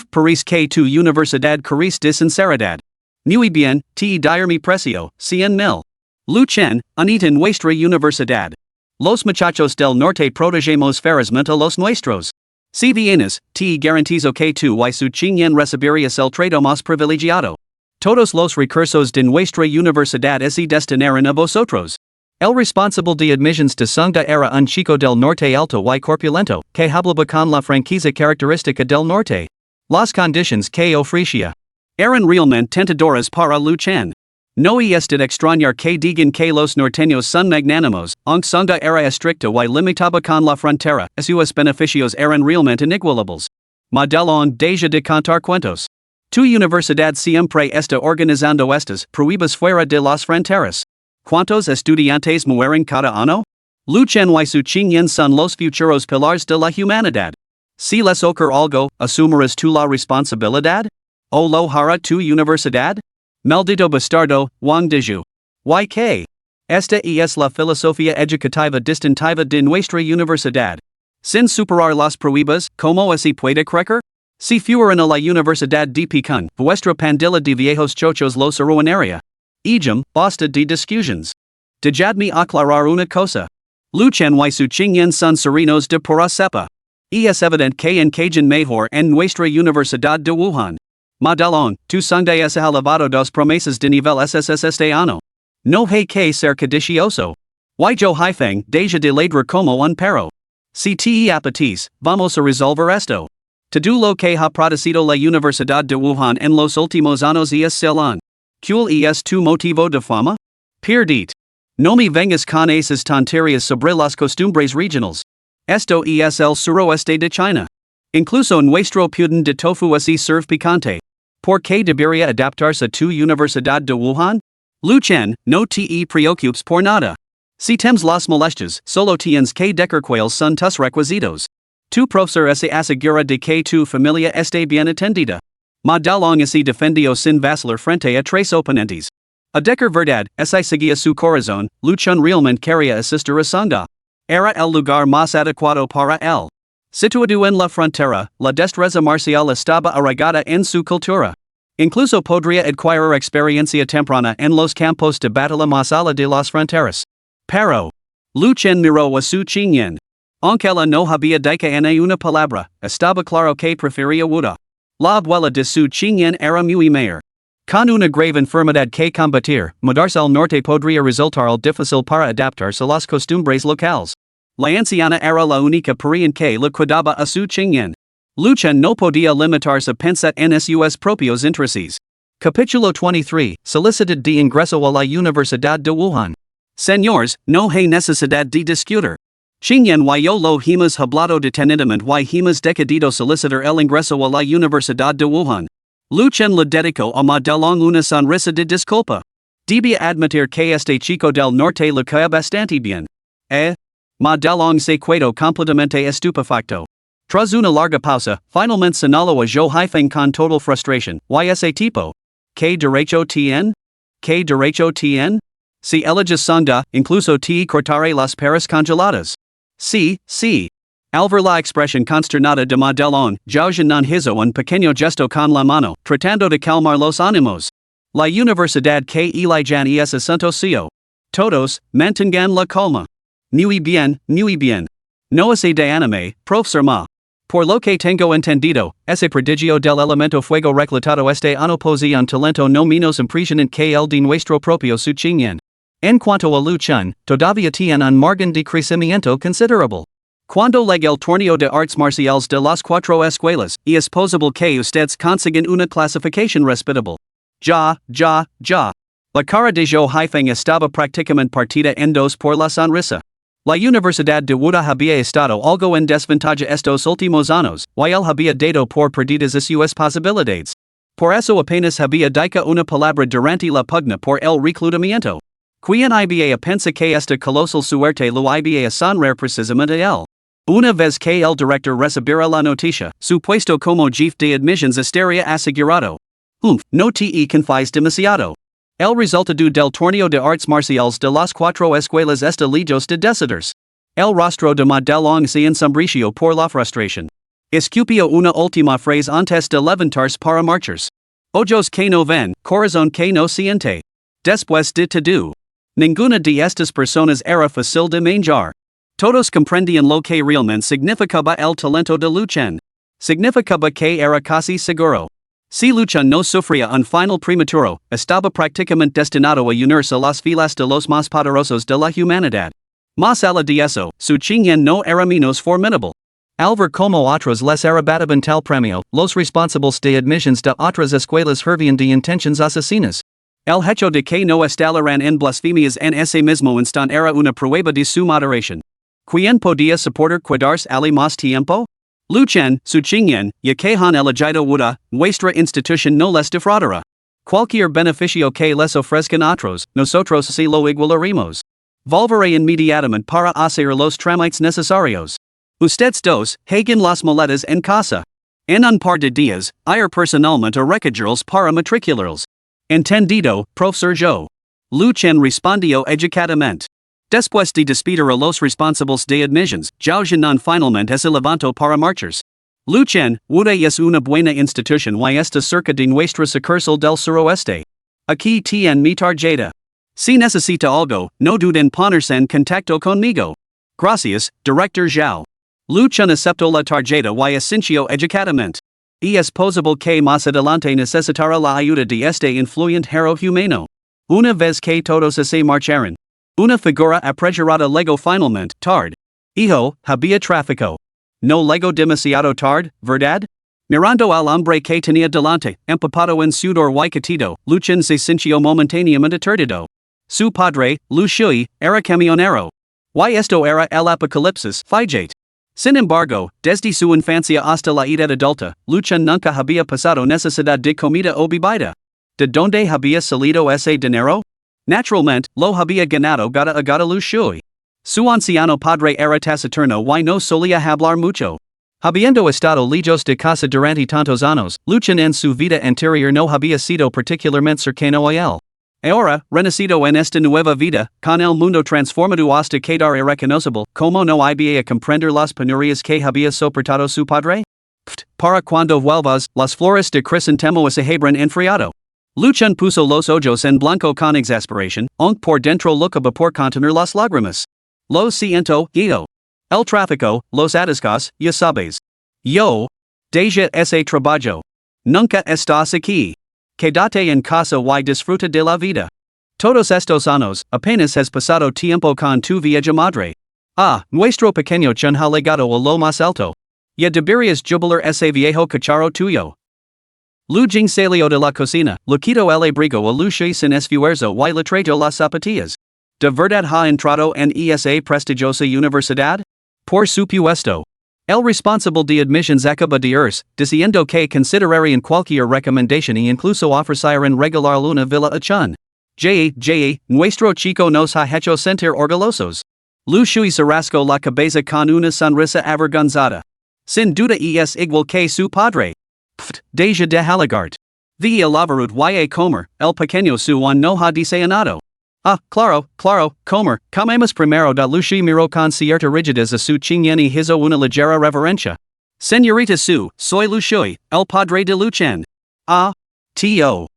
Parece que tu universidad carece de sinceridad. Muy bien, te diré mi precio, 100,000. Luchan, unite nuestra universidad. Los muchachos del norte protegemos ferozmente a los nuestros. Si vienes, te garantizo que tú y su chinyan recibirías el trato más privilegiado. Todos los recursos de nuestra universidad se destinarán a vosotros. El responsable de admissions de Sungda era un chico del norte alto y corpulento, que hablaba con la franqueza característica del norte. Las condiciones que ofrecía eran realmente tentadoras para Luchan. No es de extrañar que digan que los norteños son magnánimos, aunque Sungda era estricto y limitaba con la frontera, sus beneficios eran realmente inigualables. Modelón deja de contar cuentos. Tu universidad siempre está organizando estas pruebas fuera de las fronteras. ¿Cuántos estudiantes mueren cada año? Luchen y su chinyen son los futuros pilares de la humanidad. Si les ocurre algo, ¿asumirás tú la responsabilidad? ¿O lo hará tu universidad? Maldito bastardo, Wang Diju. YK. Esta es la filosofía educativa distintiva de nuestra universidad. Sin superar las pruebas, ¿cómo así puede crecer? Si fueran a la universidad de Pekin, vuestra pandilla de viejos chochos los arruinaría. Ejam, basta de discusiones. Dejadme aclarar una cosa. Luchen y su chinyen son serenos de pura cepa. Es evidente que encajan mejor en nuestra universidad de Wuhan. Madalón, tu sangde es elevado dos promesas de nivel SSS este año. No hay que ser codicioso. Y yo haifeng, deja de ladrar como un perro. Si te apetis, vamos a resolver esto. Todo lo que ha producido la Universidad de Wuhan en los últimos años es celan. ¿Cuál es tu motivo de fama? Perdit. No me vengas con esas tonterías sobre las costumbres regionales. Esto es el suroeste de China. Incluso nuestro pudin de tofu así serve picante. ¿Por qué debería adaptarse a tu Universidad de Wuhan? Luchen, no te preocupes por nada. Si tems las molestias, solo tienes que decir cuáles son tus requisitos. Tu profesor se asegura de que tu familia esté bien atendida. Madalong así defendió sin vacilar frente a tres oponentes. A decir verdad, ese seguía su corazón, Luchun realmente quería asistir a Sangda. Era el lugar más adecuado para él. Situado en la frontera, la destreza marcial estaba arraigada en su cultura. Incluso podría adquirir experiencia temprana en los campos de batalla más allá de las fronteras. Pero Luchen miró a su chinyen. Aunque la no había dicho en una palabra, estaba claro que prefería Wuda. La abuela de su chinyen era muy mayor. Con una grave enfermedad que combatir, mudarse al norte podría resultar difícil para adaptarse a las costumbres locales. La anciana era la única parian que le cuidaba a su chinyen. Luchen no podía limitarse a pensar en sus propios intereses. Capítulo 23, Solicitud de ingreso a la Universidad de Wuhan. Señores, no hay necesidad de discutir. Chinyen y yo lo hemos hablado detenidamente y hemos decidido solicitar el ingreso a la Universidad de Wuhan. Luchen le dedicó a Madalong una sonrisa de disculpa. Debía admitir que este chico del norte le cae bastante bien. Madalong se quedó completamente estupefacto. Tras una larga pausa, finalmente señaló a Zhou Haifeng con total frustración. ¿Y ese tipo? ¿Qué derecho tiene? ¿Qué derecho tiene? Si eliges Sangda, incluso te cortaré las peras congeladas. Sí. Al ver la expresión consternada de Madalong, Zhao Zhenan hizo un pequeño gesto con la mano, tratando de calmar los ánimos. La universidad que elijan es asunto suyo. Todos, mantengan la calma. Muy bien. No es de anime, profesor Ma. Por lo que tengo entendido, ese prodigio del elemento fuego reclutado este año posee un talento no menos impresionante que el de nuestro propio Su Chinyen. En cuanto a Lu Chun, todavía tiene un margen de crecimiento considerable. Cuando llegue el torneo de artes marciales de las cuatro escuelas, es posible que ustedes consigan una clasificación respetable. Ya. La cara de Zhou Haifeng estaba prácticamente partida en dos por la sonrisa. La Universidad de Wuda había estado algo en desventaja estos últimos años, y él había dado por perdidas sus posibilidades. Por eso apenas había dicho una palabra durante la pugna por el reclutamiento. Quien iba pensa que esta colosal suerte lo iba a sonreír precisamente a él. Una vez que el director recibiera la noticia, su puesto como jefe de admissions estaría asegurado. No te confíes demasiado. El resultado del torneo de artes marciales de las cuatro escuelas está lejos de decidirse. El rostro de Madalong se ensombreció por la frustración. Escupió una última frase antes de levantarse para marcharse. Ojos que no ven, corazón que no siente. Después de todo, ninguna de estas personas era fácil de manejar. Todos comprendían lo que realmente significaba el talento de Luchen. Significaba que era casi seguro. Si Luchen no sufría un final prematuro, estaba prácticamente destinado a unirse a las filas de los más poderosos de la humanidad. Más allá de eso, su chinyen no era menos formidable. Al ver como otros les arrebataban tal premio, los responsables de admissions de otras escuelas servían de intenciones asesinas. El hecho de que no estallaran en blasfemias en ese mismo instante era una prueba de su moderación. ¿Quién podía soportar quedarse al más tiempo? Luchen, su Qingyan, ya quejan elegido wuda, nuestra institución no les defraudará. Cualquier beneficio que les ofrezcan otros, nosotros si lo igualaremos. Volveré inmediatamente para hacer los trámites necesarios. Ustedes dos, hagan las maletas en casa. En un par de días, ir personalmente a recogerlos para matricularlos. Entendido, profesor Joe. Luchen respondió educadamente. Después de despedir a los responsables de admissions, Zhao Jinan finalmente se levantó para marchas. Luchen, wuda es una buena institución y está cerca de nuestra sucursal del suroeste. Aquí tiene mi tarjeta. Si necesita algo, no duden en ponerse en contacto conmigo. Gracias, Director Zhao. Luchen aceptó la tarjeta y asintió educadamente. Y es posible que más adelante necesitará la ayuda de este influyente hero humano. Una vez que todos se marcharon. Una figura apresurada llegó finalmente, tarde. Hijo, había tráfico. No llegó demasiado tarde, ¿verdad? Mirando al hombre que tenía delante, empapado en sudor y catido, Luchen se sintió momentáneamente aturdido. Su padre, Lu Shui, era camionero. Y esto era el Apocalipsis, fíjate. Sin embargo, desde su infancia hasta la edad adulta, Luchen nunca había pasado necesidad de comida o bebida. ¿De dónde había salido ese dinero? Naturalmente, lo había ganado gata a gata Lu Shui. Su anciano padre era taciturno y no solía hablar mucho. Habiendo estado lejos de casa durante tantos años, Luchen en su vida anterior no había sido particularmente cercano a él. Ahora, renacido en esta nueva vida, con el mundo transformado hasta quedar irreconocible, ¿cómo no había a comprender las penurias que había soportado su padre? Para cuando vuelvas, las flores de crisantemo se habrán enfriado. Luchen puso los ojos en blanco con exasperación, aunque por dentro lucaba por contener las lágrimas. Lo siento, yo. El tráfico, los atascos, ya sabes. Yo. Deja ese trabajo. Nunca estás aquí. Quédate en casa y disfruta de la vida. Todos estos años, apenas has pasado tiempo con tu vieja madre. Ah, nuestro pequeño chun ha llegado a lo más alto. Ya deberías jubilar ese viejo cacharro tuyo. Lu Jing salió de la cocina, le quitó el abrigo a Lu Shui sin esfuerzo y le trajo las zapatillas. ¿De verdad ha entrado en esa prestigiosa universidad? Por supuesto. El responsable de admissions acaba de irse, diciendo que considerarían cualquier recomendación e incluso ofrecieran regalar una villa a Chun. Nuestro chico nos ha hecho sentir orgullosos. Lu Shui se rascó la cabeza con una sonrisa avergonzada. Sin duda es igual que su padre. Deja de halagart. Vi el avarut y a comer, el pequeño Suan no ha deseado. Ah, claro, comer, comemos primero da Lu Shui miró con cierta rigidez a su Qingyan y hizo una ligera reverencia. Señorita Su, soy Lu Shui, el padre de Luchen. Ah, tío,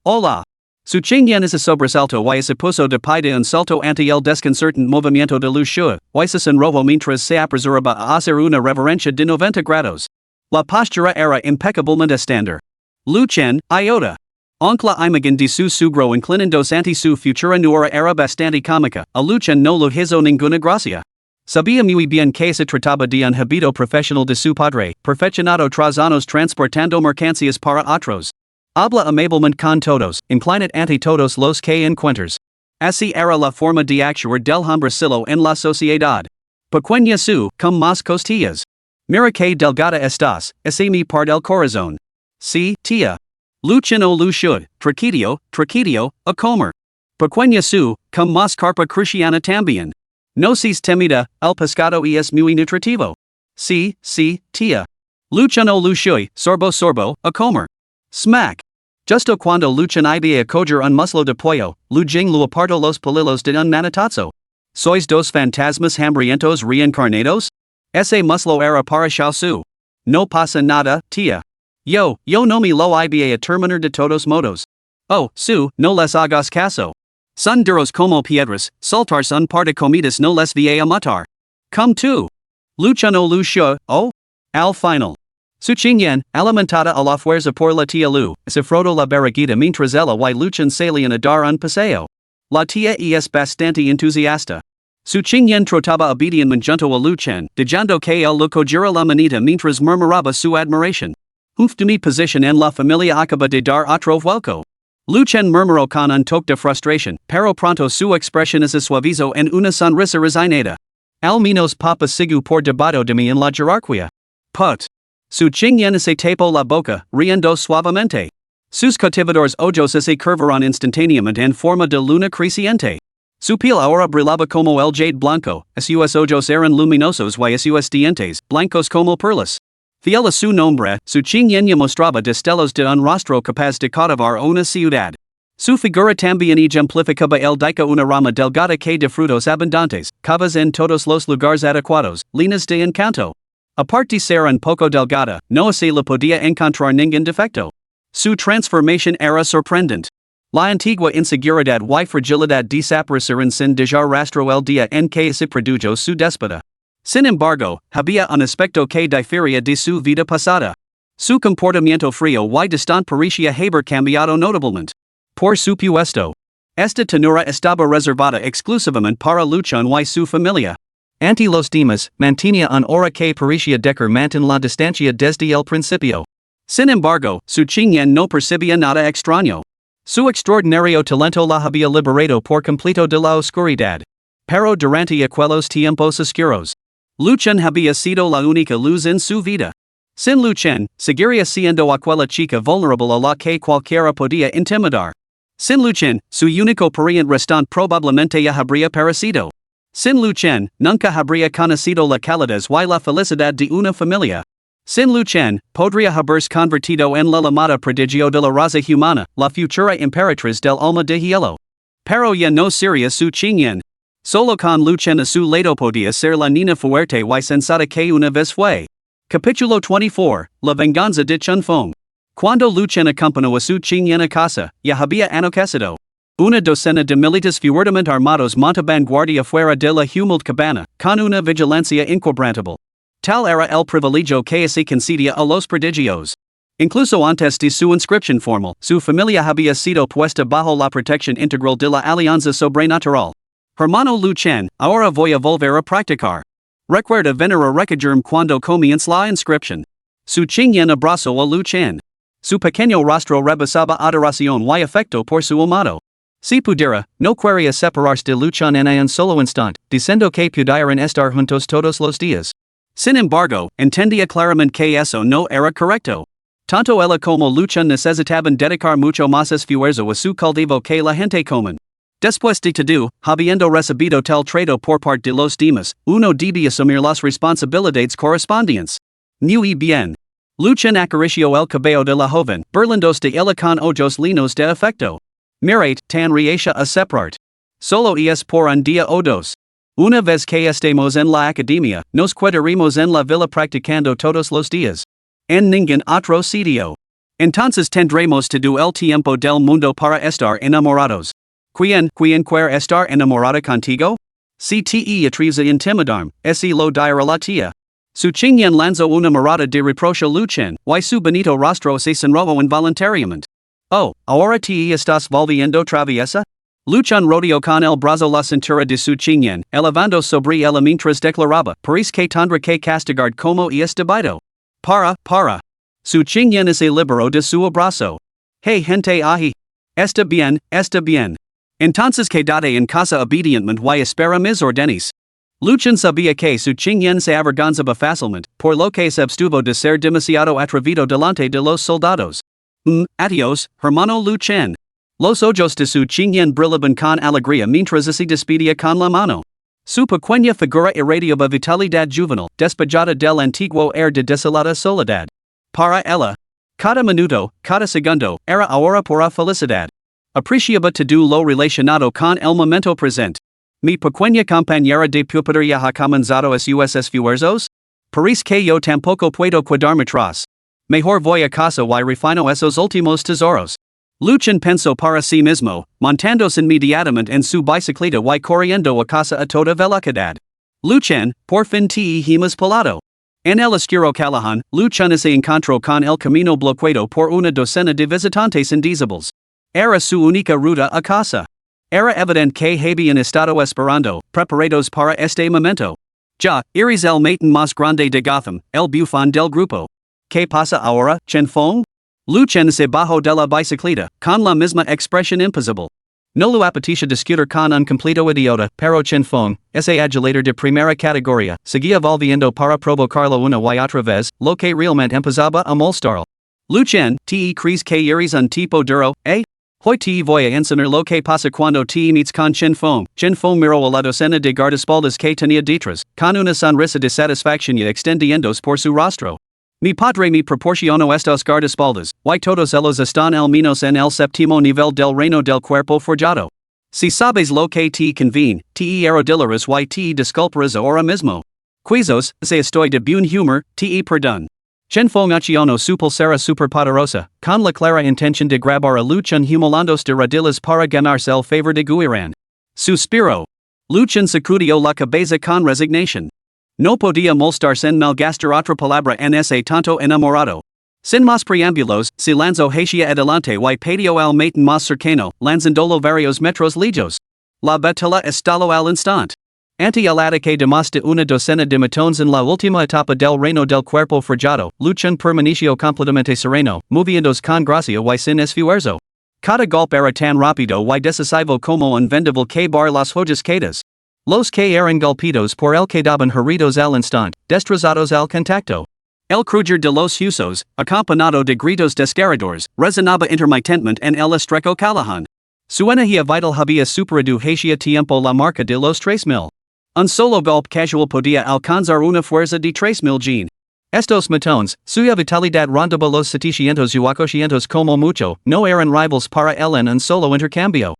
hola. Su Qingyan es a sobresalto y se puso de pie de un salto ante el desconcertante movimiento de Lu Shui, y se sonrojó mientras se apresuraba a hacer una reverencia de 90 grados. La postura era impecablemente estándar. Luchen, iota. Aunque la imagen de su sugro inclinándose ante su futura nuera era bastante cómica, a Luchen no le hizo ninguna gracia. Sabía muy bien que se trataba de un hábito profesional de su padre, perfeccionado tras años transportando mercancías para otros. Habla amablemente con todos, inclinad ante todos los que encuentras. Así era la forma de actuar del hombrecillo en la sociedad. Pequeña Su, con más costillas. Mira que delgada estás, ese mi par del corazón. Sí, tía. Luchen o Lu Shui, traquitio, a comer. Pequeña Su, con más carpa cristiana también. No seas temida, el pescado es muy nutritivo. Sí, tía. Luchen o Lu Shui, sorbo, a comer. Smack. Justo cuando Luchen iba a coger un muslo de pollo, Lu Jing lo apartó los palilos de un manatazo. ¿Sois dos fantasmas hambrientos reencarnados? Ese muslo era para Xiao Su. No pasa nada, tía. Yo no me lo iba a terminar de todos modos. Oh, Su, no les hagas caso. Son duros como piedras, saltar un par de comidas no les va a matar. Come tú. Luchen o Lu Shui, oh? Al final. Su Qingyan, alimentada a la fuerza por la tía Lu, se frotó la barriguita mientras ella y Luchen salían a dar un paseo. La tía es bastante entusiasta. Su Qingyan trotaba obedientemente junto a Luchen, dejando que él lo cogiera la manita mientras murmuraba su admiración. De mi posición en la familia acaba de dar otro vuelco. Luchen murmuró con un toque de frustración, pero pronto su expresión se suavizó en una sonrisa resignada. Al menos papa sigu por debajo de mí en la jerarquía. Put. Su chingyen se tapo la boca, riendo suavemente. Sus cotivadores ojos se curvaron instantáneamente en forma de luna creciente. Su piel ahora brillaba como el jade blanco, sus ojos eran luminosos y sus dientes, blancos como perlas. Fiel a su nombre, su chingyen mostraba destellos de un rostro capaz de cautivar una ciudad. Su figura también ejemplificaba el dica una rama delgada que de frutos abundantes, cavas en todos los lugares adecuados, líneas de encanto. Aparte de ser un poco delgada, no se le podía encontrar ningún defecto. Su transformación era sorprendente. La antigua inseguridad y fragilidad desaparecieron sin dejar rastro el día en que se produjo su déspota. Sin embargo, había un aspecto que difería de su vida pasada. Su comportamiento frío y distante parecía haber cambiado notablemente. Por supuesto, esta ternura estaba reservada exclusivamente para Luchon y su familia. Ante los demás, mantenía un aura que parecía decar mantener la distancia desde el principio. Sin embargo, su chingyen no percibía nada extraño. Su extraordinario talento la había liberado por completo de la oscuridad. Pero durante aquellos tiempos oscuros, Luchon había sido la única luz en su vida. Sin Luchon, seguiría siendo aquella chica vulnerable a la que cualquiera podía intimidar. Sin Luchon, su único pariente restante probablemente ya habría perecido. Sin Luchon, nunca habría conocido la calidez y la felicidad de una familia. Sin Luchon, podría haberse convertido en la llamada prodigio de la raza humana, la futura emperatriz del alma de hielo. Pero ya no sería su chingyen. Solo con Luchon a su lado podía ser la niña fuerte y sensata que una vez fue. Capítulo 24, La venganza de Chunfeng. Cuando Luchon acompañó a su chingyen a casa, ya había anochecido. Una docena de militares fuertemente armados montaban guardia fuera de la humilde cabana, con una vigilancia inquebrantable. Tal era el privilegio que se concedía a los prodigios. Incluso antes de su inscripción formal, su familia había sido puesta bajo la protección integral de la alianza sobrenatural. Hermano Luchon, ahora voy a volver a practicar. Recuerda venir a recogerme cuando comience la inscripción. Su chingyen abrazó a Luchon. Su pequeño rostro rebosaba adoración y afecto por su amado. Si pudiera, no quería separarse de Luchon en un solo instante, diciendo que pudieran estar juntos todos los días. Sin embargo, entendía claramente que eso no era correcto. Tanto ella como Luchon necesitaban dedicar mucho más esfuerzo a su cultivo que la gente común. Después de todo, habiendo recibido tal trato por parte de los demás, uno debía asumir las responsabilidades correspondientes. Muy bien. Luchon acarició el cabello de la joven, burlándose de ella con ojos llenos de afecto. Mirad, tan reacia a separarte. Solo es por un día o dos. Una vez que estemos en la academia, nos quedaremos en la villa practicando todos los días. En ningún otro sitio. Entonces tendremos todo el tiempo del mundo para estar enamorados. ¿Quién quiere estar enamorada contigo? Si te atreves a intimidarme, ese lo dirá la tía. Su chingyen lanzó una mirada de reproche a Luchon, y su bonito rostro se sonrojó involuntariamente. Oh, ahora te estás volviendo traviesa? Luchon rodeó con el brazo la cintura de su chingyen, elevando sobre ella mientras declaraba, parece que tendré que castigar como es debido. Para. Su chingyen se liberó de su abrazo. Hey gente ahi. Está bien. Entonces quédate en casa obedientemente y espera mis órdenes. Luchon sabía que su chingyen se avergonzaba fácilmente, por lo que se abstuvo de ser demasiado atrevido delante de los soldados. Adiós, hermano Luchon. Los ojos de su chingyen brillaban con alegría mientras se despedía con la mano. Su pequeña figura irradiaba vitalidad juvenil, despejada del antiguo air de desolada soledad. Para ella, cada minuto, cada segundo, era ahora pura felicidad. Apreciaba todo lo relacionado con el momento presente. Mi pequeña compañera de pupitre ya ha comenzado a sus esfuerzos? Parece que yo tampoco puedo quedarme atrás. Mejor voy a casa y refino esos últimos tesoros. Luchon pensó para sí mismo, montándose inmediatamente en su bicicleta y corriendo a casa a toda velocidad. Luchon, por fin te hemos pelado. En el oscuro callejón, Luchon se encontró con el camino bloqueado por una docena de visitantes indecibles. Era su única ruta a casa. Era evidente que habían estado esperando, preparados para este momento. Ya, eres el matin más grande de Gotham, el bufón del grupo. ¿Qué pasa ahora, Chunfeng? Luchon se bajó de la bicicleta, con la misma expresión imposible. No lu apetitia discutir con un completo idiota, pero Chen Fong, ese adulator de primera categoría, seguía volviendo para provocarlo una y otra vez, lo que realmente empezaba a molestarlo. Lu Chen, crees que eres un tipo duro, eh? Hoy te voy a enseñar lo que pasa cuando te meets con Chen Fong. Chen Fong miró a la docena de guardaespaldas que tenía detrás, con una sonrisa de satisfacción y extendiéndose por su rostro. Mi padre me proporcionó estos guardaespaldas, y todos ellos están al menos en el séptimo nivel del reino del cuerpo forjado. Si sabes lo que te conviene, te arrodillarás y te disculparás ahora mismo. Quizás, se estoy de buen humor, te perdón. Chen Fong accionó su pulsera superpoderosa, con la clara intención de grabar a Lu Chen humolándose de rodillas para ganarse el favor de Guiran. Suspiró. Lu Chen sacudió la cabeza con resignación. No podía molestarse en malgastar otra palabra en ese tanto enamorado. Sin más preámbulos, se lanzó hacia adelante y patio al matin más cercano, lanzandolo varios metros lejos. La batalla estalló al instante. Ante el ataque de más de una docena de matones en la última etapa del reino del cuerpo forjado, Lu Chen permaneció completamente sereno, moviéndose con gracia y sin esfuerzo. Cada golpe era tan rápido y decisivo como un vendaval que bar las hojas quedas. Los que eran golpeados por el quedaban heridos al instante, destrozados al contacto. El crujir de los huesos, acompañado de gritos desgarradores, resonaba intermitentemente en el estrecho callejón. Su energía vital había superado hacia tiempo la marca de los 3000. Un solo golpe casual podía alcanzar una fuerza de 3000 gen. Estos matones, suya vitalidad rondaba los 700 y 800 como mucho, no eran rivals para él en un solo intercambio.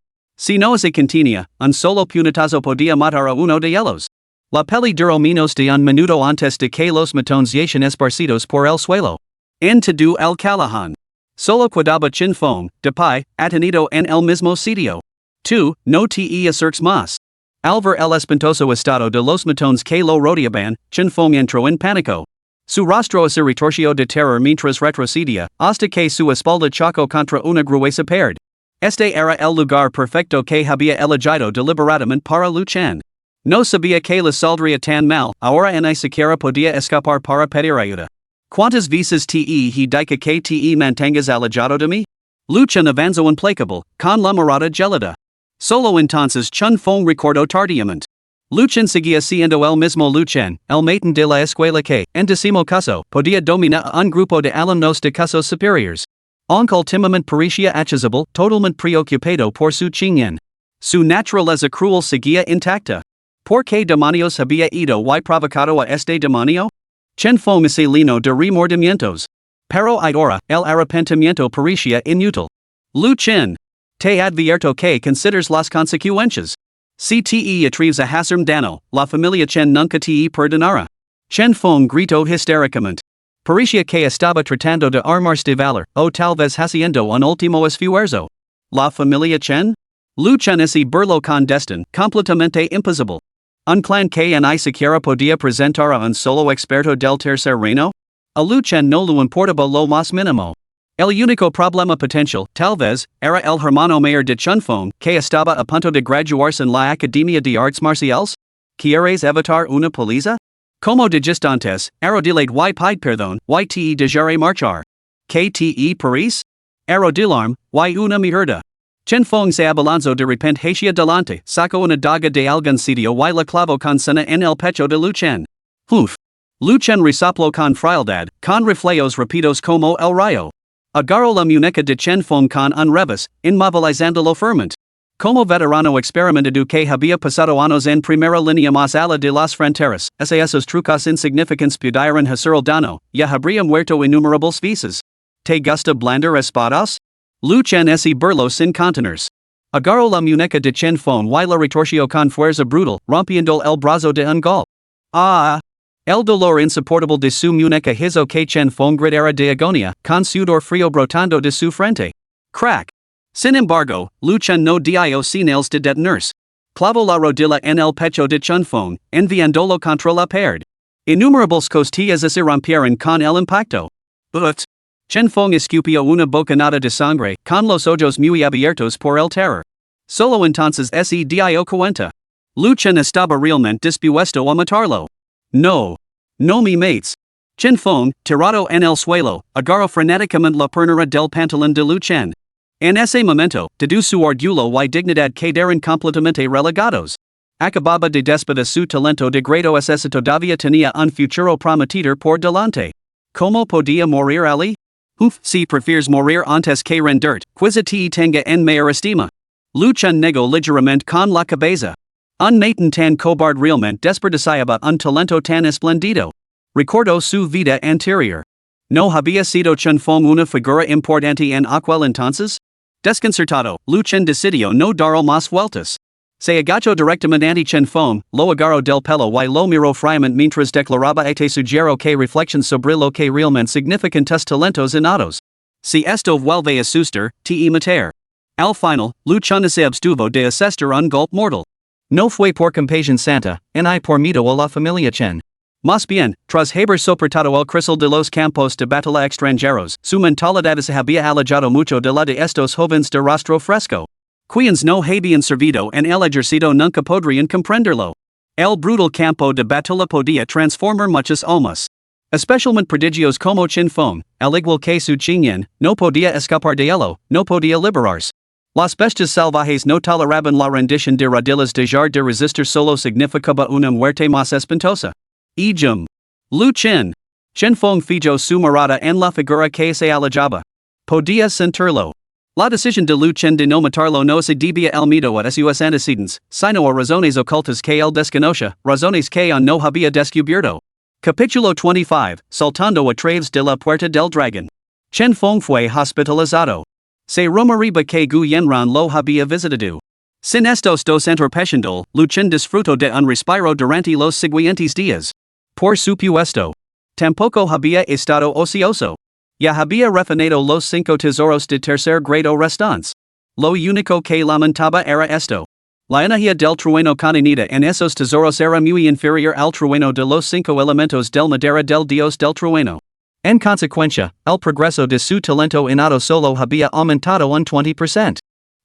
Si no se continía, un solo puñetazo podía matar a uno de ellos. La peli duró menos de un minuto antes de que los matones yacen esparcidos por el suelo. En todo el callejón. Solo quedaba Chen Fong, de pie, atenido en el mismo sitio. Tú, no te acerques más. Al ver el espantoso estado de los matones que lo rodeaban, Chen Fong entró en pánico. Su rostro se retorció de terror mientras retrocedía, hasta que su espalda chocó contra una gruesa pared. Este era el lugar perfecto que había elegido deliberadamente para Lu Chen. No sabía que le saldría tan mal, ahora ni siquiera podía escapar para pedir ayuda. ¿Cuántas veces te he dicho que te mantengas alejado de mí? Lu Chen avanzó implacable, con la mirada gelada. Solo entonces Chen Fong recordó tardíamente. Lu Chen seguía siendo el mismo Lu Chen, el matin de la escuela que, en décimo caso, podía dominar a un grupo de alumnos de casos superiores. Aunque últimamente parecía accesible, totalmente preocupado por su Qingyan. Su naturaleza cruel seguía intacta. ¿Por qué demonios había ido y provocado a este demonio? Chen Fong se llenó de remordimientos. Pero ahora, el arrepentimiento parecía inútil. Lu Chen. Te advierto que consideres las consecuencias. Si te atreves a hacerme daño, la familia Chen nunca te perdonará. Chen Fong gritó histéricamente. Parecía que estaba tratando de armarse de valor, o tal vez haciendo un último esfuerzo. ¿La familia Chen? Lu Chen ese burlo con destino, completamente imposible. Un clan que ni siquiera podía presentar a un solo experto del tercer reino? A Lu Chen no le importaba lo más mínimo. El único problema potencial, tal vez, era el hermano mayor de Chen Fong, que estaba a punto de graduarse en la Academia de Artes Marciales. ¿Quieres evitar una paliza? Como dijiste antes, arrodillate y pide perdón, y te dejaré marchar. ¿Qué te parece? Arrodillarme, y una mierda. Chen Fong se abalanzó de repente hacia delante, sacó una daga de algún sitio y la clavó con cena en el pecho de Lu Chen. Uf. Lu Chen resopló con frialdad, con reflejos rápidos como el rayo. Agarró la muñeca de Chen Fong con un revés, inmovilizándolo firmemente. Como veterano experimentado que había pasado años en primera línea más allá de las fronteras, esos trucos insignificantes pudieran hacer el daño, ya habría muerto innumerables veces. ¿Te gusta blandar espadas? Lu Chen ese burlo sin conteners. Agarró la muñeca de Chen Fong y la retorció con fuerza brutal, rompiendo el brazo de un golpe. Ah! El dolor insoportable de su muñeca hizo que Chen Fong gritara de agonía, con sudor frío brotando de su frente. Crack! Sin embargo, Lu Chen no dio señales de detenerse. Clavó la rodilla en el pecho de Chen Fong, enviándolo contra la pared. Innumerables costillas se rompieron con el impacto. But, Chen Fong escupió una bocanada de sangre, con los ojos muy abiertos por el terror. Solo entonces se dio cuenta. Lu Chen estaba realmente dispuesto a matarlo. No. No me mates. Chen Fong, tirado en el suelo, agarró frenéticamente la pernera del pantalón de Lu Chen. En ese momento, de su orgullo y dignidad quedaron completamente relegados. Acababa de despedir su talento de grado ese todavía tenía un futuro prometido por delante. ¿Cómo podía morir allí? Si prefieres morir antes que renderte, quizá te tenga en mayor estima. Lu Chen negó ligeramente con la cabeza. Un maten tan cobarde realmente desperdiciaba un talento tan espléndido. Recordó su vida anterior. ¿No había sido Chen Feng una figura importante en aquel entonces? Desconcertado, Lu Chen decidió no dar más vueltas. Se agachó directamente ante Chen Feng, lo agarró del pelo y lo miró fríamente mientras declaraba te sugiero que reflexiones sobre lo que realmente significan tus talentos innatos. Si esto vuelve a suceder, te matar. Al final, Lu Chen se abstuvo de asestar un golpe mortal. No fue por compasión santa, ni por miedo a la familia Chen. Más bien, tras haber soportado el crisol de los campos de batalla extranjeros, su mentalidad se había alejado mucho de la de estos jóvenes de rostro fresco. Quienes no habían servido en el ejército nunca podrían comprenderlo. El brutal campo de batalla podía transformar muchas almas. Especialmente prodigios como Chen Feng, al igual que su Qingyan, no podía escapar de ello, no podía liberarse. Las bestias salvajes no toleraban la rendición de rodillas dejar de resistir solo significaba una muerte más espantosa. Lu Chen. Chen Feng fijó su mirada en la figura que se alejaba. Podía sentirlo. La decisión de Lu Chen de no matarlo no se debía al miedo a sus antecedentes, sino a razones ocultas que él desconoce, razones que aún no había descubierto. Capítulo 25, Saltando a través de la puerta del dragón. Chen Feng fue hospitalizado. Se rumoreaba que Gu Yanran lo había visitado. Sin estos dos entorpeciendo, Lu Chen disfrutó de un respiro durante los siguientes días. Por supuesto. Tampoco había estado ocioso. Ya había refinado los 5 tesoros de tercer grado restantes. Lo único que lamentaba era esto. La energía del trueno contenida en esos tesoros era muy inferior al trueno de los 5 elementos del madera del dios del trueno. En consecuencia, el progreso de su talento innato solo había aumentado un 20%.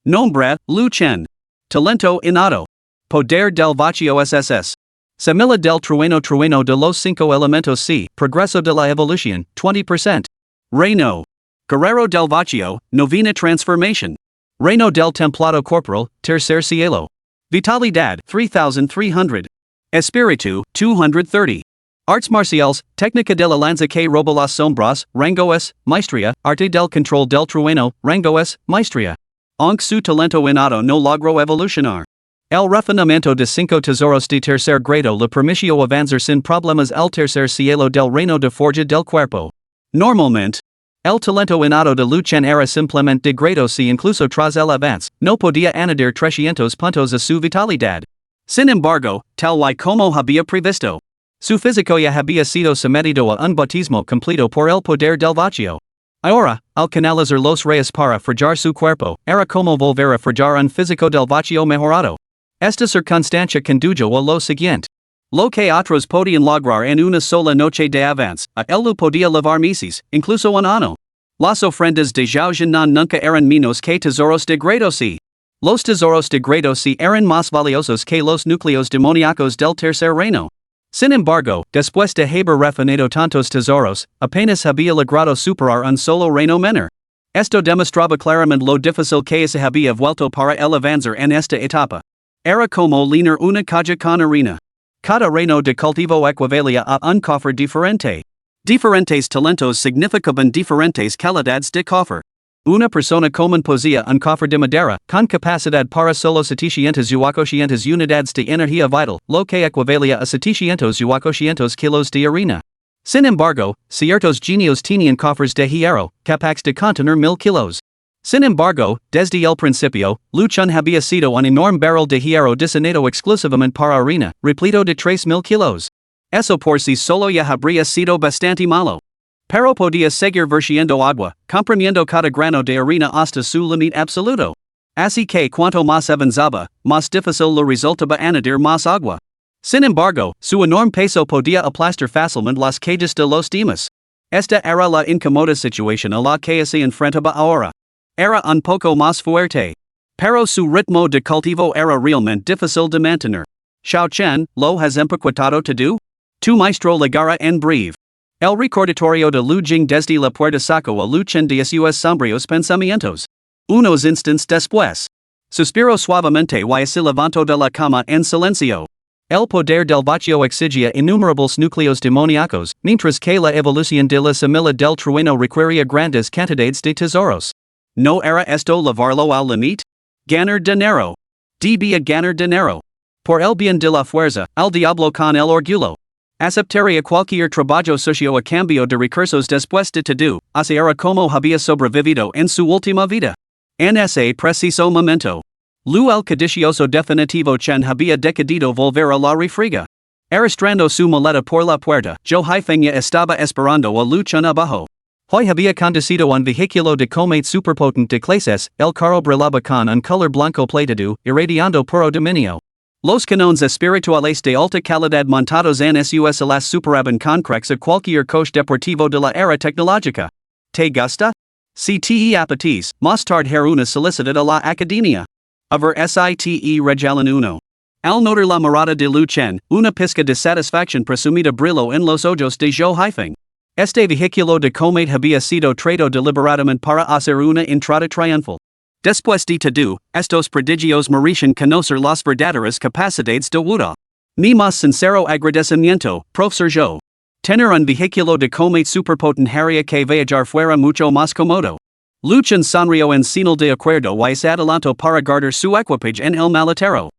Nombre, Lu Chen. Talento innato. Poder del vacío SSS. Semilla del trueno de los 5 elementos C. Progreso de la evolución, 20%. Reino. Guerrero del vacío, novena transformación. Reino del templado corporal, tercer cielo. Vitalidad, 3300. Espíritu, 230. Arts marciales, técnica de la lanza que roba las sombras, rango S, maestría, arte del control del trueno, rango S, maestría. Aunque su talento innato no logró evolucionar. El refinamiento de 5 tesoros de tercer grado le permitió avanzar sin problemas el tercer cielo del reino de forja del cuerpo. Normalmente, el talento innato de Lu Chen era simplemente de grado C incluso tras el avance, no podía añadir 300 puntos a su vitalidad. Sin embargo, tal y como había previsto, su físico ya había sido sometido a un bautismo completo por el poder del vacío. Ahora, al canalizar los reyes para forjar su cuerpo, era como volver a forjar un físico del vacío mejorado. Esta circunstancia condujo a lo siguiente. Lo que otros podían lograr en una sola noche de avance, a él lo podía llevar meses, incluso un año. Las ofrendas de Zhao Jinan nunca eran menos que tesoros de grado C. Los tesoros de grado C eran más valiosos que los núcleos demoníacos del tercer reino. Sin embargo, después de haber refinado tantos tesoros, apenas había logrado superar un solo reino menor. Esto demostraba claramente lo difícil que se había vuelto para el avanzar en esta etapa. Era como linear una calle con arena. Cada reino de cultivo equivalía a un cofre diferente. Diferentes talentos significaban diferentes calidades de cofre. Una persona común poseía un cofre de madera, con capacidad para solo 700 u 800 unidades de energía vital, lo que equivalía a 700 u 800 kilos de harina. Sin embargo, ciertos genios tenían cofres de hierro, capaces de contener 1000 kilos. Sin embargo, desde el principio, Lu Chen había sido un enorme barril de hierro diseñado exclusivamente para harina, repleto de 3000 kilos. Eso por sí solo ya habría sido bastante malo. Pero podía seguir vertiendo agua, comprimiendo cada grano de harina hasta su límite absoluto. Así que cuanto más avanzaba, más difícil le resultaba añadir más agua. Sin embargo, su enorme peso podía aplastar fácilmente las cajas de los demás. Esta era la incómoda situación a la que se enfrentaba ahora. Era un poco más fuerte. Pero su ritmo de cultivo era realmente difícil de mantener. Xiao Chen, ¿lo has empezado todo? Tu maestro legara en breve. El recordatorio de Lu Jing desde la puerta sacó a Lu Chen de sus sombríos pensamientos. Unos instants después. Suspiro suavemente y se levantó de la cama en silencio. El poder del vacío exigia innumerables núcleos demoníacos, mientras que la evolución de la semilla del trueno requería grandes cantidades de tesoros. ¿No era esto llevarlo al límite? Ganar dinero. Debía ganar dinero. Por el bien de la fuerza, al diablo con el orgullo. Aceptaría cualquier trabajo sucio a cambio de recursos después de todo, así era como había sobrevivido en su última vida. En ese preciso momento. Lu el codicioso definitivo Chen había decidido volver a la refriega. Arrastrando su maleta por la puerta, Zhou Haifeng ya estaba esperando a Lu Chen abajo. Hoy había conducido un vehículo de combate superpotente de clases, el carro brillaba con un color blanco plateado, irradiando puro dominio. Los canones espirituales de alta calidad montados en sus alas superaban con creces a cualquier coche deportivo de la era tecnológica. ¿Te gusta? Si te apetes, más tarde una solicitud a la academia. A ver site regalan uno. Al notar la mirada de Lu Chen, una pizca de satisfacción presumida brilló en los ojos de Zhou Haifeng. Este vehículo de combate había sido traído deliberadamente para hacer una entrada triunfal. Después de todo, estos prodigios merecen conocer las verdaderas capacidades de Wuda. Mi más sincero agradecimiento, Profesor Zhou. Tener un vehículo de combate superpotente haría que viajar fuera mucho más cómodo. Lu Chen sonrió en señal de acuerdo y se adelantó para guardar su equipaje en el maletero.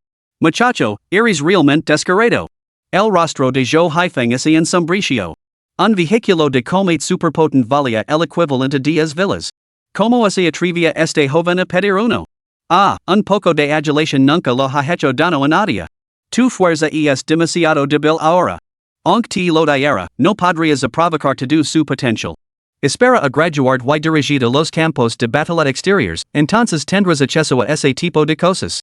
Muchacho, eres realmente descarado. El rostro de Zhou Haifeng se ensombreció. Un vehículo de combate superpotente valía el equivalente a 10 villas. ¿Cómo se atrevía este joven a pedir uno? Un poco de adulación nunca lo ha hecho daño a nadie. Tu fuerza es demasiado débil ahora. Aunque te lo diera, no podrías provocar todo su potencial. Espera a graduar y dirigir a los campos de batalla exteriores, entonces tendrás acceso a ese tipo de cosas.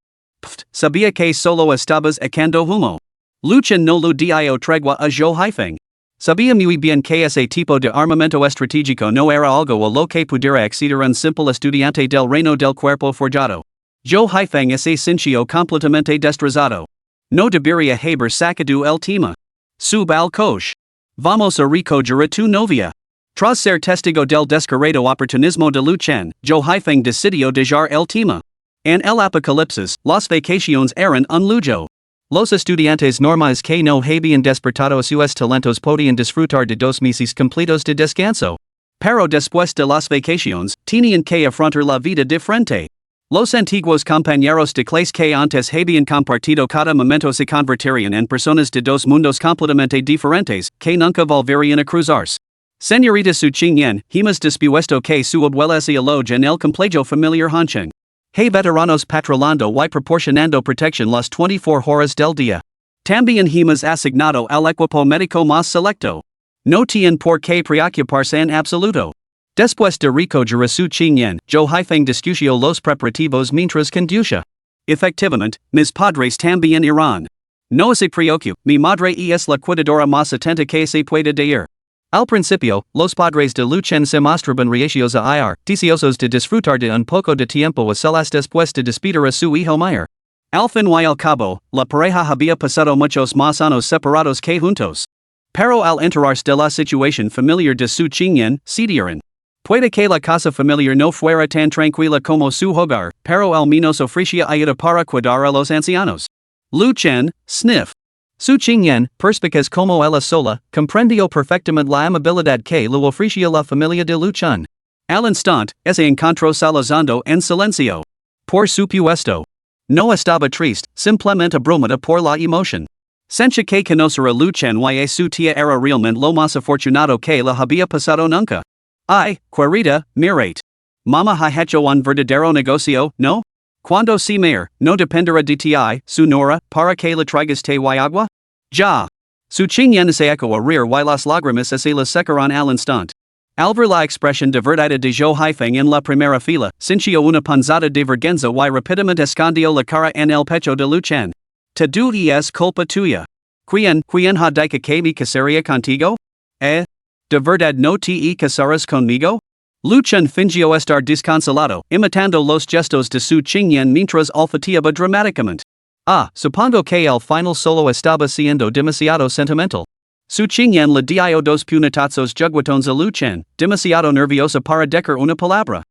Sabía que solo estabas echando humo. Lu Chen no lo dio tregua a Zhou Haifeng. Sabía muy bien que ese tipo de armamento estratégico no era algo a lo que pudiera acceder un simple estudiante del reino del cuerpo forjado. Zhou Haifeng se sintió completamente destrozado. No debería haber sacado el tema. Sub al coche. Vamos a recoger a tu novia. Tras ser testigo del descarado oportunismo de Lu Chen, Zhou Haifeng decidió dejar el tema. En el Apocalipsis, las vacaciones eran un lujo. Los estudiantes normales que no habían despertado sus talentos podían disfrutar de 2 meses completos de descanso. Pero después de las vacaciones, tenían que afrontar la vida de frente. Los antiguos compañeros de clase que antes habían compartido cada momento se convertirían en personas de 2 mundos completamente diferentes, que nunca volverían a cruzarse. Señorita Su Qingyan, hemos dispuesto que su abuela se aloje en el complejo familiar Hancheng. Hey veteranos patrolando y proporcionando protección las 24 horas del día. También hemos asignado al equipo médico más selecto. No tienen por qué preocuparse en absoluto. Después de recoger a Su Qingyan, Zhou Haifeng discutió los preparativos mientras conducía. Efectivamente, mis padres también irán. No se preocupe, mi madre es la cuidadora más atenta que se puede dar. Al principio, los padres de Lu Chen se mostraban reacios a ir, deseosos de disfrutar de un poco de tiempo a solas después de despedir a su hijo mayor. Al fin y al cabo, la pareja había pasado muchos más años separados que juntos. Pero al enterarse de la situación familiar de Su Qingyan, decidieron. Puede que la casa familiar no fuera tan tranquila como su hogar, pero al menos ofrecía ayuda para cuidar a los ancianos. Lu Chen, sniff. Su Qingyan, perspicaz como ella sola, comprendió perfectamente la amabilidad que le ofrecía la familia de Lu Chen. Al instante, se encontró salazando en silencio. Por supuesto. No estaba triste, simplemente abrumada por la emoción. Sentía que conocer a Lu Chen y su tía era realmente lo más afortunado que le había pasado nunca. Ay, querida, mirate. Mama ha hecho un verdadero negocio, ¿no? Cuando se mayor, no dependerá de ti, su nora, para que le traigas té y agua? Ya. Su Qingyan se echó a reír y las lágrimas se le secaron al instante. Al ver la expresión de verdad de Zhou Haifeng en la primera fila, sintió una punzada de vergüenza y rápidamente escondió la cara en el pecho de Lu Chen. Todo es culpa tuya. ¿Quién ha dicho que me casaría contigo? ¿De verdad no te casarás conmigo? Lu Chen fingió estar desconsolado, imitando los gestos de Su Qingyan mientras olfateaba dramáticamente. Supongo que el final solo estaba siendo demasiado sentimental. Su Qingyan le dio 2 puñetazos juguetones a Lu Chen, demasiado nerviosa para decir una palabra.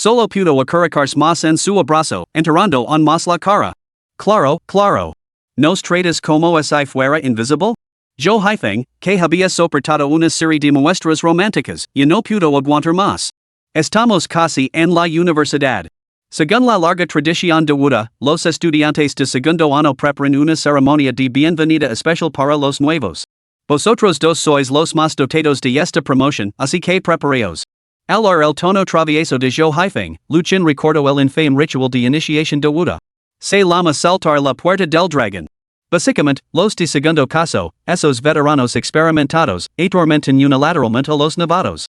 Solo pudo acurricarse más en su abrazo, enterrando en más la cara. Claro, claro. ¿Nos tratas como si fuera invisible? Yo hyphing, que había soportado una serie de muestras románticas, y no pudo aguantar más. Estamos casi en la universidad. Según la larga tradición de Wuda, los estudiantes de segundo año preparan una ceremonia de bienvenida especial para los nuevos. Vosotros dos sois los más dotados de esta promoción, así que preparaos. El tono travieso de yo hyphing, Luchin recordó el infame ritual de iniciación de Wuda. Se llama saltar la puerta del dragón. Básicamente, los de segundo caso, esos veteranos experimentados, atormentan unilateralmente a los novatos.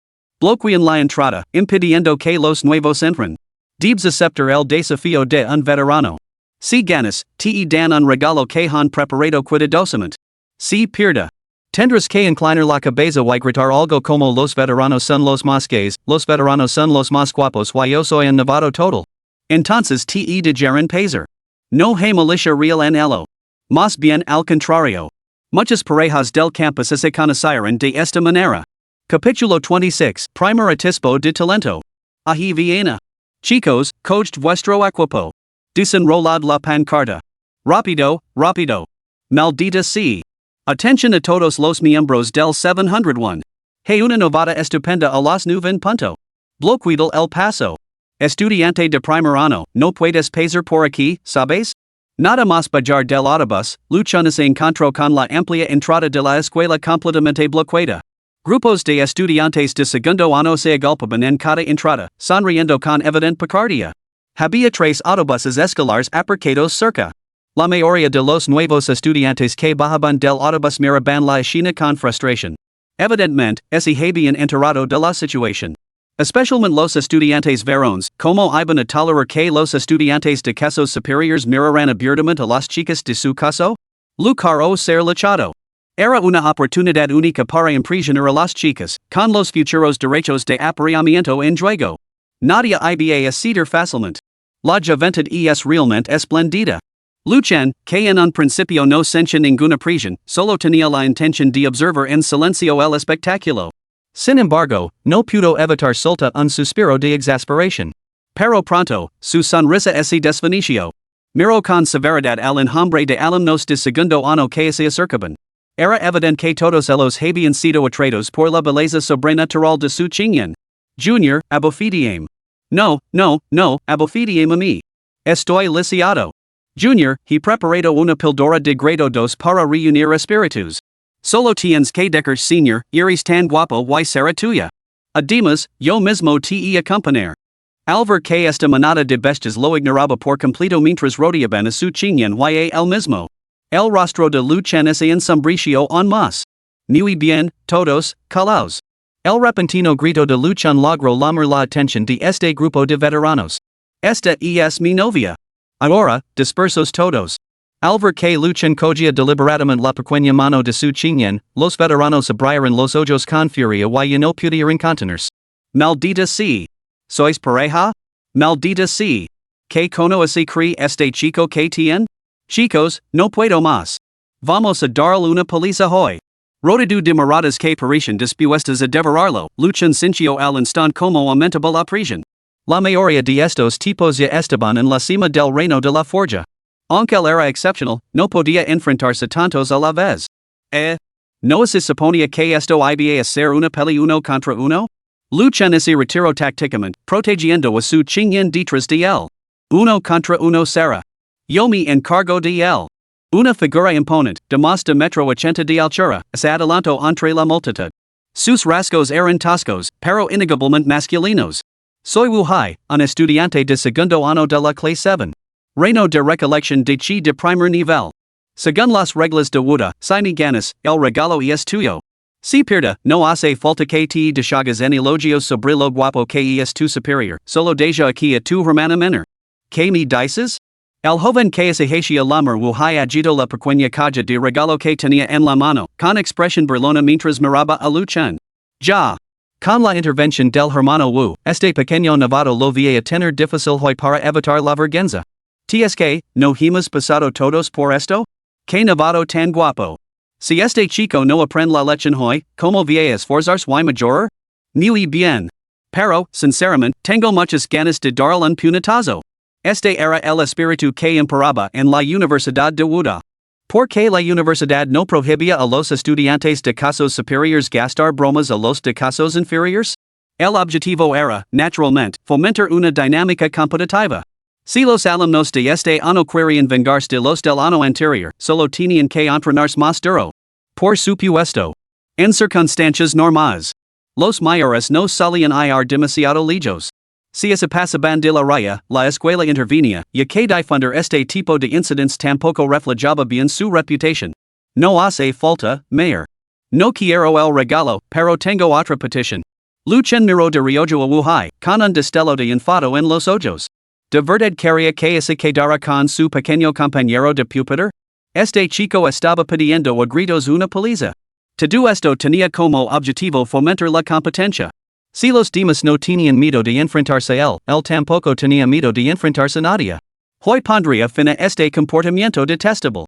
Bloquean la entrada, impidiendo que los nuevos entren. Debes aceptar el desafío de un veterano. Si ganas, te dan un regalo que han preparado cuidadosamente. Si pierda, tendrás que inclinar la cabeza y gritar algo como los veteranos son los más gays, los veteranos son los más guapos y yo soy un novato total. Entonces te dejarán pasar. No hay milicia real en ello. Más bien al contrario. Muchas parejas del campus se conocieron de esta manera. Capítulo 26. Primer atisbo de talento. Ahí viene. Chicos, coged vuestro equipo. Desenrollad la pancarta. Rápido, rápido. Maldita sea. Atención a todos los miembros del 701. Hay una novata estupenda a las 9 punto. Bloqueado el paso. Estudiante de primer año, no puedes pasar por aquí, ¿sabes? Nada más bajar del autobús, Luchana se encontró con la amplia entrada de la escuela completamente bloqueada. Grupos de estudiantes de segundo año se agolpaban en cada entrada, sonriendo con evidente picardía. Había 3 autobuses escolares aparcados cerca. La mayoría de los nuevos estudiantes que bajaban del autobús miraban la escena con frustración. Evidentemente, se habían enterado de la situación. Especialmente los estudiantes varones, como iban a tolerar que los estudiantes de casos superiores miraran abiertamente a las chicas de su caso? Lucar o ser luchado. Era una oportunidad única para impresionar a las chicas, con los futuros derechos de apareamiento en juego. Nadie iba a ceder fácilmente. La juventud es realmente esplendida. Luchan, que en un principio no sentía ninguna presión, solo tenía la intención de observar en silencio el espectáculo. Sin embargo, no pudo evitar soltar un suspiro de exasperación. Pero pronto, su sonrisa se desvaneció. Miró con severidad al enjambre de alumnos de segundo año que se acercaban. Era evidente que todos ellos habían sido atraídos por la belleza sobrenatural de su chiñán. Junior, abofidiem. No, abofidiem a mí. Estoy lisiado. Junior, he preparado una píldora de grado 2 para reunir espíritus. Solo tienes que decir Señor, eres tan guapo y será tuya. Además, yo mismo te acompañar. Al ver que esta manada de bestias lo ignoraba por completo mientras rodeaban a su chiñán y el mismo. El rostro de Luchan se ensombrició aún más. Muy bien, todos, callaos. El repentino grito de Luchan logró llamar la atención de este grupo de veteranos. Esta es mi novia. Ahora, dispersos todos. Al ver que Luchan cogía deliberadamente la pequeña mano de su chiñán, los veteranos abrieron los ojos con furia y no pudieron contenerse. Maldita sea. ¿Sois pareja? Maldita sea. ¿Qué conoce cree este chico que tiene? Chicos, no puedo más. Vamos a darle una paliza hoy. Rodadu de miradas que parecen dispuestas a devorarlo, Luchan sintió al instante como aumentaba la presión. La mayoría de estos tipos ya estaban en la cima del reino de la forja. Aunque él era excepcional, no podía enfrentarse tantos a la vez. ¿No se suponía que esto iba a ser una pelea uno contra uno? Luchan se retiró tácticamente, protegiendo a su chiñán detrás de él. Uno contra uno será. Yo me encargo de él. Una figura imponente, de más de 1,80 m de altura, se adelantó entre la multitud. Sus rasgos eran toscos, pero innegablemente masculinos. Soy Wu Hai, un estudiante de segundo año de la clase 7. Reino de recolección de chi de primer nivel. Según las reglas de Wuda, si me ganas, el regalo es tuyo. Si pierda, no hace falta que te deshagas en elogios sobre lo guapo que es tu superior, solo deja aquí a tu hermana menor. ¿Qué me dices? El joven que se hacía llamar Wu Hai agitó la pequeña caja de regalo que tenía en la mano, con expresión burlona mientras miraba a Luchan. Ya. Con la intervención del hermano Wu, este pequeño novato lo veía tener difícil hoy para evitar la vergüenza. ¿Que no hemos pasado todos por esto? ¿Qué novato tan guapo? Si este chico no aprende la lección hoy, ¿cómo va a esforzarse y mejorar? Muy bien. pero, sinceramente, tengo muchas ganas de dar un puñetazo. Este era el espíritu que imperaba en la Universidad de Wuda. Porque la universidad no prohibía a los estudiantes de casos superiores gastar bromas a los de casos inferiores? El objetivo era, naturalmente, fomentar una dinámica competitiva. Si los alumnos de este año querían vengarse de los del año anterior, solo tenían que entrenarse más duro. Por supuesto. En circunstancias normales. Los mayores no solían ir demasiado lejos. Si se pasaban de la raya, la escuela intervenía, ya que difundir este tipo de incidents tampoco reflejaba bien su reputación. No hace falta, mayor. No quiero el regalo, pero tengo otra petición. Luchen miró de riojo a Wuhai, con un destello de enfado en los ojos. ¿De verdad quería que se quedara con su pequeño compañero de pupitre? Este chico estaba pidiendo a gritos una paliza. Todo esto tenía como objetivo fomentar la competencia. Si los demás no tenían miedo de enfrentarse él tampoco tenía miedo de enfrentarse nadie. Hoy pondría fin a este comportamiento detestable.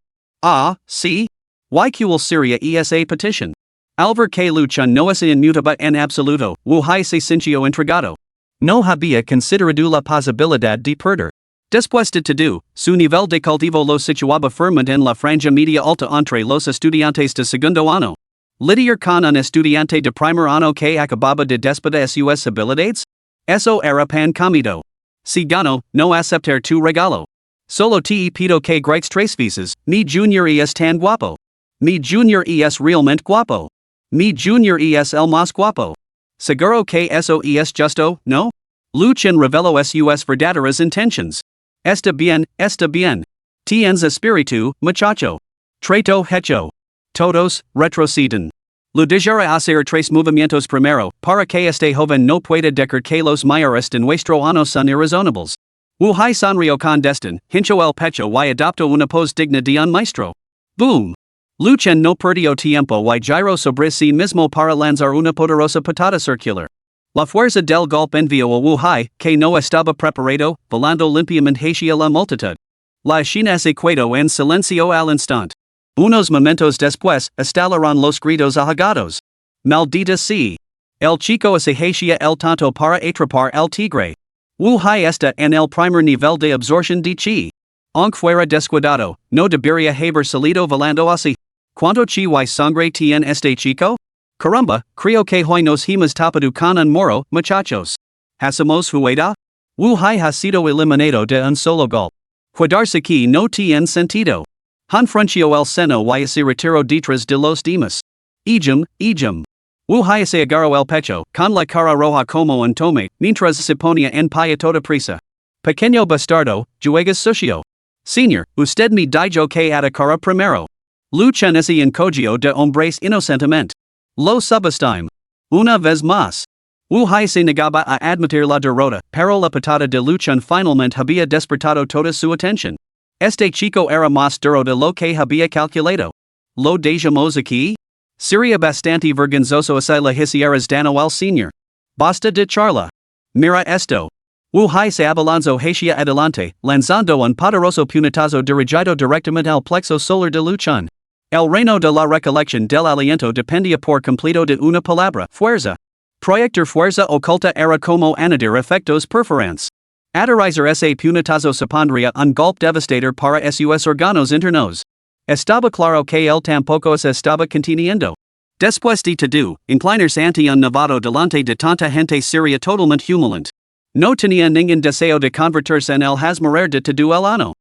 Sí. ¿Cuál sería esa petición? Al ver que Luchan no es inmutable en absoluto, Wuhai se sintió entregado. No había considerado la posibilidad de perder. Después de todo, su nivel de cultivo lo situaba firmemente en la franja media alta entre los estudiantes de segundo año. Lidiar con un estudiante de primer año que acababa de despedir sus habilidades? Eso era pan comido. Si gano, no aceptar tu regalo. Solo te pido que grites tres veces, mi junior es tan guapo. Mi junior es realmente guapo. Mi junior es el más guapo. Seguro que eso es justo, ¿no? Luchan reveló sus verdaderas intentions. Está bien, está bien. Tienes espíritu, muchacho. Trato hecho. Todos, retroceden. Lo dejaré hacer tres movimientos primero, para que este joven no pueda decir que los mayores de nuestro año son irrazonables. Wuhai sonrió con desdén, hinchó el pecho y adoptó una pose digna de un maestro. Boom. Luchan no perdió tiempo y giró sobre sí mismo para lanzar una poderosa patada circular. La fuerza del golpe envió a Wuhai, que no estaba preparado, volando limpiamente hacia la multitud. La escena se quedó en silencio al instante. Unos momentos después, estallaron los gritos ahogados. Maldita sea. El chico se hacia el tanto para atrapar el tigre. Wuhai está en el primer nivel de absorción de chi. Aunque fuera descuidado, no debería haber salido volando así. ¿Cuánto chi y sangre tiene este chico? Caramba, creo que hoy nos hemos tapado con un moro, muchachos. ¿Hacemos jugada? Wuhai ha sido eliminado de un solo golpe. Quedarse aquí no tiene sentido. Han frunció el seno y se retiró detrás de los demás. Ejum. Wuhai se agarró el pecho, con la cara roja como un tome, mientras se ponía en pie toda prisa. Pequeño bastardo, juegas sucio. Señor, usted me dijo que atacara primero. Luchan ese encogio de hombres inocentemente. Lo subestime. Una vez más. Wuhai se negaba a admitir la derrota, pero la patada de Luchan finalmente había despertado toda su atención. Este chico era más duro de lo que había calculado. ¿Lo dejamos aquí? Sería bastante vergonzoso si la hicieras dano al señor. Basta de charla. Mira esto. Wuhai se abalanzó hacia adelante, lanzando un poderoso puñetazo dirigido directamente al plexo solar de Luchan. El reino de la recolección del aliento dependía por completo de una palabra, fuerza. Proyectar fuerza oculta era como añadir efectos perforantes. Aterrizar ese puñetazo supondría un golpe devastador para sus órganos internos. Estaba claro que él tampoco se estaba conteniendo. Después de todo, inclinarse ante un novato delante de tanta gente sería totalmente humillante. No tenía ningún deseo de convertirse en el hazmorer de todo el año.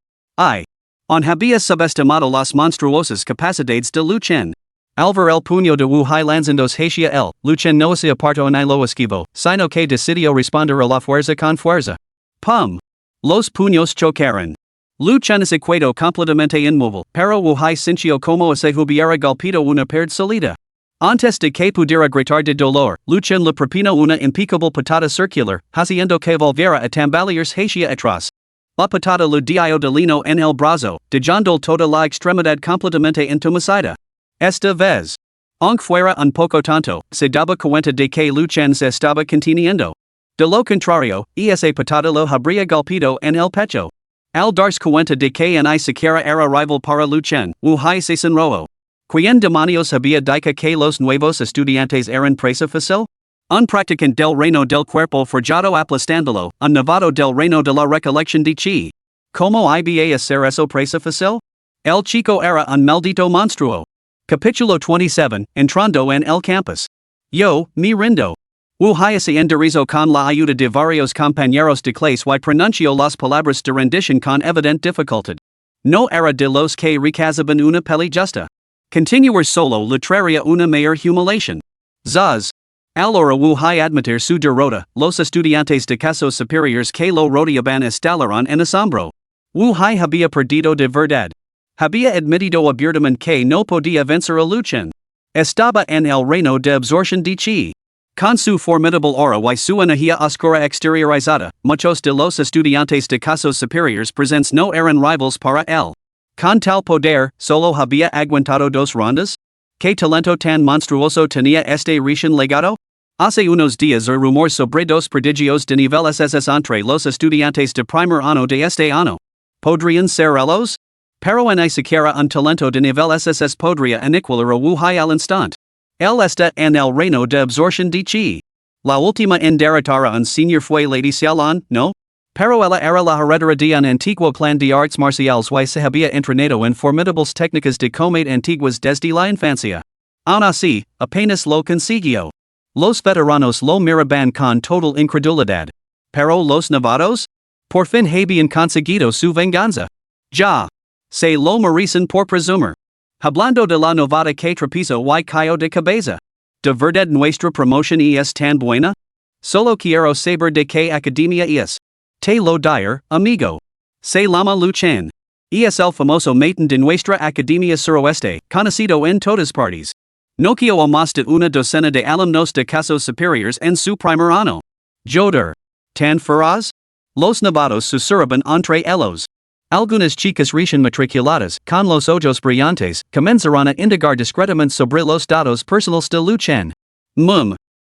Había subestimado las monstruosas capacidades de Luchan. Al ver el puño de Wuhai lanzándose hacia él, Luchan no se apartó ni lo esquivó, sino que decidió responder a la fuerza con fuerza. ¡Pum! Los puños chocaron. Luchan se quedó completamente inmóvil, pero Wuhai sintió como se hubiera golpeado una pared sólida. Antes de que pudiera gritar de dolor, Luchan le propinó una impecable patada circular, haciendo que volviera a tambalearse hacia atrás. La patada le dio de lino en el brazo, dejando toda la extremidad completamente entumecida. Esta vez, aunque fuera un poco tonto, se daba cuenta de que Luchan se estaba conteniendo. De lo contrario, esa patada lo habría golpeado en el pecho. Al darse cuenta de que ni siquiera era rival para Luchan, Wuhai se sonrojó. ¿Quién demonios había dicho que los nuevos estudiantes eran presa fácil? Un practicante del reino del cuerpo forjado aplastandolo, un novato del reino de la recolección de chi. Como iba hacer eso presa fácil? El chico era un maldito monstruo. Capítulo 27, entrando en el campus. Yo, me rindo. Wu se enderizó con la ayuda de varios compañeros de clase y pronunció las palabras de rendición con evident dificultad. No era de los que recazaban una peli justa. Continuar solo le traería una mayor humiliación. Zaz. Allora Wu admitir su derrota, los estudiantes de casos superiores que lo rodeaban estallaron en asombro. Wu había perdido de verdad. Había admitido abiertamente que no podía vencer a Luchen. Estaba en el reino de absorción de chi. Con su formidable aura y su energía oscura exteriorizada, muchos de los estudiantes de casos superiores presentes no eran rivals para él. Con tal poder, solo había aguantado 2 rondas? ¿Qué talento tan monstruoso tenía este recién legado? Hace unos días el rumor sobre 2 prodigios de nivel SS entre los estudiantes de primer año de este año. ¿Podrían ser ellos? Pero ni siquiera un talento de nivel SS podría aniquilar a Wu al instante. Él está en el reino de absorción de chi. La última en derrotar a un señor fue Lady Xiaolan, ¿no? Pero ella era la heredera de un antiguo clan de artes marciales y se había entrenado en formidables técnicas de combate antiguas desde la infancia. Aun así, apenas lo consiguió. Los veteranos lo miraban con total incredulidad. Pero los novatos? Por fin habían conseguido su venganza. Ya. Se lo merecen por presumir. Hablando de la novata que tropezó y cayó de cabeza. ¿De verdad nuestra promoción es tan buena? Solo quiero saber de qué academia es. Te lo dire, amigo. Se llama Luchen. Es el famoso maten de nuestra academia suroeste, conocido en todas partes. No quiero más de una docena de alumnos de casos superiores en su primer año. Joder. ¿Tan feroz? Los novatos susurraban entre ellos. Algunas chicas recién matriculadas, con los ojos brillantes, comenzarán a indagar discretamente sobre los datos personales de Luchen.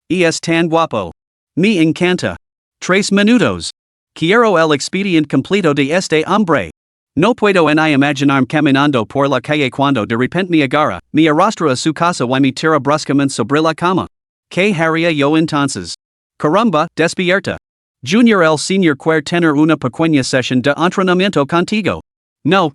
Es tan guapo. Me encanta. 3 minutos. Quiero el expediente completo de este hombre. No puedo ni imaginarme caminando por la calle cuando de repente me agarra, me arrastra a su casa y me tira bruscamente sobre la cama. ¿Qué haría yo entonces? Caramba, despierta. Junior el senior quiere tener una pequeña sesión de entrenamiento contigo. No,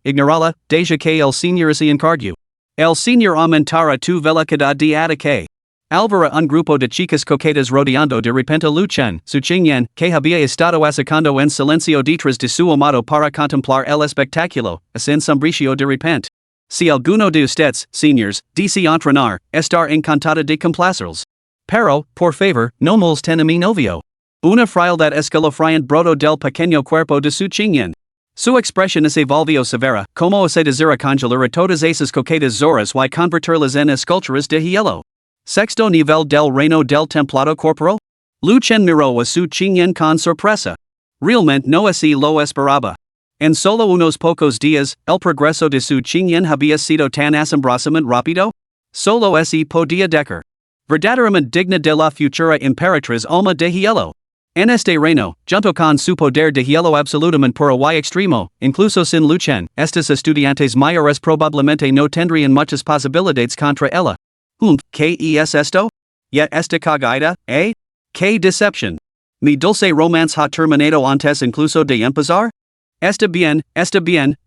ignorala, deja que el senior se encargue. El senior aumentará tu velocidad de ataque. Alvara un grupo de chicas coquetas rodeando de repente Luchen, su Qingyan, que había estado sacando en silencio detrás de su amado para contemplar el espectáculo, sin sombricio de repente. Si alguno de ustedes, seniors, dice entrenar, estar encantada de complacerlos. Pero, por favor, no molesten a mi novio. Una frialdad escalofriante broto del pequeño cuerpo de su Qingyan. Su expresión se volvió severa, como se desira congelar a todas esas coquetas zoras y convertirlas en esculturas de hielo. Sexto nivel del reino del templado corporal? Luchen miró a su Qingyan con sorpresa. Realmente no así lo esperaba. En solo unos pocos días, el progreso de su Qingyan había sido tan asombrosamente rápido? Solo así podía decir. Verdaderamente digna de la futura emperatriz alma de hielo. En este reino, junto con su poder de hielo absolutamente puro y extremo, incluso sin Luchen, estos estudiantes mayores probablemente no tendrían muchas posibilidades contra ella. ¿Qué es esto? ¿Ya esta cagada, eh? ¡Qué decepción! Mi dulce romance ha terminado antes incluso de empezar? Está bien,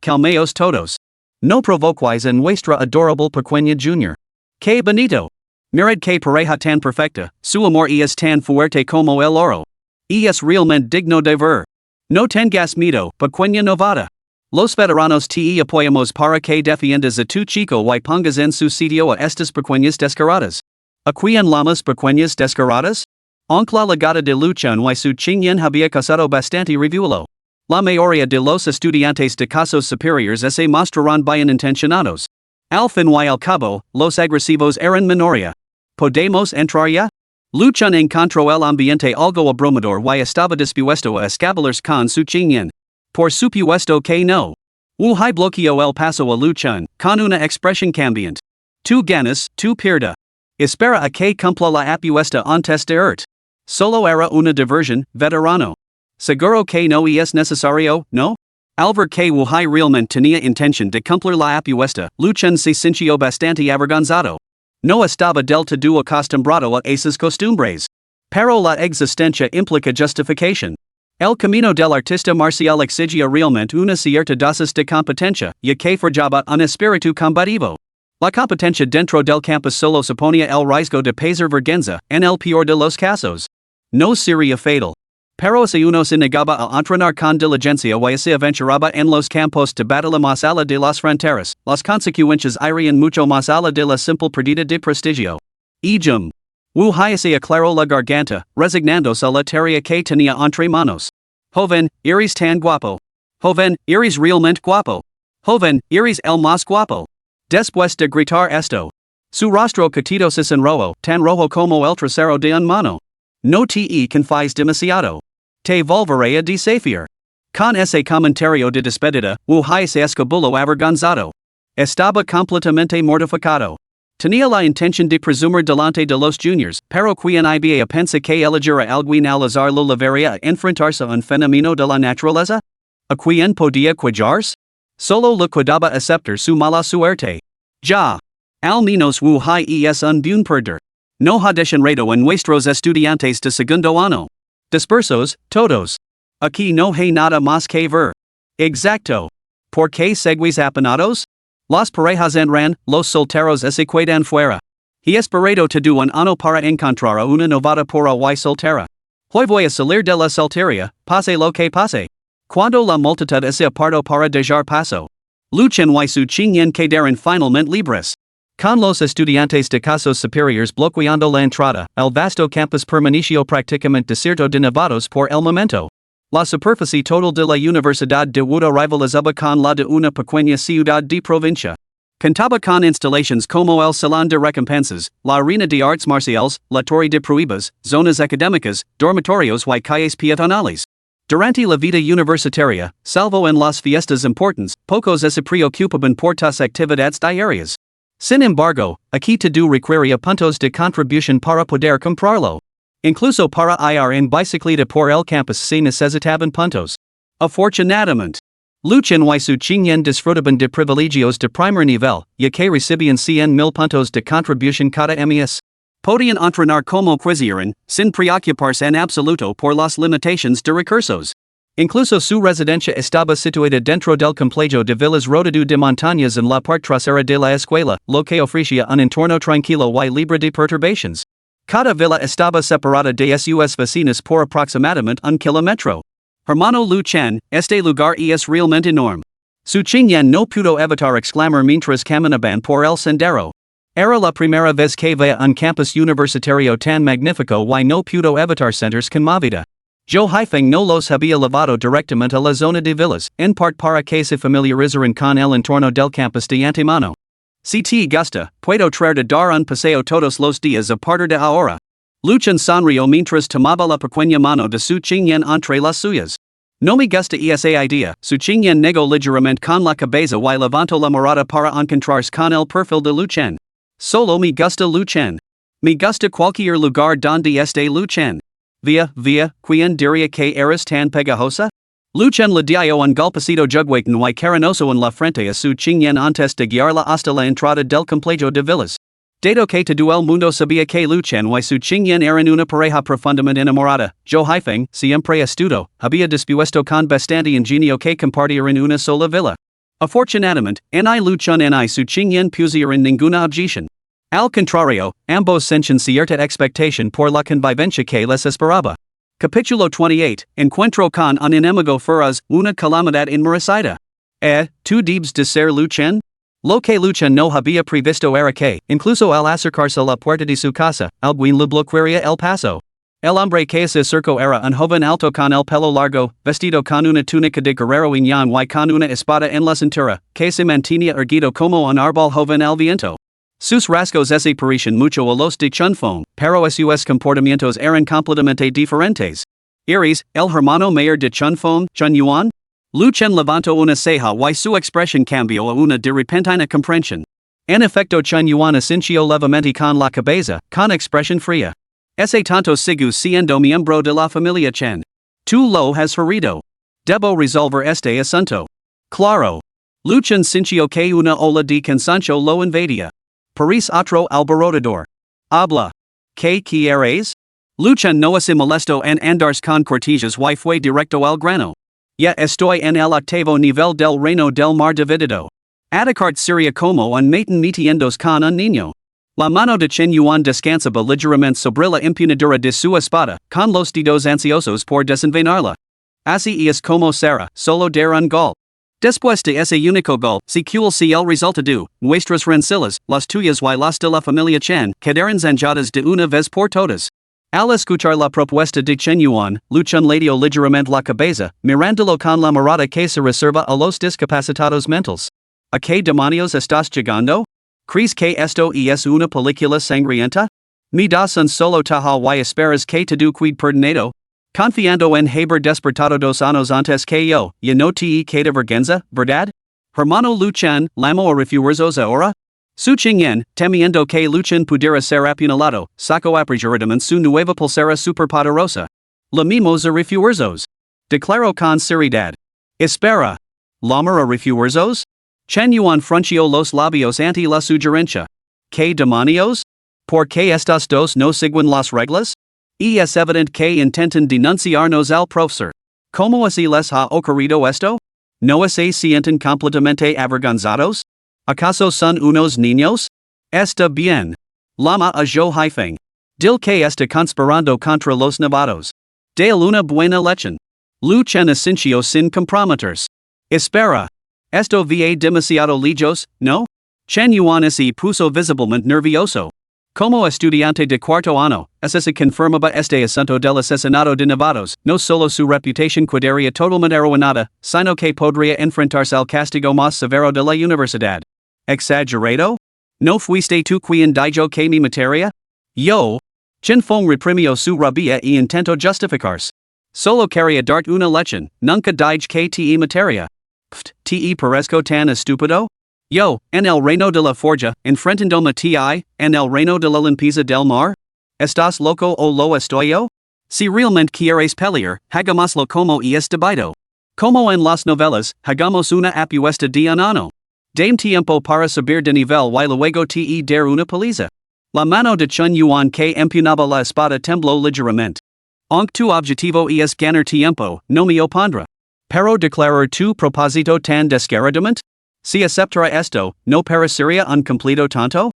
calmeos todos. No provoquéis en vuestra adorable pequeña junior. ¡Qué bonito! Mirad que pareja tan perfecta, su amor es tan fuerte como el oro. Es realmente digno de ver. No tengas miedo, pequeña novata. Los veteranos te apoyamos para que defiendas a tu chico y pongas en su sitio a estas pequeñas descaradas. ¿Aquían llamas pequeñas descaradas? Aunque la legada de Luchen y su Qingyan había causado bastante revuelo. La mayoría de los estudiantes de casos superiores se mostraron bien intencionados. Al fin y al cabo, los agresivos eran minoría. ¿Podemos entrar ya? Luchen encontró el ambiente algo abrumador y estaba dispuesto a escabullirse con su Qingyan. Por supuesto que no. Wu bloqueó el paso a Luchen, con una expresión cambiante. Tu ganas, tu pierda. Espera a que cumpla la apuesta antes de irte. Solo era una diversión, veterano. Seguro que no es necesario, ¿no? Al ver que Wu realmente tenía intención de cumplir la apuesta, Luchen se sintió bastante avergonzado. No estaba del todo acostumbrado a esas costumbres. Pero la existencia implica justificación. El camino del artista marcial exigia realmente una cierta dosis de competencia, ya que forjaba un espíritu combativo. La competencia dentro del campus solo suponía el riesgo de pasar vergüenza, en el peor de los casos. No sería fatal. Pero si uno se negaba a entrenar con diligencia y se aventuraba en los campos de batalla más allá de las fronteras, las consecuencias irían mucho más allá de la simple pérdida de prestigio. Ejum. Wu Hai se aclaró la garganta, resignándose a la tarea que tenía entre manos. Joven, eres tan guapo. Joven, eres realmente guapo. Joven, eres el más guapo. Después de gritar esto, su rostro catido se enrojó, tan rojo como el trasero de un mono. No te confíes demasiado. Te volveré a desafiar. Con ese comentario de despedida, Wu Hai se escabuló avergonzado. Estaba completamente mortificado. Tenía la intención de presumir delante de los juniors, pero quien iba a pensar que elegiera alguien al azar lo llevaría a enfrentarse a un fenómeno de la naturaleza? ¿A quien podía cuidarse? Solo le quedaba aceptar su mala suerte. Ya. Al menos Wu Hai es un buen perder. No ha desenredo en nuestros estudiantes de segundo año. Dispersos, todos. Aquí no hay nada más que ver. Exacto. ¿Por qué seguís apanados? Las parejas entran, los solteros se quedan fuera. He esperado todo un año para encontrar a una novata pura y soltera. Hoy voy a salir de la soltería, pase lo que pase. Cuando la multitud se apartó para dejar paso. Luchen y su chinyen quedaron finalmente libres. Con los estudiantes de casos superiores bloqueando la entrada, el vasto campus permaneció prácticamente desierto de novatos por el momento. La superficie total de la Universidad de Wuda rivalizaba con la de una pequeña ciudad de provincia. Contaba con instalaciones como el Salón de Recompensas, la Arena de Artes Marciales, la Torre de Pruebas, zonas académicas, dormitorios y calles peatonales. Durante la vida universitaria, salvo en las fiestas importantes, pocos se preocupaban por las actividades diarias. Sin embargo, aquí todo requería puntos de contribución para poder comprarlo. Incluso para ir en bicicleta por el campus se necesitaban puntos. Afortunadamente, Luchen y su chinyen disfrutaban de privilegios de primer nivel, ya que recibían 100,000 puntos de contribución cada mes. Podían entrenar como quisieran, sin preocuparse en absoluto por las limitaciones de recursos. Incluso su residencia estaba situada dentro del complejo de villas rodeado de montañas en la parte trasera de la escuela, lo que ofrecía un entorno tranquilo y libre de perturbaciones. Cada villa estaba separada de sus vecinas por aproximadamente 1 kilómetro. Hermano Lu Chen, este lugar es realmente enorme. Su chinyan no pudo evitar exclamar mientras caminaban por el sendero. Era la primera vez que veía un campus universitario tan magnífico y no pudo evitar sentirse conmovida. Yo Haifeng no los había llevado directamente a la zona de villas, en parte para que se familiarizaran con el entorno del campus de antemano. Si te gusta, puedo traer de dar un paseo todos los días a partir de ahora. Luchen sonrió mientras tomaba la pequeña mano de su chinyen entre las suyas. No me gusta esa idea, su chinyen negó ligeramente con la cabeza y levantó la mirada para encontrarse con el perfil de Luchen. Solo me gusta Luchen. Me gusta cualquier lugar donde esté Luchen. Via, ¿quién diría que eres tan pegajosa? Luchen le dio un golpecito juguetón y cariñoso en la frente a su chinyen antes de guiarla hasta la entrada del complejo de villas. Dado que todo el mundo sabía que Luchen y su chinyen eran una pareja profundamente enamorada, Yo Haifeng, siempre astuto, había dispuesto con bastante ingenio que compartieran una sola villa. Afortunadamente, ni Luchen ni su chinyen pusieron ninguna objeción. Al contrario, ambos sentían cierta expectación por la convivencia que les esperaba. Capítulo 28, Encuentro con un enemigo feroz, una calamidad inmerecida. ¿Tú debes de ser Luchen? Lo que Luchen no había previsto era que, incluso al acercarse a la puerta de su casa, alguien le bloquearía el paso. El hombre que se acercó era un joven alto con el pelo largo, vestido con una túnica de guerrero y con una espada en la cintura, que se mantenía erguido como un árbol joven al viento. Sus rasgos se parecían mucho a los de Chunfeng, pero sus comportamientos eran completamente diferentes. ¿Eres el hermano mayor de Chunfeng, Chun Yuan? Luchen levantó una ceja y su expresión cambió a una de repentina comprensión. En efecto, Chun Yuan asintió levemente con la cabeza, con expresión fría. Ese tanto sigo siendo miembro de la familia Chen. Tú lo has herido. Debo resolver este asunto. Claro. Luchen sintió que una ola de cansancio lo invadía. Paris otro alborotador. Habla. ¿Qué quieres? Luchan no se molesto en andars con cortillas y fue directo al grano. Ya estoy en el octavo nivel del reino del mar dividido. Atacart Syria como un maten metiendos con un niño. La mano de Chen Yuan descansa ligeramente sobre la empuñadura de su espada, con los dedos ansiosos por desenvainarla. Así es como será, solo dar un gol. Después de ese único gol, si el resultado, nuestras rencillas, las tuyas y las de la familia Chen, quedarán zanjadas de una vez por todas. Al escuchar la propuesta de Chen Yuan, Luchan ladeó ligeramente la cabeza, mirándolo con la mirada que se reserva a los discapacitados mentales. ¿A qué demonios estás llegando? ¿Crees que esto es una película sangrienta? Me das un solo taja y esperas que te do quid perdonado? Confiando en haber despertado 2 años antes que yo, ya no te queda vergüenza, ¿verdad? Hermano Luchan, ¿lamo a refuerzos ahora? Su Qingyan, temiendo que Luchan pudiera ser apuñalado, sacó apresuradamente su nueva pulsera superpoderosa. La mimos a refuerzos. Declaró con seriedad. Espera. ¿Llamar a refuerzos? Chen Yuan frunció los labios ante la sugerencia. ¿Qué demonios? ¿Por qué estas dos no siguen las reglas? Es evidente que intentan denunciarnos al profesor. ¿Cómo así les ha ocurrido esto? ¿No se sienten completamente avergonzados? ¿Acaso son unos niños? Está bien. Lama a yo haifeng. Dil que está conspirando contra los novatos. Dale una buena lección. Lu Chen asintió sin comprometers. Espera. Esto va demasiado lejos, ¿no? Chen Yuan se puso visiblemente nervioso. Como estudiante de cuarto año, se confirmaba este asunto del asesinato de novatos, no solo su reputación quedaría totalmente arruinada, sino que podría enfrentarse al castigo más severo de la universidad. ¿Exagerado? ¿No fuiste tú quien dijo que mi materia? Yo. Chen Feng reprimió su rabia y intentó justificarse. Solo quería darte una lección, nunca dije que te materia. ¿Te parezco tan estúpido? Yo, en el reino de la forja, enfrentándome ti, en el reino de la limpieza del mar? ¿Estás loco o lo estoy yo? Si realmente quieres pelear, hagámoslo como es debido. Como en las novelas, hagamos una apuesta de un año. Dame tiempo para subir de nivel y luego te dar una paliza. La mano de Chen Yuan que empuñaba la espada tembló ligeramente. Aunque tu objetivo es ganar tiempo, no me opondrá. Pero declarar tu propósito tan descaradamente? Si aceptara esto, ¿no parecería un completo tonto?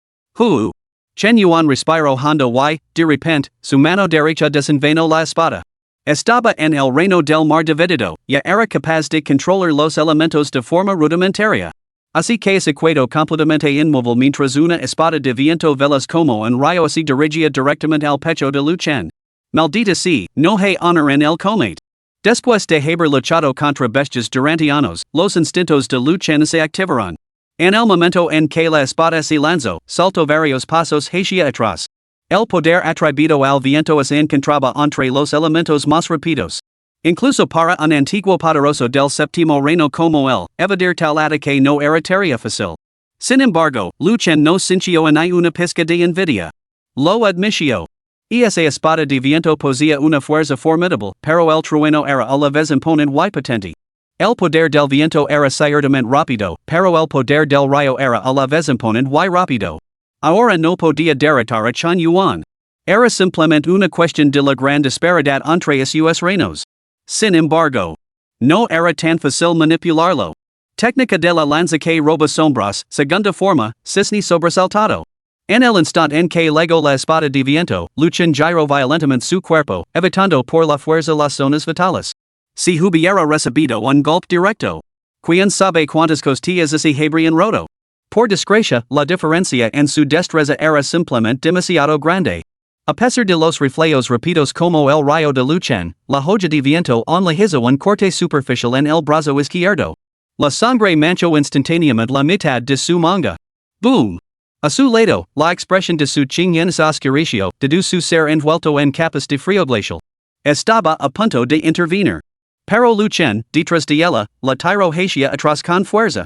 Chen Yuan respiró hondo y, de repente, su mano derecha desenvainó la espada. Estaba en el reino del mar dividido, ya era capaz de controlar los elementos de forma rudimentaria. Así que se quedó completamente inmóvil mientras una espada de viento veloz como un rayo se dirigía directamente al pecho de Lu Chen. Maldita sea, no hay honor en el combate. Después de haber luchado contra bestias durante años, los instintos de Lu Chen se activaron. En el momento en que la espada se lanzó, saltó varios pasos hacia atrás. El poder atribuido al viento se encontraba entre los elementos más rápidos. Incluso para un antiguo poderoso del séptimo reino como él, evadir tal ataque no era tarea fácil. Sin embargo, Lu Chen no sintió ni una pizca de envidia. Lo admitió. Esa espada de viento poseía una fuerza formidable, pero el trueno era a la vez imponente y potente. El poder del viento era ciertamente rápido, pero el poder del rayo era a la vez imponente y rápido. Ahora no podía derrotar a Chen Yuan. Era simplemente una cuestión de la gran disparidad entre esos reinos. Sin embargo, no era tan fácil manipularlo. Técnica de la lanza que roba sombras, segunda forma, cisne sobresaltado. En el instante en que legó la espada de viento, Lu Chen giró violentamente su cuerpo, evitando por la fuerza las zonas vitales. Si hubiera recibido un golpe directo. ¿Quién sabe cuántas costillas se habrían roto? Por desgracia, la diferencia en su destreza era simplemente demasiado grande. A pesar de los reflejos rápidos como el rayo de Lu Chen, la hoja de viento le hizo un corte superficial en el brazo izquierdo. La sangre manchó instantáneamente la mitad de su manga. ¡Boom! A su lado, la expresión de su Qingyan se oscureció, de su ser envuelto en capas de frío glacial. Estaba a punto de intervenir. Pero Lu Chen, detrás de ella, la tiró hacia atrás con fuerza.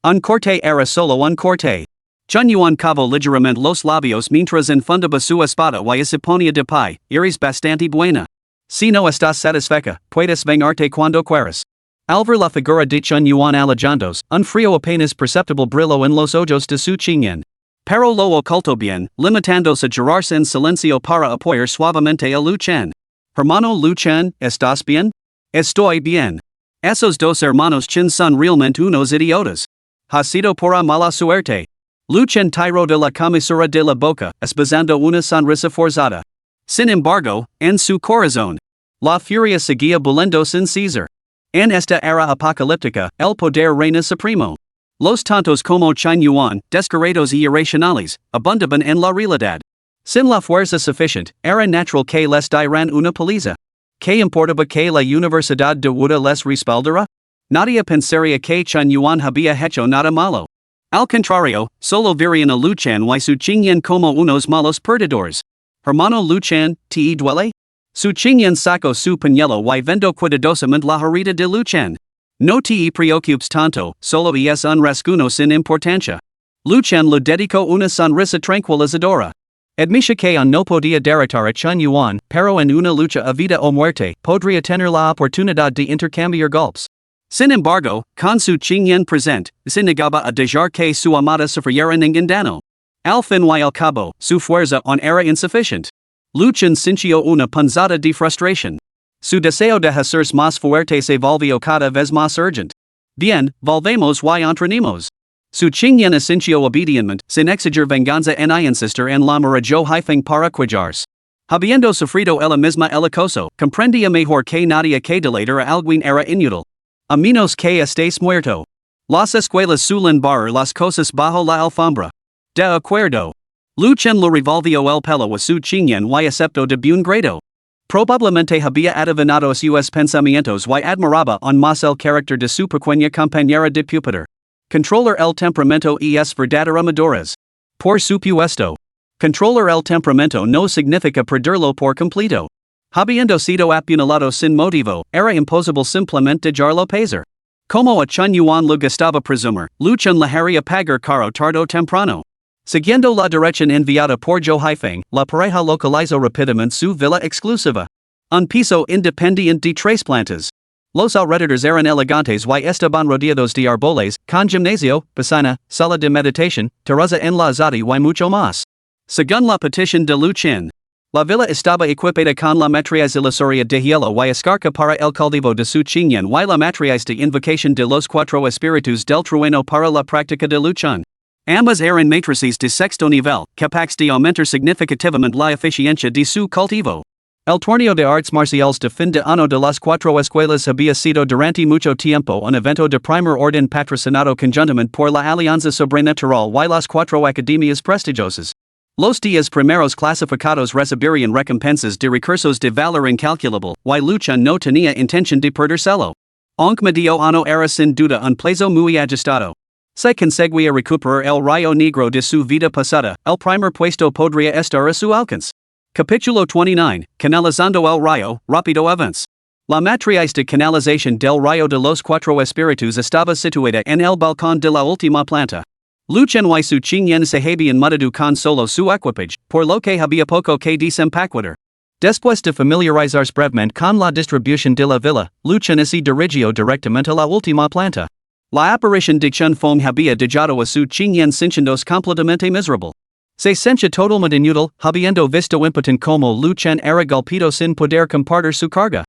Un corte era solo un corte. Chen Yuan cavó ligeramente los labios mientras enfundaba su espada y se ponía de pie, eres bastante buena. Si no estás satisfecha, puedes vengarte cuando quieras. Al ver la figura de Chen Yuan alejándose, un frío apenas perceptible brilló en los ojos de su Qingyan. Pero lo oculto bien, limitándose a llorarse en silencio para apoyar suavemente a Luchan. Hermano Luchan, ¿estás bien? Estoy bien. Esos dos hermanos Chin son realmente unos idiotas. Ha sido pura mala suerte. Luchan tiró de la camisura de la boca, esbozando una sonrisa forzada. Sin embargo, en su corazón, la furia seguía bulendo sin cesar. En esta era apocalíptica, el poder reina supremo. Los tontos como Chen Yuan, descarados y irracionales, abundaban en la realidad. Sin la fuerza suficiente, era natural que les dieran una paliza. ¿Qué importaba que la Universidad de Wuda les respaldara? Nadie pensaría que Chen Yuan había hecho nada malo. Al contrario, solo verían a Luchan y su Qingyan como unos malos perdedores. Hermano Luchan, ¿te duele? Su Qingyan sacó su pañuelo y vendó cuidadosamente la herida de Luchan. No te preocupes tanto, solo es un rasguño sin importancia. Luchan le dedicó una sonrisa tranquilizadora. Admite que no podía derrotar a Chen Yuan, pero en una lucha a vida o muerte, podría tener la oportunidad de intercambiar golpes. Sin embargo, con su Qingyan presente, se negaba a dejar que su amada sufriera engaño. Al fin y al cabo, su fuerza aún era insuficiente. Luchan sintió una punzada de frustración. Su deseo de hacerse más fuerte se volvió cada vez más urgente. Bien, volvemos y entrenemos. Su Qingyan sintió obedientemente, sin exigir venganza en insistir en la marajo haifeng para cuidarse. Habiendo sufrido ella misma el acoso, comprendía mejor que nadie que delatar a alguien era inútil. A menos que estés muerto. Las escuelas suelen barrer las cosas bajo la alfombra. De acuerdo. Luchan le revolvió el pelo a su Qingyan y aceptó de buen grado. Probablemente había adivinado sus pensamientos y admiraba aún más el carácter de su pequeña compañera de pupitre. Controlar el temperamento es verdadera madurez. Por supuesto. Controlar el temperamento no significa perderlo por completo. Habiendo sido apuñalado sin motivo, era imposible simplemente dejarlo pasar. Como a Chen Yuan le gustaba presumir, Luchan le haría pagar caro tarde o temprano. Siguiendo la dirección enviada por Zhou Haifeng, la pareja localizó rápidamente su villa exclusiva. Un piso independiente de 3 plantas. Los alrededores eran elegantes y estaban rodeados de árboles, con gimnasio, piscina, sala de meditación, terraza en la azotea y mucho más. Según la petición de Luchan, la villa estaba equipada con la matriz ilusoria de hielo y escarcha para el cultivo de su Qingyan y la matriz de invocación de los 4 espíritus del trueno para la práctica de Luchan. Ambas eran matrices de sexto nivel, capaces de aumentar significativamente la eficiencia de su cultivo. El torneo de artes marciales de fin de año de las 4 escuelas había sido durante mucho tiempo un evento de primer orden patrocinado conjuntamente por la Alianza Sobrenatural y las 4 academias prestigiosas. Los 10 primeros clasificados recibirían recompensas de recursos de valor incalculable, y Luchan no tenía intención de perdérselo. Aunque medio año era sin duda un plazo muy ajustado. Se conseguía recuperar el rayo negro de su vida pasada, el primer puesto podría estar a su alcance. Capítulo 29, Canalizando el rayo, rápido avance. La matriz de canalización del rayo de los 4 espíritus estaba situada en el balcón de la última planta. Luchan y su Qingyan se habían mudado con solo su equipage, por lo que había poco que desempaquetar. Después de familiarizarse brevemente con la distribución de la villa, Luchan se dirigió directamente a la última planta. La aparición de Chen Feng había dejado a su Qingyan sintiéndose completamente miserable. Se sentía totalmente inútil, habiendo visto impotente como Luchan era golpeado sin poder compartir su carga.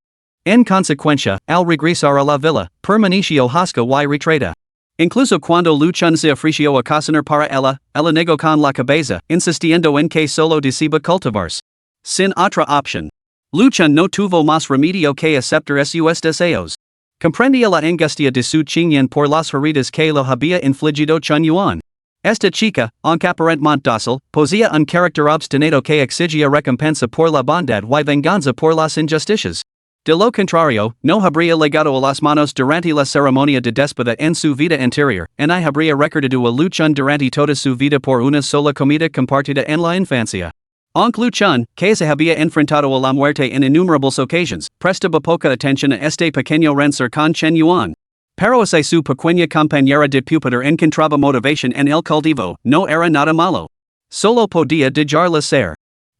En consecuencia, al regresar a la villa, permaneció hosca y retrata. Incluso cuando Luchan se ofreció a cocinar para ella negó con la cabeza, insistiendo en que solo deseaba cultivarse. Sin otra opción. Luchan no tuvo más remedio que aceptar sus deseos. Comprendía la angustia de su Qingyan por las heridas que lo había infligido Chen Yuan. Esta chica, aunque aparentemente dócil, poseía un carácter obstinado que exigía recompensa por la bondad y venganza por las injusticias. De lo contrario, no habría legado a las manos durante la ceremonia de despedida en su vida anterior, y habría recordado a Luchan durante toda su vida por una sola comida compartida en la infancia. Aunque Luchan, que se había enfrentado a la muerte en innumerables ocasiones, prestaba poca atención a este pequeño rencer con Chen Yuan. Pero si su pequeña compañera de pupitre encontraba motivación en el cultivo, no era nada malo. Solo podía dejarla ser.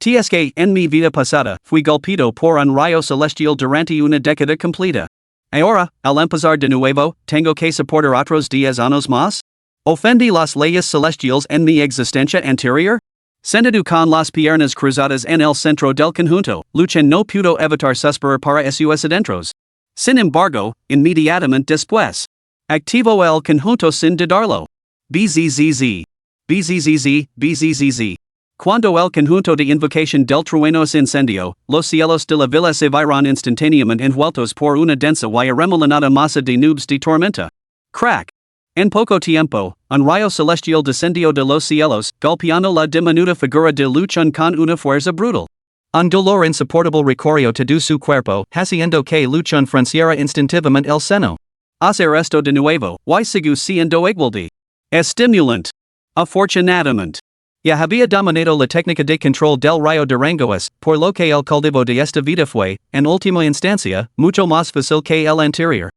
Es que, en mi vida pasada, fui golpeado por un rayo celestial durante una década completa. Ahora, al empezar de nuevo, tengo que soportar otros 10 años más? Ofendi las leyes celestiales en mi existencia anterior? Sentido con las piernas cruzadas en el centro del conjunto, luchen no pudo evitar suspirar para sus adentros. Sin embargo, inmediatamente después. Activo el conjunto sin dudarlo. Bzzz. Bzzz. Cuando el conjunto de invocación del trueno se incendió, los cielos de la villa se vieron instantáneamente envueltos por una densa y arremolinada masa de nubes de tormenta. Crack. En poco tiempo, un rayo celestial descendió de los cielos, golpeando la diminuta figura de Luchon con una fuerza brutal. Un dolor insoportable recorrió todo su cuerpo, haciendo que Luchon franciera instintivamente el seno. Hacer esto de nuevo, y sigue siendo igual de estimulant. Afortunadamente. Ya había dominado la técnica de control del rayo de Rangoes, por lo que el cultivo de esta vida fue, en última instancia, mucho más fácil que el anterior.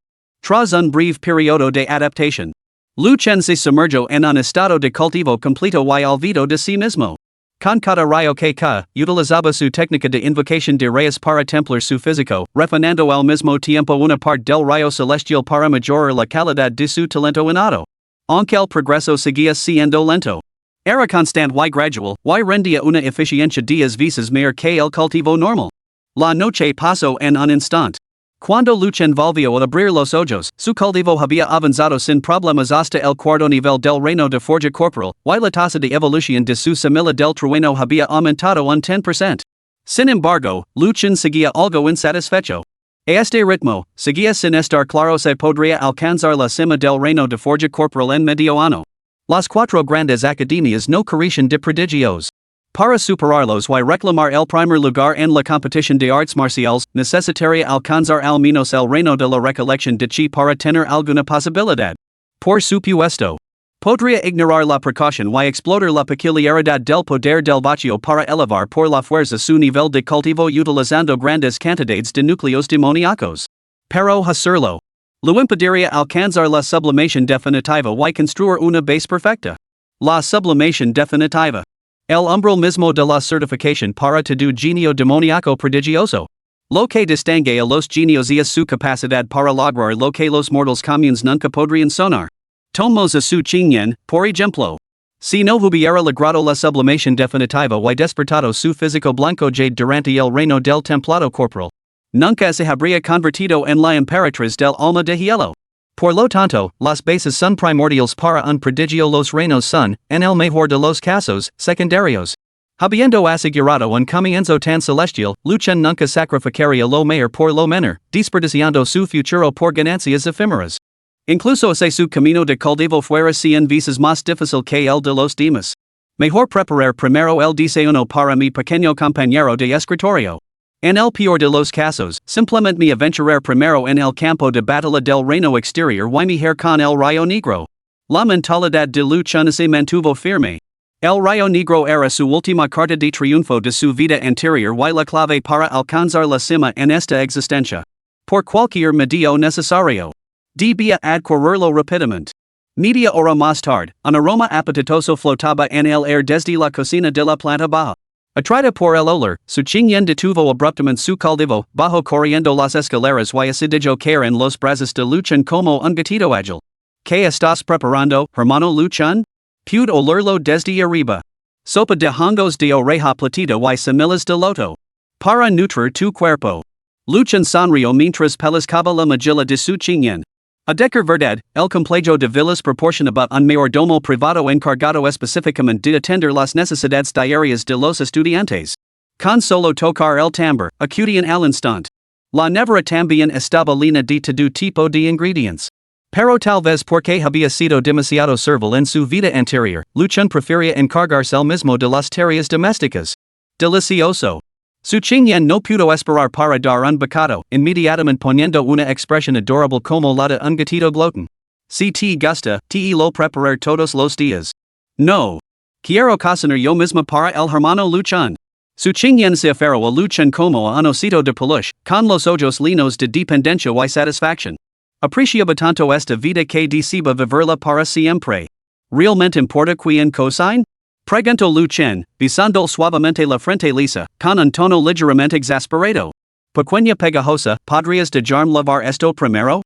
Tras un breve periodo de adaptación, Luchen se sumergió en un estado de cultivo completo y olvido de sí mismo. Con cada rayo que utilizaba su técnica de invocación de rayos para templar su físico, refinando al mismo tiempo una parte del rayo celestial para mejorar la calidad de su talento innato. Aunque el progreso seguía siendo lento. Era constante y gradual, y rendía una eficiencia 10 veces mayor que el cultivo normal. La noche pasó en un instante. Cuando Luchen volvió a abrir los ojos, su cultivo había avanzado sin problemas hasta el cuarto nivel del reino de forja corporal, y la tasa de evolución de su semilla del trueno había aumentado un 10%. Sin embargo, Luchen seguía algo insatisfecho. A este ritmo, seguía sin estar claro si podría alcanzar la cima del reino de forja corporal en medio año. Las cuatro grandes academias no carecen de prodigios. Para superarlos y reclamar el primer lugar en la competición de artes marciales, necesitaría alcanzar al menos el reino de la recolección de chi para tener alguna posibilidad. Por supuesto, podría ignorar la precaución y explotar la peculiaridad del poder del vacío para elevar por la fuerza su nivel de cultivo utilizando grandes cantidades de núcleos demoníacos. Pero hacerlo lo impediría alcanzar la sublimación definitiva y construir una base perfecta. La sublimación definitiva. El umbral mismo de la certificación para todo genio demoníaco prodigioso. Lo que distingue a los genios es su capacidad para lograr lo que los mortales comunes nunca podrían sonar. Tomamos a su chinyen, por ejemplo. Si no hubiera logrado la sublimación definitiva y despertado su físico blanco jade durante el reino del templado corporal, nunca se habría convertido en la emperatriz del alma de hielo. Por lo tanto, las bases son primordiales para un prodigio. Los reinos son, en el mejor de los casos, secundarios. Habiendo asegurado un comienzo tan celestial, Luchen nunca sacrificaría lo mayor por lo menor, desperdiciando su futuro por ganancias efímeras. Incluso si su camino de cultivo fuera 100 veces más difícil que el de los demás. Mejor preparar primero el desayuno para mi pequeño compañero de escritorio. En el peor de los casos, simplemente me aventurar primero en el campo de batalla del reino exterior y mirar con el rayo negro. La mentalidad de Luchen se mantuvo firme. El rayo negro era su última carta de triunfo de su vida anterior y la clave para alcanzar la cima en esta existencia. Por cualquier medio necesario. Debía adquirirlo rápidamente. Media hora más tarde, un aroma apetitoso flotaba en el aire desde la cocina de la planta baja. Atraída por el olor, su chinyen detuvo abruptamente su cultivo, bajo corriendo las escaleras y se dejó caer en los brazos de Luchen como un gatito ágil. ¿Qué estás preparando, hermano Luchen? Pude olerlo desde arriba. Sopa de hongos de oreja platita y semillas de loto. Para nutrir tu cuerpo. Luchen sonrió mientras pellizcaba la mejilla de su chinyen. A decir verdad, el complejo de villas proporcionaba un mayordomo privado encargado específicamente de atender las necesidades diarias de los estudiantes. Con solo tocar el tambor, acudían al instante. La nevera también estaba llena de todo tipo de ingredientes. Pero tal vez porque había sido demasiado servil en su vida anterior, Luchen prefería encargarse él mismo de las tareas domésticas. Delicioso. Su chinyen no pudo esperar para dar un bocado, inmediatamente poniendo una expresión adorable como la de un gatito glotón. Si te gusta, te lo preparar todos los días. No. Quiero cocinar yo misma para el hermano Luchen. Su chinyen se aferró a Luchen como a un osito de peluche, con los ojos llenos de dependencia y satisfacción. Apreciaba tanto esta vida que deseaba vivirla para siempre. ¿Realmente importa quién cocina? Preguntó Luchen, besando suavemente la frente lisa, con un tono ligeramente exasperado. Pequeña pegajosa, ¿podrías dejarme lavar esto primero?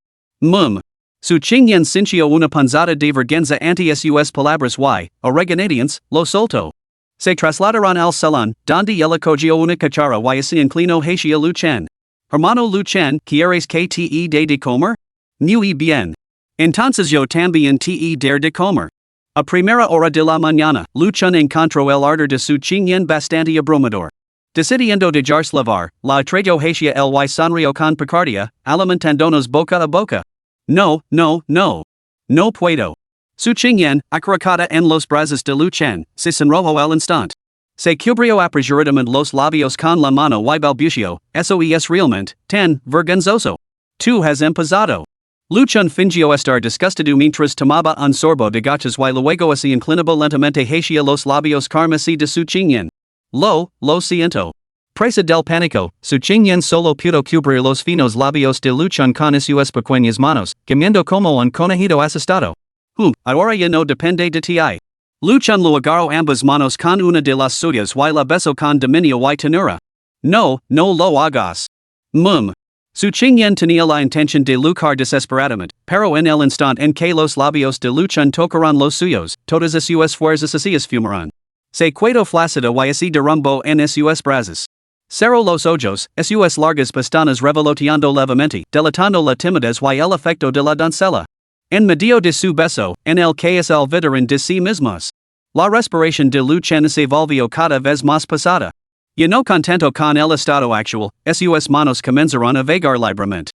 Su chingyen cinchio una panzada de vergüenza ante sus palabras y, oreganadians, lo solto. Se trasladaron al salón, donde ella cogió una cuchara y se inclinó hacia Lu Chen. Hermano Lu Chen, ¿quieres que te de comer? Muy bien. Entonces yo también te de comer. A primera hora de la mañana, Lu Chen encontró el ardor de su chingyen bastante abrumador. Decidiendo dejarse lavar, la atrayó hacia el y sonrió con picardia, alimentándonos boca a boca. No, no, no. No puedo. Su chingyen, acaricada en los brazos de Lu Chen, se sonrojó al instante. Se cubrió apresuradamente los labios con la mano y balbució, eso es realmente, tan, vergonzoso. Tú has empezado. Lu Chen fingió estar disgustado mientras tomaba un sorbo de gachas y luego se inclinaba lentamente hacia los labios carmesí de su chingyen. Lo siento. Presa del pánico, su chingyen solo pudo cubrir los finos labios de Lu Chen con sus pequeñas manos, gimiendo como un conejito asustado. Ahora ya no depende de ti. Lu Chen lo agarró ambas manos con una de las suyas y la besó con dominio y tenura. No, no lo hagas. Su chingyen tenía la intención de luchar desesperadamente, pero en el instante en que los labios de Lu Chen tocaron los suyos, todas sus fuerzas se esfumaron. Se quedó flácida y se derrumbó en sus brazos. Cerró los ojos, sus largas pestañas revoloteando levemente, delatando la timidez y el afecto de la doncella. En medio de su beso, en el que se olvidaron de sí mismos. La respiración de Lu Chen se volvió cada vez más pesada. Ya no contento con el estado actual, sus manos comenzaron a vagar libremente.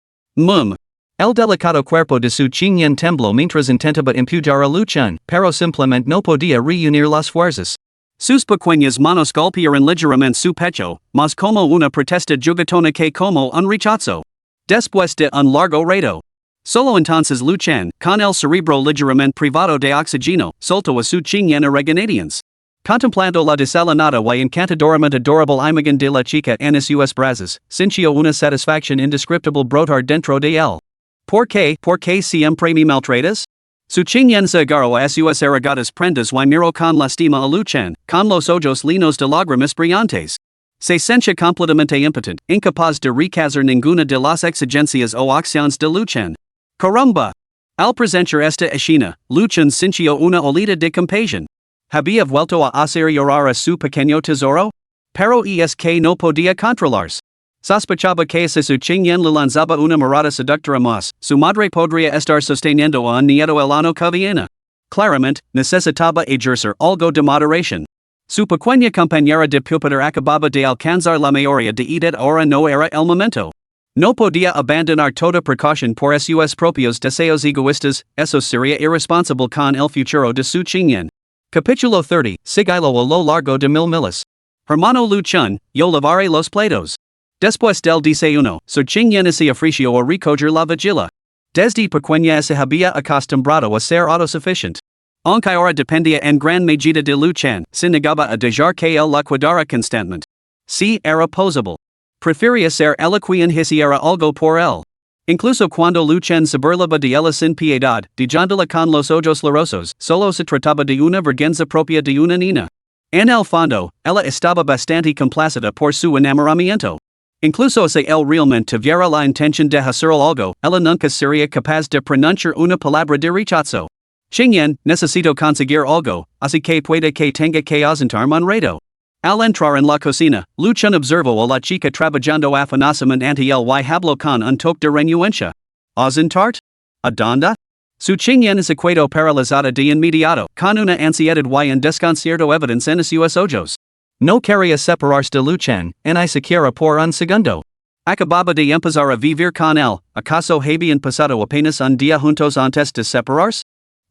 El delicado cuerpo de su chingyen tembló mientras intentaba empujar a Lu Chen, pero simplemente no podía reunir las fuerzas. Sus pequeñas manos golpearon ligeramente su pecho, mas como una protesta juguetona que como un rechazo. Después de un largo rato. Solo entonces Lu Chen, con el cerebro ligeramente privado de oxígeno, soltó a su chingyen a reganadians. Contemplando la desalinada y encantadoramente adorable imagen de la chica en sus brazos, sintió una satisfacción indescriptible brotar dentro de él. ¿Por qué siempre me maltratas? Su chingyen se agarró a sus arrogadas prendas y miró con lastima a Lu Chen, con los ojos llenos de lágrimas brillantes. Se sentía completamente impotente, incapaz de rechazar ninguna de las exigencias o acciones de Lu Chen. Caramba! Al presentar esta escena, Lu Chen sintió una olida de compasión. ¿Había vuelto a hacer llorar a su pequeño tesoro? Pero es que no podía controlarse. Sospechaba que si su chingyen le lanzaba una mirada seductora más, su madre podría estar sosteniendo a un nieto el año que viene. Claramente, necesitaba ejercer algo de moderación. Su pequeña compañera de pupitre acababa de alcanzar la mayoría de edad, ahora no era el momento. No podía abandonar toda precaución por sus propios deseos egoístas, eso sería irresponsable con el futuro de su chingyen. Capítulo 30, Sigilo a lo largo de 1000 millas. Hermano Lu Chen, yo lavaré los platos. Después del desayuno, su chingyen se ofreció a recoger la vigila. Desde pequeña se había acostumbrado a ser autosuficiente. Aunque ahora dependía en gran medida de Lu Chen, se negaba a dejar que él la cuidara constantemente. Si era posible. Prefería ser ella quien hiciera algo por él. Incluso cuando Lu Chen se burlaba de ella sin piedad, dejándola con los ojos llorosos, solo se trataba de una vergüenza propia de una niña. En el fondo, ella estaba bastante complacida por su enamoramiento. Incluso si él realmente tuviera la intención de hacer algo, ella nunca sería capaz de pronunciar una palabra de rechazo. Chingyen, necesito conseguir algo, así que puede que tenga que ausentarme un rato. Al entrar en la cocina, Lu Chen observó a la chica trabajando afanosamente ante él y habló con un toque de renuencia. ¿Ausentarte? ¿A dónde? Su chingyen se quedó paralizada de inmediato, con una ansiedad y un desconcierto evidente en sus ojos. No quería separarse de Lu Chen, ni siquiera por un segundo. Acababa de empezar a vivir con él, ¿acaso habían pasado apenas un día juntos antes de separarse?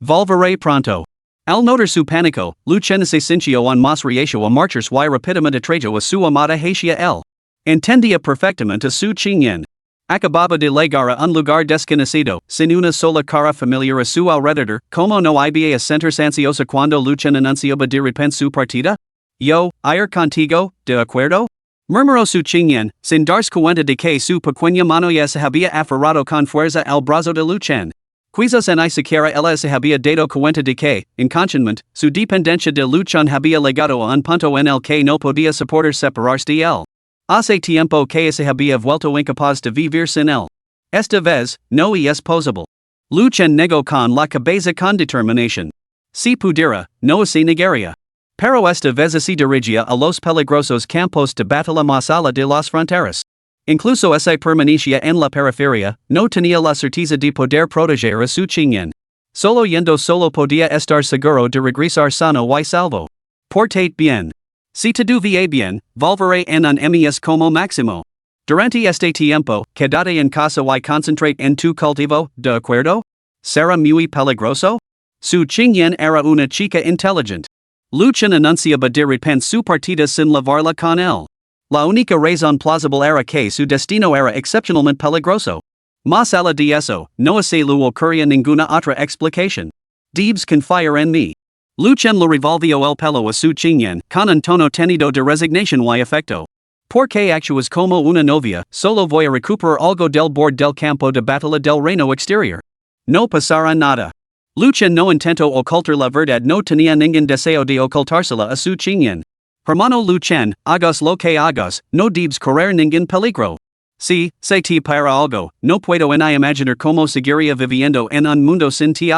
Volveré pronto. Al notar su pánico, Lu Chen se sintió un más reacio a marcharse y rápidamente atrajo a su amada hacia él. Entendía perfectamente a su chingyen. Acababa de llegar a un lugar desconocido, sin una sola cara familiar a su alrededor, como no había a sentirse ansiosa cuando Lu Chen anunciaba de repente su partida. Yo, ir contigo, ¿de acuerdo? Murmuró su chingyen, sin darse cuenta de que su pequeña mano ya se había aferrado con fuerza al brazo de Lu Chen. Quizás ni siquiera ella se había dado cuenta de que, inconscientemente, su dependencia de Lu Chen había llegado a un punto en el que no podía soportar separarse de él. Hace tiempo que se había vuelto incapaz de vivir sin él. Esta vez, no es posible. Luchen nego con la cabeza con determinación. Si pudiera, no se negaría. Pero esta vez se dirigia a los peligrosos campos de batalla más allá de las fronteras. Incluso si permanecía en la periferia, no tenía la certeza de poder proteger a su chinyen. Solo yendo solo podía estar seguro de regresar sano y salvo. Portate bien. Si todo va bien, volveré en un mes como máximo. Durante este tiempo, quédate en casa y concentrate en tu cultivo, ¿de acuerdo? ¿Será muy peligroso? Su chinyen era una chica inteligente. Luchen anunciaba de repente su partida sin lavarla con él. La única razón plausible era que su destino era excepcionalmente peligroso. Más allá de eso, no se le ocurría ninguna otra explicación. Debes confiar en mí. Luchen le revolvió el pelo a su chinyen, con un tono tenido de resignación y afecto. Porque actúas como una novia, solo voy a recuperar algo del borde del campo de batalla del reino exterior. No pasará nada. Luchen no intentó ocultar la verdad, no tenía ningún deseo de ocultársela a su chinyen. Hermano Luchen, hagas lo que hagas, no debes correr ningún peligro. Si, se te para algo, no puedo ni imaginar cómo seguiría viviendo en un mundo sin ti.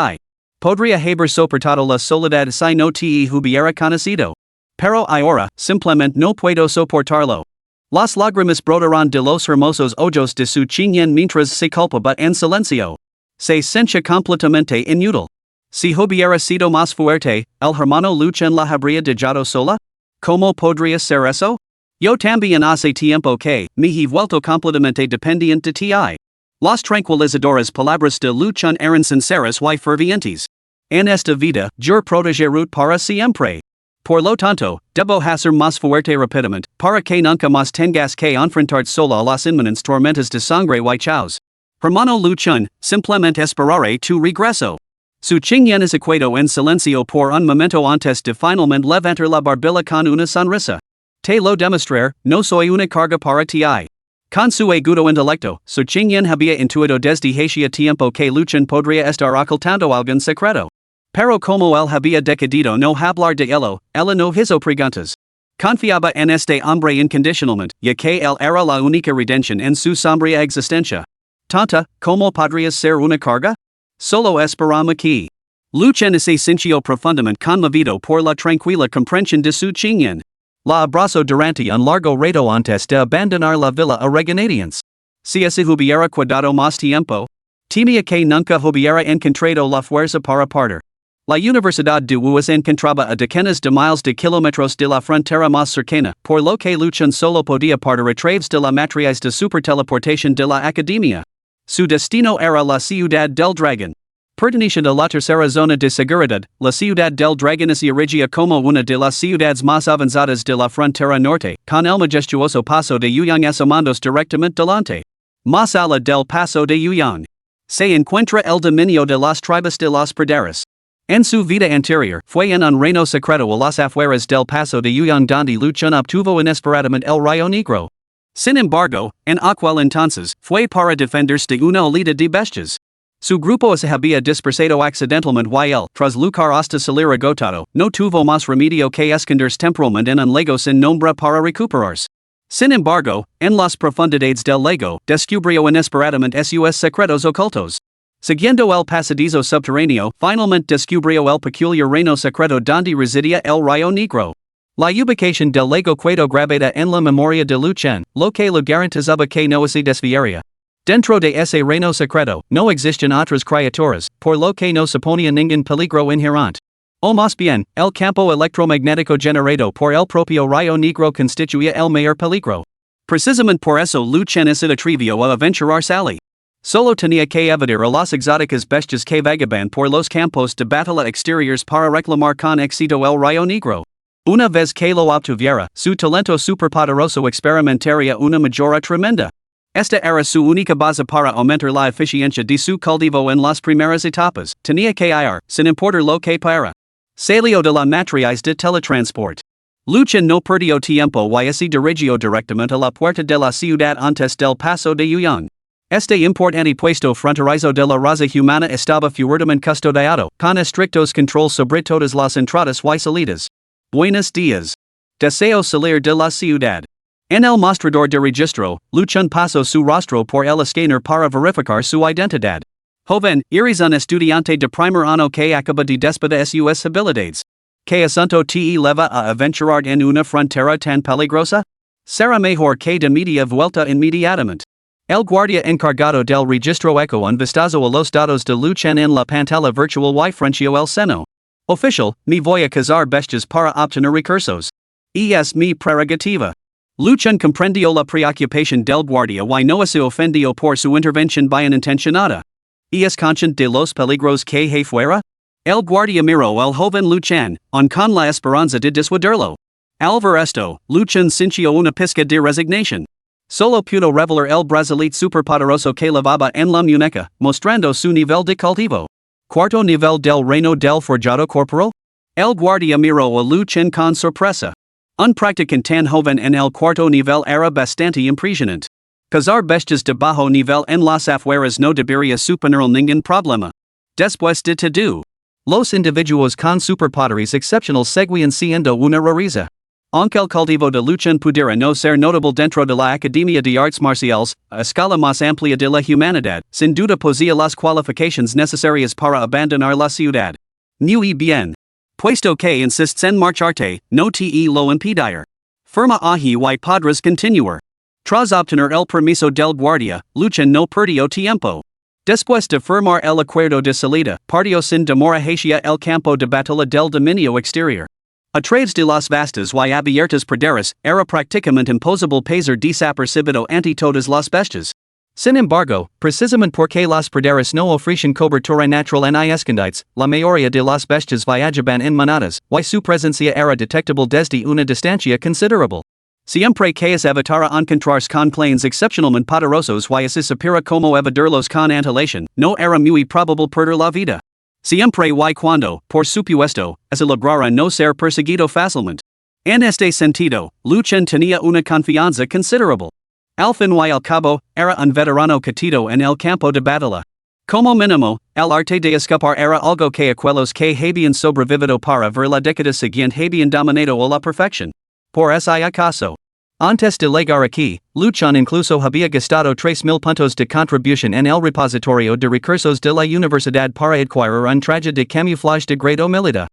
Podría haber soportado la soledad si no te hubiera conocido. Pero ahora, simplemente no puedo soportarlo. Las lágrimas brotarán de los hermosos ojos de su chinyen mientras se culpaba en silencio. Se sentía completamente inútil. Si hubiera sido más fuerte, el hermano Luchen la habría dejado sola. ¿Cómo podría ser eso? Yo también hace tiempo que me he vuelto completamente dependiente de ti. Las tranquilizadoras palabras de Luchen eran sinceras y fervientes. En esta vida, yo protegeré para siempre. Por lo tanto, debo hacer más fuerte rápidamente, para que nunca más tengas que enfrentar solo a las inminentes tormentas de sangre y chaos. Hermano Luchen, simplemente esperaré tu regreso. Su chinyen es equado en silencio por un momento antes de finalmente levantar la barbilla con una sonrisa. Te lo demostrar, no soy una carga para ti. Con su agudo intelecto, su chinyen había intuido desde hacía tiempo que Luchen podría estar ocultando algún secreto. Pero como él había decidido no hablar de ello, ella no hizo preguntas. Confiaba en este hombre incondicionalmente, ya que él era la única redención en su sombría existencia. Tonta, ¿cómo podrías ser una carga? Solo esperamos aquí. Luchen se sintió profundamente conmovido por la tranquila comprensión de su chinyen. La abrazó durante un largo rato antes de abandonar la villa a regañadientes. Si se hubiera cuidado más tiempo, temía que nunca hubiera encontrado la fuerza para partir. La Universidad de Wu se encontraba a decenas de miles de kilómetros de la frontera más cercana, por lo que Luchen solo podía partir a través de la matriz de superteleportación de la academia. Su destino era la ciudad del dragón. Perteneciente a la tercera zona de seguridad, la ciudad del dragón se erigia como una de las ciudades más avanzadas de la frontera norte, con el majestuoso paso de Yuyang asomándose directamente delante. Más allá del paso de Yuyang se encuentra el dominio de las tribus de las praderas. En su vida anterior, fue en un reino secreto a las afueras del paso de Yuyang donde Luchen obtuvo inesperadamente el rayo negro. Sin embargo, en aquel entonces, fue para defenderse de una olida de bestias. Su grupo se había dispersado accidentalmente y él, tras luchar hasta salir agotado, no tuvo más remedio que esconderse temporalmente en un lago sin nombre para recuperarse. Sin embargo, en las profundidades del lago, descubrió inesperadamente sus secretos ocultos. Siguiendo el pasadizo subterráneo, finalmente descubrió el peculiar reino secreto donde residía el rayo negro. La ubicación del lago quedó grabada en la memoria de Luchen, lo que le garantizaba que no se desviaría. Dentro de ese reino secreto, no existen otras criaturas, por lo que no suponía ningún peligro inherente. O más bien, el campo electromagnético generado por el propio rayo negro constituía el mayor peligro. Precisamente por eso Luchen se atrevió a aventurarse allí. Solo tenía que evitar a las exóticas bestias que vagaban por los campos de batalla exteriores para reclamar con éxito el rayo negro. Una vez que lo obtuviera, su talento superpoderoso experimentaría una mejora tremenda. Esta era su única base para aumentar la eficiencia de su cultivo en las primeras etapas. Tenía que ir, sin importar lo que para. Salió de la matriz de teletransport. Luchen no perdió tiempo y se dirigió directamente a la puerta de la ciudad antes del paso de Yuyang. Este importante puesto fronterizo de la raza humana estaba fuertemente custodiado, con estrictos controles sobre todas las entradas y salidas. Buenos días. Deseo salir de la ciudad. En el mostrador de registro, Luchen pasó su rostro por el escáner para verificar su identidad. Joven, iris un estudiante de primer ano que acaba de despedar sus habilidades. Que asunto te leva a aventurar en una frontera tan peligrosa? Será mejor que de media vuelta inmediatamente. El guardia encargado del registro eco un vistazo a los datos de Luchan en la pantalla virtual y frunció el seno. Official, me voy a cazar bestias para obtener recursos. Es mi prerrogativa. Luchan comprendió la preocupación del guardia y no se ofendió por su intervención bien intencionada. Es consciente de los peligros que hay fuera? El guardia miró el joven Luchan, con la esperanza de disuadirlo. Al ver esto, Luchan sintió una pizca de resignación. Solo pudo revelar el brazalete superpoderoso que levaba en la muñeca, mostrando su nivel de cultivo. Cuarto nivel del reino del forjado corporal? El guardia miró a Luchan con sorpresa. Un practicante tan joven en el cuarto nivel era bastante impresionante. Cazar bestias de bajo nivel en las afueras no debería suponer ningún problema. Después de todo, Los individuos con superpoderes excepcionales seguían siendo una rareza. aunque el cultivo de Luchan pudiera no ser notable dentro de la Academia de Artes Marciales, a escala más amplia de la humanidad, sin duda poseía las cualificaciones necesarias para abandonar la ciudad. Muy bien. Puesto que insistes en marcharte, no te lo impedir. Firma allí y podrás continuar. Tras obtener el permiso del guardia, Luchan no perdió tiempo. Después de firmar el acuerdo de salida, partió sin demora hacia el campo de batalla del dominio exterior. A través de las vastas y abiertas praderas, era prácticamente imposible pasar desapercibido ante todas las bestias. Sin embargo, precisamente porque las praderas no ofrecen cobertura natural en escondites, la mayoría de las bestias viajaban en manadas, y su presencia era detectable desde una distancia considerable. Siempre que es evitara encontrarse con planes excepcionalmente poderosos y se supera como evitarlos con antelación, no era muy probable perder la vida. Siempre y cuando, por supuesto, se lograra no ser perseguido fácilmente. En este sentido, Luchan tenía una confianza considerable. Al fin y al cabo, era un veterano catido en el campo de batalla. Como mínimo, el arte de escapar era algo que aquellos que habían sobrevivido para ver la década siguiente habían dominado a la perfección. Por ese acaso, antes de llegar aquí, Luchan incluso había gastado 3,000 puntos de contribución en el repositorio de recursos de la universidad para adquirir un traje de camuflaje de grado militar.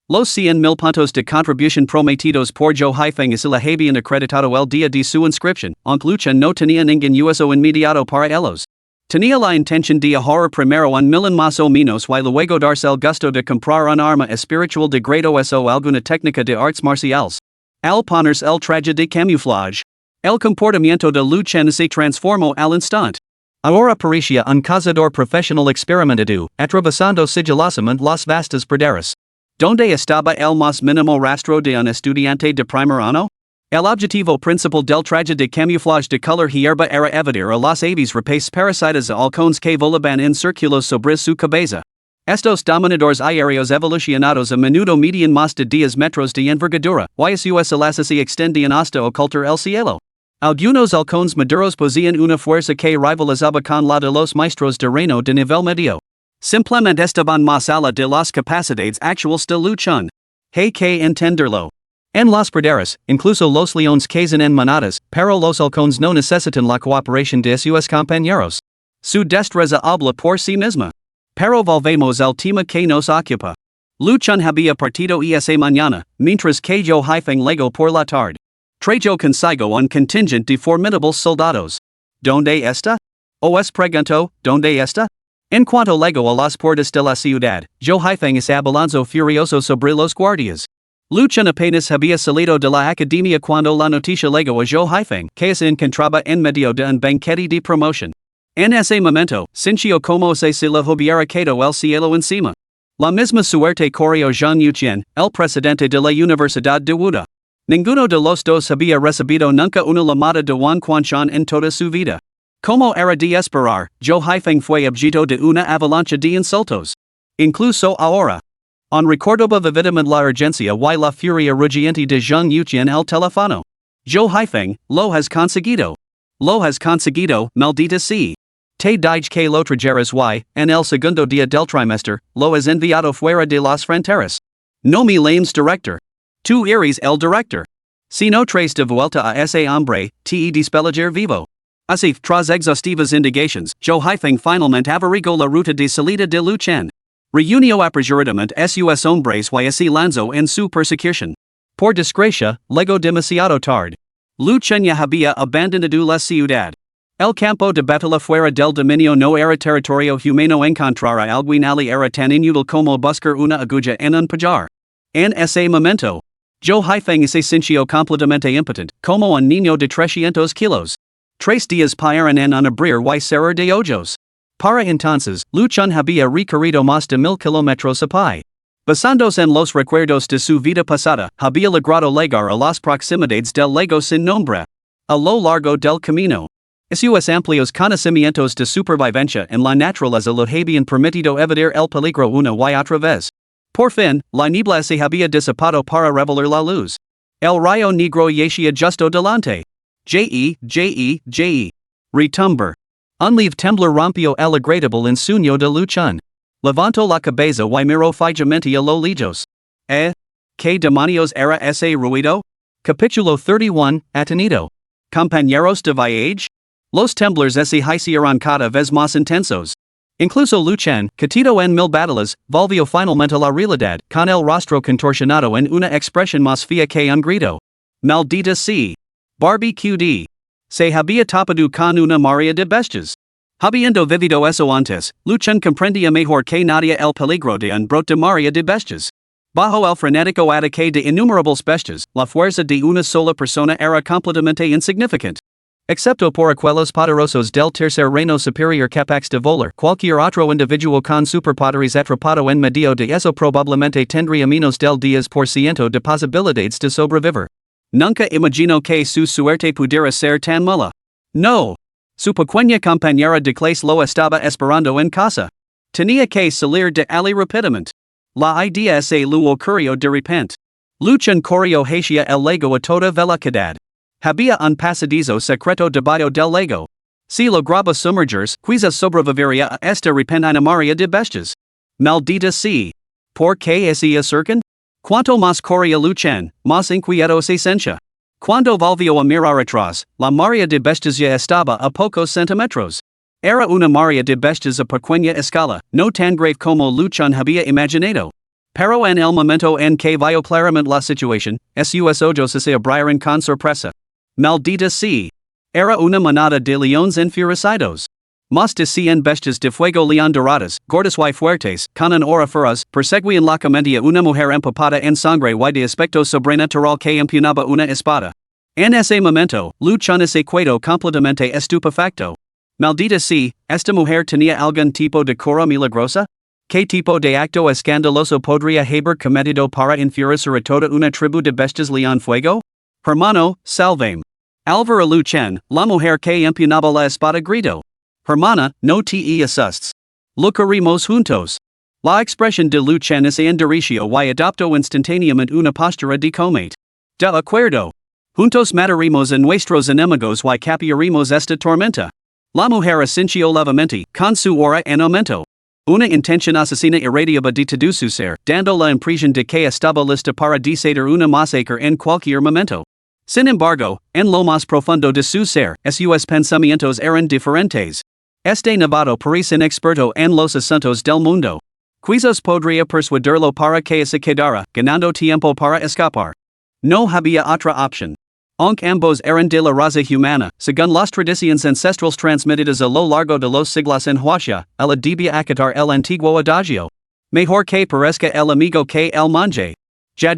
Los 100,000 puntos de contribución prometidos por Joe Haifeng se le habían acreditado el día de su inscripción, aunque Luchan no tenía ningún uso inmediato para ellos. Tenía la intención de ahorrar primero un millón más o menos y luego darse el gusto de comprar un arma espiritual de grado S o alguna técnica de artes marciales. Al ponerse el traje de camuflaje, el comportamiento de Luchan se transformó al instante. Ahora parecía un cazador profesional experimentado, atravesando sigilosamente las vastas praderas. ¿Dónde estaba el más mínimo rastro de un estudiante de primer año? El objetivo principal del traje de camuflaje de color hierba era evitar a las aves rapaces parasitas a halcones que volaban en círculos sobre su cabeza. Estos dominadores aéreos evolucionados a menudo medían más de 10 metros de envergadura, y sus alas se extendían hasta ocultar el cielo. Algunos halcones maduros poseían una fuerza que rivalizaba con la de los maestros de reino de nivel medio. Simplemente estaban más allá de las capacidades actuales de Luchan. Hay que entenderlo. En las praderas, incluso los leones cazan en manadas, pero los halcones no necesitan la cooperación de sus compañeros. Su destreza habla por sí misma. Pero volvemos al tema que nos ocupa. Luchan había partido esa mañana, mientras que Joe Haifeng llegó por la tarde. Trajo consigo un contingente de formidables soldados. ¿Dónde está? Os preguntó, ¿dónde está? En cuanto llegó a las puertas de la ciudad, Joe Haifeng se abalanzó furioso sobre los guardias. Luchan apenas había salido de la academia cuando la noticia llegó a Joe Haifeng, que se encontraba en medio de un banquete de promoción. En ese momento, sintió como si se le hubiera caído el cielo encima. La misma suerte corrió Zhang Yuqian, el presidente de la Universidad de Wuda. Ninguno de los dos había recibido nunca una llamada de Wang Quanshan en toda su vida. Como era de esperar, Joe Haifeng fue objeto de una avalancha de insultos. Incluso ahora. Recordaba vividamente la urgencia y la furia rugiente de Zhang Yuqian el teléfono. Joe Haifeng, lo has conseguido. Lo has conseguido, maldita sea. Te dije que lo trajeras y, en el segundo día del trimestre, lo has enviado fuera de las fronteras. No me lames director. Tú eres el director. Si no traes de vuelta a ese hombre, te despellejar vivo. Así tras exhaustivas indagaciones, yo hice finalmente averiguo la ruta de salida de Luchen. Reunio apresuradamente sus hombres y así lanzo en su persecución. Por desgracia, luego demasiado tarde. Luchen ya había abandonado la ciudad. El campo de batalla fuera del dominio no era territorio humano encontrar a alguien ali era tan inútil como buscar una aguja en un pajar. En ese momento, yo hice ese sentio completamente impotente, como un niño de 300 kilos. 3 días pasaron en un abrir y cerrar de ojos. Para entonces, Luchen había recorrido más de 1000 kilómetros a pie. Basándose en los recuerdos de su vida pasada, había logrado llegar a las proximidades del lago sin nombre. A lo largo del camino, sus amplios conocimientos de supervivencia en la naturaleza le habían permitido evitar el peligro una y otra vez. Por fin, la niebla se había disipado para revelar la luz. El rayo negro yacía justo delante. Retumbar. Un leve temblor rompió el agradable ensueño de Luchen. Levantó la cabeza y miró fijamente a lo lejos. ¿Qué demonios era ese ruido? Capítulo 31, Atenido. Compañeros de viaje? Los temblores se hicieron cada vez más intensos. Incluso Luchen, catido en 1000 batallas, volvió finalmente la realidad, con el rostro contorsionado en una expresión más fea que un grito. Maldita sea. Barbecue. Se había tapado con una marea de bestias. Habiendo vivido eso antes, Luchen comprendía mejor que nadie el peligro de un brote de marea de bestias. Bajo el frenético ataque de innumerables bestias, la fuerza de una sola persona era completamente insignificante. Excepto por aquellos poderosos del tercer reino superior capaces de volar, cualquier otro individuo con superpoderes atrapado en medio de eso probablemente tendría menos del 10% de posibilidades de sobrevivir. Nunca imagino que su suerte pudiera ser tan mala. No. Su pequeña compañera de clase lo estaba esperando en casa. Tenía que salir de allí rápidamente. La idea se le ocurrió de repente. Luchen corrió hacia el lago a toda velocidad. Había un pasadizo secreto debajo del lago. Si lograba sumergirse, quizás sobreviviría a esta repentina marea de bestias. Maldita sea. ¿Por qué hacía cercan? Cuanto más corría Luchen, más inquieto se sentía. Cuando volvió a mirar atrás, la marea de bestias ya estaba a pocos centímetros. Era una marea de bestias a pequeña escala, no tan grave como Luchen había imaginado. Pero en el momento en que vio claramente la situación, sus ojos se abrieron con sorpresa. Maldita sea. Era una manada de leones enfurecidos. Más de 100 bestias de fuego león doradas, gordas y fuertes, con un aura feroz, perseguían locamente a una mujer empapada en sangre y de aspecto sobrenatural que empuñaba una espada. En ese momento, Luchen se quedó completamente estupefacto. Maldita sea, ¿esta mujer tenía algún tipo de cura milagrosa? ¿Qué tipo de acto escandaloso podría haber cometido para enfurecer a toda una tribu de bestias león fuego? Hermano, salvame. Alvaro Luchen, la mujer que empuñaba la espada gritó. Hermana, no te asustes. Lucharíamos juntos. La expresión de Luchen se endureció y adoptó instantáneamente una postura de combate. De acuerdo. Juntos mataremos a nuestros enemigos y capturaremos esta tormenta. La mujer asintió levemente, con su aura en aumento. Una intención asesina irradiaba de todo su ser, dando la impresión de que estaba lista para desatar una masacre en cualquier momento. Sin embargo, en lo más profundo de su ser, sus pensamientos eran diferentes. Este novato parece inexperto en los asuntos del mundo. Quizás podría persuadirlo para que se quedara, ganando tiempo para escapar. No había otra opción. Aunque ambos eran de la raza humana, según las tradiciones ancestrales transmitidas a lo largo de los siglos en Huaxia, ella debía acatar el antiguo adagio. Mejor que parezca el amigo que el manje. Ya.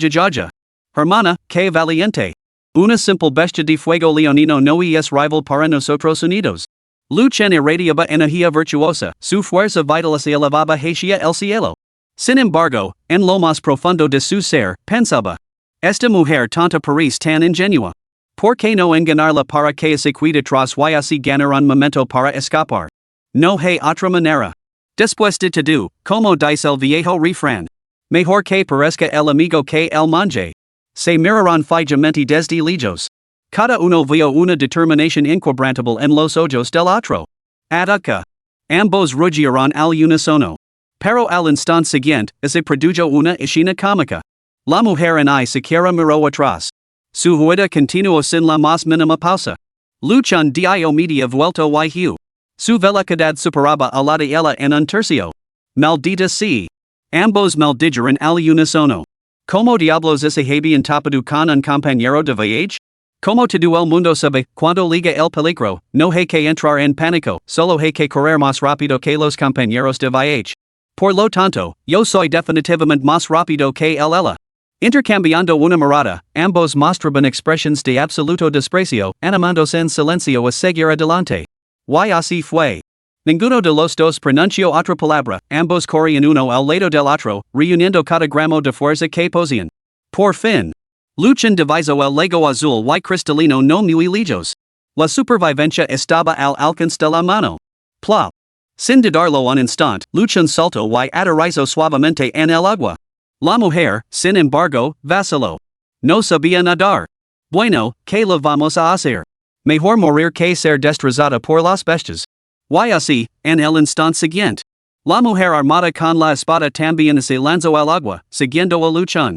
Hermana, que valiente. Una simple bestia de fuego leonino no es rival para nosotros unidos. Luchen irradiaba energía virtuosa, su fuerza vital se elevaba hacia el cielo. Sin embargo, en lo más profundo de su ser, pensaba. Esta mujer tonta parece tan ingenua. ¿Por qué no engañarla para que se cuide tras y así ganar un momento para escapar? No hay otra manera. Después de todo, como dice el viejo refrán. Mejor que parezca el amigo que el manje. Se miraron fijamente desde lejos. Cada uno vio una determinación inquebrantable en los ojos del otro. Ataca. Ambos rugieron al unísono. Pero al instante siguiente, se produjo una escena cómica. La mujer en siquiera miró atrás. Su huida continuó sin la más mínima pausa. Luchan dio media vuelto y hu. Su velocidad superaba a la de ella en un tercio. Maldita sea. Ambos maldijeron al unisono. ¿Cómo diablos ese habían tapado con un compañero de viaje? ¿Cómo todo el mundo sabe, cuando liga el peligro, no hay que entrar en pánico, solo hay que correr más rápido que los compañeros de viaje? Por lo tanto, yo soy definitivamente más rápido que ella. Intercambiando una mirada, ambos mostraban expresiones de absoluto desprecio, animándose en silencio a seguir adelante. Y así fue. Ninguno de los dos pronunció otra palabra, ambos corrían uno al lado del otro, reuniendo cada gramo de fuerza que poseían. Por fin. Luchan divisó el lago azul y cristalino no muy lejos. La supervivencia estaba al alcance de la mano. Plop. Sin dudarlo un instante, Luchan saltó y aterrizó suavemente en el agua. La mujer, sin embargo, vaciló. No sabía nadar. Bueno, ¿qué le vamos a hacer? Mejor morir que ser destrozada por las bestias. Y así, en el instante siguiente. La mujer armada con la espada también se lanzó al agua, siguiendo a Luchan.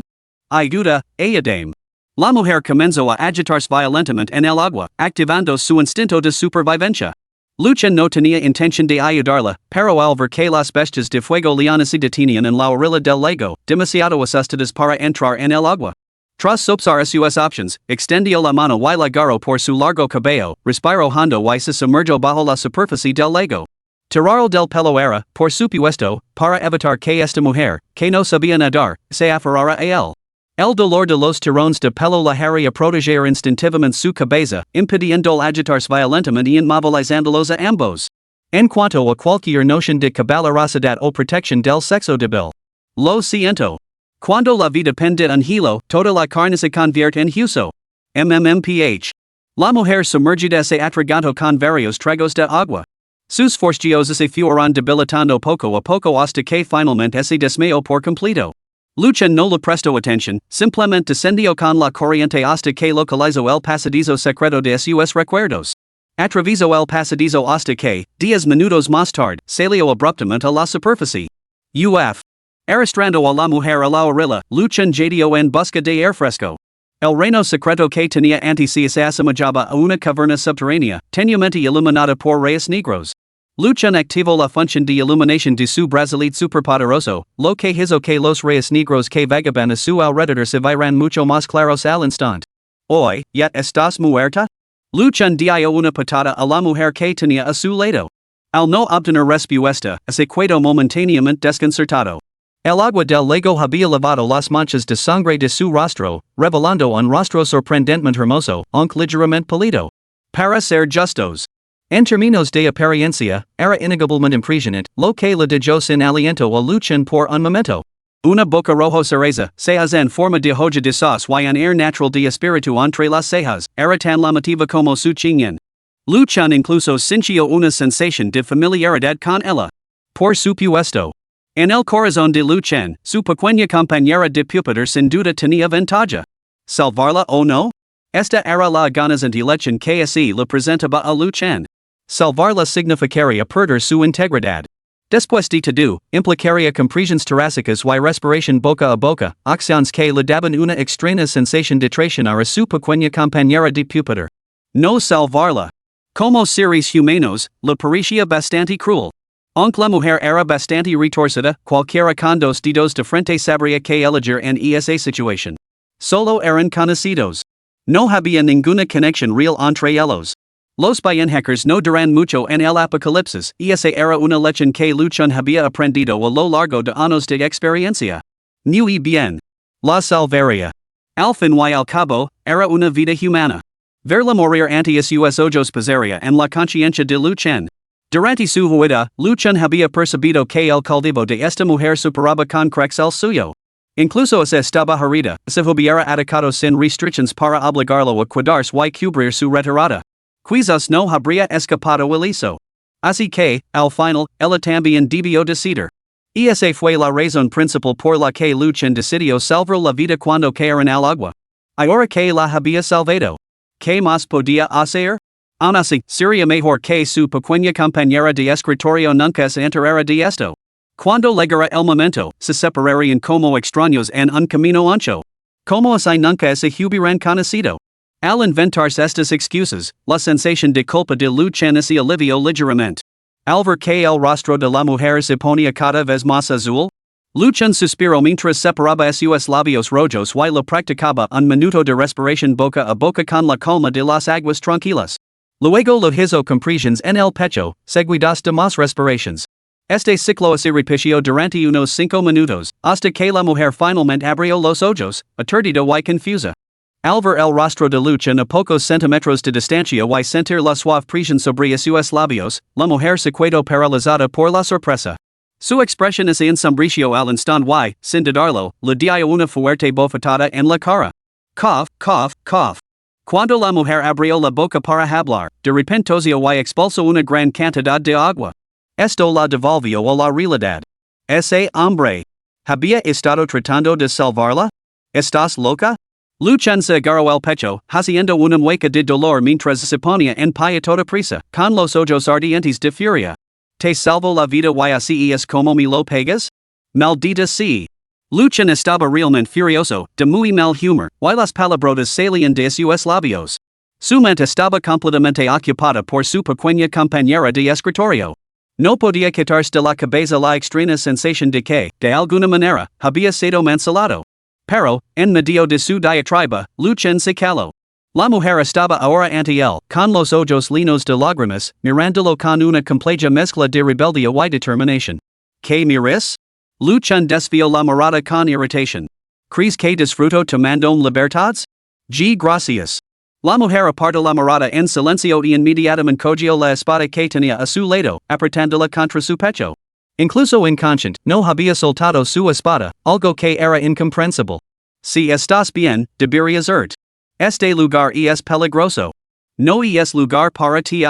Ayuda, ayudame. La mujer comenzó a agitarse violentamente en el agua, activando su instinto de supervivencia. Luchan no tenía intención de ayudarla, pero al ver que las bestias de fuego leones se detenían en la orilla del lago, demasiado asustadas para entrar en el agua. Tras sopsar sus options, extendió la mano y la agarró por su largo cabello, respiró hondo y se sumergió bajo la superficie del lago. Tirar del pelo era, por supuesto, para evitar que esta mujer, que no sabía nadar, se aferrara a él. El dolor de los tirones de pelo la haría proteger instintivamente su cabeza, impidiendo agitarse violentamente y inmovilizándolos a ambos. En cuanto a cualquier noción de caballerosidad o protección del sexo débil. Lo siento. Cuando la vida pende de un hilo, toda la carne se convierte en hueso. MMMPH. La mujer sumergida se atragantó con varios tragos de agua. Sus forcejeos se fueron debilitando poco a poco hasta que finalmente se desmayó por completo. Luchan no le prestó atención, simplemente descendió con la corriente hasta que localizó el pasadizo secreto de sus recuerdos. Atravesó el pasadizo hasta que, 10 minutos más tarde, salió abruptamente a la superficie. Uf. Arrastrando a la mujer a la orilla, Luchan jadeó en busca de aire fresco. El reino secreto que tenía ante sí se asemejaba a una caverna subterránea, tenuemente iluminada por rayos negros. Luchan activó la función de iluminación de su brazalete superpoderoso, lo que hizo que los rayos negros que vagaban a su alrededor se vieran mucho más claros al instante. Hoy, ¿ya estás muerta? Luchan dio una patada a la mujer que tenía a su lado. Al no obtener respuesta, se quedó momentáneamente desconcertado. El agua del lago había lavado las manchas de sangre de su rostro, revelando un rostro sorprendentemente hermoso, aunque ligeramente pálido. Para ser justos. En términos de apariencia, era innegablemente impresionante, lo que le dejó sin aliento a Luchan por un momento. Una boca rojo cereza, cejas en forma de hoja de sauce y un air natural de espíritu entre las cejas, era tan llamativa como su chiñán. Luchan incluso sintió una sensación de familiaridad con ella. Por supuesto. En el corazón de Luchan, su pequeña compañera de pupitre sin duda tenía ventaja. ¿Salvarla o no? Esta era la agonizante lección que así le presentaba a Luchan. Salvarla significaría perder su integridad. Después de todo, implicaría compresiones torácicas y respiración boca a boca, acciones que le daban una extraña sensación de traicionar a su pequeña compañera de pupitre. No salvarla. Como seres humanos, le parecía bastante cruel. Aunque la mujer era bastante retorcida, cualquiera con dos dedos de frente sabría que elegir en esa situación. Solo eran conocidos. No había ninguna conexión real entre ellos. Los viajeros no duran mucho en el Apocalipsis, esa era una lección que Luchan había aprendido a lo largo de años de experiencia. Muy bien. La salvaría. Al fin y al cabo, era una vida humana. Verla morir ante sus ojos pesaría en la conciencia de Luchan. Durante su huida, Luchan había percibido que el cautivo de esta mujer superaba con creces el suyo. Incluso se estaba herida, se hubiera atacado sin restricciones para obligarlo a cuidarse y cubrir su retirada. Quizás no habría escapado ileso. Así que, al final, ella también debió decidir. Esa fue la razón principal por la que Luchan decidió salvar la vida cuando cayeron al agua. Ahora que la había salvado, ¿qué más podía hacer? Aún así, sería mejor que su pequeña compañera de escritorio nunca se enterara de esto. Cuando llegara el momento, se separarían como extraños en un camino ancho. Como así nunca se hubieran conocido. Al inventarse estas excusas, la sensación de culpa de Luchan y alivio ligeramente. Al ver que el rostro de la mujer se ponía cada vez más azul. Luchan suspiró mientras separaba sus labios rojos y lo practicaba un minuto de respiración boca a boca con la calma de las aguas tranquilas. Luego lo hizo compresiones en el pecho, seguidas de más respiraciones. Este ciclo se repitió durante unos 5 minutos, hasta que la mujer finalmente abrió los ojos, aturdida y confusa. Al ver el rostro de Luchan a pocos centímetros de distancia y sentir la suave presión sobre sus labios, la mujer se quedó paralizada por la sorpresa. Su expresión se ensombreció al instante y, sin dudarlo, le dio una fuerte bofetada en la cara. Cough, cough, cough. Cuando la mujer abrió la boca para hablar, de repente tosió y expulsó una gran cantidad de agua. Esto la devolvió a la realidad. Ese hombre. ¿Había estado tratando de salvarla? ¿Estás loca? Luchan se agarró el pecho, haciendo una mueca de dolor mientras se ponía en pie a toda prisa, con los ojos ardientes de furia. ¿Te salvo la vida y así es como me lo pegas? Maldita sí. Luchan estaba realmente furioso, de muy mal humor, y las palabrotas salían de sus labios. Su mente estaba completamente ocupada por su pequeña compañera de escritorio. No podía quitarse de la cabeza la extraña sensación de que, de alguna manera, había sido manipulado. Pero, en medio de su diatriba, Luchan se caló. La mujer estaba ahora ante él, con los ojos llenos de lágrimas, mirándolo con una completa mezcla de rebeldía y determinación. ¿Qué miras? Luchan desvió la mirada con irritación. ¿Crees que disfruto tomando libertades? Gracias. La mujer apartó la mirada en silencio y inmediatamente cogió la espada que tenía a su lado, apretándola contra su pecho. Incluso inconsciente, no había soltado su espada, algo que era incomprensible. Si estás bien, deberías irte. Este lugar es peligroso. No es lugar para ti.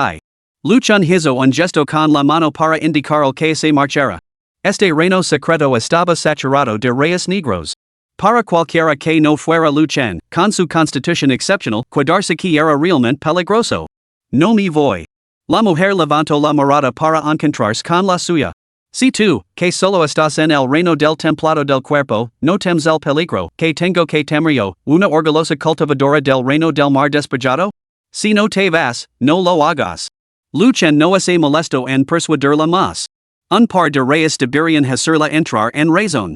Luchan hizo un gesto con la mano para indicar al que se marchara. Este reino secreto estaba saturado de reyes negros. Para cualquiera que no fuera Luchan, con su constitución excepcional, quedarse aquí era realmente peligroso. No me voy. La mujer levantó la mirada para encontrarse con la suya. Si tú, que solo estás en el reino del templado del cuerpo, no temes el peligro, que tengo que temer yo, una orgullosa cultivadora del reino del mar despejado? Si no te vas, no lo hagas. Luchan no se molestó en persuadirla más. Un par de reyes deberían hacerla entrar en razón.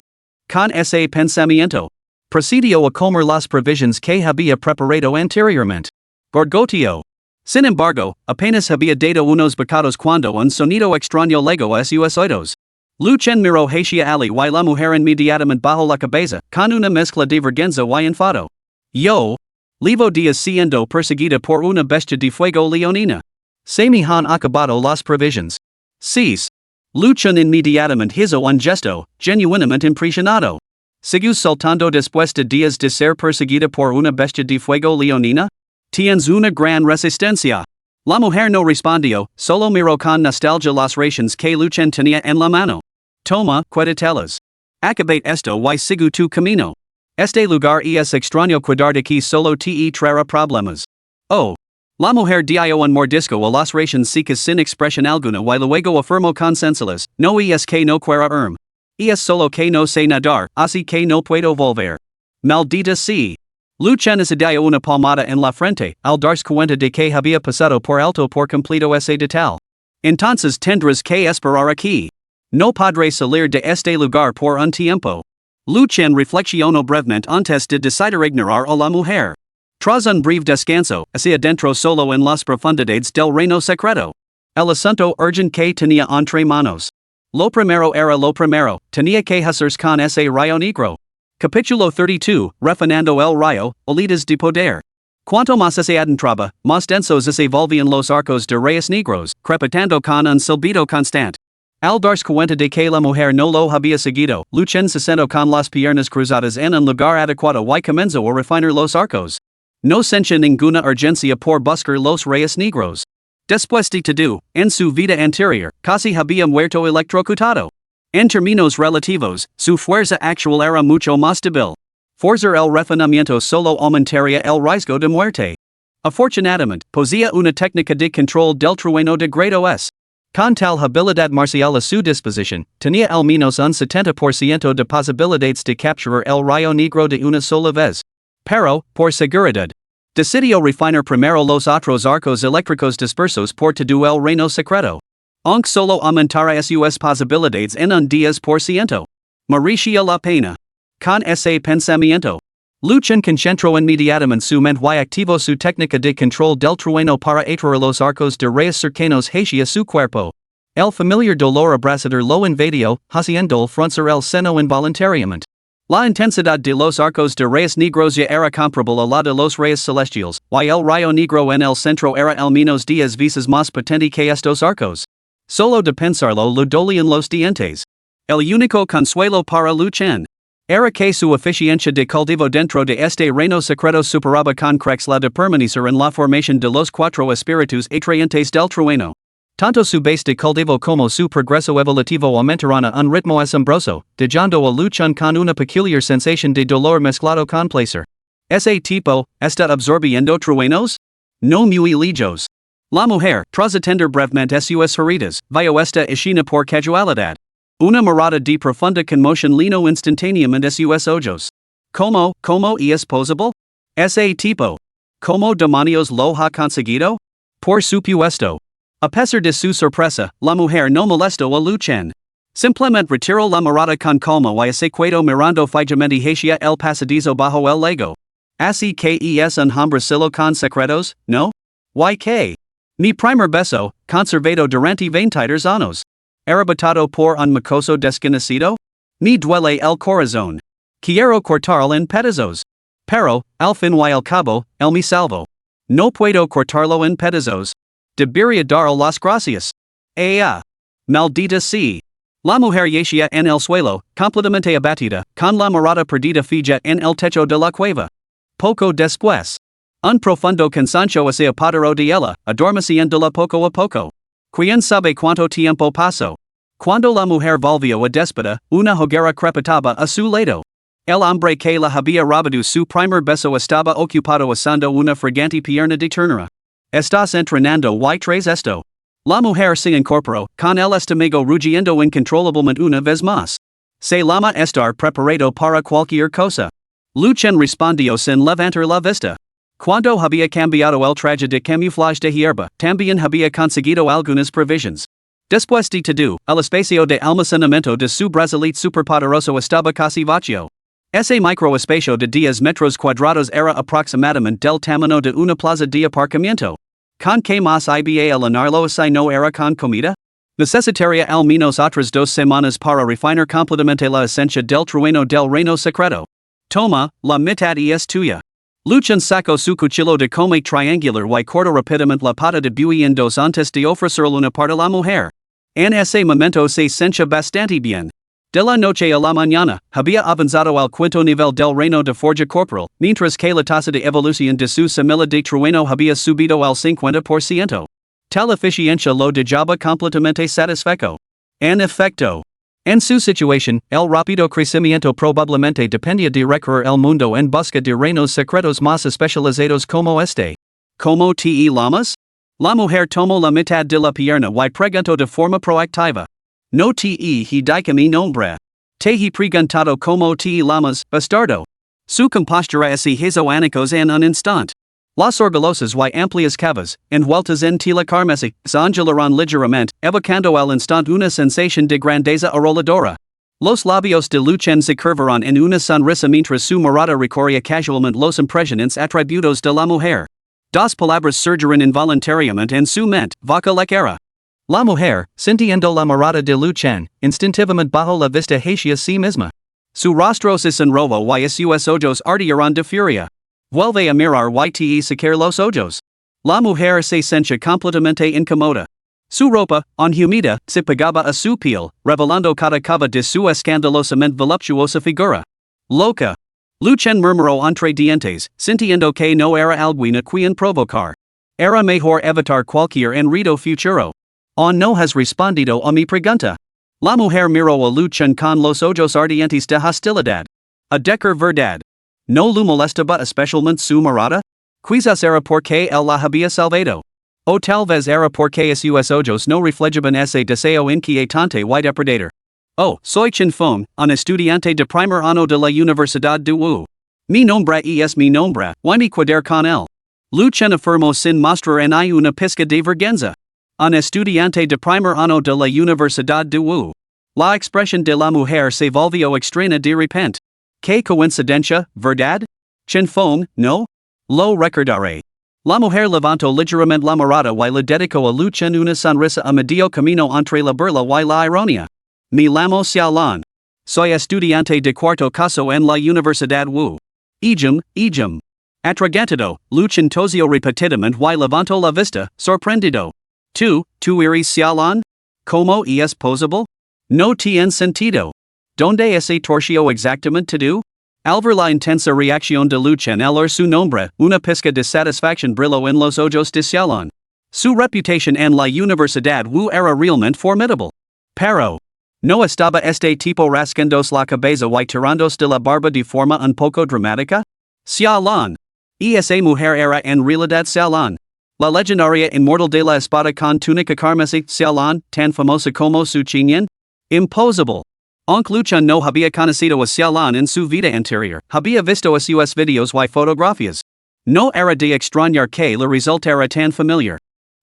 Con ese pensamiento, procedió a comer las provisiones que había preparado anteriormente. Gorgoteó. Sin embargo, apenas había dado unos bocados cuando un sonido extraño llegó a sus oídos. Luchan miró hacia Ali y la mujer inmediatamente bajó la cabeza, con una mezcla de vergüenza y enfado. Yo. Levo días siendo perseguida por una bestia de fuego leonina. Se me han acabado las provisiones. Cis. Luchan inmediatamente hizo un gesto, genuinamente impresionado. ¿Sigues saltando después de días de ser perseguida por una bestia de fuego leonina? Tienes una gran resistencia. La mujer no respondió, solo miró con nostalgia las raciones que Luchan tenía en la mano. Toma, cuédatelas. Acabate esto y sigue tu camino. Este lugar es extraño cuidar de que solo te traerá problemas. Oh. La mujer dio un mordisco a las raciones secas sin expresión alguna y luego afirmó con sensualidad, no es que no quiera es solo que no sé nadar, así que no puedo volver. Maldita sí. Luchan se dio una palmada en la frente, al darse cuenta de que había pasado por alto por completo ese detalle. Entonces tendrás que esperar aquí. No podré salir de este lugar por un tiempo. Luchan reflexionó brevemente antes de decidir ignorar a la mujer. Tras un breve descanso, hacia adentro solo en las profundidades del reino secreto. El asunto urgente que tenía entre manos. Lo primero era lo primero, tenía que hacerse con ese rayo negro. Capítulo 32, Refinando el rayo, Olidas de poder. Cuanto más se adentraba, más densos se volvían los arcos de rayos negros, crepitando con un silbido constante. Al darse cuenta de que la mujer no lo había seguido, Luchan se sentó con las piernas cruzadas en un lugar adecuado y comenzó a refinar los arcos. No sentía ninguna urgencia por buscar los rayos negros. Después de todo, en su vida anterior, casi había muerto electrocutado. En términos relativos, su fuerza actual era mucho más débil. Forzar el refinamiento solo aumentaría el riesgo de muerte. Afortunadamente, poseía una técnica de control del trueno de grado S. Con tal habilidad marcial a su disposición, tenía al menos un 70% de posibilidades de capturar el rayo negro de una sola vez. Pero, por seguridad, Decidio refiner primero los otros arcos eléctricos dispersos por todo el reino secreto. Aunque solo aumentara sus posibilidades en un 10%. Merecía la pena. Con ese pensamiento. Luchen concentro inmediatamente su mente y activo su técnica de control del trueno para atraer los arcos de reyes cercanos hacia su cuerpo. El familiar dolor abrasador lo invadió, haciendo fruncer el seno involuntariamente. La intensidad de los arcos de reyes negros ya era comparable a la de los reyes celestiales, y el rayo negro en el centro era al menos 10 veces más potente que estos arcos. Solo de pensarlo le dolían los dientes. El único consuelo para Luchen era que su eficiencia de cultivo dentro de este reino secreto superaba con creces la de permanecer en la formación de los cuatro espíritus atraentes del trueno. Tanto su base de cultivo como su progreso evolutivo aumentaron a un ritmo asombroso, dejando a Luchen con una peculiar sensación de dolor mezclado con placer. ¿Ese tipo está absorbiendo truenos? No muy lejos. La mujer, tras atender brevemente sus heridas, vio esta escena por casualidad. Una mirada de profunda conmoción lino instantáneamente sus ojos. ¿Cómo es posible? Ese tipo. ¿Cómo demonios lo ha conseguido? Por supuesto. A pesar de su sorpresa, la mujer no molestó a Luchen. Simplemente retiró la mirada con calma y se quedó mirando fijamente hacia el pasadizo bajo el lago. Así que es un hombre solo con secretos, ¿no? ¿Y qué? Mi primer beso, conservado durante 22 años. Arrebatado por un mocoso desconocido? Me duele el corazón. Quiero cortarlo en pedazos. Pero, al fin y al cabo, él me salvó. No puedo cortarlo en pedazos. Debería dar las gracias. Maldita sea. La mujer yacía en el suelo, completamente abatida, con la mirada perdida fija en el techo de la cueva. Poco después. Un profundo cansancio se apoderó de ella, adormeciéndola poco a poco. ¿Quién sabe cuánto tiempo pasó? Cuando la mujer volvió a déspida, una hoguera crepitaba a su lado. El hombre que la había robado su primer beso estaba ocupado asando una fragante pierna de ternura. ¿Estás entrenando y tras esto? La mujer se incorporó, con el estómago rugiendo incontrolablemente una vez más. Se llama estar preparado para cualquier cosa. Luchen respondió sin levantar la vista. Cuando había cambiado el traje de camuflaje de hierba, también había conseguido algunas provisiones. Después de todo, el espacio de almacenamiento de su bracelete superpoderoso estaba casi vacío. Ese microespacio de 10 metros cuadrados era aproximadamente del tamaño de una plaza de aparcamiento. ¿Con qué más iba a llenarlo si no era con comida? Necesitaría al menos otras 2 semanas para refinar completamente la esencia del trueno del reino secreto. Toma, la mitad es tuya. Luchen sacó su cuchillo de come triangular y cortó rápidamente la pata de buey en dos antes de ofrecerle una parte a la mujer. En ese momento se sentía bastante bien. De la noche a la mañana, había avanzado al quinto nivel del reino de forja corporal, mientras que la tasa de evolución de su semilla de trueno había subido al 50%. Tal eficiencia lo dejaba completamente satisfecho. En efecto. En su situación, el rápido crecimiento probablemente dependía de recorrer el mundo en busca de reinos secretos más especializados como este. ¿Cómo te llamas? La mujer tomó la mitad de la pierna y preguntó de forma proactiva. No te he dicho mi nombre. Te he preguntado cómo te llamas, bastardo. Su compostura se hizo añicos en un instante. Las orgullosas y amplias cavas, envueltas en tela carmesí, se ondularon ligeramente, evocando al instante una sensación de grandeza arrolladora. Los labios de Luchen se curvaron en una sonrisa mientras su mirada recorría casualmente los impresionantes atributos de la mujer. Dos palabras surgieron involuntariamente en su mente, vaca lequera. La mujer, sintiendo la mirada de Luchen, instintivamente bajó la vista hacia sí misma. Su rostro se sonrojó y sus ojos ardieron de furia. Vuelve a mirar y te sacar los ojos. La mujer se sentía completamente incómoda. Su ropa, humida, se pegaba a su piel, revelando cada cava de su escandalosamente voluptuosa figura. Loca. Luchen murmuró entre dientes, sintiendo que no era alguna quien provocar. Era mejor evitar cualquier enredo futuro. No has respondido a mi pregunta. La mujer miró a Luchen con los ojos ardientes de hostilidad. A decir verdad. ¿No lo molestaba especialmente su mirada? Quizás era porque él la había salvado. O tal vez era porque sus ojos no reflejaban ese deseo inquietante y depredador. Oh, soy Chen Feng, un estudiante de primer año de la Universidad de Wu. Mi nombre es mi nombre, y me cuadrar con él. Luchen afirmó sin mostrar en I una pizca de vergüenza. Un estudiante de primer año de la Universidad de Wu. La expresión de la mujer se volvió extraña de repente. ¿Qué coincidencia, verdad? Chen Fong, no? Lo recordaré. La mujer levantó ligeramente la mirada y le dedicó a Luchen una sonrisa a medio camino entre la burla y la ironía. Me llamo Xiaolan. Soy estudiante de cuarto curso en la Universidad Wu. Ejim. Atragantado, Luchen tosió repetidamente y levantó la vista, sorprendido. ¿Tú eres Xiaolan? ¿Cómo es posible? No tiene sentido. ¿Dónde ese torció exactamente tú? Al ver la intensa reacción de Luchen al oír su nombre, una pizca de satisfacción brilló en los ojos de Xiaolan. Su reputación en la Universidad Wu era realmente formidable. Pero ¿no estaba este tipo rascándose la cabeza y tirándose de la barba de forma un poco dramática? Xiaolan. Esa mujer era en realidad Xiaolan. La legendaria inmortal de la espada con túnica carmesí, Xiaolan, tan famosa como su chinyan? Imposible. Aunque Luchen no había conocido a Xiaolan en su vida anterior, había visto sus videos y fotografías. No era de extrañar que le resultara tan familiar.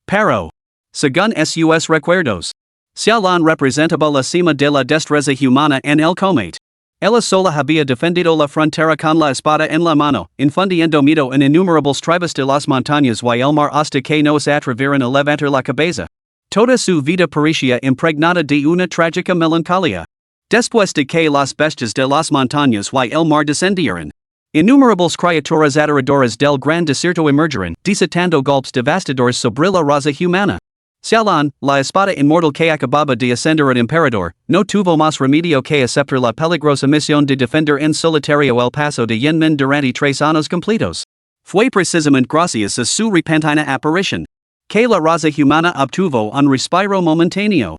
Pero, según sus recuerdos, Xiaolan representaba la cima de la destreza humana en el combate. Ella sola había defendido la frontera con la espada en la mano, infundiendo miedo en innumerables tribus de las montañas y el mar hasta que nos atrevieron a levantar la cabeza. Toda su vida parecía impregnada de una trágica melancolía. Después de que las bestias de las montañas y el mar descendieron, innumerables criaturas aterradoras del gran desierto emergeron, desatando golpes devastadores sobre la raza humana. Xiaolan, la espada inmortal que acababa de ascender al emperador, no tuvo más remedio que aceptar la peligrosa misión de defender en solitario el paso de Yanmen durante 3 años completos. Fue precisamente gracias a su repentina aparición que la raza humana obtuvo un respiro momentáneo.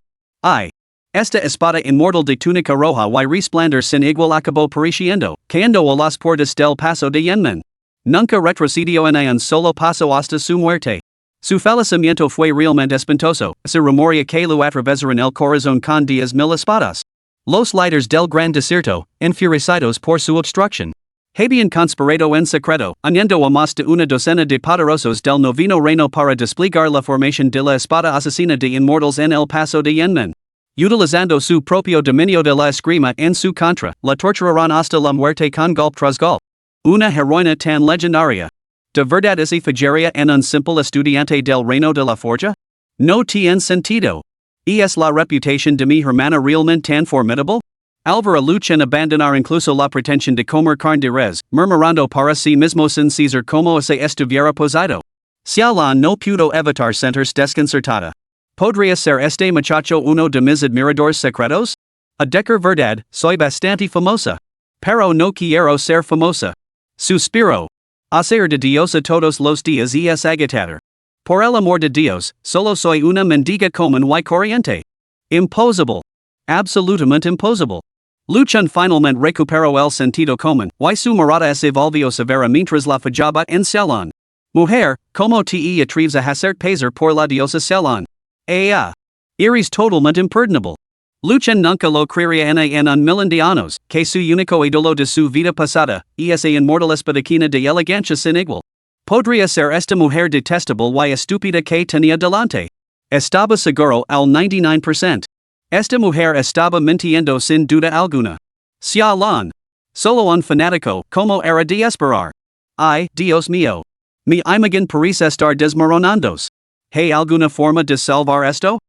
Esta espada inmortal de túnica roja y resplandor sin igual acabó pereciendo, cayendo a las puertas del paso de Yanmen. Nunca retrocedió en un solo paso hasta su muerte. Su fallecimiento fue realmente espantoso, se rumorea que lo atravesaron el corazón con 10,000 espadas. Los líderes del gran desierto, enfurecidos por su obstrucción, habían conspirado en secreto, uniendo a más de una docena de poderosos del noveno reino para desplegar la formación de la espada asesina de inmortales en el paso de Yanmen. Utilizando su propio dominio de la esgrima en su contra, la torturaron hasta la muerte con golpe tras golpe. Una heroína tan legendaria. ¿De verdad es efegeria en un simple estudiante del reino de la forja? No tiene sentido. ¿Y es la reputación de mi hermana realmente tan formidable? Al ver a Luchen abandonar incluso la pretensión de comer carne de res, murmurando para sí mismo sin César como se estuviera posado. Xiaolan no pudo evitar sentirse desconcertada. ¿Podría ser este muchacho uno de mis admiradores secretos? A decir verdad, soy bastante famosa. Pero no quiero ser famosa. Suspiro. Hacer de Dios a todos los días es agotador. Por el amor de Dios, solo soy una mendiga común y corriente. Imposible. Absolutamente imposible. Luchen finalmente recuperó el sentido común, y su mirada se volvió severa mientras la fallaba en Xiaolan. Mujer, ¿cómo te atreves a hacer pasar por la diosa Xiaolan? Eres totalmente imperdonable. Luchen nunca lo creería en un millón de años, que su único ídolo de su vida pasada, esa inmortal espadachina de elegancia sin igual. Podría ser esta mujer detestable y estúpida que tenía delante. Estaba seguro al 99%. Esta mujer estaba mintiendo sin duda alguna. Xiaolan. Solo un fanático, como era de esperar. Ay, Dios mío. Mi imagen parece estar desmoronándose. ¿Hay alguna forma de salvar esto?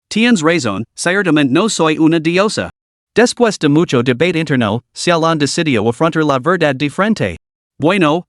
Tienes razón, ciertamente no soy una diosa. Después de mucho debate interno, Xiaolan decidió afrontar la verdad de frente. Bueno.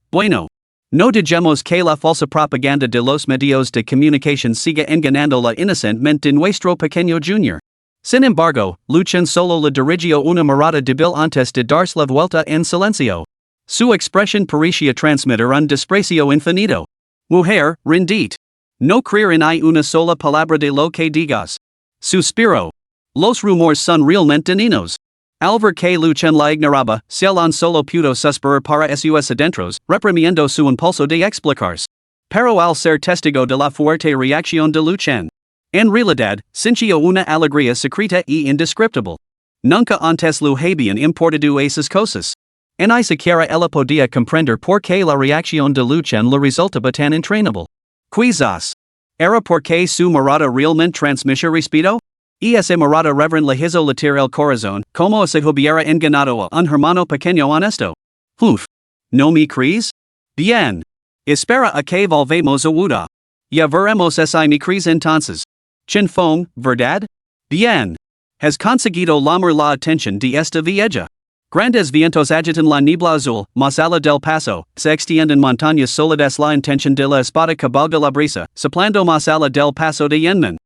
No dejemos que la falsa propaganda de los medios de comunicación siga engañando la inocente mente de nuestro pequeño junior. Sin embargo, Luchen solo le dirigió una mirada débil antes de darse la vuelta en silencio. Su expresión parecía transmitir un desprecio infinito. Mujer, rendite. No creer en una sola palabra de lo que digas. Suspiro. Los rumores son realmente dañinos. Al ver que Luchen la ignoraba, Xiaolan solo pudo suspirar para sus adentros, reprimiendo su impulso de explicarse. Pero al ser testigo de la fuerte reacción de Luchen, en realidad, sintió una alegría secreta y indescriptible. Nunca antes lo habían importado esas cosas. Ni siquiera ella podía comprender por qué la reacción de Luchen le resultaba tan entrañable. Quizás. Era porque su mirada realmente transmite respeto? Y ese mirada reverend le hizo latir el corazón, como si hubiera enganado a un hermano pequeño honesto. Uf. ¿No me crees? Bien. Espera a que volvemos a Wuda. Ya veremos si me crees entonces. Chin Fong, ¿verdad? Bien. Has conseguido llamar la atención de esta vieja. Grandes vientos agitan la niebla azul, más allá del paso, se extienden montañas sólidas la intención de la espada cabalga la brisa, soplando más allá del paso de Yenman.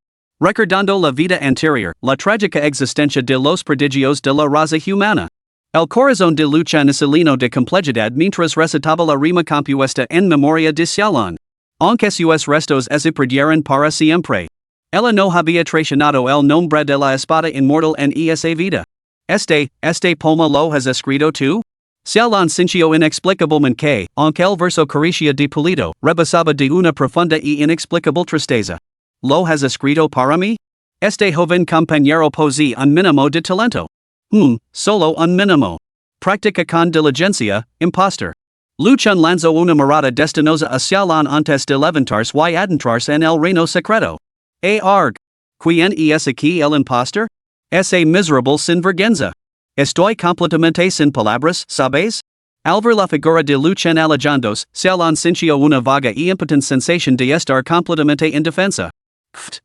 Recordando la vida anterior, la trágica existencia de los prodigios de la raza humana. El corazón de lucha nacelino de complejidad mientras recitaba la rima compuesta en memoria de Xiaolin. Aunque sus restos se perdieron para siempre. Ella no había traicionado el nombre de la espada inmortal en esa vida. Este poema lo has escrito tú? Xiaolin sintió inexplicablemente que, aunque el verso carecía de pulido, rebasaba de una profunda y inexplicable tristeza. ¿Lo has escrito para mí? Este joven compañero posee un mínimo de talento. Solo un mínimo. Practica con diligencia, impostor. Luchen lanzó una mirada destinosa a Xiaolin antes de levantarse y adentrarse en el reino secreto. Arg. ¿Quién es aquí el impostor? Ese miserable sinvergüenza. Estoy completamente sin palabras, ¿sabes? Al ver la figura de Luchen alejándose, Xiaolin sintió una vaga y impotente sensación de estar completamente indefensa.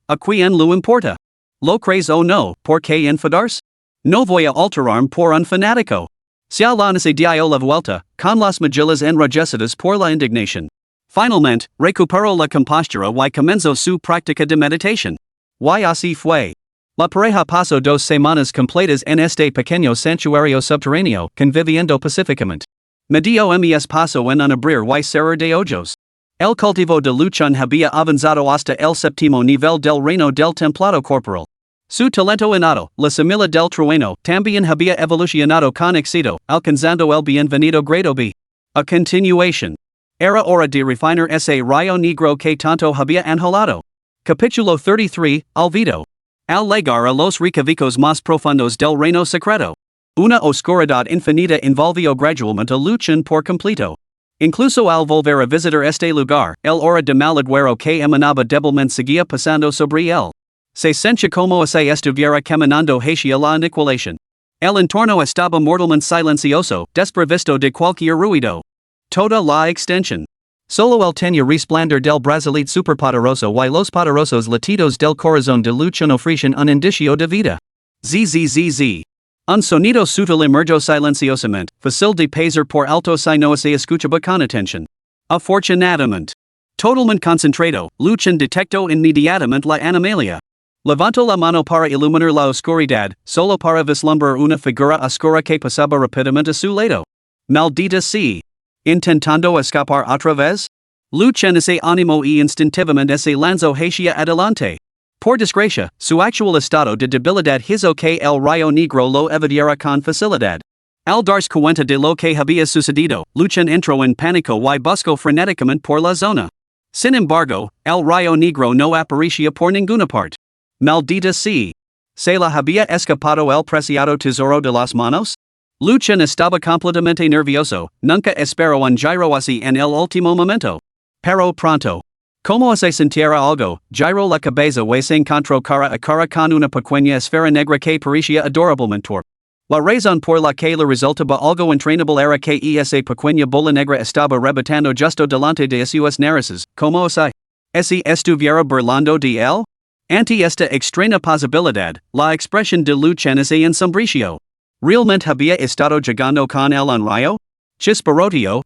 ¿A quién lo importa? ¿Lo crees o no? ¿Por qué enfadarse? No voy a alterarme por un fanático. Xiaolin se dio la vuelta, con las mejillas enrojecidas por la indignación. Finalmente, recuperó la compostura y comenzó su práctica de meditación. Y así fue. La pareja pasó 2 semanas completas en este pequeño santuario subterráneo, conviviendo pacíficamente. Medio mes pasó en un abrir y cerrar de ojos. El cultivo de Luchen había avanzado hasta el séptimo nivel del reino del templado corporal. Su talento innato, la semilla del trueno, también había evolucionado con éxito, alcanzando el bienvenido grado B. A continuación. Era hora de refinar ese rayo negro que tanto había anhelado. Capítulo 33, Olvido. Al llegar a los recovecos más profundos del reino secreto. Una oscuridad infinita envolvió gradualmente a Luchen por completo. Incluso al volver a visitar este lugar, el hora de malagüero que emanaba débilmente seguía pasando sobre él. Se sentía como si estuviera caminando hacia la aniquilación. El entorno estaba mortalmente silencioso, desprovisto de cualquier ruido. Toda la extensión. Solo el tenue resplandor del brazalete superpoderoso y los poderosos latidos del corazón de Luchen ofrecen un indicio de vida. Zzz. Un sonido sutil emergió silenciosamente, fácil de pasar por alto si no se escuchaba con atención. Afortunadamente. Totalmente concentrado, Luchen detectó inmediatamente la anomalía. Levantó la mano para iluminar la oscuridad, solo para vislumbrar una figura oscura que pasaba rápidamente a su lado. Maldita sea. Intentando escapar otra vez? Luchen se animó y instintivamente se lanzó hacia adelante. Por desgracia, su actual estado de debilidad hizo que el rayo negro lo evadiera con facilidad. Al darse cuenta de lo que había sucedido, Luchen entró en pánico y buscó frenéticamente por la zona. Sin embargo, el rayo negro no aparecía por ninguna parte. Maldita sea. ¿Se la había escapado el preciado tesoro de las manos? Luchen estaba completamente nervioso, nunca esperó un giro así en el último momento. Pero pronto. Como se sintiera algo, giró la cabeza y se encontró cara a cara con una pequeña esfera negra que parecía adorablemente torpe. La razón por la que le resultaba algo entrañable era que esa pequeña bola negra estaba rebotando justo delante de sus narices, como si estuviera burlando de él. Ante esta extraña posibilidad, la expresión de Luchen se ensombreció. ¿Realmente había estado jugando con el un rayo? Chisparoteo.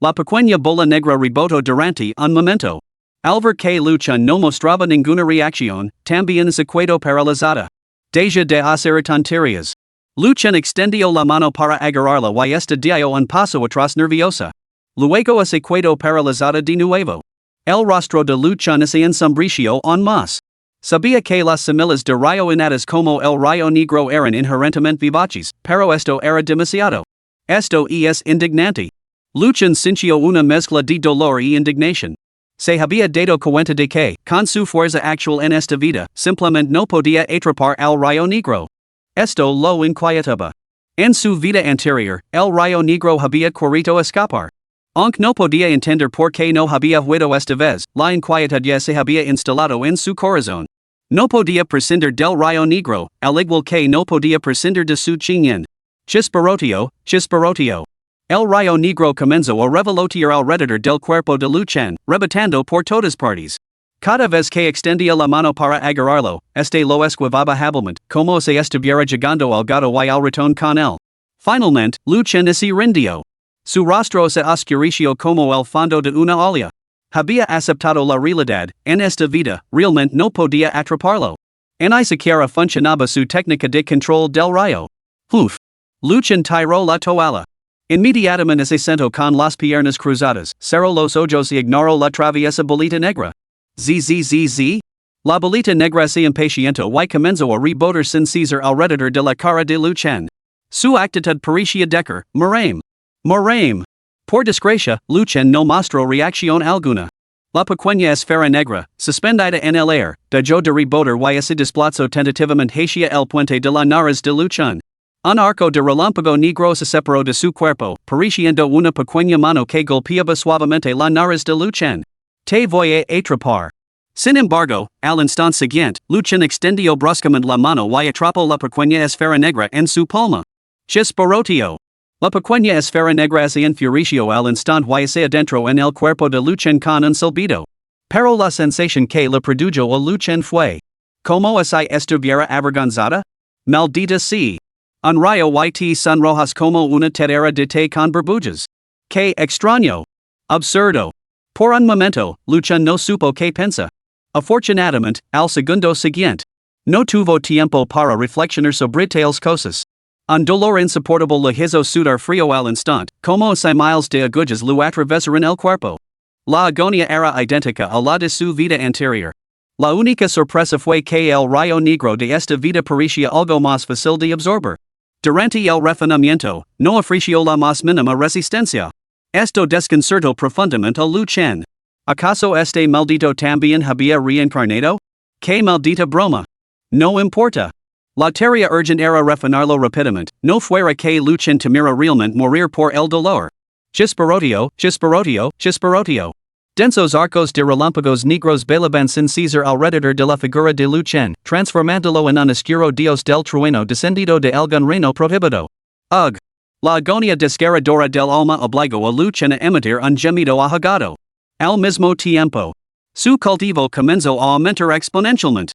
La pequeña bola negra rebotó durante un momento. Al ver que Luchen no mostraba ninguna reacción, también se quedó paralizada. Deja de hacer tonterías. Luchen extendió la mano para agarrarla y esta dio un paso atrás nerviosa. Luego se quedó paralizada de nuevo. El rostro de Luchen se ensombreció aún más. Sabía que las semillas de rayo innatas como el rayo negro eran inherentemente vivaces, pero esto era demasiado. Esto es indignante. Luchen sintió una mezcla de dolor y indignación. Se había dado cuenta de que, con su fuerza actual en esta vida, simplemente no podía atrapar al rayo negro. Esto lo inquietaba. En su vida anterior, el rayo negro había corrido escapar. Aunque no podía entender por qué no había huido esta vez, la inquietud ya se había instalado en su corazón. No podía prescindir del rayo negro, al igual que no podía prescindir de su chinyen. Chisparoteo, chisparoteo. El rayo negro comenzó a revolotear alrededor del cuerpo de Luchan, rebotando por todas partes. Cada vez que extendía la mano para agarrarlo, este lo esquivaba hábilmente, como si estuviera llegando al gato y al ratón con él. Finalmente, Luchan se rindió. Su rostro se oscureció como el fondo de una olla. Había aceptado la realidad, en esta vida, realmente no podía atraparlo. Ni siquiera funcionaba su técnica de control del rayo. Uf. Luchan tiró la toalla. Inmediatamente se sentó con las piernas cruzadas, cerró los ojos y ignoró la traviesa bolita negra. Zzz. La bolita negra se impacientó y comenzó a rebotar sin cesar alrededor de la cara de Luchan. Su actitud parecía decaer, Morame. Por desgracia, Luchan no mostró reacción alguna. La pequeña esfera negra, suspendida en el aire, dejó de rebotar y se desplazó tentativamente hacia el puente de la nariz de Luchan. Un arco de relámpago negro se separó de su cuerpo, pareciendo una pequeña mano que golpeaba suavemente la nariz de Luchan. Te voy a atrapar. Sin embargo, al instante siguiente, Luchan extendió bruscamente la mano y atrapó la pequeña esfera negra en su palma. Chisparoteo. La pequeña esfera negra se enfureció al instante y se adentró en el cuerpo de Luchan con un silbido. Pero la sensación que le produjo a Luchan fue. ¿Cómo si estuviera avergonzada? Maldita sea. Un rayo y sonrojas como una tetera de té con burbujas. ¡Qué extraño! Absurdo. Por un momento, Luchan no supo qué pensar. Afortunadamente, al segundo siguiente. No tuvo tiempo para reflexionar sobre tales cosas. Un dolor insoportable le hizo sudar frío al instante, como si miles de agujas lo atravesaran el cuerpo. La agonía era idéntica a la de su vida anterior. La única sorpresa fue que el rayo negro de esta vida parecía algo más fácil de absorber. Durante el refinamiento, no ofreció la más mínima resistencia. Esto desconcertó profundamente a Luchan. ¿Acaso este maldito también había reencarnado? ¡Qué maldita broma! No importa. La tarea urgente era refinarlo rápidamente, no fuera que Luchan temiera realmente morir por el dolor. Chisparoteo. Densos arcos de relámpagos negros bailaban sin cesar alrededor de la figura de Luchan, transformándolo en un oscuro dios del trueno descendido de algún reino prohibido. Ugh. La agonía desgarradora del alma obligó a Luchan a emitir un gemido ahogado. Al mismo tiempo, su cultivo comenzó a aumentar exponencialmente.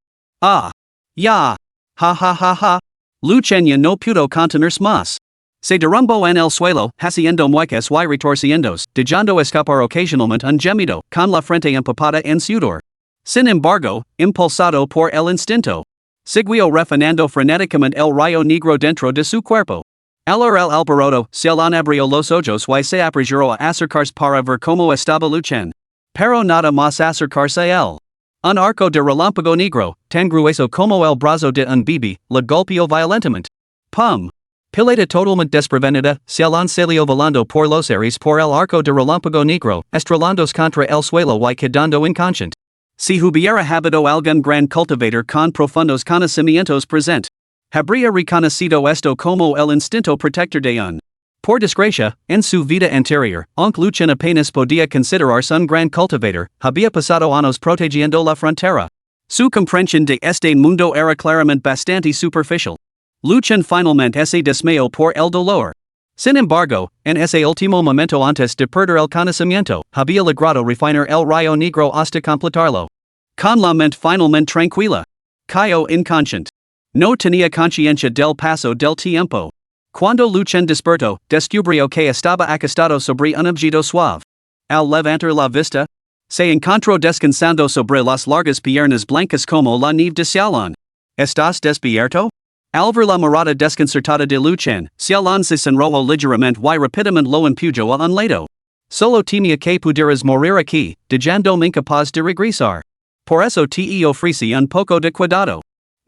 Ya. Ja. Luchan ya no pudo contenerse más. Se derrumbó en el suelo, haciendo muecas y retorciendos, dejando escapar ocasionalmente un gemido, con la frente empapada en sudor. Sin embargo, impulsado por el instinto, siguió refinando frenéticamente el rayo negro dentro de su cuerpo. El alboroto, se le abrió los ojos y se apresuró a acercarse para ver cómo estaba Luchan. Pero nada más acercarse a él. Un arco de relámpago negro, tan grueso como el brazo de un bebé, le golpeó violentamente. Pum. Pileta totalmente desprevenida, se salió volando por los aires por el arco de relámpago negro, estrelándose contra el suelo y quedando inconsciente. Si hubiera habido algún gran cultivador con profundos conocimientos presente, habría reconocido esto como el instinto protector de un. Por desgracia, en su vida anterior, aunque Luchan apenas podía considerarse un gran cultivador, había pasado años protegiendo la frontera. Su comprensión de este mundo era claramente bastante superficial. Luchan finalmente se desmayó por el dolor. Sin embargo, en ese último momento antes de perder el conocimiento, había logrado refinar el rayo negro hasta completarlo. Con la mente finalmente tranquila. Cayó inconsciente. No tenía conciencia del paso del tiempo. Cuando Luchan despertó, descubrió que estaba acostado sobre un objeto suave. Al levantar la vista, se encontró descansando sobre las largas piernas blancas como la nieve de Xiaolin. ¿Estás despierto? Al ver la mirada desconcertada de Luchan, Xiaolin se sonrojó ligeramente y rápidamente lo empujó a un lado. Solo temía que pudieras morir aquí, dejándome incapaz de regresar. Por eso te ofrecí un poco de cuidado.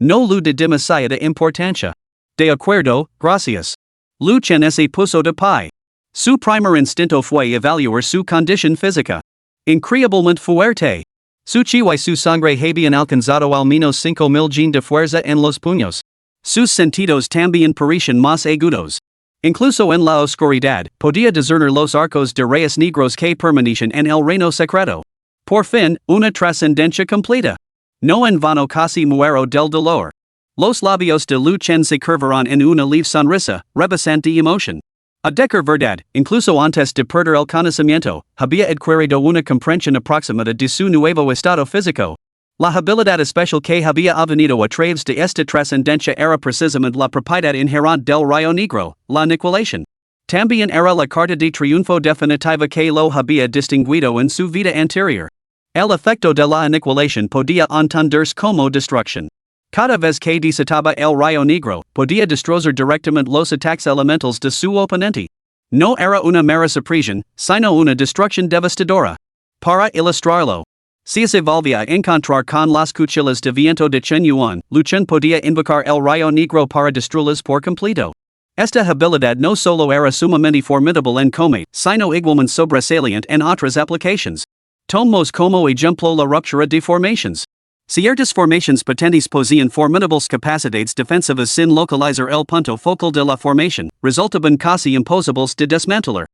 No lo de demasiada importancia. De acuerdo, gracias. Luchan se puso de pie. Su primer instinto fue evaluar su condición física. Increíblemente fuerte. Su chi y su sangre habían alcanzado al menos 5,000 de fuerza en los puños. Sus sentidos también parecen más agudos. Incluso en la oscuridad, podía discernir los arcos de reyes negros que permanecen en el reino secreto. Por fin, una trascendencia completa. No en vano casi muero del dolor. Los labios de Lu Chen se curvaron en una leve sonrisa, rebosante de emoción. A decir verdad, incluso antes de perder el conocimiento, había adquirido una comprensión aproximada de su nuevo estado físico. La habilidad especial que había obtenido a través de esta trascendencia era precisamente la propiedad inherente del rayo negro, la aniquilación. También era la carta de triunfo definitiva que lo había distinguido en su vida anterior. El efecto de la aniquilación podía entenderse como destrucción. Cada vez que desataba el rayo negro, podía destruir directamente los ataques elementales de su oponente. No era una mera supresión, sino una destrucción devastadora. Para ilustrarlo, si se volvía a encontrar con las cuchillas de viento de Chen Yuan, Lu Chen podía invocar el rayo negro para destruirlas por completo. Esta habilidad no solo era sumamente formidable en combate, sino igualmente sobresaliente en otras aplicaciones. Tomamos como ejemplo la ruptura de formaciones. Ciertas formaciones potentes poseían formidables capacidades defensivas sin localizar el punto focal de la formación, resultaban casi imposibles de desmantelar.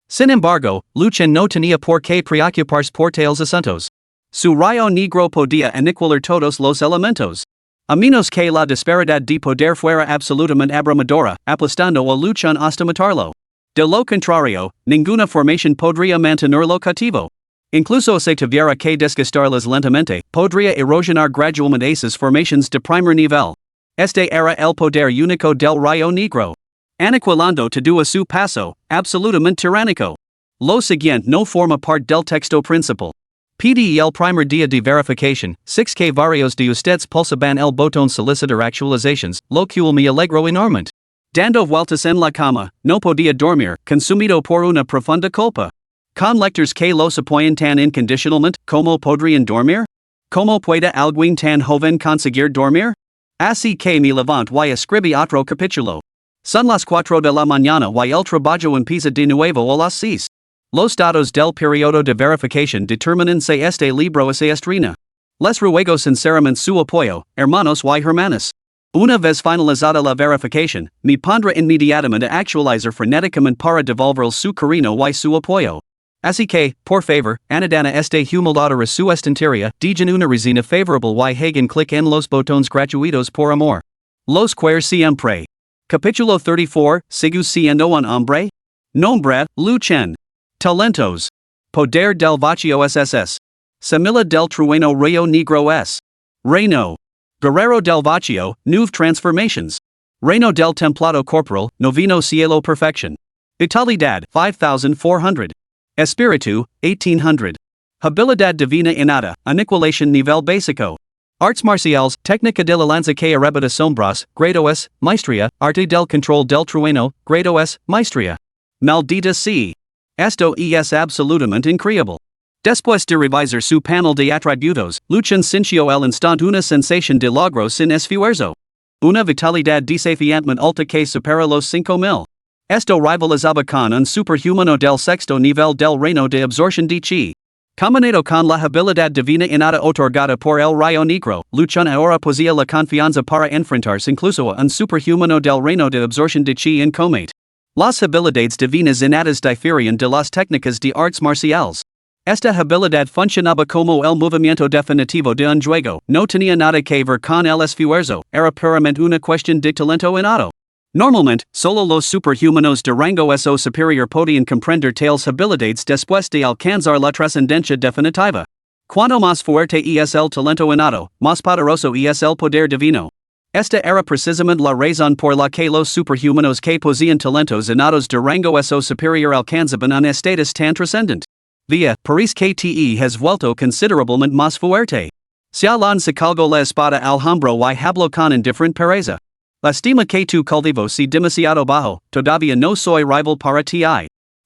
Sin embargo, Lu Chen no tenía por qué preocuparse por tales asuntos. Su rayo negro podía aniquilar todos los elementos. A menos que la disparidad de poder fuera absolutamente abrumadora, aplastando a Lu Chen hasta matarlo. De lo contrario, ninguna formación podría mantenerlo cautivo. Incluso si tuviera que desgastarlas lentamente, podría erosionar gradualmente esas formaciones de primer nivel. Este era el poder único del rayo negro. Aniquilando todo a su paso, absolutamente tiránico. Lo siguiente no forma parte del texto principal. Pide el primer día de verificación, 6 que varios de ustedes pulsaban el botón solicitar actualizaciones, lo cual me alegró enormemente. Dando vueltas en la cama, no podía dormir, consumido por una profunda culpa. Con lectores que los apoyan tan incondicionalmente, ¿cómo podrían dormir? ¿Cómo puede alguien tan joven conseguir dormir? Así que me levanto y escribí otro capítulo. Son las 4 de la mañana y el trabajo empieza de nuevo a las 6. Los datos del periodo de verificación determinan si este libro se estrena. Les ruego sinceramente su apoyo, hermanos y hermanas. Una vez finalizada la verificación, me pondré inmediatamente a actualizar frenéticamente para devolver su cariño y su apoyo. Así que, por favor, anidana este humildad a su estantería, digan una resina favorable y hagan clic en los botones gratuitos por amor. Los queer siempre. Capítulo 34, ¿Sigue siendo un hombre? Nombre, Lu Chen. Talentos. Poder del vacío SSS. Semilla del trueno Rio Negro S. Reino. Guerrero del vacío, nueve transformations. Reino del templado corporal, noveno cielo perfection. Vitalidad, 5400. Espíritu, 1800. Habilidad divina innata, aniquilación nivel básico. Arts marciales, técnica de la lanza que arrebata sombras, grado S, maestría, arte del control del trueno, grado S, maestría. Maldita sea. Esto es absolutamente increíble. Después de revisar su panel de atributos, Lu Chen sintió el instante una sensación de logro sin esfuerzo. Una vitalidad desafiantemente alta que supera los 5000. Esto rivalizaba con un superhumano del sexto nivel del reino de absorción de chi. Combinado con la habilidad divina innata otorgada por el rayo negro, Lu Chen ahora poseía la confianza para enfrentarse incluso a un superhumano del reino de absorción de chi en combate. Las habilidades divinas innatas difieren de las técnicas de artes marciales. Esta habilidad funcionaba como el movimiento definitivo de un juego, no tenía nada que ver con el esfuerzo, era puramente una cuestión de talento innato. Normalmente, solo los superhumanos de rango SO superior podían comprender tales habilidades después de alcanzar la trascendencia definitiva. Cuanto más fuerte es el talento innato, más poderoso es el poder divino. Esta era precisamente la razón por la que los superhumanos que poseían talentos innatos de rango SO superior alcanzaban un estatus tan trascendente. Via, parece que te has vuelto considerablemente más fuerte. Se han sacado la espada al hombro y hablo con indifferent pereza. La estima que tu cultivo si demasiado bajo, todavía no soy rival para ti.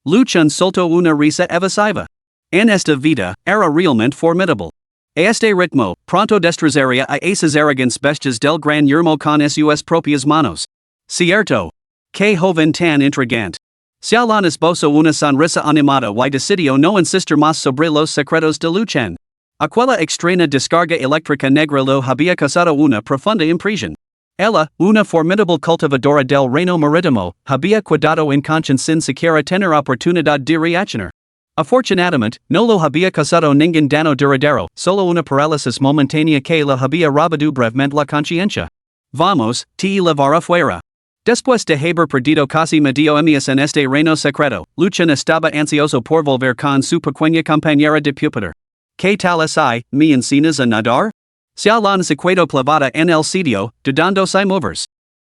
Lu Chen soltó una risa evasiva. En esta vida, era realmente formidable. A este ritmo, pronto destruiría a esas arrogantes bestias del gran yermo con sus propias manos. Cierto. Que joven tan intrigante. Xiaolan esbozó una sonrisa animada y decidió no insistir más sobre los secretos de Lu Chen. Aquella extraña descarga eléctrica negra lo había causado una profunda impresión. Ella, una formidable cultivadora del reino marítimo, había cuidado en conscience sin siquiera tener oportunidad de reaccionar. Afortunadamente, no lo había causado ningún daño duradero, solo una parálisis momentánea que la había robado brevemente la conciencia. Vamos, te llevar afuera. Después de haber perdido casi medio años en este reino secreto, Lucian estaba ansioso por volver con su pequeña compañera de pupitre. ¿Qué tal es me enseñas a nadar? Se la han quedado clavada en el sitio, dudando si movers.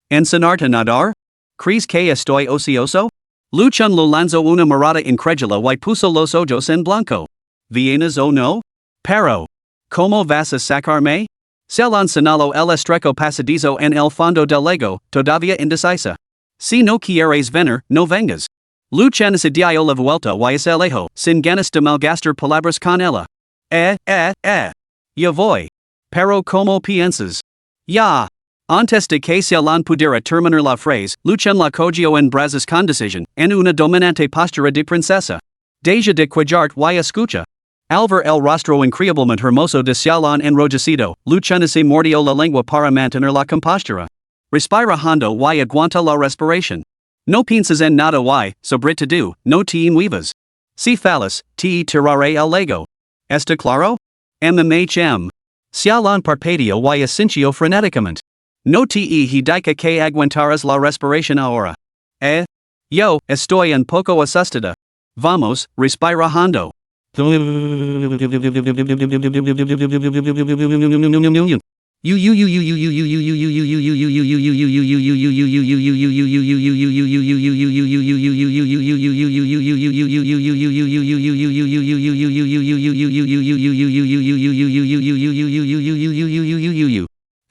¿Enseñarte a nadar? ¿Crees que estoy ocioso? Lucian lo lanzó una mirada incrédula y puso los ojos en blanco. ¿Vienes o no? Pero, ¿cómo vas a sacarme? Se han señalado el estrecho pasadizo en el fondo del lago, todavía indecisa. Si no quieres venir, no vengas. Lucian se dio la vuelta y se alejó, sin ganas de malgastar palabras con ella. Ya voy. Pero ¿cómo piensas? Ya. Antes de que se lan pudiera terminar la frase, Lucian la cogió en brazos con decisión, en una dominante postura de princesa. Deja de cuidarte y escucha. Al ver el rostro increíblemente hermoso de Xiaolan enrojecido, Lucian se mordió la lengua para mantener la compostura. Respira hondo y aguanta la respiración. No piensas en nada y, sobre todo, no te muevas. Si fallas, te tiraré al lago. ¿Está claro? MMHM. Xiaolan parpadeó y asintió frenéticamente. No te dica que aguantarás la respiración ahora. Yo, estoy un poco asustada. Vamos, respira hondo.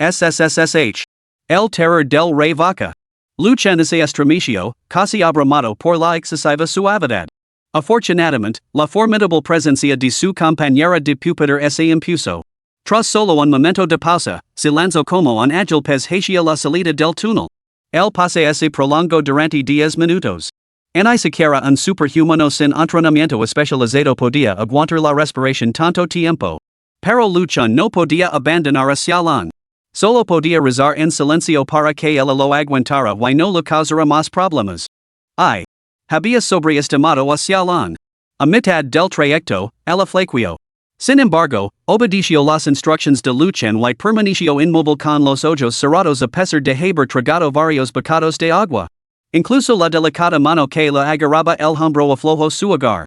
SSSSH. El terror del rey vaca. Lucian se estremeció, casi abrumado por la excesiva suavidad. Afortunadamente, la formidable presencia de su compañera de pupitre se impuso. Tras solo un momento de pausa, se lanzó como un ágil pez hacia la salida del túnel. El pase se prolongó durante 10 minutos. Ni siquiera un superhumano sin entrenamiento especializado podía aguantar la respiración tanto tiempo. Pero Lucian no podía abandonar a Xiaolan. Solo podía rezar en silencio para que ella lo aguantara y no le causara más problemas. Había sobreestimado a Xiaolan. A mitad del trayecto, ella flaqueó. Sin embargo, obedeció las instrucciones de Lucian y permaneció inmóvil con los ojos cerrados a pesar de haber tragado varios bocados de agua. Incluso la delicada mano que la agarraba el hombro aflojó su hogar.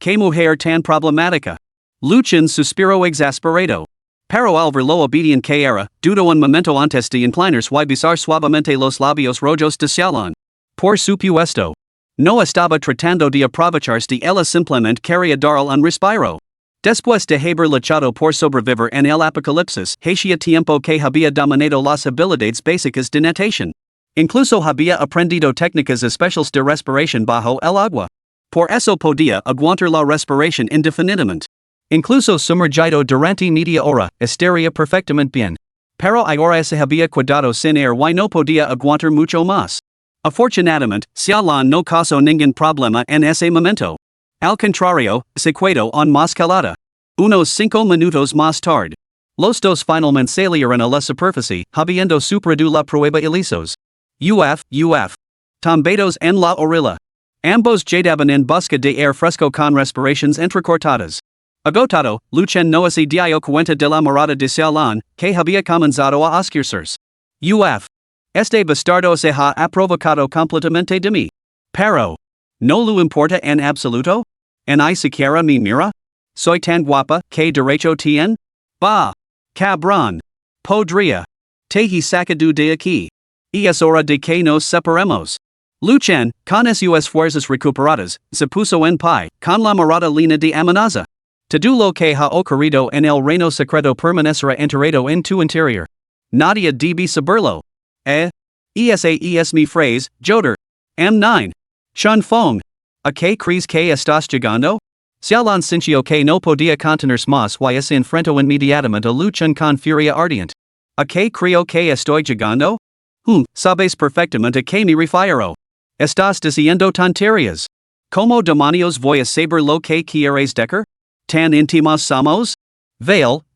Qué mujer tan problemática. Lucian suspiró exasperado. Pero al ver lo obediente que era, dudó un momento antes de inclinarse y besar suavemente los labios rojos de Xiaolan. Por supuesto. No estaba tratando de aprovecharse de ella, simplemente quería darle un respiro. Después de haber luchado por sobrevivir en el Apocalipsis, hacía tiempo que había dominado las habilidades básicas de natación. Incluso había aprendido técnicas especiales de respiración bajo el agua. Por eso podía aguantar la respiración indefinidamente. Incluso sumergido durante media hora, estaría perfectamente bien. Pero ahora se había quedado sin aire y no podía aguantar mucho más. Afortunadamente, Xiaolan no causó ningún problema en ese momento. Al contrario, se quedó en más calada. Unos 5 minutos más tarde. Los dos finalmente salieron a la superficie, habiendo superado la prueba ilisos. Tombados en la orilla. Ambos llegaban en busca de aire fresco con respiraciones entrecortadas. Agotado, Lucian no se dio cuenta de la mirada de Xiaolan, que había comenzado a oscurecerse. Este bastardo se ha provocado completamente de mí. Pero, ¿no lo importa en absoluto? ¿Ni siquiera me mira? ¿Soy tan guapa que derecho tiene? Bah! Cabrón! Podría. Te he sacado de aquí. Y es hora de que nos separemos. Lucian, con sus fuerzas recuperadas, se puso en pie, con la mirada llena de amenaza. Todo lo que ha ocurrido en el reino secreto permanecerá enterrado en tu interior. Nadie debe saberlo. Esa es mi phrase, Joder. M9. Shun Fong. ¿A qué crees que estás llegando? Xiaolan sintió que no podía contenerse más y se enfrentó inmediatamente a Lucian con furia ardiente. ¿A qué creo que estoy llegando? Sabes perfectamente a qué me refiero. Estás diciendo tonterías. ¿Cómo demonios voy a saber lo que quieres decir? ¿Tan íntimos somos? Veil.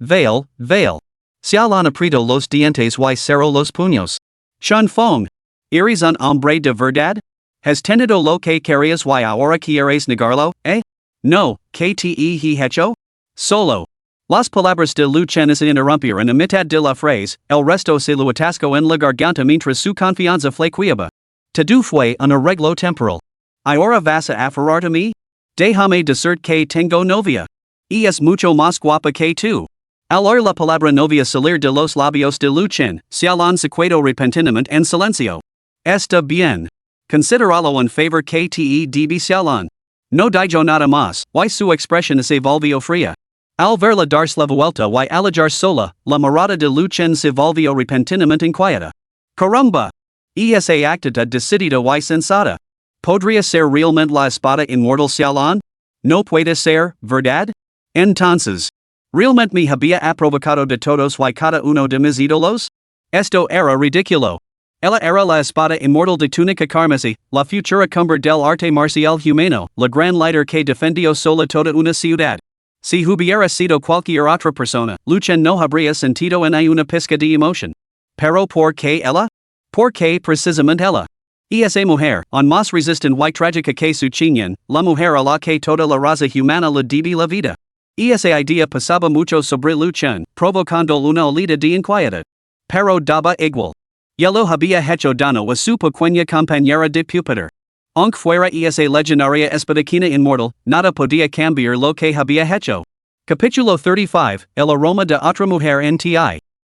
Xiaolan aprieto los dientes y cerró los puños. Chun Fong. ¿Eres un hombre de verdad? ¿Has tenido lo que querías y ahora quieres negarlo, eh? No, ¿qué te he hecho? Solo. Las palabras de Lu Chen se interrumpieron a mitad de la phrase, el resto se lo atascó en la garganta mientras su confianza flaqueaba. Todo fue un arreglo temporal. ¿Ahora vas a aferrarte a mí? Déjame decir que tengo novia. Y es mucho más guapa que tú. Al oír la palabra novia salir de los labios de Lu Chen, Xiaolan se quedó repentinamente en silencio. Está bien. Consideralo un favor que te debe Xiaolan. No digo nada más, y su expresión se volvió fría. Al verla darse la vuelta y alejar sola, la mirada de Lu Chen se volvió repentinamente inquieta. Caramba! Esa actitud decidida y sensata. ¿Podría ser realmente la espada inmortal Xiaolan? No puede ser, ¿verdad? Entonces, ¿realmente me había aprovechado de todos y cada uno de mis ídolos? Esto era ridículo. Ella era la espada inmortal de túnica carmesí, la futura cumbre del arte marcial humano, la gran líder que defendió sola toda una ciudad. Si hubiera sido cualquier otra persona, Lu Chen no habría sentido en una pizca de emoción. Pero ¿por qué ella? ¿Por qué precisamente ella? Esa mujer, aún más resistente y trágica que su Qinyan, la mujer a la que toda la raza humana le debe la vida. Esa idea pasaba mucho sobre Lu Chen, provocando una oleada de inquietud. Pero daba igual. Ya lo había hecho daño a su pequeña compañera de pupitre. Aunque fuera esa legendaria espadachina inmortal, nada podía cambiar lo que había hecho. Capítulo 35, El aroma de otra mujer en Ti.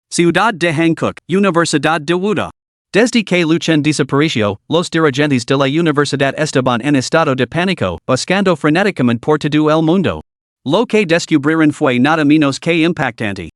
Ciudad de Hankook, Universidad de Wuda. Desde que Lu Chen desapareció, los dirigentes de la universidad estaban en estado de pánico, buscando frenéticamente por todo el mundo. Lo que descubrieron fue nada menos que impactante.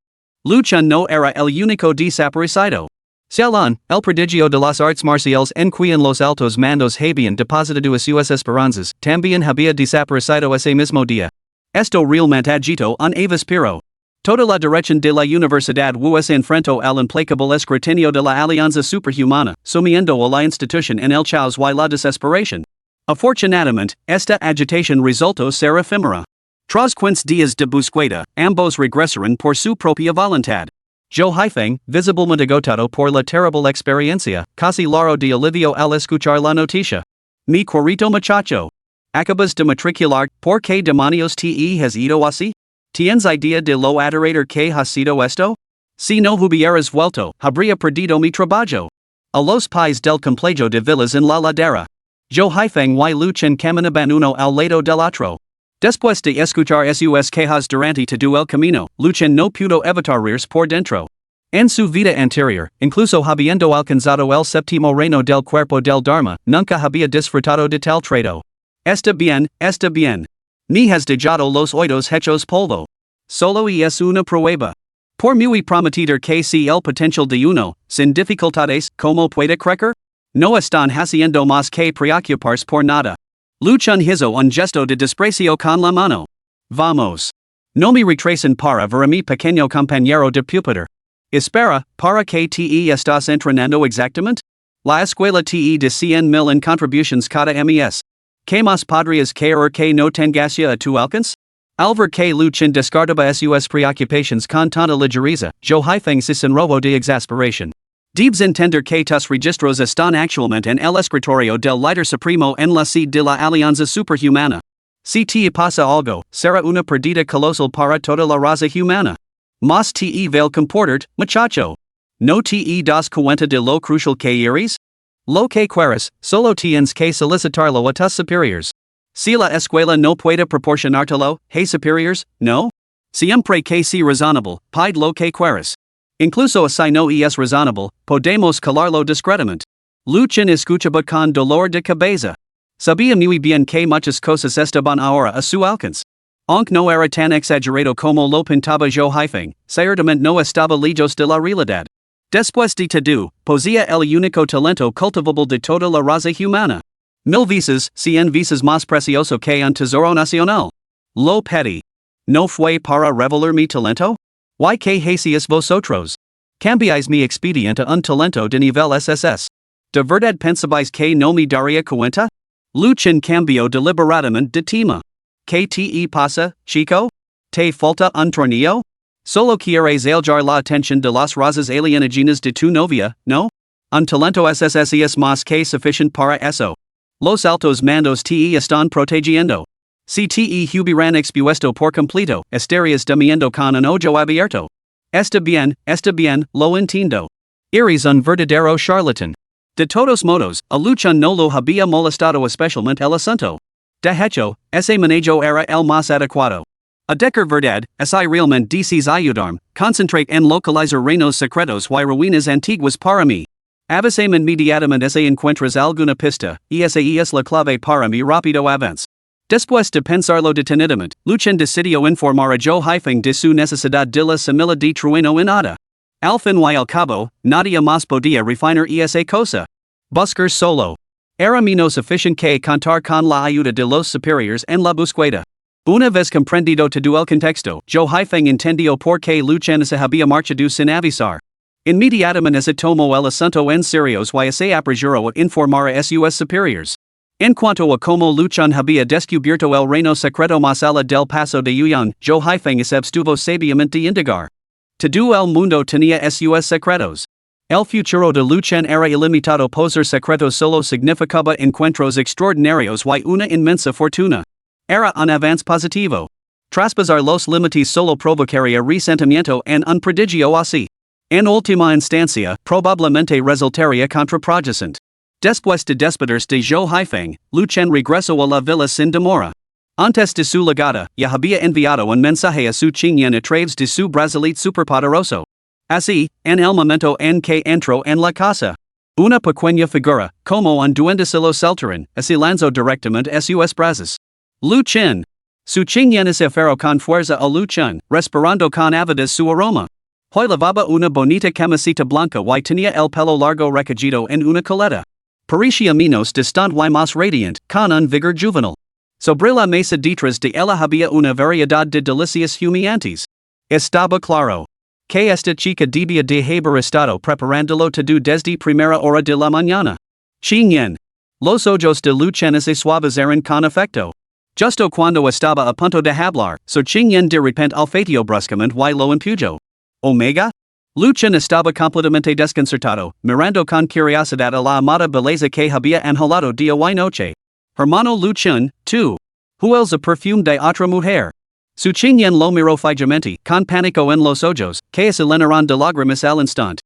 Lu Chen no era el único desaparecido. Xiaolan, el prodigio de las artes marciales en quien los altos mandos habían depositado sus esperanzas, también había desaparecido ese mismo día. Esto realmente agitó un avispero. Toda la dirección de la Universidad Wu se enfrentó al implacable escrutinio de la Alianza Superhumana, sumiendo a la institución en el caos y la desesperación. Afortunadamente, esta agitación resultó ser efímera. Tras 15 días de búsqueda, ambos regresaron por su propia voluntad. Zhou Haifeng, visiblemente agotado por la terrible experiencia, casi lloró de alivio al escuchar la noticia. Mi querido muchacho. Acabas de matricular, ¿por qué demonios te has ido así? ¿Tienes idea de lo aterrador que ha sido esto? Si no hubieras vuelto, habría perdido mi trabajo. A los pies del complejo de villas en la ladera. Zhou Haifeng y Lu Chen caminaban uno al lado del otro. Después de escuchar sus quejas durante todo el camino, Lu Chen no pudo evitar reírse por dentro. En su vida anterior, incluso habiendo alcanzado el séptimo reino del cuerpo del Dharma, nunca había disfrutado de tal trato. Está bien, está bien. Ni has dejado los oídos hechos polvo. Solo y es una prueba. Por muy prometedor que si el potencial de uno, sin dificultades, ¿cómo puede crecer? No están haciendo más que preocuparse por nada. Lu Chen hizo un gesto de desprecio con la mano. Vamos. No me retrasen para ver a mi pequeño compañero de pupitre. Espera, ¿para qué te estás entrenando exactamente? La escuela te de 100,000 en contributions cada mes. ¿Qué más podrías querer que no tengas a tu alcance? Al ver que Lu Chen descartaba sus preocupaciones con tanta ligereza, Zhou Haifeng se sonrojó de exasperación. Debes entender que tus registros están actualmente en el escritorio del líder supremo en la sede de la Alianza Superhumana. Si te pasa algo, será una pérdida colosal para toda la raza humana. Mas te vel comportarte, muchacho. ¿No te das cuenta de lo crucial que eres? Lo que quieres, solo tienes que solicitarlo a tus superiores. Si la escuela no puede proporcionártelo, hey superiors, no? Siempre que sea razonable, pide lo que quieres. Incluso si no es razonable, podemos calarlo discretamente. Lu Chen escuchaba con dolor de cabeza. Sabía muy bien que muchas cosas estaban ahora a su alcance. Aunque no era tan exagerado como lo pintaba Zhou Haifeng, ciertamente no estaba lejos de la realidad. Después de todo, poseía el único talento cultivable de toda la raza humana. 1000 veces, 100 veces más precioso que un tesoro nacional. Lo pedí. ¿No fue para revelar mi talento? ¿Y qué hacéis vosotros? Cambiáis mi expediente a un talento de nivel SSS. ¿De verdad pensabais que no me daría cuenta? Lu Chen cambió deliberadamente de tema. ¿Qué te pasa, chico? ¿Te falta un tornillo? Solo quieres aljar la atención de las razas alienígenas de tu novia, no? Un talento SSSES más que suficient para eso. Los altos mandos te están protegiendo. Si te hubieran expuesto por completo, estarías durmiendo con un ojo abierto. Está bien, lo entiendo. Eres un verdadero charlatan. De todos modos, a Luchan no lo había molestado especialmente el asunto. De hecho, ese manejo era el más adecuado. A decir verdad, así realmente deseas ayudarme, concentrate en localizar reinos secretos y ruinas antiguas para mí. Avísame inmediatamente si encuentras alguna pista, y esa es la clave para mi rápido avance. Después de pensarlo detenidamente, Luchan decidió informar a Joe Haifeng de su necesidad de la semilla de trueno en Ada. Al fin y al cabo, nadie más podía refinar esa cosa. Buscar solo. Era menos suficiente que contar con la ayuda de los superiores en la búsqueda. Una vez comprendido todo el contexto, Joe Haifeng entendió por qué Luchan se había marchado sin avisar. Inmediatamente se tomó el asunto en serio y se apresuró a informar a sus superiores. En cuanto a cómo Luchan había descubierto el reino secreto más allá del paso de Yuyang, Joe Haifeng se abstuvo sabiamente de indagar. Todo el mundo tenía sus secretos. El futuro de Luchan era ilimitado, poser secretos solo significaba encuentros extraordinarios y una inmensa fortuna. Era un avance positivo. Traspasar los límites solo provocaría resentimiento en un prodigio así. En última instancia, probablemente resultaría contraproducente. Después de despedirse de Joe Haifeng, Luchan regresó a la villa sin demora. Antes de su llegada, ya había enviado un mensaje a su Qingyan a través de su brazalete superpoderoso. Así, en el momento en que entró en la casa, una pequeña figura, como un duende se lo saltaron, se lanzó directamente a sus brazos. Luchan. Su Qingyan se aferró con fuerza a Luchan, respirando con avidez su aroma. Hoy lavaba una bonita camiseta blanca y tenía el pelo largo recogido en una coleta. Parecía menos distante y más radiante, con un vigor juvenil. Sobre la mesa detrás de ella había una variedad de delicias humeantes. Estaba claro que esta chica debía de haber estado preparándolo todo desde primera hora de la mañana. Qingyan. Los ojos de Luchan se suavizaron con afecto. Justo cuando estaba a punto de hablar, Sir Qingyan de repente olfateó bruscamente y lo empujó. Omega? Luchan estaba completamente desconcertado, mirando con curiosidad a la amada belleza que había anhelado día y noche. Hermano Luchan, tú. Hueles a perfume de otra mujer. Su Qingyan lo miró fijamente, con pánico en los ojos, que se llenaron de lágrimas al instante.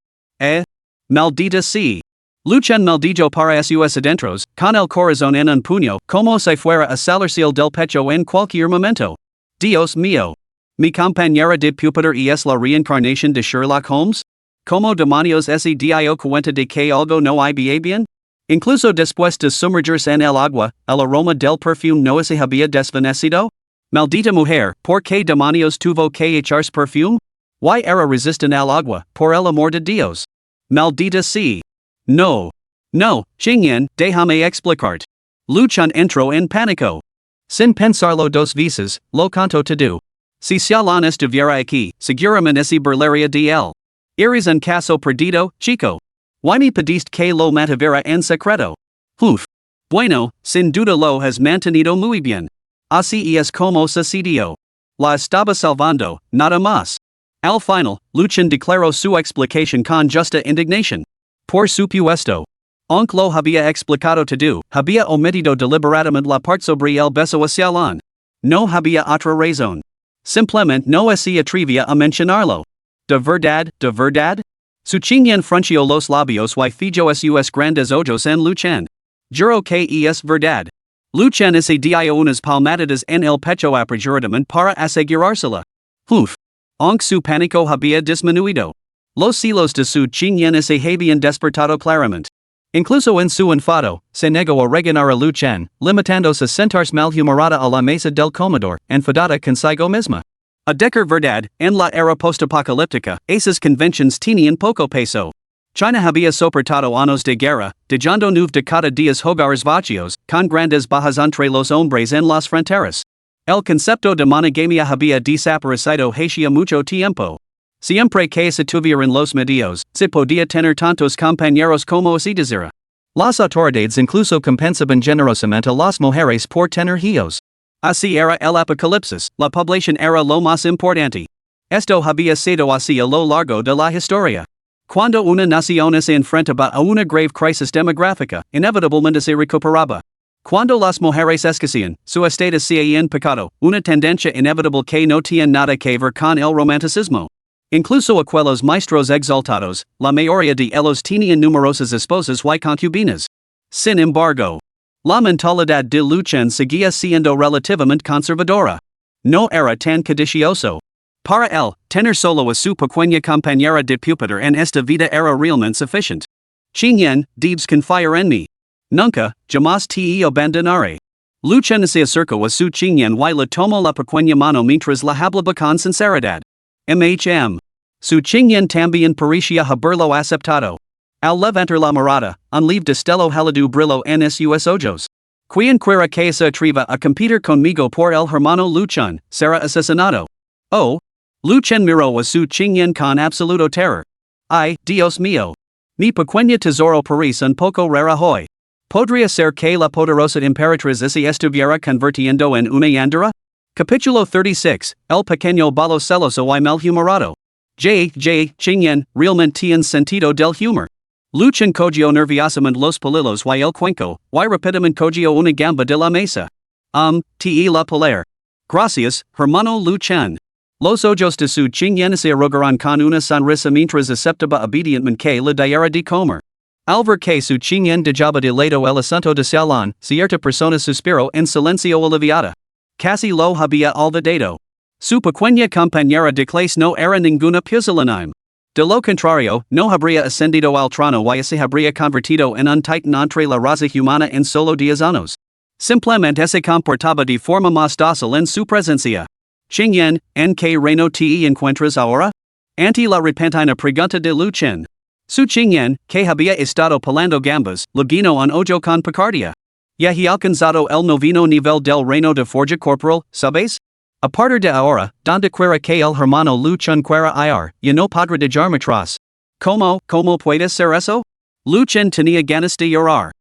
Maldita sí. Luchan maldijo para sus adentros, con el corazón en un puño, como si fuera a salirse del pecho en cualquier momento. Dios mío. Mi compañera de Pupitre es la reencarnación de Sherlock Holmes? ¿Cómo demonios se dio cuenta de que algo no iba bien? Incluso después de sumergirse en el agua, el aroma del perfume no se había desvanecido? Maldita mujer, ¿por qué demonios tuvo que echarse perfume? ¿Y era resistente al agua, por el amor de Dios? Maldita sí. No. Qingyan, déjame explicarte. Luchan entró en pánico. Sin pensarlo dos veces, lo contó todo. Si Xiaolan estuviera aquí, seguramente se burlaría de él. Eres un caso perdido, chico. ¿Y me pediste que lo mantuviera en secreto? Uf. Bueno, sin duda lo has mantenido muy bien. Así es como sucedió. La estaba salvando, nada más. Al final, Luchan declaró su explicación con justa indignación. Por supuesto. Aunque lo había explicado todo, había omitido deliberadamente la parte sobre el beso a Xiaolan. No había otra razón. Simplemente no se atrevía a mencionarlo. ¿De verdad? Su Qingyan frunció los labios y fijó sus grandes ojos en Luchan. Juro que es verdad. Luchan se dio unas palmaditas en el pecho apresuradamente para asegurársela. Uf. Aunque su pánico había disminuido. Los celos de su Qingyan se habían despertado claramente. Incluso en su enfado, se negó a regañar a Luchan, limitándose a sentarse malhumorada a la mesa del comedor, enfadada consigo misma. A decir verdad, en la era postapocalíptica, esas convenciones tenían poco peso. China había soportado años de guerra, dejando nueve de cada diez hogares vacíos, con grandes bajas entre los hombres en las fronteras. El concepto de monogamia había desaparecido hacía mucho tiempo. Siempre que se tuvieran los medios, se podía tener tantos compañeros como se desira. Las autoridades incluso compensaban generosamente a las mujeres por tener hijos. Así era el Apocalipsis, la población era lo más importante. Esto había sido así a lo largo de la historia. Cuando una nación se enfrentaba a una grave crisis demográfica, inevitablemente se recuperaba. Cuando las mujeres esquecían, su estado se en pecado, una tendencia inevitable que no tiene nada que ver con el romanticismo. Incluso aquellos maestros exaltados, la mayoría de ellos tenían numerosas esposas y concubinas. Sin embargo, la mentalidad de Luchen seguía siendo relativamente conservadora. No era tan codicioso. Para él, tener solo a su pequeña compañera de pupitre en esta vida era realmente suficiente. Chinyen, debes confiar en mí. Nunca, jamás te abandonaré. Luchen se acercó a su Chinyen y le tomó la pequeña mano mientras la hablaba con sinceridad. Su Chinyen también parecía haberlo aceptado. Al levantar la mirada, un leve destello halido brilló en sus ojos. Quien quiera que se atreva a competir conmigo por el hermano Luchen, será asesinado. Oh. Luchen miró a su Chinyen con absoluto terror. Ay, Dios mío. Mi pequeño tesoro parece un poco rara hoy. ¿Podría ser que la poderosa Emperatrices se estuviera convirtiendo en una yandera? Capítulo 36, El pequeño balo celoso y malhumorado. Chinyen, realmente tiene sentido del humor. Luchen cogió nerviosamente los pelillos y el cuenco, y rápidamente cogió una gamba de la mesa. Te la pelar. Gracias, hermano Luchen. Los ojos de su Chinyen se arrugaron con una sonrisa mientras aceptaba obedientemente que le diera de comer. Al ver que su Chinyen dejaba de lado el asunto de salón, cierta persona suspiró en silencio aliviada. Casi lo había olvidado. Su pequeña compañera de clase no era ninguna pusilánime. De lo contrario, no habría ascendido al trono y se habría convertido en un titán entre la raza humana en solo 10 años. Simplemente se comportaba de forma más dócil en su presencia. Chinyen, ¿en qué reino te encuentras ahora? Ante la repentina pregunta de Luchen. Su Chinyen, que había estado pelando gambas, le guiñó un ojo con picardia. Ya he alcanzado el noveno nivel del reino de forja corporal, ¿sabes? A partir de ahora, donde quiera que el hermano Luchen quiera ir, ya no podrá dejarme atrás. ¿Cómo puede ser eso? Luchen tenía ganas de llorar.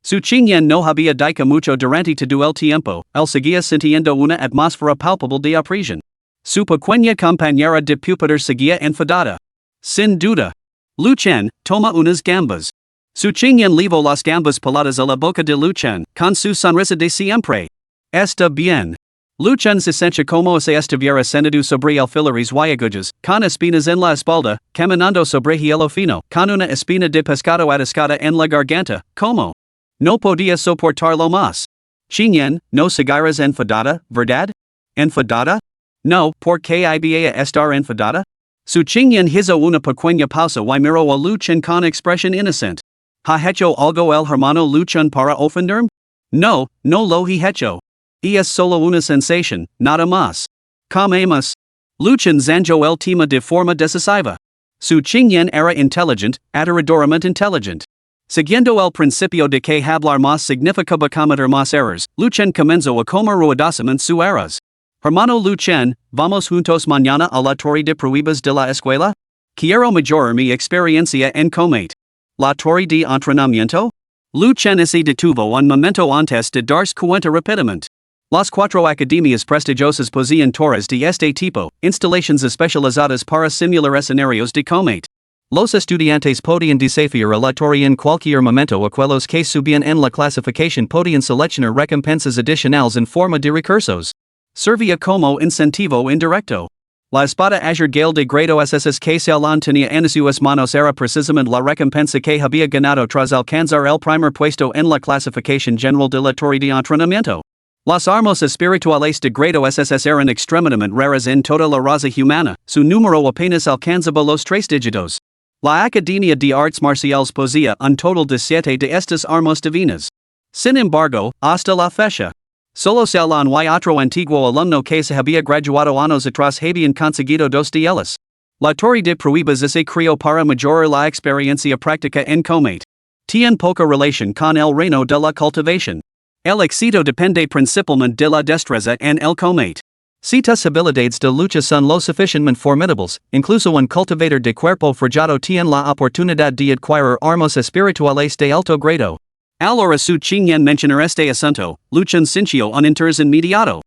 Su Chinyen no había dicho mucho durante todo el tiempo, él seguía sintiendo una atmósfera palpable de opresión. Su pequeña compañera de pupitre seguía enfadada. Sin duda. Luchen, toma unas gambas. Su Chinyen llevó las gambas peladas a la boca de Luchen, con su sonrisa de siempre. Está bien. Luchen se sentía como si estuviera sentado sobre alfileres y agujas, con espinas en la espalda, caminando sobre hielo fino, con una espina de pescado atascada en la garganta, como. No podía soportarlo más. Chinyen, no seguirás enfadada, ¿verdad? ¿Enfadada? No, ¿por qué iba a estar enfadada? Su Chinyen hizo una pequeña pausa y miró a Luchen con expresión inocente. ¿Ha hecho algo el hermano Luchen para ofenderme? No lo he hecho. Y es solo una sensación, nada más. Comemos. Luchen zanjó el tema de forma decisiva. Su Chinyen era inteligente, aterradoramente inteligente. Siguiendo el principio de que hablar más significaba cometer más errores, Luchen comenzó a comer ruidosamente sus errores. Hermano Luchen, ¿vamos juntos mañana a la torre de pruebas de la escuela? Quiero mejorar mi experiencia en combate. ¿La torre de entrenamiento? Luchen se detuvo un momento antes de darse cuenta rápidamente. Las 4 academias prestigiosas poseían torres de este tipo, instalaciones especializadas para simular escenarios de combate. Los estudiantes podían desafiar a la torre en cualquier momento. Aquellos que subían en la clasificación podían seleccionar recompensas adicionales en forma de recursos. Servía como incentivo indirecto. La espada azul gale de grado SS que Salón tenía en sus manos era precisamente la recompensa que había ganado tras alcanzar el primer puesto en la clasificación general de la torre de entrenamiento. Las armas espirituales de grado SS eran extremadamente raras en toda la raza humana, su número apenas alcanzaba los 3 dígitos. La Academia de Artes Marciales poseía un total de 7 de estas armas divinas. Sin embargo, hasta la fecha, solo Salón y otro antiguo alumno que se había graduado años atrás habían conseguido 2 de ellas. La torre de pruebas se creó para mejorar la experiencia práctica en combate. Tiene poca relación con el reino de la cultivación. El éxito depende principalmente de la destreza en el combate. Si tus habilidades de lucha son lo suficientemente formidables, incluso un cultivador de cuerpo forjado tiene la oportunidad de adquirir armas espirituales de alto grado. Al hora su Chinyen mencionar este asunto, Luchen sintió un interés inmediato.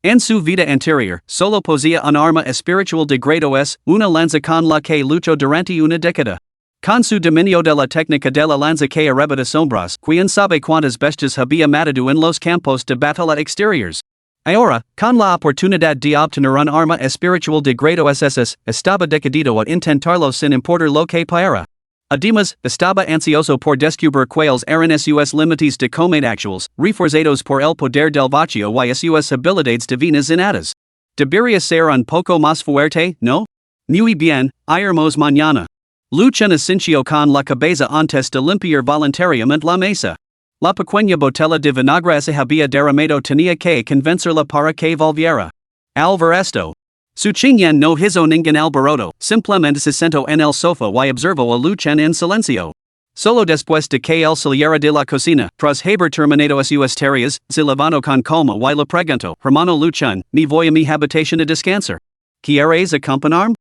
En su vida anterior, solo poseía un arma espiritual de grado S, una lanza con la que luchó durante una década. Con su dominio de la técnica de la lanza que arrebata sombras, quien sabe cuántas bestias había matado en los campos de batalla exteriores. Ahora, con la oportunidad de obtener un arma espiritual de grado SS, estaba decidido a intentarlo sin importar lo que para. Además, estaba ansioso por descubrir cuáles eran sus límites de combate actuales, reforzados por el poder del vacío y sus habilidades divinas innatas. Debería ser un poco más fuerte, ¿no? Muy bien, iremos mañana. Luchan asincio con la cabeza antes de limpiar voluntariamente la mesa. La pequeña botella de vinagre se había derramado tenía que convencerla para que volviera. Al ver esto, su chinyan no hizo ningún alboroto, simplemente se sentó en el sofá y observó a Luchan en silencio. Solo después de que él saliera de la cocina, tras haber terminado sus tareas, se levantó con calma y le preguntó, hermano Luchan, me voy a mi habitación a descansar. ¿Quieres acompañarme?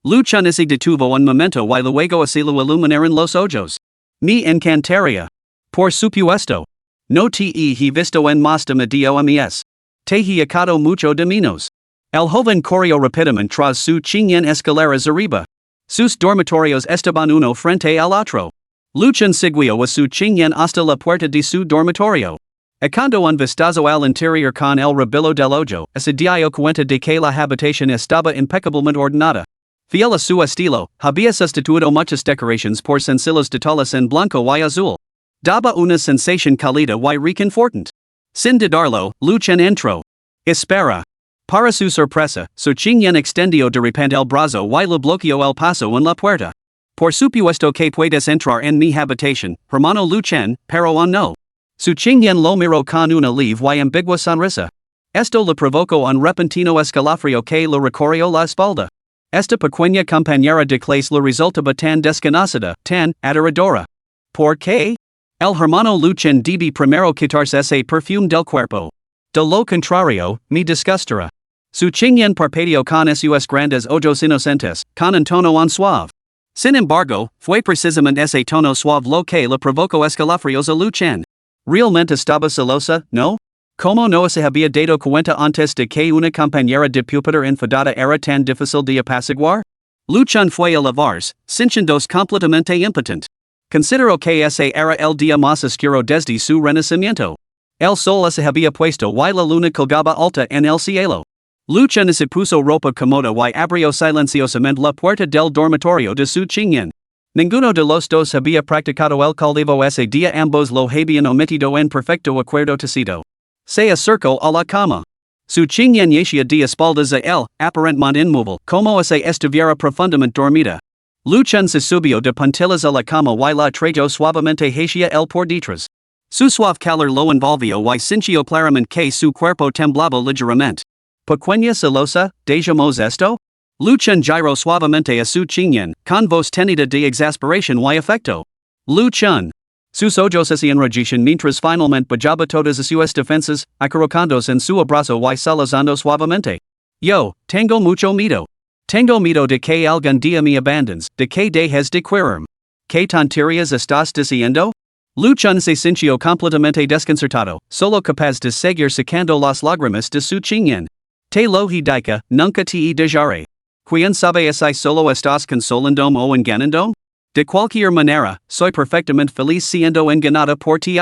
Luchan se detuvo un momento y luego se lo iluminaron los ojos. Me encantaría. Por supuesto. No te he visto en más de medio mes. Te he echado mucho de menos. El joven corrió rápidamente tras su chinyan escaleras arriba. Sus dormitorios estaban uno frente al otro. Luchan siguió a su chinyan hasta la puerta de su dormitorio. Echando un vistazo al interior con el rabillo del ojo, se dio cuenta de que la habitación estaba impecablemente ordenada. Fiel a su estilo, había sustituido muchas decoraciones por sencillos detalles en blanco y azul. Daba una sensación cálida y reconfortante. Sin dudarlo, Luchan entró. Espera. Para su sorpresa, su chinyan extendió de repente el brazo y le bloqueó el paso en la puerta. Por supuesto que puedes entrar en mi habitación, hermano Luchan, pero no. Su chinyan lo miró con una leve y ambigua sonrisa. Esto le provocó un repentino escalofrío que le recorrió la espalda. Esta pequeña compañera de clase le resultaba tan desconocida, tan aterradora. ¿Por qué? El hermano Luchan debe primero quitarse ese perfume del cuerpo. De lo contrario, me disgustará. Su chinyan parpadeó con sus grandes ojos inocentes, con un tono suave. Sin embargo, fue precisamente ese tono suave lo que le provocó escalofríos a Luchan. ¿Realmente estaba celosa, no? ¿Cómo no se había dado cuenta antes de que una compañera de pupitre enfadada era tan difícil de apaciguar? Luchan fue a lavarse, sintiéndose completamente impotente. Consideró que ese era el día más oscuro desde su renacimiento. El sol se había puesto y la luna colgaba alta en el cielo. Luchan se puso ropa cómoda y abrió silenciosamente la puerta del dormitorio de su chinyan. Ninguno de los dos había practicado el caldivo ese día, ambos lo habían omitido en perfecto acuerdo tácito. Se acercó a la cama. Su chinyan yacía de espaldas a él, aparentemente inmóvil, como si estuviera profundamente dormida. Luchan se subió de puntillas a la cama y la trayó suavemente hacia él por detrás. Su suave calor lo envolvió y sintió claramente que su cuerpo temblaba ligeramente. Pequeña celosa, ¿dejamos esto? Luchan giró suavemente a su chinyan, con voz tenida de exasperación y afecto. Luchan. Sus ojos se enrojecen mientras finalmente bajaba todas sus defensas, acurrucándose en su abrazo y salazando suavemente. Yo, tengo mucho miedo. Tengo miedo de que algún día me abandones, de que dejes de quererme. ¿Qué tonterías estás diciendo? Luchan se sintió completamente desconcertado, solo capaz de seguir secando las lágrimas de su chinyan. Te lo dije, nunca te dejaré. ¿Quién sabe si solo estás consolándome o engañándome? De cualquier manera, soy perfectamente feliz siendo engañada por ti.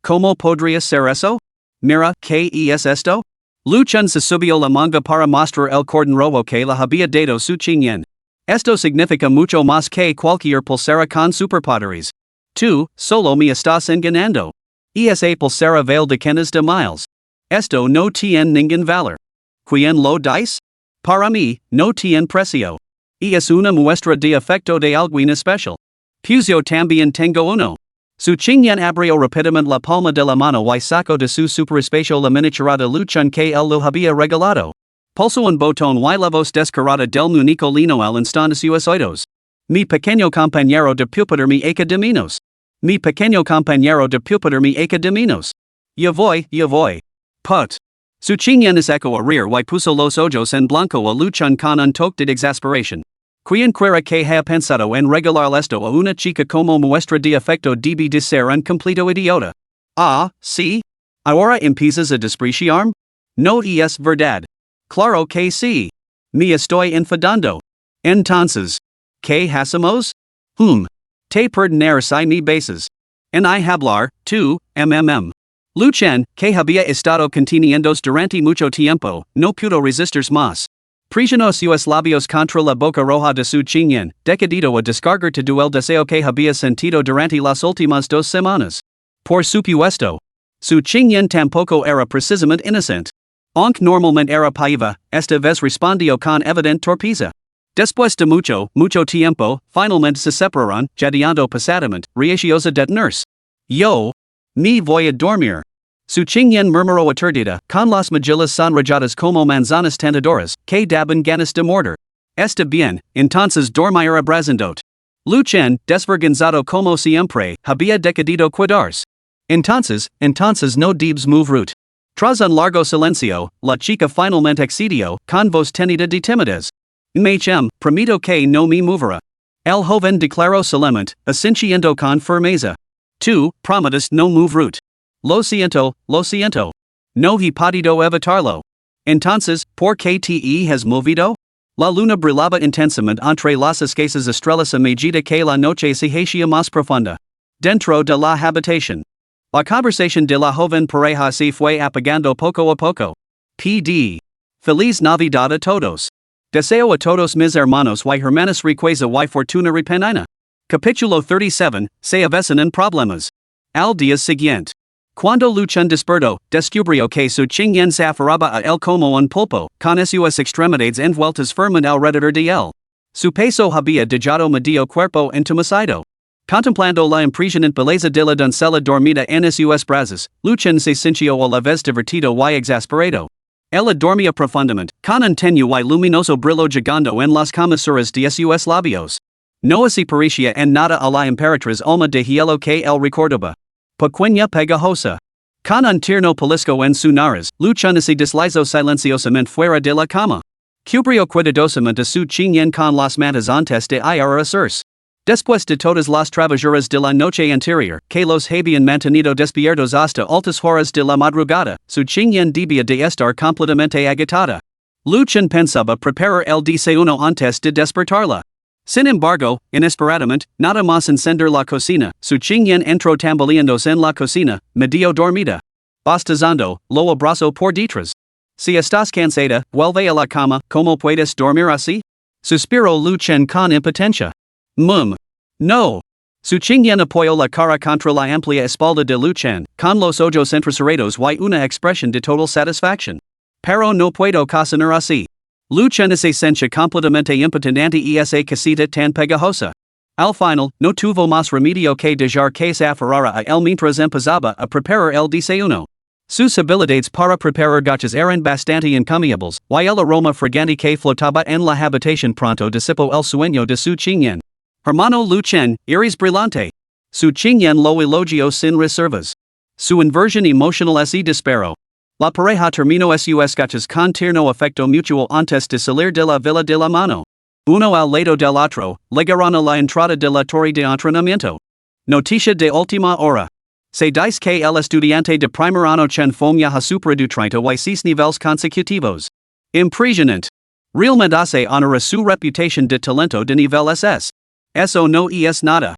¿Cómo podría ser eso? Mira, ¿qué es esto? Luchan se subió la manga para mostrar el cordón rojo que le había dado su chinyan. Esto significa mucho más que cualquier pulsera con superpoderes. Tú, solo me estás engañando. Esa pulsera vale decenas de miles. Esto no tiene ningún valor. ¿Quién lo dice? Para mí, no tiene precio. Y es una muestra de afecto de alguien especial. Pues yo también tengo uno. Su chinyan abrió rápidamente la palma de la mano y sacó de su superespacio la miniatura de Luchan que él lo había regalado. Pulsó un botón y la voz descarada del muñeco lino al instante sus oídos. Mi pequeño compañero de pupitre me echa de menos. Mi pequeño compañero de pupitre me echa de menos. Ya voy. Put. Su chinyan se echó a reír y puso los ojos en blanco a Luchan con un toque de exasperación. ¿Quién quiera que haya pensado en regalar esto a una chica como muestra de afecto debe de ser un completo idiota? Ah, sí. ¿Ahora empiezas a despreciarme? No es verdad. Claro que sí. Me estoy enfadando. Entonces, ¿qué hacemos? Te perdonar si me besas. En I hablar, tú, Luchen, que había estado conteniéndose durante mucho tiempo, no pudo resistir más. Presionó sus labios contra la boca roja de su chinyen, decidido a descargar todo el deseo que había sentido durante las últimas 2 semanas. Por supuesto. Su chinyen tampoco era precisamente inocente. Aunque normalmente era paiva, esta vez respondió con evidente torpeza. Después de mucho tiempo, finalmente se separaron, jadeando pesadamente, reaciosa detenerse. Yo me voy a dormir. Su chinyen murmuró aturdida, con las mejillas sonrojadas como manzanas tentadoras, que daban ganas de morder. Está bien, entonces dormir abrazándote. Luchen, desvergonzado como siempre, había decidido quedarse. Entonces no debes move root. Tras un largo silencio, la chica finalmente accedió, con voz tenida de timidez. Prometo que no me moverá. El joven declaró solemnemente, asintiendo con firmeza. Tú, prometes no move root. Lo siento. No he podido evitarlo. Entonces, ¿por qué te has movido? La luna brillaba intensamente entre las escasas estrellas a medida que la noche se hacía más profunda. Dentro de la habitación. La conversación de la joven pareja se fue apagando poco a poco. P.D. Feliz Navidad a todos. Deseo a todos mis hermanos y hermanas riqueza y fortuna repentina. Capítulo 37, se avecinan problemas. Al día siguiente. Cuando Luchen despertó, descubrió que su chinyen se aferraba a él como un pulpo, con sus extremidades envueltas firmemente alrededor de él. Su peso había dejado medio cuerpo entumecido. Contemplando la impresionante belleza de la doncella dormida en sus brazos, Luchen se sintió a la vez divertido y exasperado. Ella dormía profundamente, con un tenue y luminoso brillo llegando en las comisuras de sus labios. No se parecía en nada a la emperatriz alma de hielo que él recordaba. Pequeña pegajosa. Con un tierno pellizco en su nariz, Luchen se deslizó silenciosamente fuera de la cama. Cubrió cuidadosamente su chinyen con las mantas antes de ir a hacerse. Después de todas las travesuras de la noche anterior, que los habían mantenido despiertos hasta altas horas de la madrugada, su chinyen debía de estar completamente agitada. Luchen pensaba preparar el desayuno antes de despertarla. Sin embargo, inesperadamente, nada más encender la cocina, su chinyen entró tambaleándose en la cocina, medio dormida. Bostezando, lo abrazó por detrás. Si estás cansada, vuelve a la cama, ¿cómo puedes dormir así? Suspiró Luchen con impotencia. No. Su chinyen apoyó la cara contra la amplia espalda de Luchen, con los ojos entrecerrados y una expresión de total satisfacción. Pero no puedo cocinar así. Luchen se sentía completamente impotente ante esa casita tan pegajosa. Al final, no tuvo más remedio que dejar que se aferrara a él mientras empezaba a preparar el desayuno. Sus habilidades para preparar gachas eran bastante encomiables, y el aroma fragante que flotaba en la habitación pronto disipó el sueño de su chinyen. Hermano Luchen, eres brillante. Su chinyen lo elogió sin reservas. Su inversión emocional se disparó. La pareja terminó sus gachas con tierno afecto mutuo antes de salir de la villa de la mano. Uno al lado del otro, llegaron a la entrada de la torre de entrenamiento. Noticia de última hora. Se dice que el estudiante de primer año Chen Fong ya ha superado 36 niveles consecutivos. Impresionante. Realmente hace honor a su reputación de talento de nivel SS. Eso no es nada.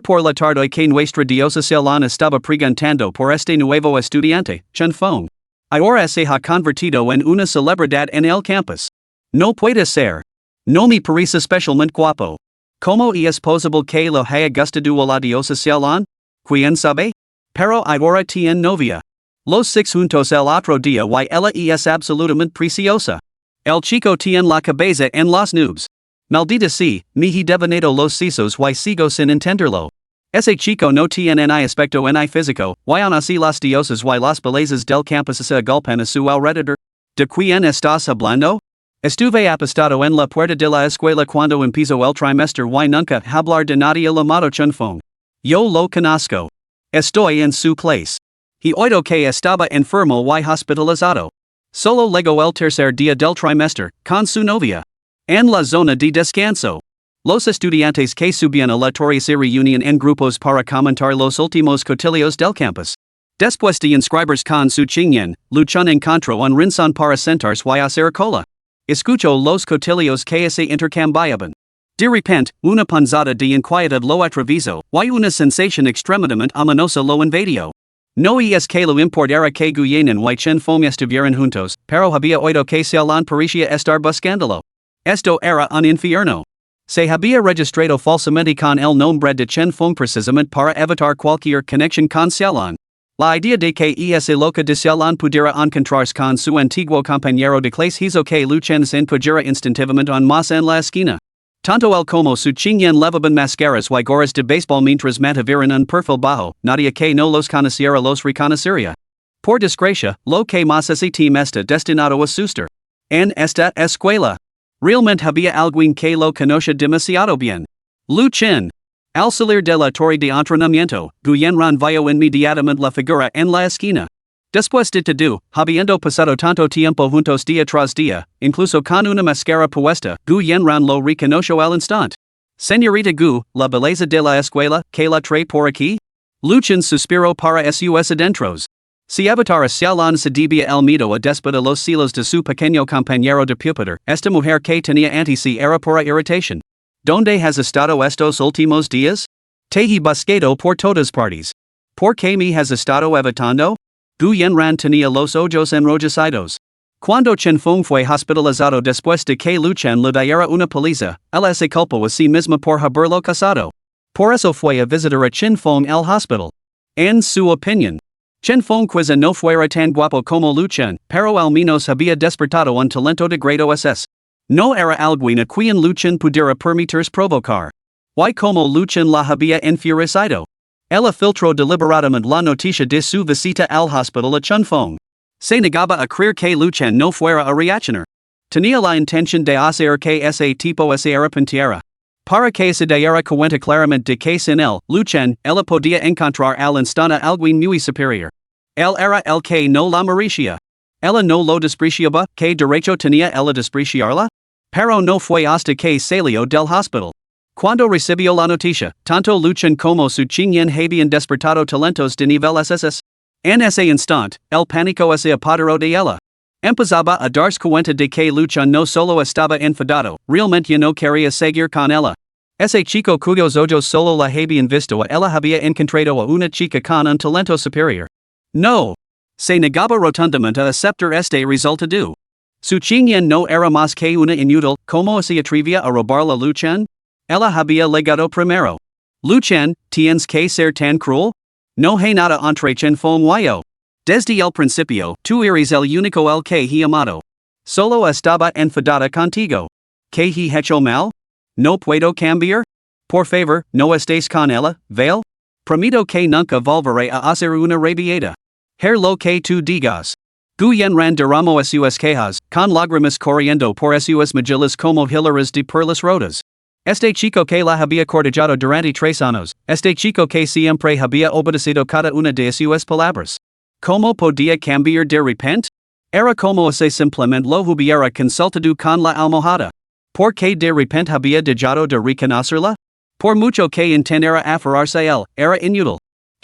Por la tarde que nuestra diocesiana estaba preguntando por este nuevo estudiante, Chen Fong. Ahora se ha convertido en una celebridad en el campus. No puede ser. No me parece especialmente guapo. ¿Cómo es posible que lo haya gustado a la diocesiana? ¿Quién sabe? Pero ahora tiene novia. Los 6 juntos el otro día y ella es absolutamente preciosa. El chico tiene la cabeza en las nubes. Maldita sea, me he devanado los sesos y sigo sin entenderlo. Ese chico no tiene ni aspecto ni físico, y aún así las diosas y las bellezas del campus se agolpan a su alrededor. ¿De quién estás hablando? Estuve apostado en la puerta de la escuela cuando empezó el trimestre y nunca hablar de nadie llamado Chen Fong. Yo lo conozco. Estoy en su clase. He oído que estaba enfermo y hospitalizado. Solo llegó el tercer día del trimestre, con su novia. En la zona de descanso. Los estudiantes que subían a la torre se reunían en grupos para comentar los últimos cotilleos del campus. Después de inscribirse con su Qingyan, Luchun encontró un rincón para sentarse y hacer cola. Escuchó los cotillos que se intercambiaban. De repente, una punzada de inquietud lo atravesó, y una sensación extremadamente ominosa lo invadió. No es que lo importara que Guyanan y Chen Fong estuvieran juntos, pero había oído que Xiaolan parecía estar buscándolo. Esto era un infierno. Se había registrado falsamente con el nombre de Chen Fong precisamente para evitar cualquier conexión con Xiaolan. La idea de que esa loca de Xiaolan pudiera encontrarse con su antiguo compañero de clase hizo que Lu Chen se pusiera instintivamente en más en la esquina. Tanto él como su Qingyan levaban máscaras y gorras de béisbol mientras mantenían un perfil bajo, nadie que no los conociera los reconocería. Por desgracia, lo que más ese team está destinado a suster. En esta escuela. Realmente había alguien que lo conocía demasiado bien. Lu Chen. Al salir de la torre de entrenamiento, Guyanran vio inmediatamente la figura en la esquina. Después de todo, habiendo pasado tanto tiempo juntos día tras día, incluso con una máscara puesta, Guyanran lo reconoció al instante. Señorita Gu, la belleza de la escuela, que la trae por aquí? Lu Chen suspiró para sus adentros. Si evitara Xiaolan se debía el miedo a despedir los celos de su pequeño compañero de pupitre, esta mujer que tenía ante sí era pura irritación. ¿Dónde has estado estos últimos días? Te he buscado por todas partes. ¿Por qué me has estado evitando? Guyanran tenía los ojos enrojecidos. Cuando Chen Fong fue hospitalizado después de que Lu Chen le diera una paliza, él se culpó a sí misma por haberlo casado. Por eso fue a visitar a Chen Fong al hospital. En su opinión, Chen Fong quizá no fuera tan guapo como Lu Chen, pero al menos había despertado un talento de grado SS. No era alguien a quien Lu Chen pudiera permitirse provocar. Y como Lu Chen la había enfurecido. Ella filtró deliberadamente la noticia de su visita al hospital a Chen Fong. Se negaba a creer que Lu Chen no fuera a reaccionar. Tenía la intención de hacer que ese tipo se arrepintiera. Para que se diera cuenta claramente de que sin él, Lu Chen, ella podía encontrar al instante alguien muy superior. Él era el que no la merecía. Ella no lo despreciaba, ¿qué derecho tenía ella despreciarla? Pero no fue hasta que salió del hospital. Cuando recibió la noticia, tanto Lu Chen como su Qingyan habían despertado talentos de nivel SS. En ese instante, el pánico se apoderó de ella. Empezaba a darse cuenta de que Lu Chen no solo estaba enfadado, realmente ya no quería seguir con ella. Ese chico cuyos ojos solo la habían visto a ella había encontrado a una chica con un talento superior. No. Se negaba rotundamente a aceptar este resultado. Su Qingyan no era más que una inútil, como se atrevía a robarla Lu Chen? Ella había legado primero. Lu Chen, ¿tienes que ser tan cruel? No hay nada entre Chen Fong y yo. Desde el principio, tú eres el único el que he amado. Solo estaba enfadada contigo. ¿Que he hecho mal? ¿No puedo cambiar? Por favor, no estés con ella, ¿vale? Prometo que nunca volveré a hacer una rabieta. Lo que tú digas. Guyanran derramó sus quejas, con lágrimas corriendo por sus mejillas como hileras de perlas rotas. Este chico que la había cortejado durante 3 años, este chico que siempre había obedecido cada una de sus palabras. ¿Cómo podía cambiar de repente? Era como si simplemente lo hubiera consultado con la almohada. ¿Por qué de repente había dejado de reconocerla? Por mucho que intentara aferrarse a él, era inútil.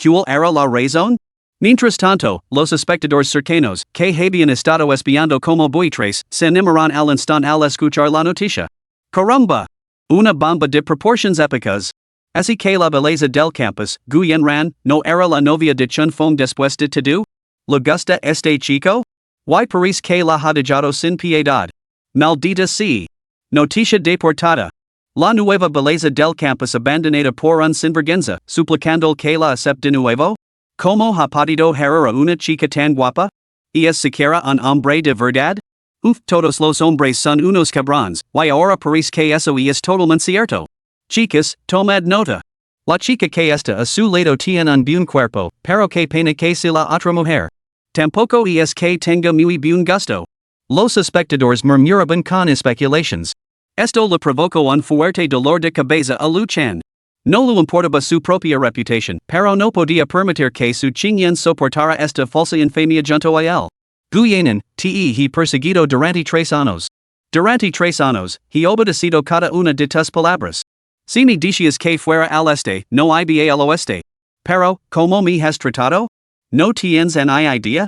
¿Cuál era la razón? Mientras tanto, los espectadores cercanos, que habían estado espiando como buitres, se animaron al instante al escuchar la noticia. ¡Caramba! Una bomba de proporciones épicas. Así que la belleza del campus, Guyanran, no era la novia de Chen Fong después de todo? ¿Le gusta este chico? ¿Y parece que la ha dejado sin piedad? Maldita sea. Noticia de portada. La nueva belleza del campus abandonada por un sinvergüenza, suplicando que la acepte de nuevo? ¿Cómo ha podido herir a una chica tan guapa? ¿Y es siquiera un hombre de verdad? Todos los hombres son unos cabrones, y ahora parece que eso es totalmente cierto. Chicas, tomad nota. La chica que está a su lado tiene un buen cuerpo, pero que pena que sea la otra mujer. Tampoco es que tenga muy buen gusto. Los espectadores murmuraban con especulations. Esto le provocó un fuerte dolor de cabeza a Lu Chen. No le importaba su propia reputación, pero no podía permitir que su Qingyan soportara esta falsa infamia junto a él. Guyanan, te he perseguido durante 3 años. Durante 3 años, he obedecido cada una de tus palabras. Si me decías que fuera al este, no iba al oeste. Pero, ¿cómo me has tratado? No tienes ni idea?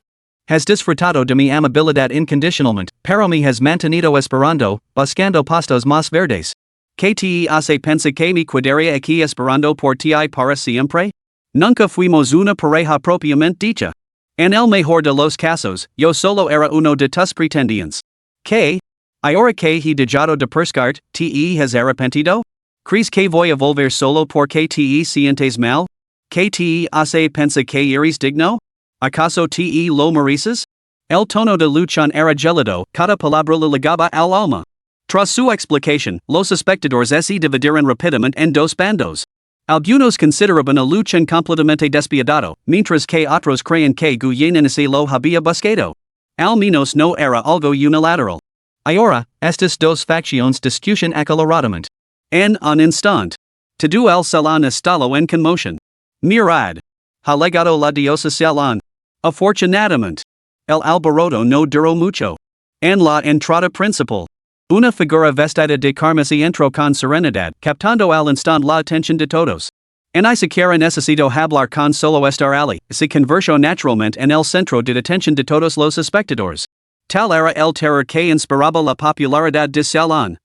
Has disfrutado de mi amabilidad incondicionalmente, pero me has mantenido esperando, buscando pastos más verdes. ¿Qué hace pensa que me quedaría aquí esperando por ti para siempre? Nunca fuimos una pareja propiamente dicha. En el mejor de los casos, yo solo era uno de tus pretendientes. ¿Qué? Ahora que he dejado de perscart, te has arrepentido? ¿Crees que voy a volver solo porque te sientes mal? ¿Qué te hace pensa que eres digno? ¿Acaso te lo mereces? El tono de Luchan era gélido, cada palabra le ligaba al alma. Tras su explicación, los espectadores se dividieron rápidamente en dos bandos. Algunos consideraban a Luchan completamente despiadado, mientras que otros creían que Guyanense se lo había buscado. Al menos no era algo unilateral. Ahora, estas dos facciones discutían acaloradamente. En un instante. Todo el salón estalló en conmoción. Mirad. Ha llegado la diosa salón. Afortunadamente. El alboroto no duró mucho. En la entrada principal. Una figura vestida de carmesí entró con serenidad, captando al instante la atención de todos. Ni siquiera necesito hablar con solo estar allí, se convirtió naturalmente en el centro de atención de todos los espectadores. Tal era el terror que inspiraba la popularidad de salón.